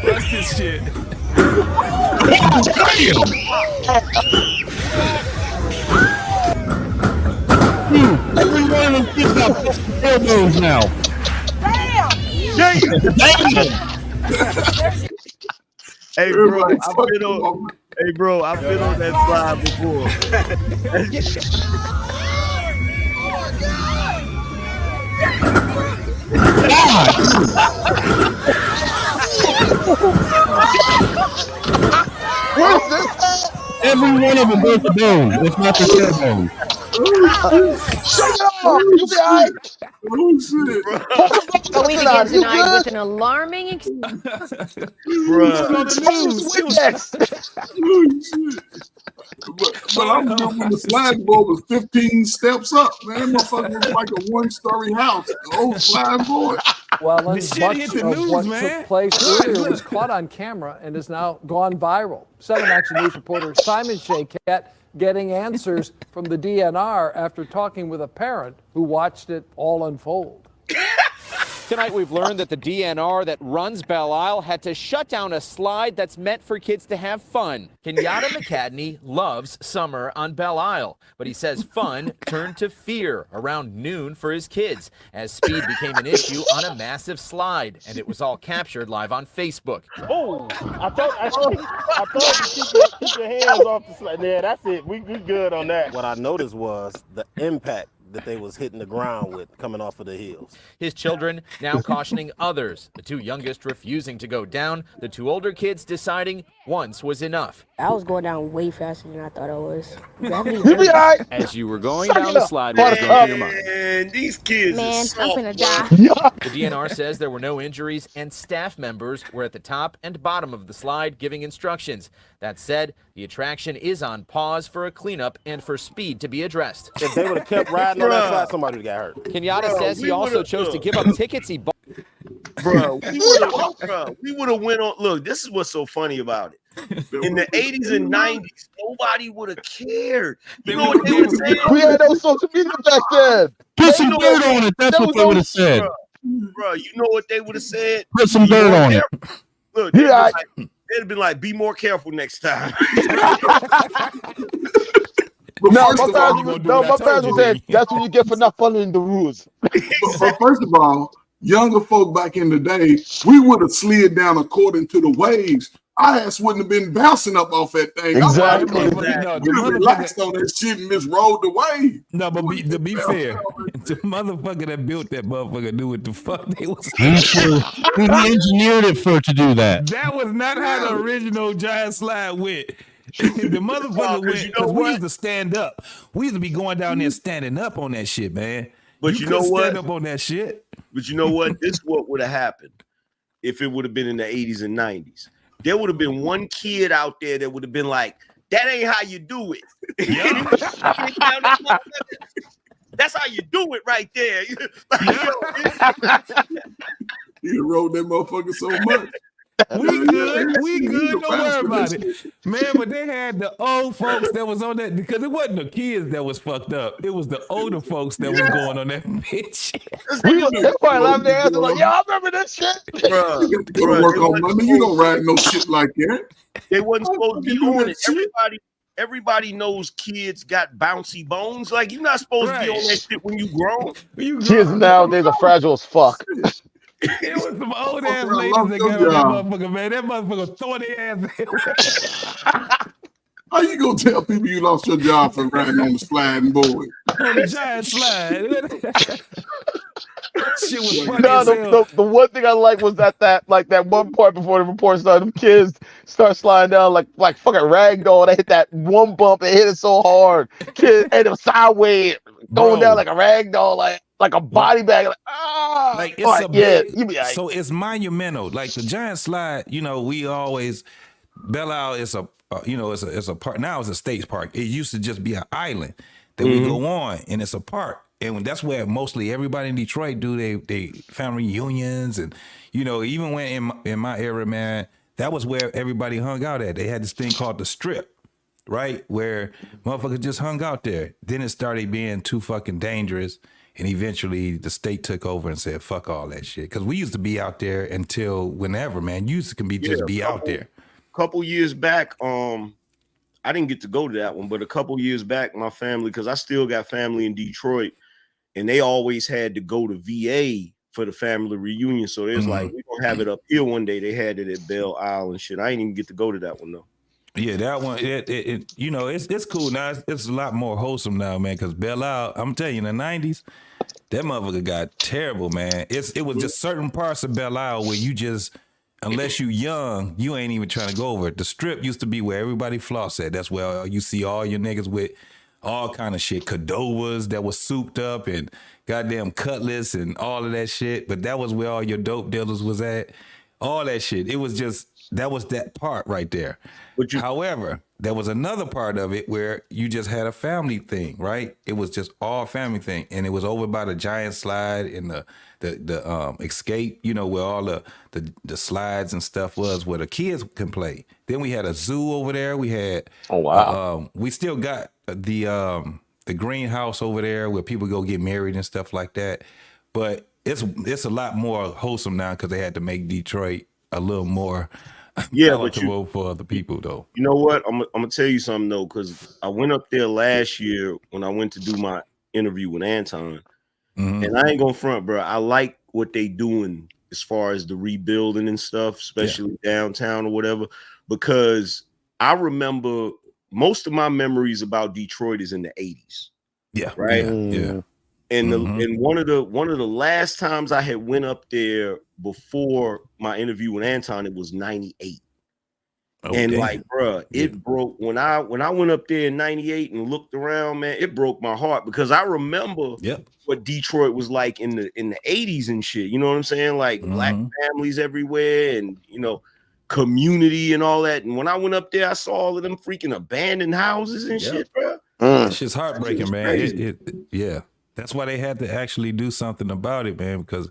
Watch this shit. Dude, every one of them kids got elbows now. Damn. Hey, bro, I've been on that slide before. What is this? Every one of them broke the bone. It's not the tailbone. Shut it off. You be all right. Oh shit. So we begin tonight with an alarming But I remember when the slide board was 15 steps up, man. That motherfucker was like a one-story house. The old slide board. Well, The and shit much hit the of news, what man. took place earlier was caught on camera and is now gone viral. 7 Action News reporter Simon Shaykat getting answers from the DNR after talking with a parent who watched it all unfold. Tonight, we've learned that the DNR that runs Belle Isle had to shut down a slide that's meant for kids to have fun. Kenyatta McCadney loves summer on Belle Isle, but he says fun turned to fear around noon for his kids as speed became an issue on a massive slide, and it was all captured live on Facebook. Oh, I thought you keep your hands off the slide. Yeah, that's it. We good on that. What I noticed was the impact that they was hitting the ground with coming off of the hills. His children now cautioning others, the 2 youngest refusing to go down, the 2 older kids deciding once was enough. I was going down way faster than I thought I was. As you were going down the slide, what was going through your mind? Man, these kids Man, I'm gonna die. The DNR says there were no injuries and staff members were at the top and bottom of the slide giving instructions. That said, the attraction is on pause for a cleanup and for speed to be addressed. If they would have kept riding on that slide, somebody would have got hurt. Kenyatta says he also chose to give up tickets he bought. Bro, we would have went on. Look, this is what's so funny about it. In the 80s and 90s, nobody would have cared. You know what they would say? We had no social media back then. Put some dirt on it. That's what they would have said. Bro, you know what they would have said? Put some dirt on it. Look, they'd have been like, be more careful next time. No, my parents would say that's what you get for not following the rules. But first of all, younger folk back in the day, we would have slid down according to the waves. Our ass wouldn't have been bouncing up off that thing. Exactly. We relaxed on that shit and just rolled the wave. No, but to be fair, the motherfucker that built that motherfucker knew what the fuck they was. He engineered it to do that. That was not how the original giant slide went. The motherfucker went because we used to stand up. We used to be going down there standing up on that shit, man. But you know what? Stand up on that shit. But you know what? This is what would have happened if it would have been in the 80s and 90s. There would have been one kid out there that would have been like, that ain't how you do it. That's how you do it right there. He wrote that motherfucker so much. We good. Don't worry about it, man. But they had the old folks that was on that because it wasn't the kids that was fucked up. It was the older folks that was going on that bitch. They probably laughed their asses like, "Yeah, I remember that shit." You got to go to work on Monday. You don't ride no shit like that. They wasn't supposed to be on it. Everybody knows kids got bouncy bones. Like, you're not supposed to be on that shit when you grown. Kids nowadays are fragile as fuck. It was some old ass ladies that got on that motherfucker, man. That motherfucker throwing their ass. How you gonna tell people you lost your job for riding on the sliding board? On the giant slide. Shit was funny No, as hell. the one thing I like was that one part before the report started, them kids start sliding down like fucking ragdoll. They hit that one bump and hit it so hard. Kids hit them sideways, going down like a ragdoll, like a body bag. Like it's a big, so it's monumental. Like the giant slide, we always Belle Isle is a it's a park. Now it's a state park. It used to just be an island that we go on, and it's a park. And that's where mostly everybody in Detroit do they family reunions, and even when in my era, man, that was where everybody hung out at. They had this thing called the Strip, right, where motherfuckers just hung out there. Then it started being too fucking dangerous, and eventually the state took over and said, "Fuck all that shit." Because we used to be out there until whenever, man. You used to just be out there. Couple years back, I didn't get to go to that one, but a couple years back, my family, because I still got family in Detroit, and they always had to go to VA for the family reunion. So there's like, we're gonna have it up here one day. They had it at Belle Isle and shit. I ain't even get to go to that one though. Yeah, that one, it's cool now. It's a lot more wholesome now, man, because Belle Isle, I'm telling you, in the 90s, that motherfucker got terrible, man. It was just certain parts of Belle Isle where you just, unless you young, you ain't even trying to go over it. The Strip used to be where everybody floss at. That's where you see all your niggas with all kind of shit, Cadovas that was souped up and goddamn Cutlass and all of that shit. But that was where all your dope dealers was at. All that shit. It was just, that was that part right there. However, there was another part of it where you just had a family thing, right? It was just all family thing. And it was over by the giant slide and the escape, where all the slides and stuff was, where the kids can play. Then we had a zoo over there. We had we still got the greenhouse over there where people go get married and stuff like that. But it's a lot more wholesome now because they had to make Detroit a little more palatable for other people, though. You know what? I'm gonna tell you something though, because I went up there last year when I went to do my interview with Anton, and I ain't gonna front, bro. I like what they doing as far as the rebuilding and stuff, especially downtown or whatever, because I remember most of my memories about Detroit is in the 80s. Yeah. Right. Yeah. And and one of the last times I had went up there before my interview with Anton, it was 98. And like, bro, it broke when I went up there in 98 and looked around, man, it broke my heart because I remember what Detroit was like in the 80s and shit. You know what I'm saying? Like black families everywhere and community and all that. And when I went up there, I saw all of them freaking abandoned houses and shit, bro. That shit's heartbreaking, man. That's why they had to actually do something about it, man, because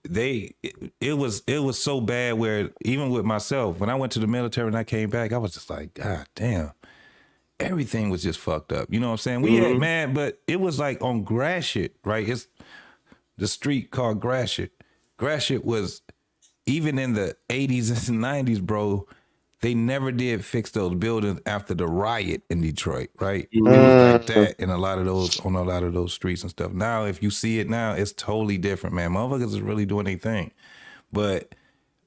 it was so bad where even with myself, when I went to the military and I came back, I was just like, God damn, everything was just fucked up. You know what I'm saying? We had, man, but it was like on Gratiot, right? It's the street called Gratiot. Gratiot was, even in the 80s and 90s, bro, they never did fix those buildings after the riot in Detroit, right? It was like that in on a lot of those streets and stuff. Now, if you see it now, it's totally different, man. Motherfuckers is really doing their thing. But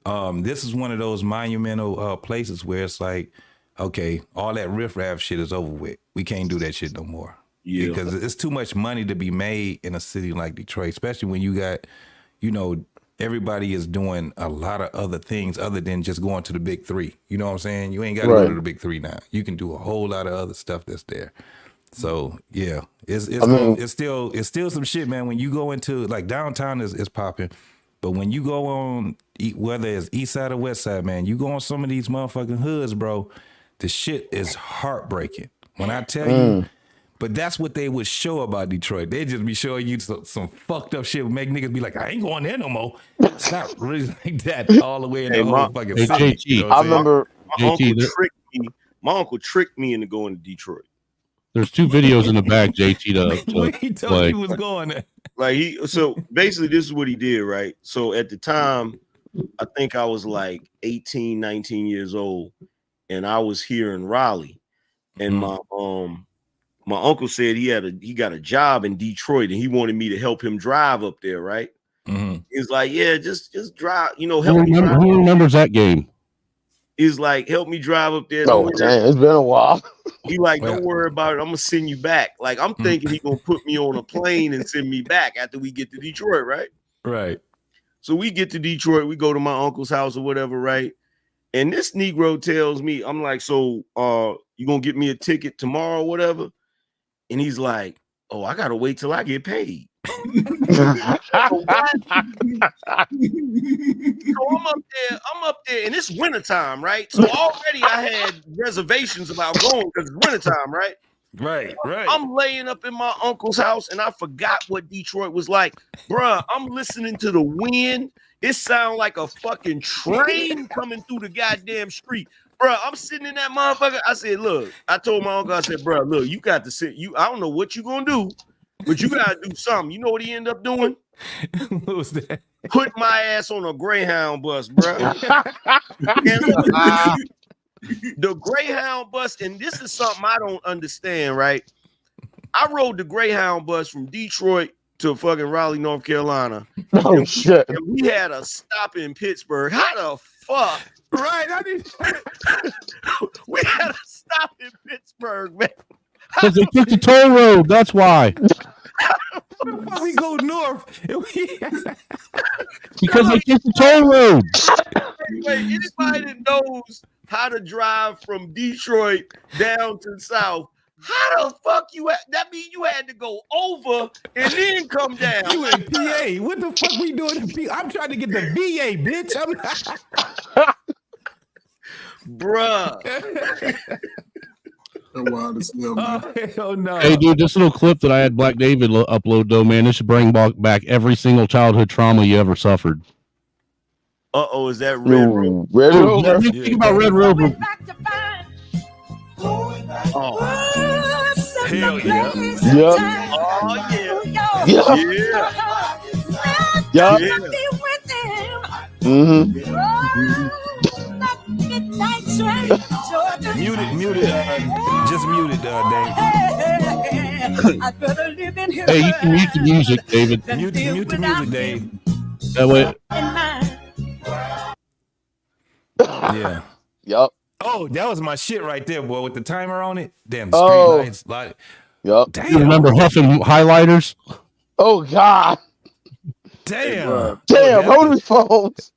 this is one of those monumental places where it's like, okay, all that riffraff shit is over with. We can't do that shit no more. Yeah. Because it's too much money to be made in a city like Detroit, especially when you got, everybody is doing a lot of other things other than just going to the big three. You know what I'm saying? You ain't got to go to the big three now. You can do a whole lot of other stuff that's there. So yeah, it's still some shit, man. When you go into like downtown is popping, but when you go on whether it's east side or west side, man, you go on some of these motherfucking hoods, bro. The shit is heartbreaking. When I tell you, But that's what they would show about Detroit. They'd just be showing you some fucked up shit. Would make niggas be like, I ain't going there no more. It's not really like that all the way in the whole fucking city. You know what I I'm saying? remember my uncle tricked me into going to Detroit. There's 2 videos in the bag, JT. When he told you he was going there. Like so basically this is what he did, right? So at the time, I think I was like 18, 19 years old, and I was here in Raleigh, and my uncle said he got a job in Detroit, and he wanted me to help him drive up there, right? He's like, yeah, just drive, help me. Who remembers that game? He's like, help me drive up there. Oh, damn, it's been a while. He like, don't worry about it. I'm gonna send you back. Like, I'm thinking he gonna put me on a plane and send me back after we get to Detroit, right? Right. So we get to Detroit, we go to my uncle's house or whatever, right? And this Negro tells me, I'm like, so you gonna get me a ticket tomorrow or whatever? And he's like, oh, I gotta wait till I get paid. So I'm up there, and it's wintertime, right? So already I had reservations about going because it's wintertime, right? Right. I'm laying up in my uncle's house, and I forgot what Detroit was like. Bruh, I'm listening to the wind. It sounds like a fucking train coming through the goddamn street. Bruh, I'm sitting in that motherfucker. I said, look, I told my uncle, I said, bruh, look, you got to sit. I don't know what you gonna do, but you gotta do something. You know what he ended up doing? What was that? Put my ass on a Greyhound bus, bro. The Greyhound bus, and this is something I don't understand, right? I rode the Greyhound bus from Detroit to fucking Raleigh, North Carolina. Oh, shit. And we had a stop in Pittsburgh. How the fuck? Right. We had a stop in Pittsburgh, man. Because they took the toll road. That's why. We go north. Because they took the toll road. Wait, anybody that knows how to drive from Detroit down to South, how the fuck that mean you had to go over and then come down? You in PA. What the fuck we doing in PA? I'm trying to get the VA, bitch. Bruh. Hell no. Hey, dude, this little clip that I had Black David upload, though, man, this should bring back every single childhood trauma you ever suffered. Uh-oh, is that Red Rover? Red Rover. Think about Red Rover. Oh. Hell yeah. Yep. Oh, yeah. Yep. Yeah. Muted. Just muted, Dave. Hey, you can mute the music, David. Mute the music, Dave. That way. Yeah. Yep. Oh, that was my shit right there, boy, with the timer on it. Damn, the street lights. Like, yep. Damn. You remember huffing highlighters? Oh, God. Damn. Damn, rotary phones.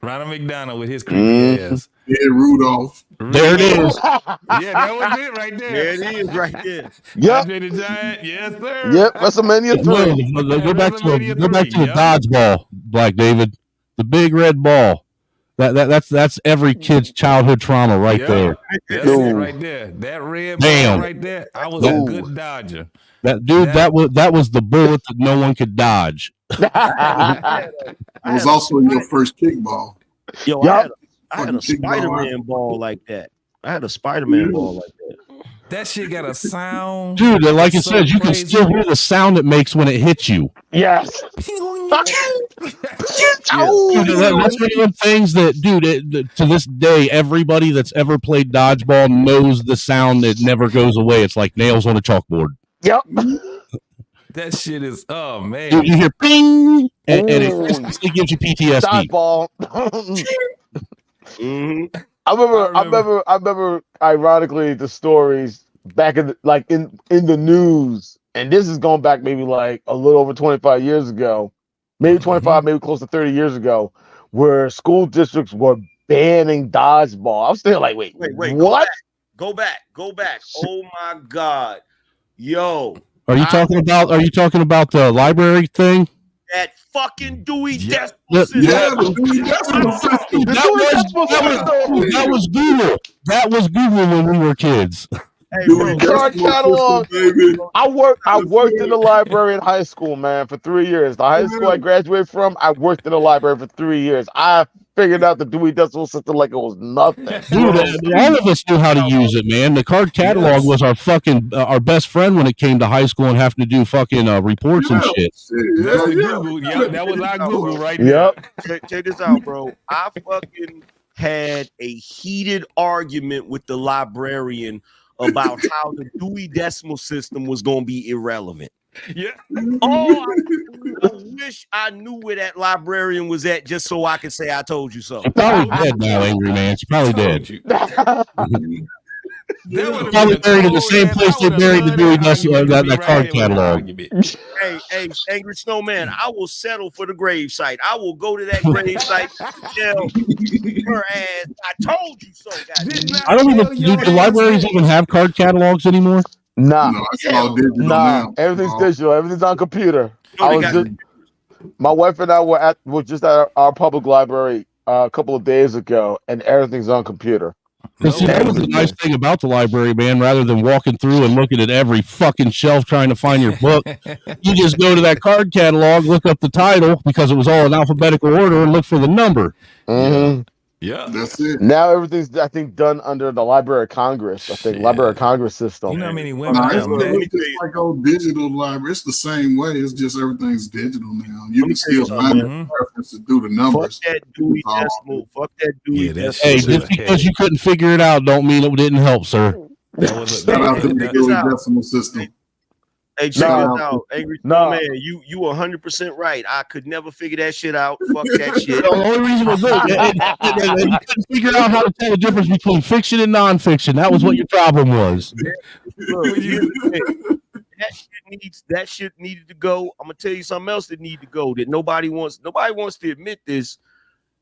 Ronald McDonald with his creepy ass. Yeah, Rudolph. There it is. Yeah, that was it right there. There it is right there. Yep. Andre the Giant. Yes, sir. Yep. WrestleMania 3. No, go back to the dodgeball, Black David. The big red ball. That's every kid's childhood trauma right there. That's it right there. That red ball right there. I was a good dodger. That was the bullet that no one could dodge. It was also in your first kickball. Yo, I had a Spider-Man ball like that. That shit got a sound. Dude, like you said, you can still hear the sound it makes when it hits you. Yes. Dude, that's one of them things that, dude, to this day, everybody that's ever played dodgeball knows the sound that never goes away. It's like nails on a chalkboard. Yep. That shit is, oh man. Dude, you hear ping, and it gives you PTSD. Dodgeball. I remember ironically the stories back in the news, and this is going back maybe like a little over 25 years ago, maybe 25, maybe close to 30 years ago, where school districts were banning dodgeball. I was still like, wait, what? Go back. Oh my God. Yo. Are you talking about the library thing? That fucking Dewey Decimal System. That was Google. That was Google when we were kids. Dewey card catalog. I worked in the library in high school, man, for 3 years. The high school I graduated from, I worked in the library for 3 years. I figured out the Dewey Decimal System like it was nothing. Dude, all of us knew how to use it, man. The card catalog was our fucking our best friend when it came to high school and having to do fucking reports and shit. That's the Google. Yep, that was our Google right there. Yep. Check this out, bro. I fucking had a heated argument with the librarian about how the Dewey Decimal System was going to be irrelevant. Yeah. Oh, I wish I knew where that librarian was at just so I could say I told you so. She's probably dead now, Angry Man. She's probably dead. Probably buried in the same place they buried the Dewey Decimal, that card catalog. Hey, Angry Snowman, I will settle for the grave site. I will go to that grave site and tell her ass, I told you so. I don't even, do the libraries even have card catalogs anymore? Nah, No, it's all digital now. everything's digital. Everything's on computer. My wife and I were just at our public library a couple of days ago, and everything's on computer. See, that was the nice thing about the library, man. Rather than walking through and looking at every fucking shelf trying to find your book, you just go to that card catalog, look up the title because it was all in alphabetical order, and look for the number. Mm-hmm. Yeah, that's it. Now everything's, I think, done under the Library of Congress. I think Library of Congress system. You know how many women it's just like old digital library. It's the same way. It's just everything's digital now. You can still find the preference to do the numbers. Fuck that Dewey Decimal. Fuck that Dewey Decimal. Hey, just because you couldn't figure it out don't mean it didn't help, sir. Shout out to the Dewey Decimal System. Hey, check this out. Angry Man, you 100% right. I could never figure that shit out. Fuck that shit. The only reason was you couldn't figure out how to tell the difference between fiction and nonfiction. That was what your problem was. That shit needed to go. I'm gonna tell you something else that needed to go that nobody wants to admit this,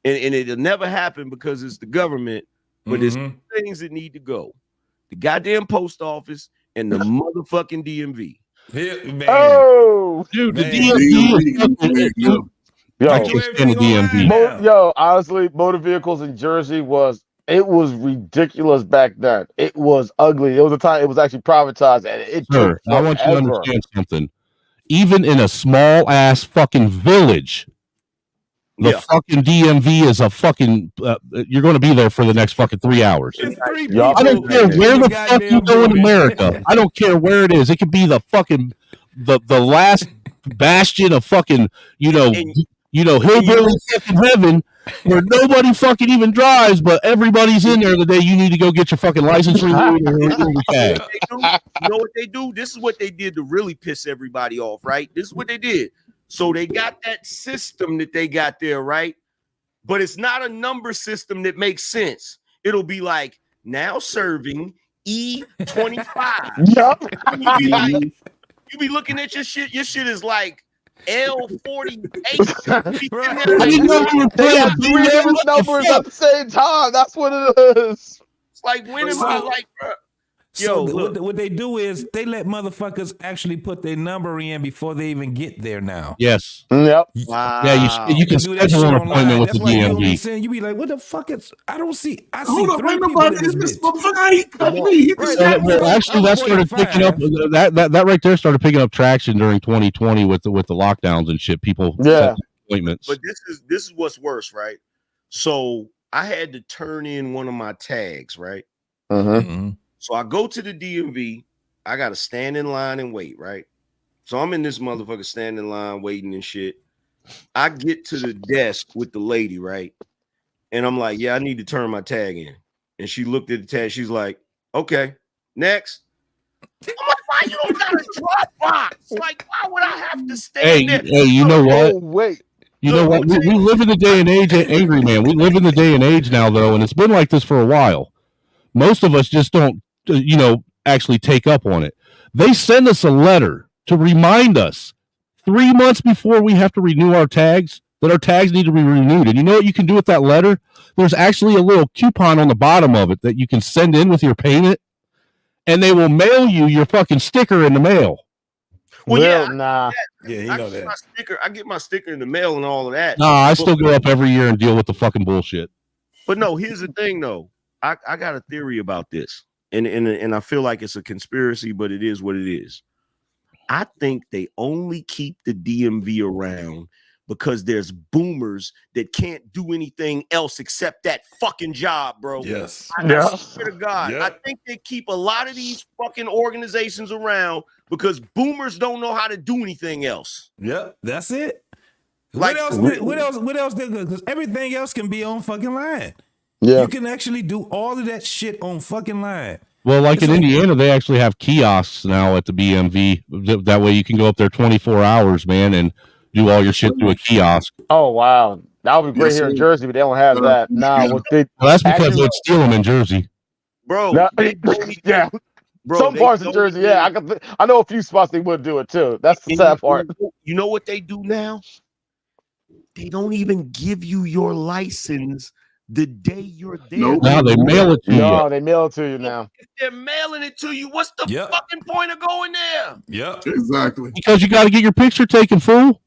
and it'll never happen because it's the government. But there's things that need to go: the goddamn post office and the motherfucking DMV. Yeah, man. Oh, dude, the DMV. Yo, I can't stand the DMV. Yo, honestly, motor vehicles in Jersey was ridiculous back then. It was ugly. It was a time it was actually privatized, and it took I want you to understand something. Even in a small ass fucking village, the fucking DMV is a fucking. You're going to be there for the next fucking 3 hours. I don't care where the fuck you go in America. I don't care where it is. It could be the fucking the last bastion of fucking hillbilly fucking heaven where nobody fucking even drives, but everybody's in there the day you need to go get your fucking license renewed or your tag. You know what they do? This is what they did to really piss everybody off, right? This is what they did. So they got that system that they got there, right? But it's not a number system that makes sense. It'll be like now serving E25. Yep. You be looking at your shit. Your shit is like L48. I didn't know you were playing three different numbers at the same time. That's what it is. It's like when am I like, bro? So what they do is they let motherfuckers actually put their number in before they even get there now. Yes. Yep. Wow. Yeah, you can do that schedule shit an online. appointment with That's the why you DMV. you be like, what the fuck is? I see Hold up, 3 ain't people in nobody in this this bitch. motherfucker. He cut me. He just got me. Well, actually, that started picking up. That right there started picking up traction during 2020 with the lockdowns and shit. People set appointments. But this is what's worse, right? So I had to turn in one of my tags, right? So I go to the DMV. I got to stand in line and wait, right? So I'm in this motherfucker standing in line waiting and shit. I get to the desk with the lady, right? And I'm like, yeah, I need to turn my tag in. And she looked at the tag. She's like, okay, next. I'm like, why you don't got a drop box? Like, why would I have to stand there? Hey, you know what? Oh, wait. You know what? We live in the day and age, Angry Man. We live in the day and age now, though, and it's been like this for a while. Most of us just don't, actually take up on it. They send us a letter to remind us 3 months before we have to renew our tags that our tags need to be renewed. And you know what you can do with that letter? There's actually a little coupon on the bottom of it that you can send in with your payment, and they will mail you your fucking sticker in the mail. Well, yeah, nah. Yeah, you know that. I get my sticker in the mail and all of that. Nah, I still go up every year and deal with the fucking bullshit. But no, here's the thing, though. I got a theory about this. and I feel like it's a conspiracy, but it is what it is. I think they only keep the DMV around because there's boomers that can't do anything else except that fucking job, bro. Yes. I swear to God, I think they keep a lot of these fucking organizations around because boomers don't know how to do anything else. Yep, that's it. Like, what else? Because everything else can be on fucking line. Yeah. You can actually do all of that shit on fucking line. Well, like in Indiana, they actually have kiosks now at the BMV. That way you can go up there 24 hours, man, and do all your shit through a kiosk. Oh wow, that would be great here in Jersey, but they don't have that. Nah, well, that's because they'd steal them in Jersey. Bro, No, they yeah. Bro, Some parts in Jersey, yeah. I know a few spots they would do it too. That's the sad part. You know what they do now? They don't even give you your license the day you're there. Nope. No, they mail it to you. No, they mail it to you now. If they're mailing it to you, what's the fucking point of going there? Yep. Exactly. Because you got to get your picture taken, fool.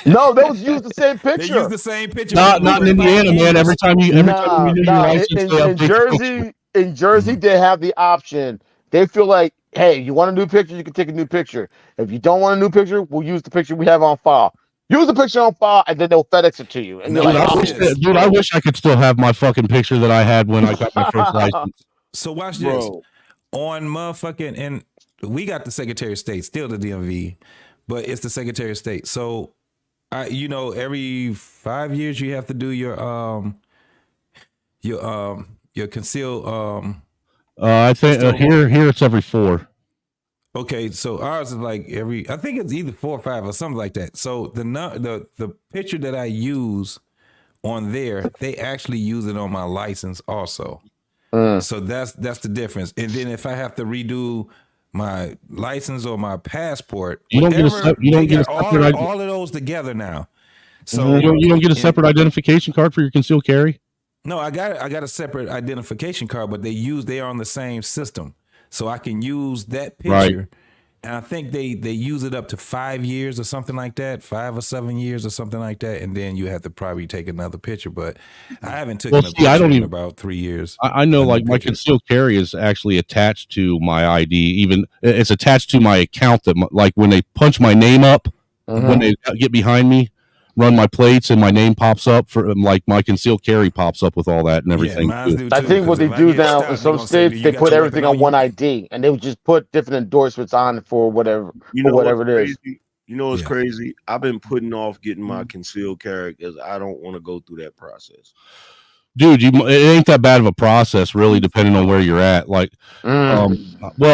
No, those use the same picture. They use the same picture. Not in Indiana, man. Every time you renew your license, in they update the Jersey, in Jersey, they have the option. They feel like, hey, you want a new picture, you can take a new picture. If you don't want a new picture, we'll use the picture we have on file. Use the picture on file, and then they'll FedEx it to you. And you're like, I wish I could still have my fucking picture that I had when I got my first license. So watch this. On motherfucking, and we got the Secretary of State, still the DMV, but it's the Secretary of State. So, every 5 years you have to do your concealed. I think here it's every 4. Okay, so ours is like I think it's either 4 or 5 or something like that. So the picture that I use on there, they actually use it on my license also. So that's the difference. And then if I have to redo my license or my passport, you don't get a separate all of those together now. So you don't get a separate identification card for your concealed carry. No, I got a separate identification card, but they are on the same system. So I can use that picture, and I think they use it up to 5 years or something like that, 5 or 7 years or something like that, and then you have to probably take another picture. But I haven't taken a picture in about 3 years. I know, like my concealed carry is actually attached to my ID. Even it's attached to my account. That like when they punch my name up, when they get behind me, run my plates, and my name pops up for like my concealed carry pops up with all that and everything. Yeah, I think what they do now in some states, they put everything on one ID, and they would just put different endorsements on it for whatever, whatever it is. You know what's crazy? I've been putting off getting my concealed carry because I don't want to go through that process. Dude, it ain't that bad of a process, really, depending on where you're at. Like, well,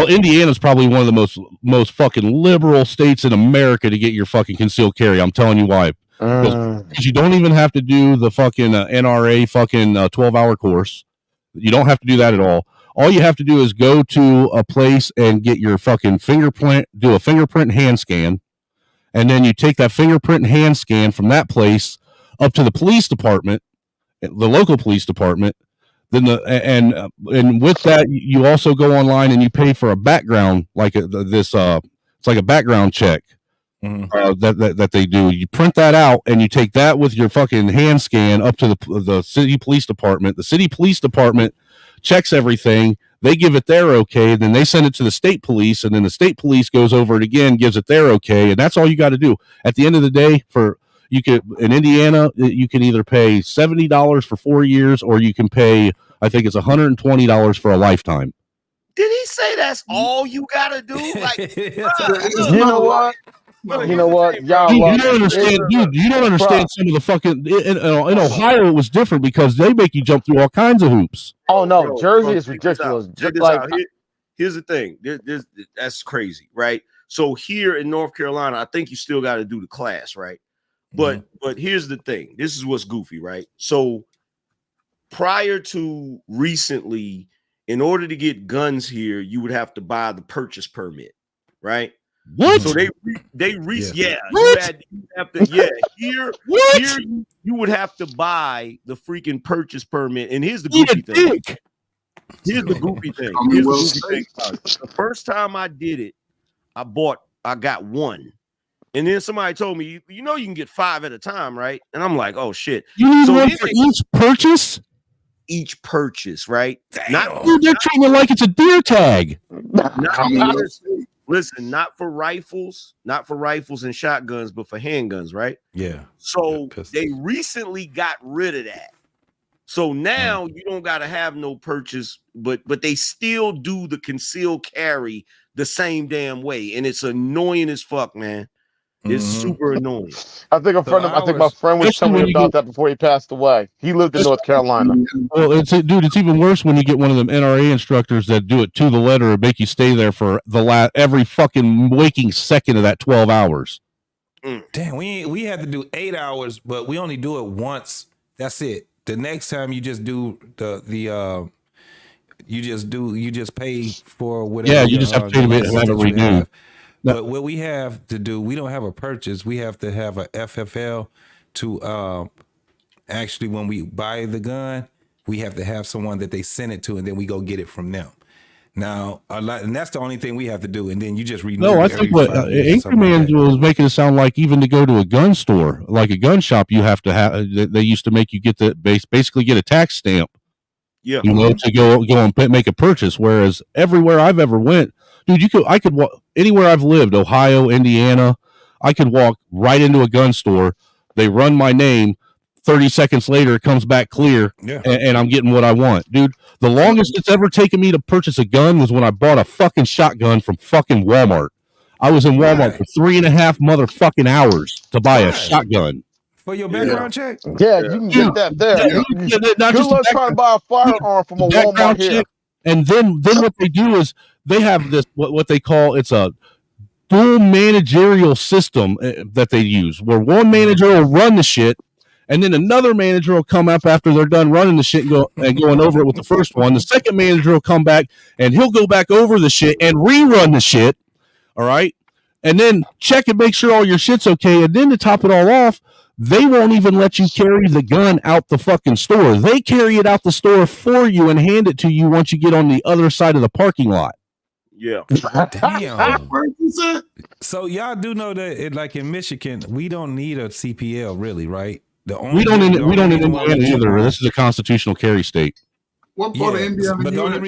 Indiana's probably one of the most fucking liberal states in America to get your fucking concealed carry. I'm telling you why. Because you don't even have to do the fucking NRA fucking 12-hour course. You don't have to do that at all. All you have to do is go to a place and get your fucking fingerprint, do a fingerprint hand scan, and then you take that fingerprint hand scan from that place up to the police department, the local police department. Then and with that, you also go online and you pay for a background, like it's like a background check. That they do. You print that out and you take that with your fucking hand scan up to the city police department. The city police department checks everything. They give it their okay. Then they send it to the state police, and then the state police goes over it again, gives it their okay, and that's all you got to do. At the end of the day, in Indiana, you can either pay $70 for 4 years, or you can pay, I think it's $120 for a lifetime. Did he say that's all you gotta do? Like, you know what? You know what, y'all? You don't understand, dude. You don't understand some of the fucking in Ohio. It was different because they make you jump through all kinds of hoops. Oh no, Jersey is ridiculous. Here's the thing. That's crazy, right? So here in North Carolina, I think you still got to do the class, right? But here's the thing. This is what's goofy, right? So prior to recently, in order to get guns here, you would have to buy the purchase permit, right? What? So you would have to buy the freaking purchase permit. And here's the goofy thing. The first time I did it, I got one. And then somebody told me, you can get 5 at a time, right? And I'm like, oh shit. You need one for each purchase? each purchase, right? Not Dude, they're treating it like it's a deer tag. Listen, not for rifles and shotguns, but for handguns, right? Yeah. So they recently got rid of that. So now you don't gotta have no purchase, but they still do the concealed carry the same damn way, and it's annoying as fuck, man. It's super annoying. I think my friend was telling me about that before he passed away. He lived in North Carolina. Well, it's even worse when you get one of them NRA instructors that do it to the letter and make you stay there for every fucking waking second of that 12 hours. Damn, we had to do 8 hours, but we only do it once. That's it. The next time you just do you just pay for whatever. Yeah, you just have to pay to have it renewed. But what we have to do, we don't have a purchase. We have to have a FFL to actually, when we buy the gun, we have to have someone that they send it to, and then we go get it from them. Now, and that's the only thing we have to do, and then you just renew. No, I think what Anchorman was making it sound like, even to go to a gun store, like a gun shop, you have to have. They used to make you get basically get a tax stamp. Yeah, to go and make a purchase. Whereas everywhere I've ever went, dude, I could walk anywhere I've lived, Ohio, Indiana, I could walk right into a gun store. They run my name. 30 seconds later, it comes back clear, and I'm getting what I want. Dude, the longest it's ever taken me to purchase a gun was when I bought a fucking shotgun from fucking Walmart. I was in Walmart for 3.5 motherfucking hours to buy a shotgun. For your background check? Yeah, you can get that there. Good luck trying to buy a firearm from a Walmart here. And then what they do is they have this, what they call, it's a dual managerial system that they use, where one manager will run the shit, and then another manager will come up after they're done running the shit and going over it with the first one. The second manager will come back and he'll go back over the shit and rerun the shit. All right. And then check and make sure all your shit's okay. And then to top it all off, they won't even let you carry the gun out the fucking store. They carry it out the store for you and hand it to you once you get on the other side of the parking lot. Yeah. Damn. So y'all do know that, like in Michigan, we don't need a CPL, really, right? We don't in Indiana either. This is a constitutional carry state. What part of Indiana? But the only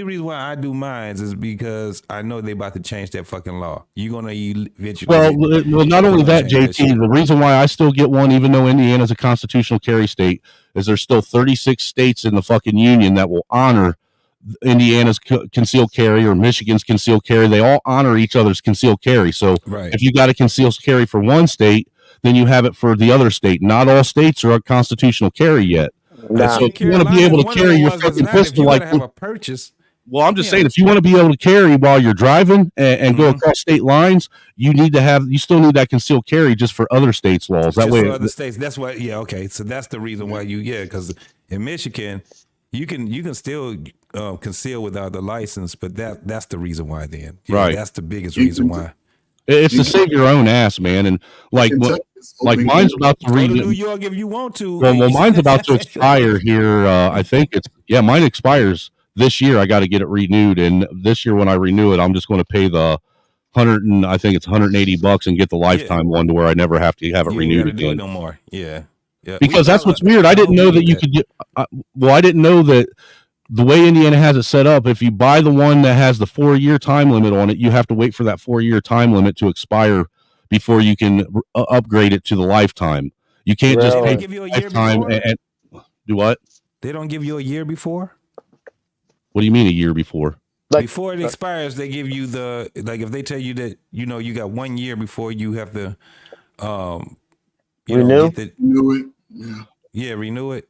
reason why I do mines is because I know they about to change that fucking law. You're gonna eventually. Well, not only that, JT. The reason why I still get one, even though Indiana's a constitutional carry state, is there's still 36 states in the fucking union that will honor Indiana's concealed carry or Michigan's concealed carry. They all honor each other's concealed carry. So if you got a concealed carry for one state, then you have it for the other state. Not all states are a constitutional carry yet. So if you want to be able to carry your fucking pistol, like have a purchase. Well, I'm just saying, if you want to be able to carry while you're driving and go across state lines, you still need that concealed carry just for other states' laws. That way, for other states. That's why. Yeah. Okay. So that's the reason why because in Michigan, you can still conceal without the license, but that's the reason why. Then right. That's the biggest reason why. It's to save your own ass, man. And like mine's about to renew. New York if you want to. Well, mine's about to expire here. I think mine expires this year. I got to get it renewed, and this year when I renew it, I'm just going to pay the $180 and get the lifetime one to where I never have to have it renewed again. No more. Yeah. Because that's what's weird. I didn't know that you could. I didn't know that. The way Indiana has it set up, if you buy the one that has the 4-year time limit on it, you have to wait for that 4-year time limit to expire before you can upgrade it to the lifetime. You can't just pay give you a year lifetime and do what? They don't give you a year before? What do you mean a year before? Before it expires, they give you if they tell you that, you got 1 year before you have to renew it. Yeah, renew it.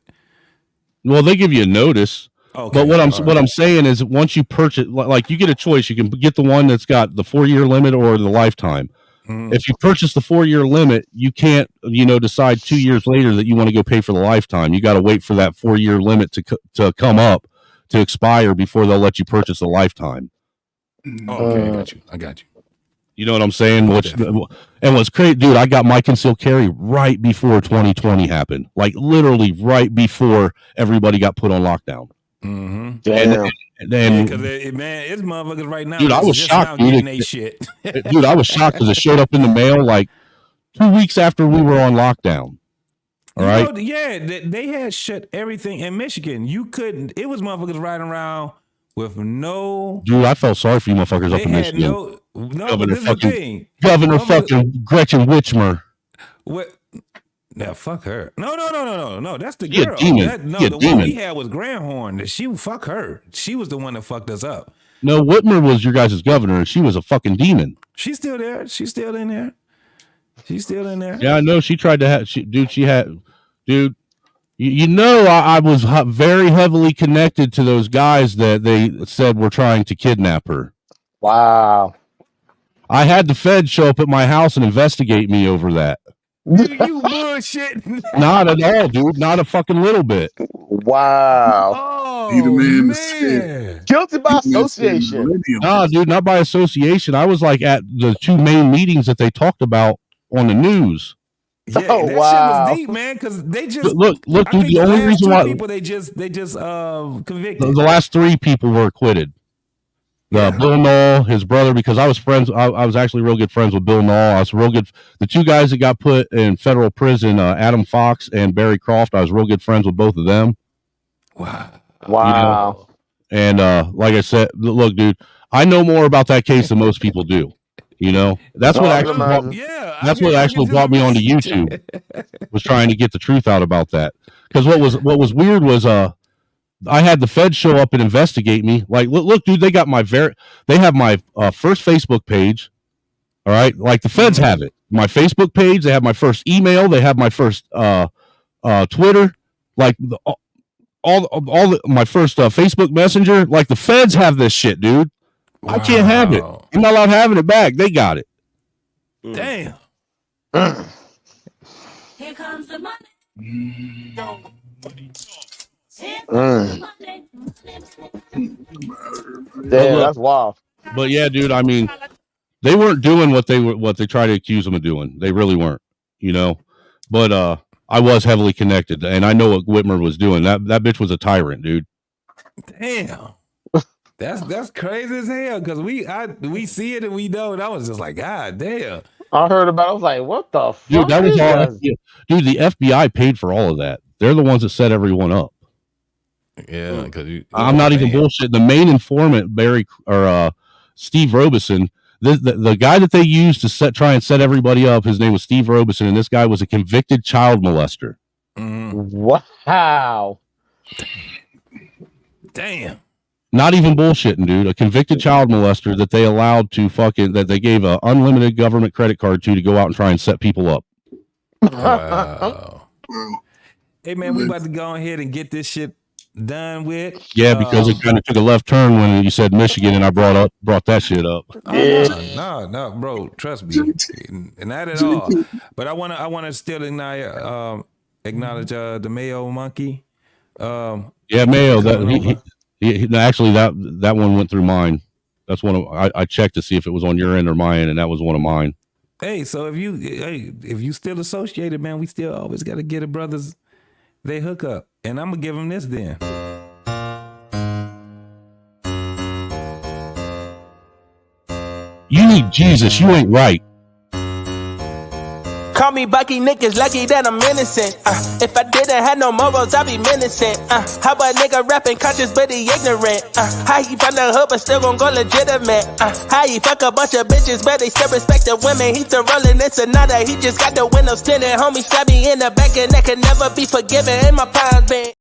Well, they give you a notice. Okay, but what I'm saying is, once you purchase, like you get a choice, you can get the one that's got the 4-year limit or the lifetime. If you purchase the 4-year limit, you can't, decide 2 years later that you want to go pay for the lifetime. You got to wait for that 4-year limit to come up to expire before they'll let you purchase the lifetime. Okay, I got you. You know what I'm saying? And what's crazy, dude, I got my concealed carry right before 2020 happened. Like literally right before everybody got put on lockdown. Mm-hmm. And then, it's motherfuckers right now. Dude, I was shocked, dude. Shit. Dude, I was shocked because it showed up in the mail like 2 weeks after we were on lockdown. All right. Yeah, they had shut everything in Michigan. You couldn't. It was motherfuckers riding around with no. Dude, I felt sorry for you motherfuckers up in Michigan. No. But this is the thing. Governor fucking Gretchen Whitmer. What? Now fuck her. No. That's the You girl. demon. The one we had was Granhorn. She fuck her. She was the one that fucked us up. No, Whitmer was your guys' governor, and she was a fucking demon. She's still there. She's still in there. Yeah, I know. She tried to have. Dude. You know, I was very heavily connected to those guys that they said were trying to kidnap her. Wow. I had the Fed show up at my house and investigate me over that. You bullshit. Not at all, dude. Not a fucking little bit. Wow. Oh, He the man. Guilty by association. No, dude, not by association. I was like at the two main meetings that they talked about on the news. Yeah, that shit was deep, man. Because they just look, dude. The only reason why people they just convicted. The last three people were acquitted. Bill Knoll, his brother, because I was friends. I was actually real good friends with Bill Knoll. I was real good. The two guys that got put in federal prison, Adam Fox and Barry Croft, I was real good friends with both of them. Wow. You know? And like I said, look, dude, I know more about that case than most people do. You know, that's what actually brought me onto YouTube. Was trying to get the truth out about that. Because what was weird was I had the Fed show up and investigate me. Like, look, dude, they have my first Facebook page. All right, like the Feds have it. My Facebook page. They have my first email. They have my first Twitter. Like my first Facebook Messenger. Like the Feds have this shit, dude. Wow. I can't have it. I'm not allowed having it back. They got it. Damn. Here comes the money. Damn, that's wild. But yeah, dude, I mean, they weren't doing what they tried to accuse them of doing. They really weren't, you know. But I was heavily connected, and I know what Whitmer was doing. That bitch was a tyrant, dude. Damn. That's crazy as hell because we see it and we know, and I was just like, God damn. I heard about it. I was like, what the fuck? Dude, that was all. Dude, the FBI paid for all of that. They're the ones that set everyone up. Yeah, because I'm not even bullshit. The main informant, Steve Robeson, the guy that they used to try and set everybody up, his name was Steve Robeson, and this guy was a convicted child molester. Wow. Damn. Not even bullshitting, dude. A convicted child molester that they allowed to that they gave an unlimited government credit card to go out and try and set people up. Wow. Hey man, we about to go ahead and get this shit done with. Yeah, because it kind of took a left turn when you said Michigan, and I brought that shit up. No, bro. Trust me, not at all. But I wanna still acknowledge the Mayo monkey. Yeah, Mayo. Actually, that one went through mine. That's one of I checked to see if it was on your end or my end, and that was one of mine. Hey, so if you still associated, man, we still always got to get a brothers. They hook up, and I'm gonna give them this then. You need Jesus. You ain't right. Call me Bucky, niggas lucky that I'm innocent. If I didn't have no morals, I'd be menacing. How about nigga rapping conscious but he ignorant? How he from the hood but still gon' go legitimate? How he fuck a bunch of bitches but they still respect the women? He's still rolling this another. He just got the windows tinted. Homie stabbed me in the back and that could never be forgiven. In my pounds been.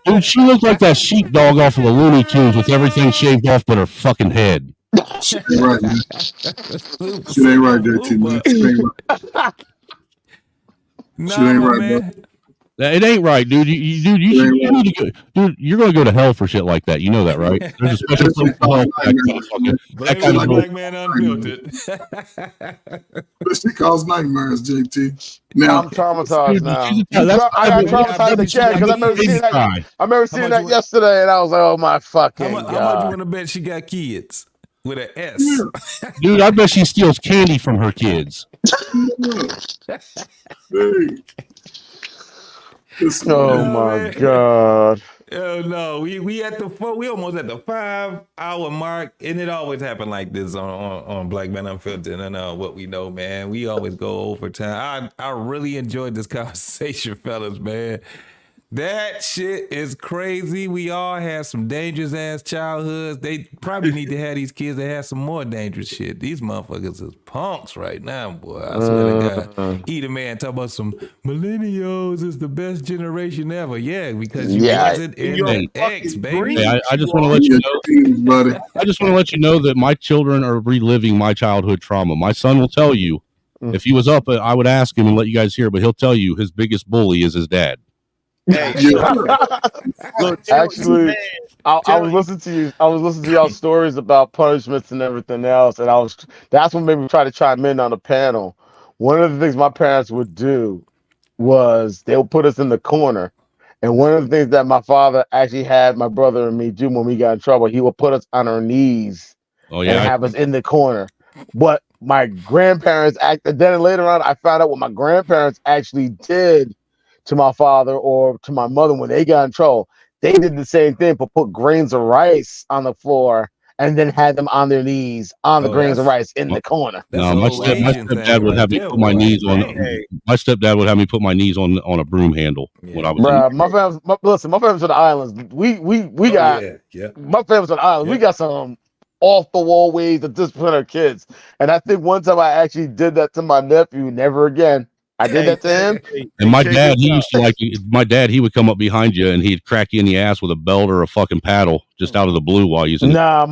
Dude, she looked like that sheepdog off of the Looney Tunes with everything shaved off but her fucking head. Shit ain't right, man. Shit ain't right, JT, man. Shit ain't right. Shit ain't right, man. It ain't right, dude. You need to go, dude. You're gonna go to hell for shit like that. You know that, right? There's a special place for hell. That kind of black man unfiltered. But she calls nightmares, JT. Now I'm traumatized now. I got traumatized the chat because I remember seeing that yesterday, and I was like, "Oh my fucking god!" How much you want to bet she got kids with an S? Dude, I bet she steals candy from her kids. Oh my god! Oh no, we at the we almost at the 5-hour mark, and it always happen like this on Black Men Unfiltered and what we know, man. We always go over time. I really enjoyed this conversation, fellas, man. That shit is crazy. We all had some dangerous ass childhoods. They probably need to have these kids that have some more dangerous shit. These motherfuckers is punks right now, boy. I swear to God. Eat a man talk about some millennials is the best generation ever. Yeah, because you wasn't in the X, baby. Hey, I just want to let you know, I just want to let you know that my children are reliving my childhood trauma. My son will tell you, if he was up, I would ask him and let you guys hear, but he'll tell you his biggest bully is his dad. Hey, look, actually, I was listening to you. I was listening to y'all stories about punishments and everything else, and that's what made me try to chime in on the panel. One of the things my parents would do was they would put us in the corner, and one of the things that my father actually had my brother and me do when we got in trouble, he would put us on our knees and have us in the corner. But my grandparents then later on, I found out what my grandparents actually did to my father or to my mother when they got in trouble. They did the same thing, but put grains of rice on the floor and then had them on their knees on the grains of rice in the corner. No, my stepdad would have me put my knees on. My stepdad would have me put my knees on a broom handle when I was. Bruh, my family's on the islands. We got my family's on the islands. We got some off the wall ways to discipline our kids. And I think one time I actually did that to my nephew. Never again. I did that to him. And my dad, he used to he would come up behind you and he'd crack you in the ass with a belt or a fucking paddle just out of the blue while using it. Nah,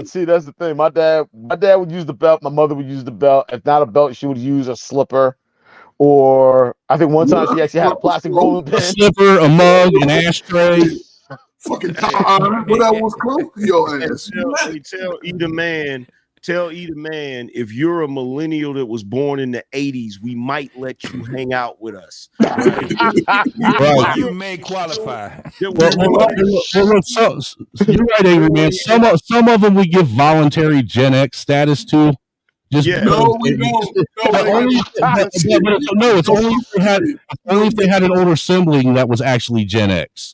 see, that's the thing. My dad would use the belt. My mother would use the belt. If not a belt, she would use a slipper. Or I think one time she actually had a plastic rolling pin. A slipper, a mug, an ashtray. Fucking car, but that was close to your ass. Tell Either Man, if you're a millennial that was born in the 80s, we might let you hang out with us. Right. You may qualify. You're right, Avery, man. Some of them we give voluntary Gen X status to. Just no, we don't. It's only if they had an older sibling that was actually Gen X.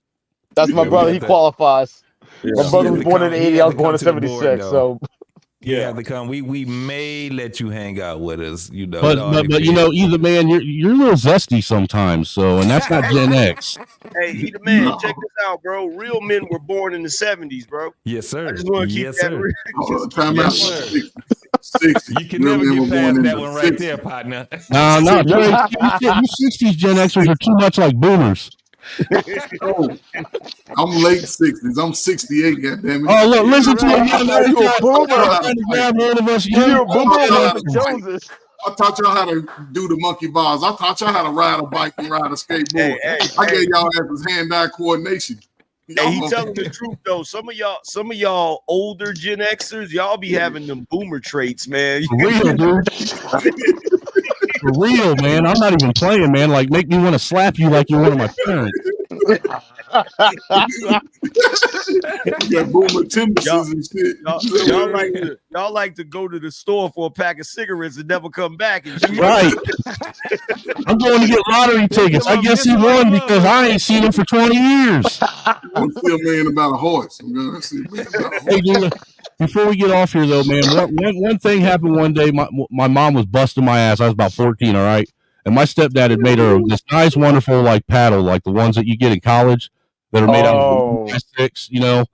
That's my brother. He qualifies. My brother was born in the 80s. I was born in 76. So. Yeah, they come. We may let you hang out with us, you know. But you know, Either Man, you're a little zesty sometimes, and that's not Gen X. Hey, Either Man, check this out, bro. Real men were born in the 70s, bro. Yes, sir. I just want to keep that real. Time out. 60. You can never get past that one right there, partner. No, you 60s Gen Xers are too much like boomers. Oh, I'm late 60s. I'm 68. Goddamn it! Oh, look, listen to him. I taught y'all how to do the monkey bars. I taught y'all how to ride a bike and ride a skateboard. I gave y'all asses hand-eye coordination. Hey, he telling the truth though. Some of y'all older Gen Xers, y'all be having them boomer traits, man. For real, dude. For real, man. I'm not even playing, man. Like, make me want to slap you like you're one of my parents. Y'all like to go to the store for a pack of cigarettes and never come back. Right. I'm going to get lottery tickets. I guess he won because I ain't seen him for 20 years. I'm still man about a horse. I'm gonna see a man about a horse. Hey, dude, before we get off here, though, man, one thing happened one day. My mom was busting my ass. I was about 14, all right? And my stepdad had made her this nice, wonderful, like, paddle, like the ones that you get in college that are made out of plastics, you know,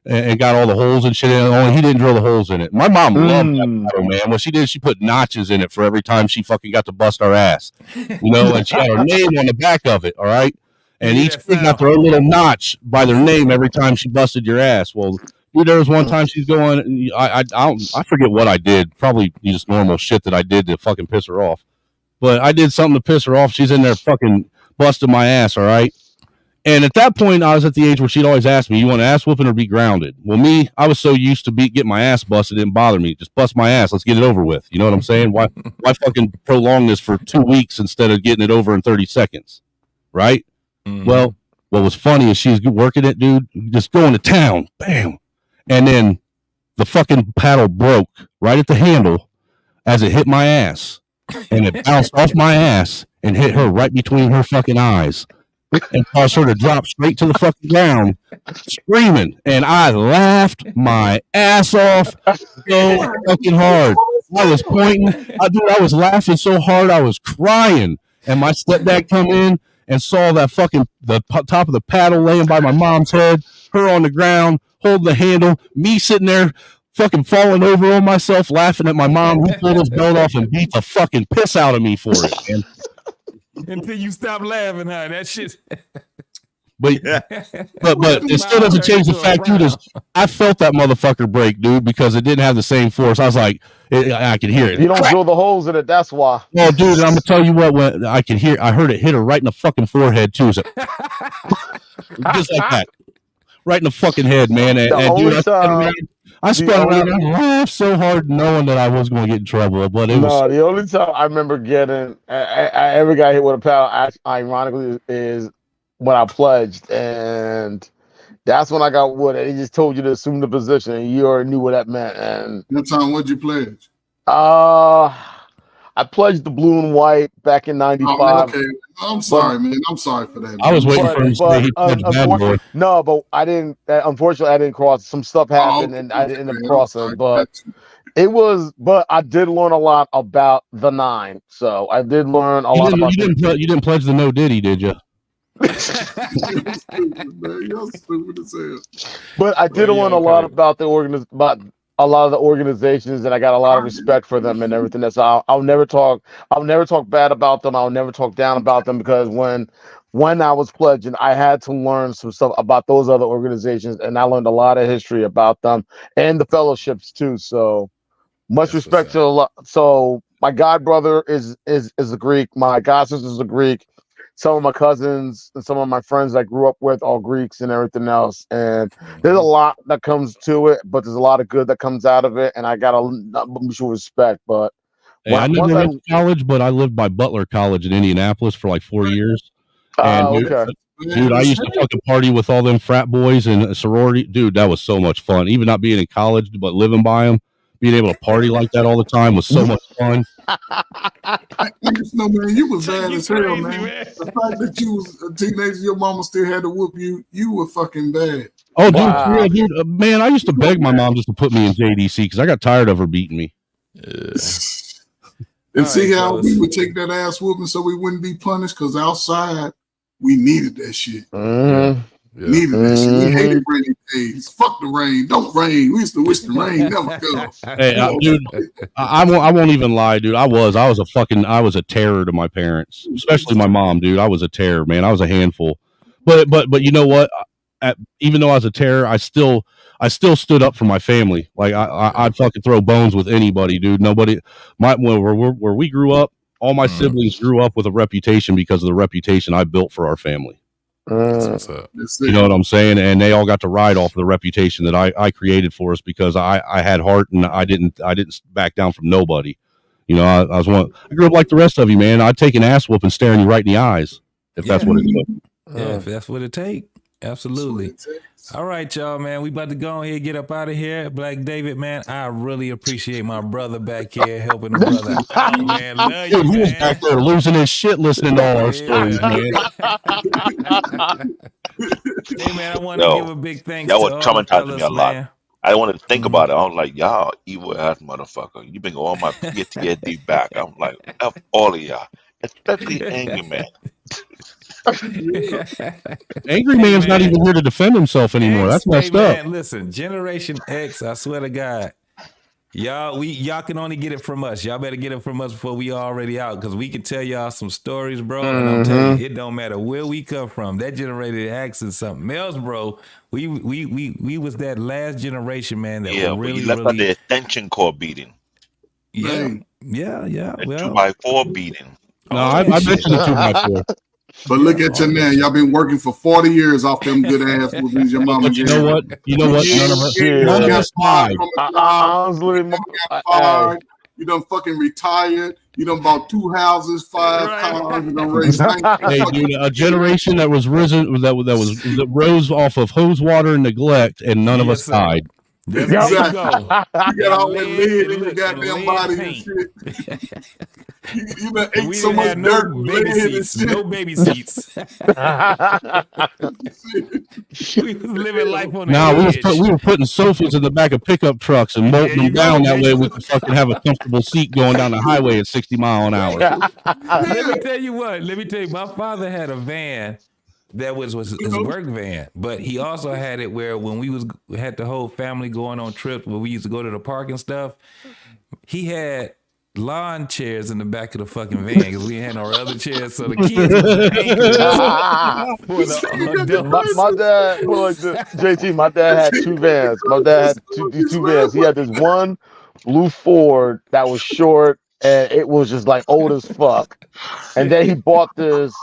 and got all the holes and shit in it. Only he didn't drill the holes in it. My mom loved that paddle, man. What she did, she put notches in it for every time she fucking got to bust our ass, you know, and she had her name on the back of it, all right? And each kid got their own little notch by their name every time she busted your ass. Well, dude, there was one time she's going, I forget what I did. Probably just normal shit that I did to fucking piss her off. But I did something to piss her off. She's in there fucking busting my ass, all right? And at that point, I was at the age where she'd always ask me, you want ass whooping or be grounded? Well, me, I was so used to getting my ass busted, it didn't bother me. Just bust my ass. Let's get it over with. You know what I'm saying? Why fucking prolong this for 2 weeks instead of getting it over in 30 seconds? Right? Mm-hmm. Well, what was funny is she was working it, dude, just going to town. Bam. And then the fucking paddle broke right at the handle as it hit my ass. And it bounced off my ass and hit her right between her fucking eyes. and caused her to drop straight to the fucking ground, screaming. And I laughed my ass off so fucking hard. I was pointing. I was laughing so hard I was crying. And my stepdad come in and saw that the top of the paddle laying by my mom's head, her on the ground, holding the handle, me sitting there fucking falling over on myself, laughing at my mom who pulled his belt off and beat the fucking piss out of me for it. And until you stop laughing, huh? That shit. But it still doesn't change the fact, dude, is I felt that motherfucker break, dude, because it didn't have the same force. I was like, I could hear it. You don't drill the holes in it, that's why. Oh, dude, I'm gonna tell you what, when I heard it hit her right in the fucking forehead too. So, just like that, right in the fucking head, man. And dude, I spun around and laughed so hard, knowing that I was going to get in trouble. But it was the only time I remember getting, I ever got hit with a paddle, ironically, is when I pledged, and that's when I got wood. And he just told you to assume the position, and you already knew what that meant. And what time would you pledge? I pledged the blue and white back in '95. Oh, okay. I'm sorry, man. I'm sorry for that. I was waiting for him to say he pledged bad boy. No, but I didn't. Unfortunately, I didn't cross. Some stuff happened, and I didn't end up crossing. But it was. But I did learn a lot about the 9. So I did learn a lot about. You didn't pledge the no diddy, did you? You're stupid as hell. But I did learn a lot about about a lot of the organizations, and I got a lot of respect for them and everything. That's I'll never talk bad about them. I'll never talk down about them, because when I was pledging, I had to learn some stuff about those other organizations, and I learned a lot of history about them and the fellowships too. So much respect to a lot. So my god brother is a Greek. My god sister is a Greek. Some of my cousins and some of my friends I grew up with, all Greeks and everything else. And there's a lot that comes to it, but there's a lot of good that comes out of it. And I got a mutual respect. But I never went to college, but I lived by Butler College in Indianapolis for like 4 years. And dude, I used to fucking party with all them frat boys and sorority. Dude, that was so much fun. Even not being in college, but living by them, being able to party like that all the time was so much fun. No, man, you was bad as hell, man. The fact that you was a teenager, your mama still had to whoop you, you were fucking bad. Oh, dude, man, I used to beg my mom just to put me in JDC because I got tired of her beating me. And see how we would take that ass whooping so we wouldn't be punished, because outside we needed that shit. Needed that shit. We hated rainy days. Fuck the rain. Don't rain. We used to wish the rain never comes. Hey, dude, I won't even lie, dude. I was a terror to my parents, especially my mom, dude. I was a terror, man. I was a handful. But you know what? Even though I was a terror, I still stood up for my family. Like I'd fucking throw bones with anybody, dude. Nobody. Where we grew up, all my siblings grew up with a reputation because of the reputation I built for our family. You know what I'm saying? And they all got to ride off the reputation that I created for us, because I had heart and I didn't back down from nobody. You know, I grew up like the rest of you, man. I'd take an ass whooping staring you right in the eyes if that's what it took. Yeah, if that's what it take. Absolutely. All right, y'all, man. We about to go ahead and get up out of here. Black David, man, I really appreciate my brother back here helping the brother out, man. Love you, he was back there losing his shit listening to all our stories, man. Hey, man, I want to give a big thanks y'all to was all the traumatizing me fellas, a lot. man. I wanted to think about it. I was like, y'all evil ass motherfucker. You bring all my PTSD back. I'm like, F all of y'all, especially Angry Man. Angry Man's not even here to defend himself anymore. That's messed up. Listen, Generation X, I swear to God, y'all can only get it from us. Y'all better get it from us before we already out, because we can tell y'all some stories, bro. And I'm telling you, it don't matter where we come from. That generation X is something else, bro. We was that last generation, man. That really left out the extension cord beating. Yeah. The 2x4 beating. No, I mentioned the 2x4. But look at you now. Y'all been working for 40 years off them good ass whoopings your mama gave. You know what? None of us died. You done fucking retired. You done bought 2 houses, 5 cars. You done raised. Hey, dude, a generation that was rose off of hose water and neglect, and none of us died. That's where you go. You got all that lead lead and in your look, goddamn lead body and paint. shit. You done And ate we so didn't much have dirt, no baby lead and seats. shit. No baby seats. We was living life on the edge. We were putting sofas in the back of pickup trucks and bolting them down that way we could fucking have a comfortable seat going down the highway at 60 miles an hour. Let me tell you what. My father had a van that was his work van, but he also had it where when we had the whole family going on trips where we used to go to the park and stuff, he had lawn chairs in the back of the fucking van because we had no other chairs, so the kids was the anchors for the adults. My dad, JT, my dad had two vans. My dad had two vans. He had this one blue Ford that was short and it was just like old as fuck. And then he bought this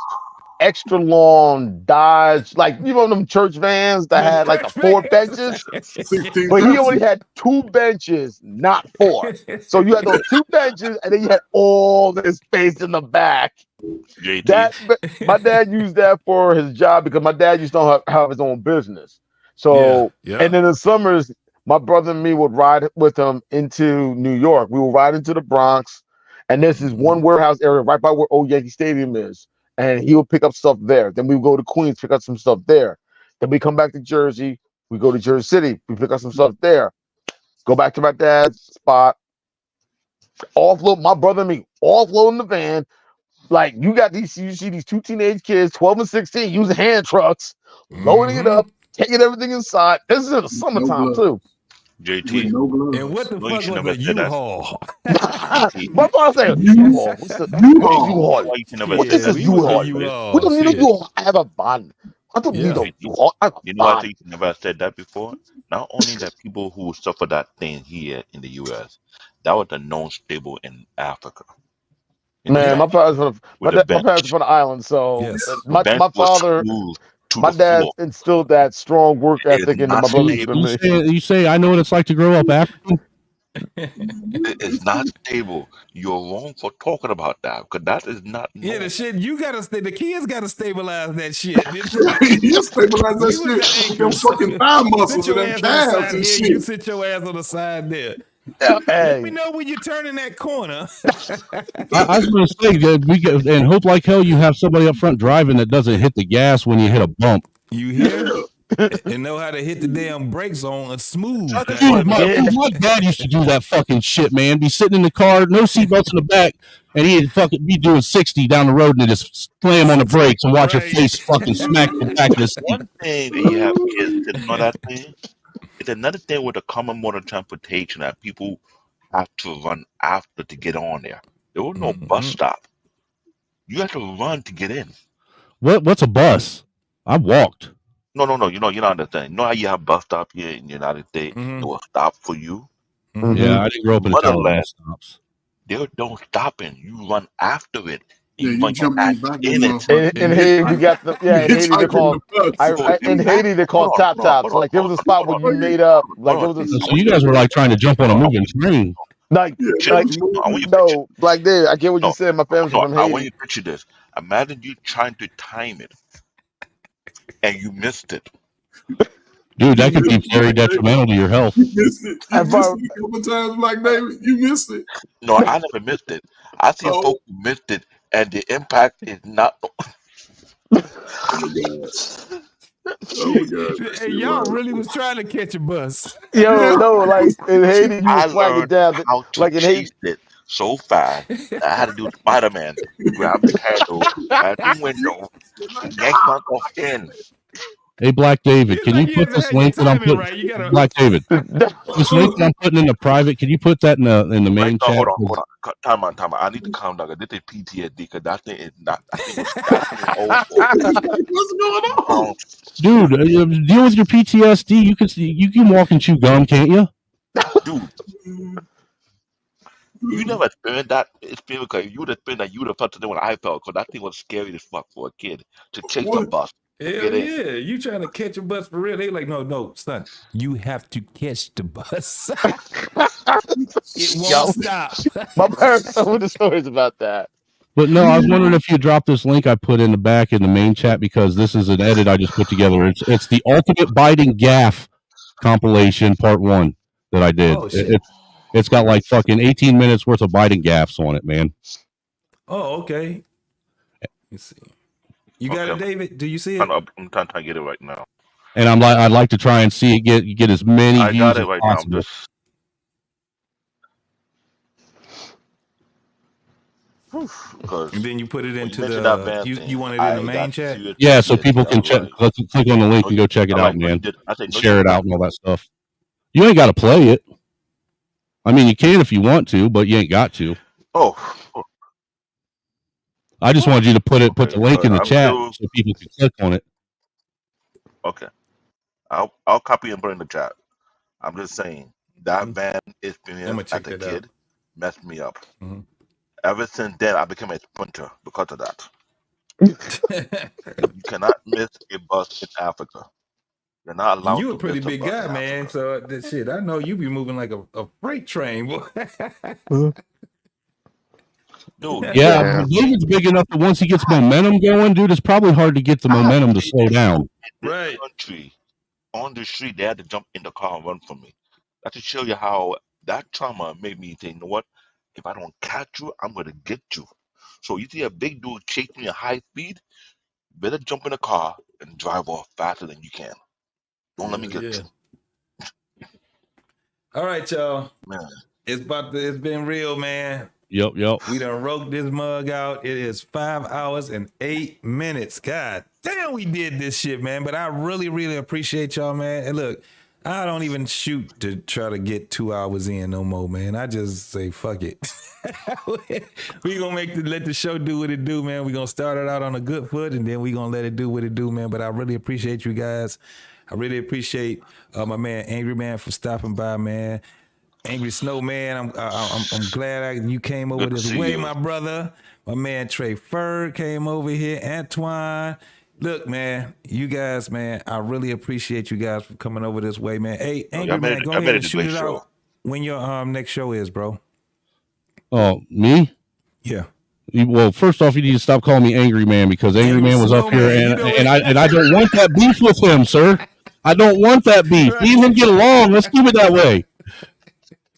extra long Dodge, like you know them church vans that had like the 4 benches, but he only had 2 benches, not 4. So you had those 2 benches, and then you had all this space in the back. My dad used that for his job because my dad used to have his own business. So and in the summers, my brother and me would ride with him into New York. We would ride into the Bronx, and this is one warehouse area right by where Old Yankee Stadium is. And he would pick up stuff there. Then we would go to Queens, pick up some stuff there. Then we come back to Jersey. We go to Jersey City. We pick up some stuff there. Go back to my dad's spot. Offload, my brother and me, offloading the van. Like you see these 2 teenage kids, 12 and 16, using hand trucks, loading it up, taking everything inside. This is in the summertime too. JT. And what the fuck was a U-Haul? My father said, U-Haul. What's a U-Haul? What is a U-Haul? We don't need a U-Haul. I have a van. I don't need a U-Haul. I have a You know, I van. think you never said that before. Not only that people who suffer that thing here in the U.S., that was the known stable in Africa. Man, my parents my parents from the island, so my father, my dad instilled that strong work ethic into my brothers and me. You say I know what it's like to grow up African? It's not stable. You're wrong for talking about that because that is not. Yeah, the shit you gotta the kids gotta stabilize that shit. You stabilize that shit. Them fucking thigh muscles and them calves and shit. You sit your ass on the side there. Hey. Let me know when you're turning that corner. I was going to say that and hope like hell you have somebody up front driving that doesn't hit the gas when you hit a bump. You hear? And know how to hit the damn brakes on a smooth. Dude, my dad used to do that fucking shit, man. Be sitting in the car, no seatbelts in the back, and he'd fucking be doing 60 down the road and just slam on the brakes and watch your face fucking smack the back of the seat. One thing that you have kids that know that thing. It's another thing with the common mode of transportation that people have to run after to get on there. There was no bus stop. You have to run to get in. What's a bus? I walked. No. You know not understand. You know how you have bus stop here in the United States? There will stop for you. Yeah, I didn't grow up in a town with bus stops. They don't stop in. You run after it. Yeah, you jump in it. In Haiti, you got the in Haiti they call in Haiti they call top tops. Like there was a spot where you made up. Like there was a. So you guys were like trying to jump on a moving train. Like no, like there. I get what you said. My family's from Haiti. I want you to picture this. Imagine you trying to time it, and you missed it. Dude, that could be very detrimental to your health. You missed it. You missed it a couple times, Black David. You missed it. No, I never missed it. I seen folks who missed it, and the impact is not. Hey, y'all really was trying to catch a bus. Yo, no, like in Haiti, you was flagging down. Like in Haiti, it so fast that I had to do Spider-Man. Grab the handle, at the window, yank myself in. Hey, Black David, can you put this link that I'm putting? Black David, this link that I'm putting in the private. Can you put that in the main chat? Hold on. Time on. I need to calm down. This is PTSD because that thing is not. I think What's going on, dude? Deal with your PTSD. You can walk and chew gum, can't you? Dude, you never experienced that experience because you would have been that you would have felt the way I felt because that thing was scary as fuck for a kid to chase a bus. Hell yeah, you trying to catch a bus for real? They like, no, son, you have to catch the bus. It won't stop. My parents told me the stories about that. But no, I was wondering if you drop this link I put in the back in the main chat because this is an edit I just put together. It's the ultimate biting gaff compilation part 1 that I did. Oh shit. It's got like fucking 18 minutes worth of biting gaffs on it, man. Oh, okay. Let's see. You got it, David? Do you see it? I'm trying to get it right now. And I'd like to try and see it get as many I views got it as right now. possible. And then you put it into mentioned that the van you thing, want it in I the main got chat? serious Yeah, so people PTSD. can check. Let's click on the link and go check it out, man. I said, no, Share you it out didn't. and all that stuff. You ain't got to play it. I mean, you can if you want to, but you ain't got to. Oh, I just wanted you to put the link in the I'm chat still so people can click on it. okay. I'll copy and put in the chat. I'm just saying that van experience as a kid messed me up. Mm-hmm. Ever since then, I became a sprinter because of that. You cannot miss a bus in Africa. You're not allowed You a to pretty miss a big bus guy, in man. Africa. So this shit, I know you be moving like a freight train, boy. Dude, Yeah, but David's big enough that once he gets momentum going, dude, it's probably hard to get the momentum to slow down. Right. Country, on the street, they had to jump in the car and run from me. That to show you how that trauma made me think, you know what? If I don't catch you, I'm gonna get you. So you see a big dude chase me at high speed, better jump in the car and drive off faster than you can. Don't let me get you. All right, y'all. Man. It's been real, man. Yep. We done wrote this mug out. It is 5 hours and 8 minutes. God damn, we did this shit, man. But I really, really appreciate y'all, man. And look, I don't even shoot to try to get 2 hours in no more, man. I just say fuck it. We gonna let the show do what it do, man. We gonna start it out on a good foot, and then we gonna let it do what it do, man. But I really appreciate you guys. I really appreciate my man Angry Man for stopping by, man. Angry Snowman, I'm glad you came over Good to this see way, you. my brother. My man Trey Ferg came over here. Antoine. Look, man, you guys, man, I really appreciate you guys for coming over this way, man. Hey, Angry Man, go ahead and shoot it out when your next show is, bro. Oh, me? Yeah. Well, first off, you need to stop calling me Angry Man because Angry Man was up here, and I don't want that beef with him, sir. I don't want that beef. Me and him get along. Let's keep it that way.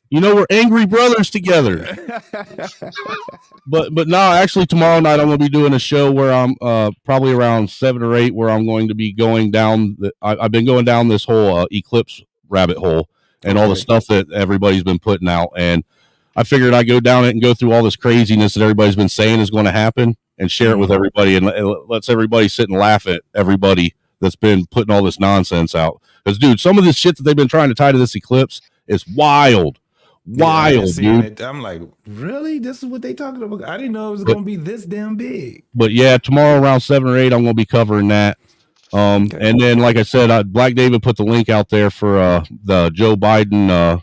You know, we're angry brothers together. But no, actually tomorrow night I'm going to be doing a show where I'm probably around 7 or 8 where I'm going to be going down. I've been going down this whole eclipse rabbit hole and all the stuff that everybody's been putting out. And I figured I'd go down it and go through all this craziness that everybody's been saying is going to happen and share it with everybody. And let's everybody sit and laugh at everybody that's been putting all this nonsense out. Because, dude, some of this shit that they've been trying to tie to this eclipse is wild. Dude. It. I'm like, really? This is what they talking about? I didn't know it was going to be this damn big. But yeah, tomorrow around 7 or 8, I'm going to be covering that. And then, like I said, Black David put the link out there for the Joe Biden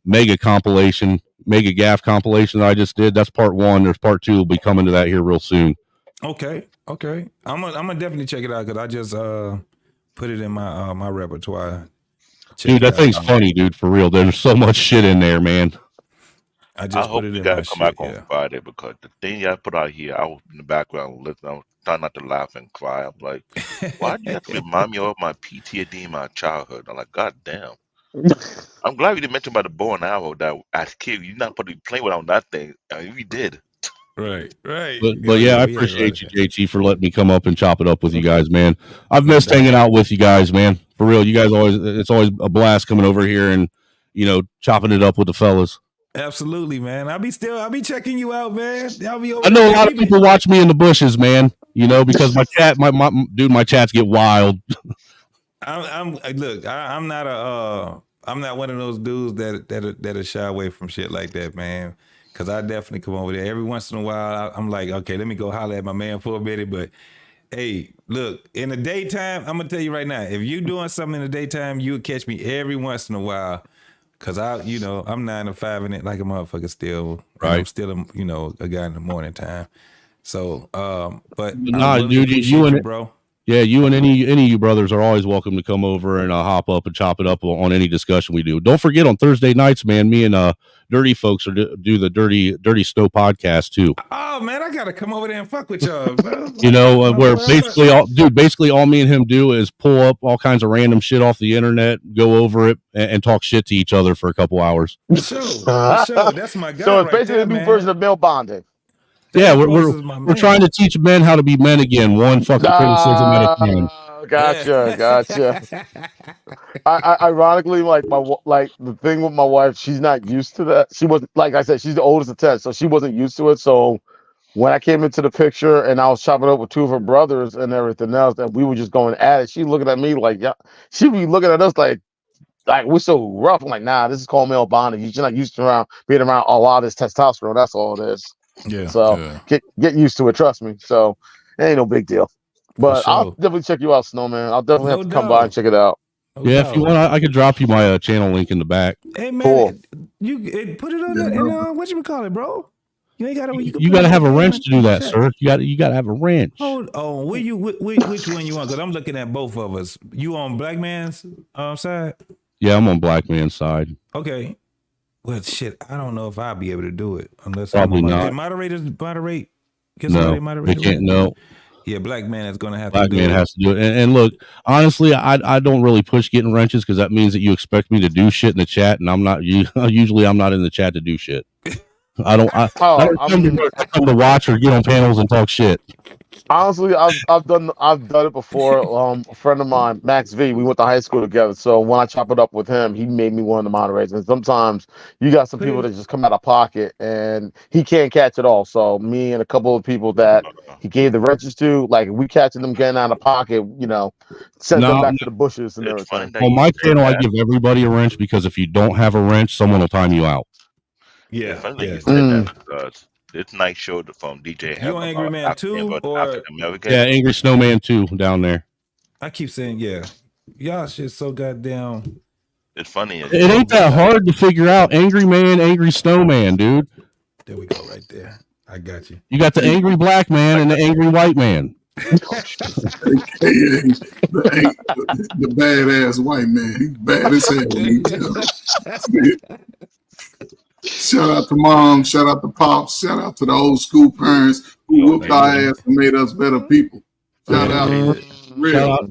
mega compilation, mega gaff compilation that I just did. That's part 1. There's part 2 will be coming to that here real soon. Okay. I'm gonna definitely check it out because I just put it in my my repertoire. Dude, that thing's funny, dude, for real. There's so much shit in there, man. I hope you guys come back on Friday because the thing y'all put out here, I was in the background listening. I was trying not to laugh and cry. I'm like, why do you have to remind me of my PTSD in my childhood? I'm like, God damn. I'm glad you didn't mention about the bow and arrow that as a kid, you're not supposed to be playing without that thing. I mean, we did. Right. But yeah, I appreciate you, JT, for letting me come up and chop it up with you guys, man. I've missed hanging out with you guys, man. For real, you guys it's always a blast coming over here and, chopping it up with the fellas. Absolutely, man. I'll be checking you out, man. I know a lot of people watch me in the bushes, man, because my chat, my chats get wild. I'm not one of those dudes that are shy away from shit like that, man. Cause I definitely come over there every once in a while. I'm like, okay, let me go holler at my man for a minute. But hey, look, in the daytime, I'm gonna tell you right now, if you doing something in the daytime, you'll catch me every once in a while. Cause I'm 9 to 5 in it like a motherfucker still. Right. I'm still a guy in the morning time. So, but nah, dude, you and bro. Yeah, you and any of you brothers are always welcome to come over and hop up and chop it up on any discussion we do. Don't forget on Thursday nights, man. Me and Dirty folks are do the Dirty Snow podcast too. Oh man, I gotta come over there and fuck with y'all, bro. You know, where basically all me and him do is pull up all kinds of random shit off the internet, go over it, and talk shit to each other for a couple hours. For sure. That's my guy. So it's right basically there, a new man. version of male bonding. Yeah, we're trying to teach men how to be men again, one fucking criticism at a time. Gotcha. Ironically, like the thing with my wife, she's not used to that. She wasn't, like I said, she's the oldest of 10, so she wasn't used to it. So when I came into the picture and I was chopping up with two of her brothers and everything else, and we were just going at it, she looking at me like, yeah, she be looking at us like we're so rough. I'm like, nah, this is called male bonding. You're not used to being around a lot of this testosterone. That's all it is. Yeah. So get used to it. Trust me. So it ain't no big deal. But I'll definitely check you out, Snowman. I'll definitely have to come by and check it out. Yeah, if you want, I could drop you my channel link in the back. Hey man, Cool. you put it on the what you call it, bro? You ain't gotta. You got to have a wrench to do that, sir. You got to have a wrench. Hold on. Which one you want? Because I'm looking at both of us. You on Black Man's side? Yeah, I'm on Black Man's side. Okay. Well, shit, I don't know if I'll be able to do it unless Probably not. Can moderators moderate? Can No, somebody moderate? they can't. No. Yeah, Black Man is going to have Black to do Man it. has to do it. And look, honestly, I don't really push getting wrenches because that means that you expect me to do shit in the chat, and I'm not. Usually, I'm not in the chat to do shit. I don't come to watch or get on panels and talk shit. Honestly, I've done it before. A friend of mine, Max V, we went to high school together. So when I chop it up with him, he made me one of the moderators. And sometimes you got some people that just come out of pocket and he can't catch it all. So me and a couple of people that he gave the wrenches to, like, we catching them getting out of pocket, send them back to the bushes and everything. On my channel, I give everybody a wrench because if you don't have a wrench, someone will time you out. Yeah. It's nice show from DJ. You on Angry Man 2 or Yeah, Angry Snowman 2 down there. I keep saying y'all shit so goddamn. It's funny. It ain't that hard to figure out. Angry Man, Angry Snowman, dude. There we go, right there. I got you. You got the Angry Black Man and the Angry White Man. the badass white man. He's bad as hell. Shout out to mom, shout out to pops, shout out to the old school parents who whooped our ass and made us better people. Shout out.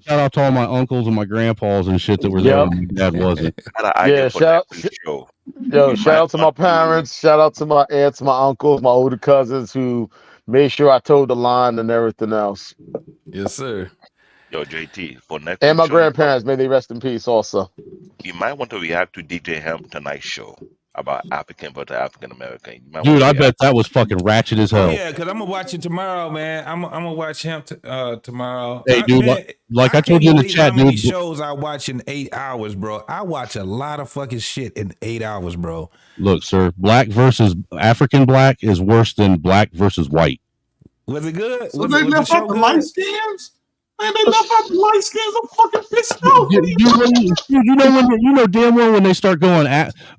Shout out to all my uncles and my grandpas and shit that were there when my dad wasn't. Yeah, shout out to my parents, shout out to my aunts, my uncles, my older cousins who made sure I towed the line and everything else. Yes, sir. Yo, JT, for next And my show, grandparents, may they rest in peace also. you might want to react to DJ Ham tonight's show about African versus African American. Dude, I bet that was fucking ratchet as hell. Yeah, because I'm gonna watch it tomorrow, man. I'm gonna watch him tomorrow. Hey, dude, like I told you in the chat, how many dude. shows I watch in 8 hours, bro. I watch a lot of fucking shit in 8 hours, bro. Look, sir, black versus African black is worse than black versus white. Was it good? So they left out the light skins? Man, they left out the light skins. I'm fucking pissed off. You know damn well when they start going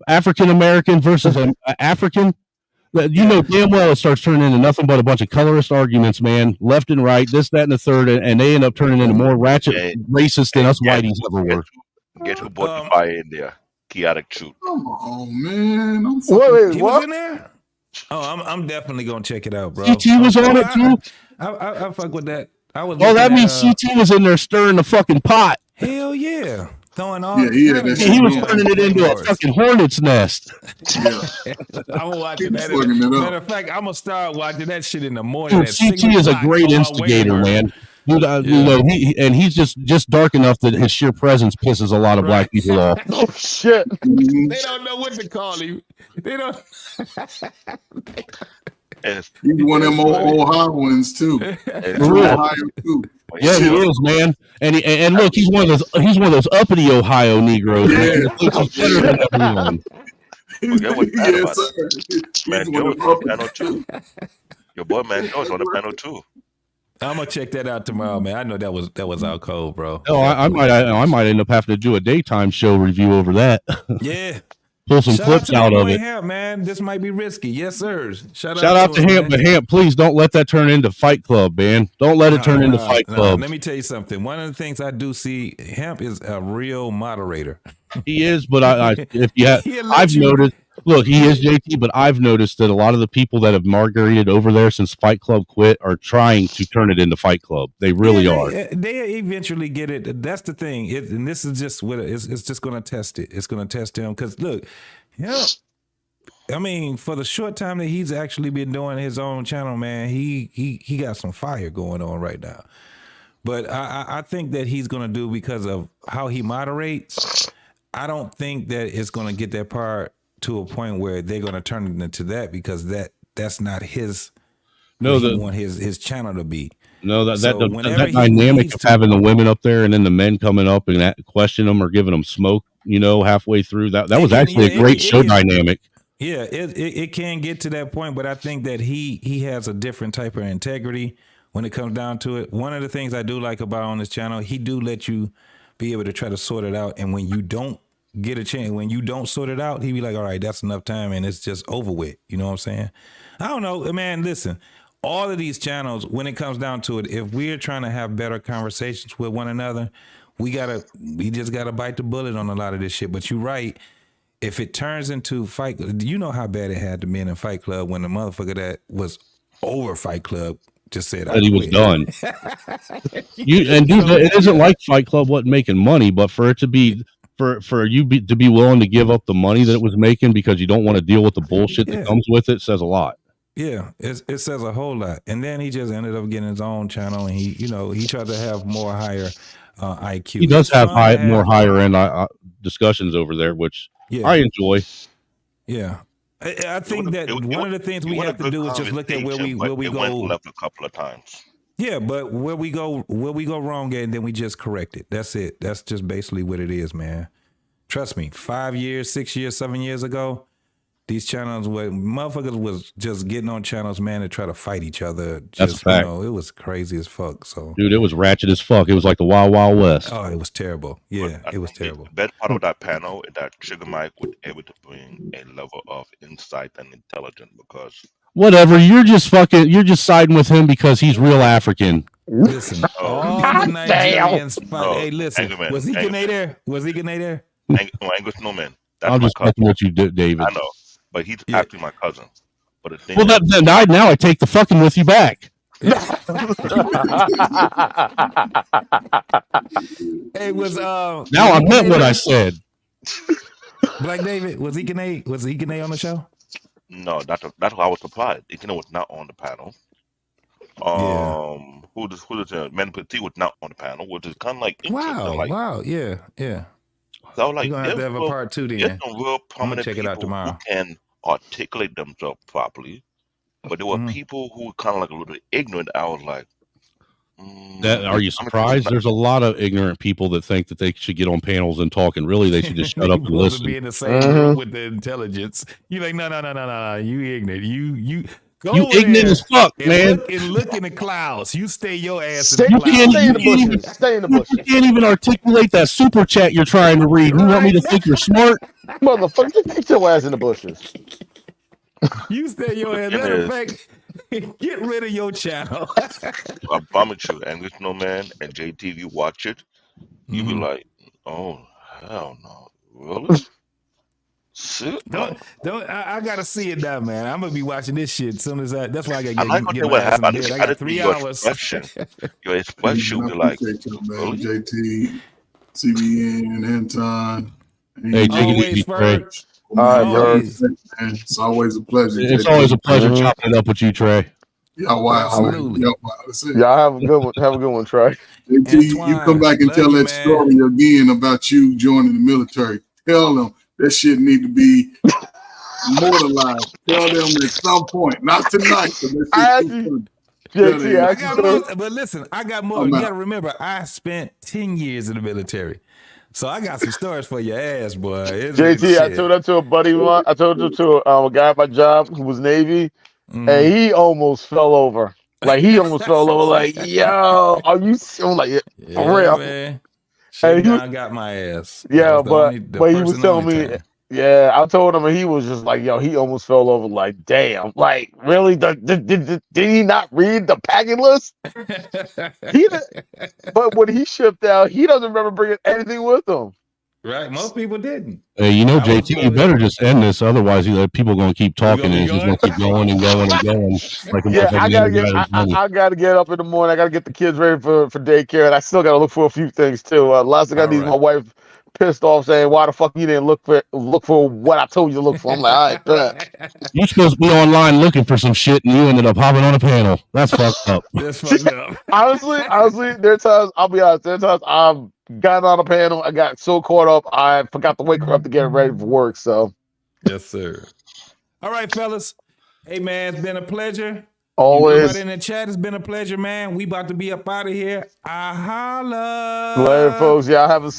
African American versus African, you know damn well it starts turning into nothing but a bunch of colorist arguments, man, left and right, this, that, and the third, and they end up turning into more ratchet racist than us whiteys ever were. Guess who brought the fire in there? Chaotic Truth. Come on, man. I'm He was in there? Oh, I'm definitely gonna check it out, bro. CT was on it too. I fuck with that. I was. Oh, that means CT was in there stirring the fucking pot. Hell yeah, throwing all. He was turning it into a fucking hornet's nest. I'm watching that. Matter of fact, I'm gonna start watching that shit in the morning. Dude, CT is a great instigator, man. Dude, you know, he's just dark enough that his sheer presence pisses a lot of black people off. Oh shit! They don't know what to call him. They don't. He's one of them old Ohioans too. Ohio too. Yeah, he is, man. And look, he's one of those uppity Ohio Negroes. Yeah. Man. He's better than everyone. Man, Joe was on the panel too. Your boy, man, Joe was on the panel too. I'm gonna check that out tomorrow, man. I know that was out cold, bro. Oh, I might end up having to do a daytime show review over that. Yeah. pull some Shout clips out my of boy it. Hamp, man. This might be risky. Yes, sir. Shout out to him, Hamp, man. but Hamp, please don't let that turn into Fight Club, man. Don't let it turn into Fight Club. Let me tell you something. One of the things I do see, Hamp is a real moderator. He is, but if you have, I've noticed. Look, he is JT, but I've noticed that a lot of the people that have margarited over there since Fight Club quit are trying to turn it into Fight Club. They really are. They eventually get it. That's the thing. And this is just what it's just going to test it. It's going to test him because look, I mean, for the short time that he's actually been doing his own channel, man, he got some fire going on right now. But I think that he's going to do because of how he moderates. I don't think that it's going to get that part to a point where they're going to turn it into that because that's not his. No, he want his channel to be. No, that So that dynamic of having the women up there and then the men coming up and question them or giving them smoke, halfway through that was actually a great show dynamic. Yeah, it can get to that point, but I think that he has a different type of integrity when it comes down to it. One of the things I do like about on this channel, he do let you be able to try to sort it out, and when you don't get a chance, when you don't sort it out, he be like, all right, that's enough time, and it's just over with. You know what I'm saying? I don't know, man, listen, all of these channels, when it comes down to it, if we're trying to have better conversations with one another, we just gotta bite the bullet on a lot of this shit. But you're right. If it turns into Fight, you know how bad it had to be in Fight Club when the motherfucker that was over Fight Club just said that he was done. It isn't like Fight Club wasn't making money, but for it to be to be willing to give up the money that it was making because you don't want to deal with the bullshit that comes with it says a lot. Yeah, it says a whole lot. And then he just ended up getting his own channel, and he tried to have more higher IQ. He does have more higher end discussions over there, which I enjoy. Yeah. I think that one of the things we have to do is just look at where we go left a couple of times. Yeah, but where we go wrong at, and then we just correct it. That's it. That's just basically what it is, man. Trust me, 5 years, 6 years, 7 years ago, these channels where motherfuckers was just getting on channels, man, to try to fight each other. That's a fact. It was crazy as fuck. So, dude, it was ratchet as fuck. It was like the Wild Wild West. Oh, it was terrible. Yeah, it was terrible. The best part of that panel is that Sugar Mike was able to bring a level of insight and intelligence because whatever, you're just siding with him because he's real African. Listen, all the Nigerians fight. Hey, listen, was he Canadian? Was he Canadian? Angus no man. I'm just fucking what you did, David. I know, but he's actually my cousin. But the thing now I take the fucking with you back. It was now I meant what I said. Black David, was he Canadian? Was he Canadian on the show? No, that's why I was surprised. Ikene was not on the panel. Who does Man Petit was not on the panel, which is kind of like interesting. Wow, yeah. So like, you're gonna have to have a part two then. There's some real prominent check it out people tomorrow. who can articulate themselves properly, but there were people who were kind of like a little bit ignorant. I was like, are you surprised? There's a lot of ignorant people that think that they should get on panels and talk, and really they should just shut up and listen. Be in the same room with the intelligence. You like, no. You ignorant. You go you ignorant as fuck, man. Look in the clouds. You stay your ass Stay in the clouds. Stay in the bushes. You can't even articulate that super chat you're trying to read. You want me to think you're smart? Motherfucker, get your ass in the bushes. You stay your ass. Matter of fact, get rid of your channel. I promise you, Angus No Man and JT, if you watch it, you be like, oh hell no, really? I gotta see it now, man. I'm gonna be watching this shit as soon as that's why I gotta I'm not get gonna my what ass in happened. bed. I I got didn't 3 your hours. Your expression be like, man. JT, CBN, Anton. Hey, take it easy, Trey. It's always a pleasure. It's always a pleasure chopping it up with you, Trey. Y'all wild. Absolutely. Y'all have a good one, Trey. JT, you come back and tell that story again about you joining the military. Tell them that shit need to be immortalized. Tell them at some point, not tonight. But listen, I got more. You gotta remember, I spent 10 years in the military. So I got some stories for your ass, boy. JT, I told that to a buddy. I told it to a guy at my job who was Navy, and he almost fell over. Like he almost fell over. Like, yo, are you? I'm like, for real. Man. I got my ass. Yeah, but he was telling me Yeah, I told him, and he was just like, "Yo," he almost fell over. Like, damn, like really? Did he not read the packing list? But when he shipped out, he doesn't remember bringing anything with him. Right, most people didn't. Hey, JT, you better just end this, otherwise people are going to keep talking, and it's just going to keep going and going and going. I gotta get up in the morning. I gotta get the kids ready for daycare, and I still gotta look for a few things too. Last thing I need is my wife pissed off saying, "Why the fuck you didn't look for what I told you to look for?" I'm like, all right, bet. You're supposed to be online looking for some shit, and you ended up hopping on a panel. That's fucked up. That's fucked up. honestly, there are times, I'll be honest, there are times I've gotten on a panel, I got so caught up, I forgot to wake her up to get ready for work. So, yes, sir. All right, fellas. Hey, man, it's been a pleasure. Always. Everybody in the chat, it's been a pleasure, man. We about to be up out of here. I holla. Later, folks. Y'all have a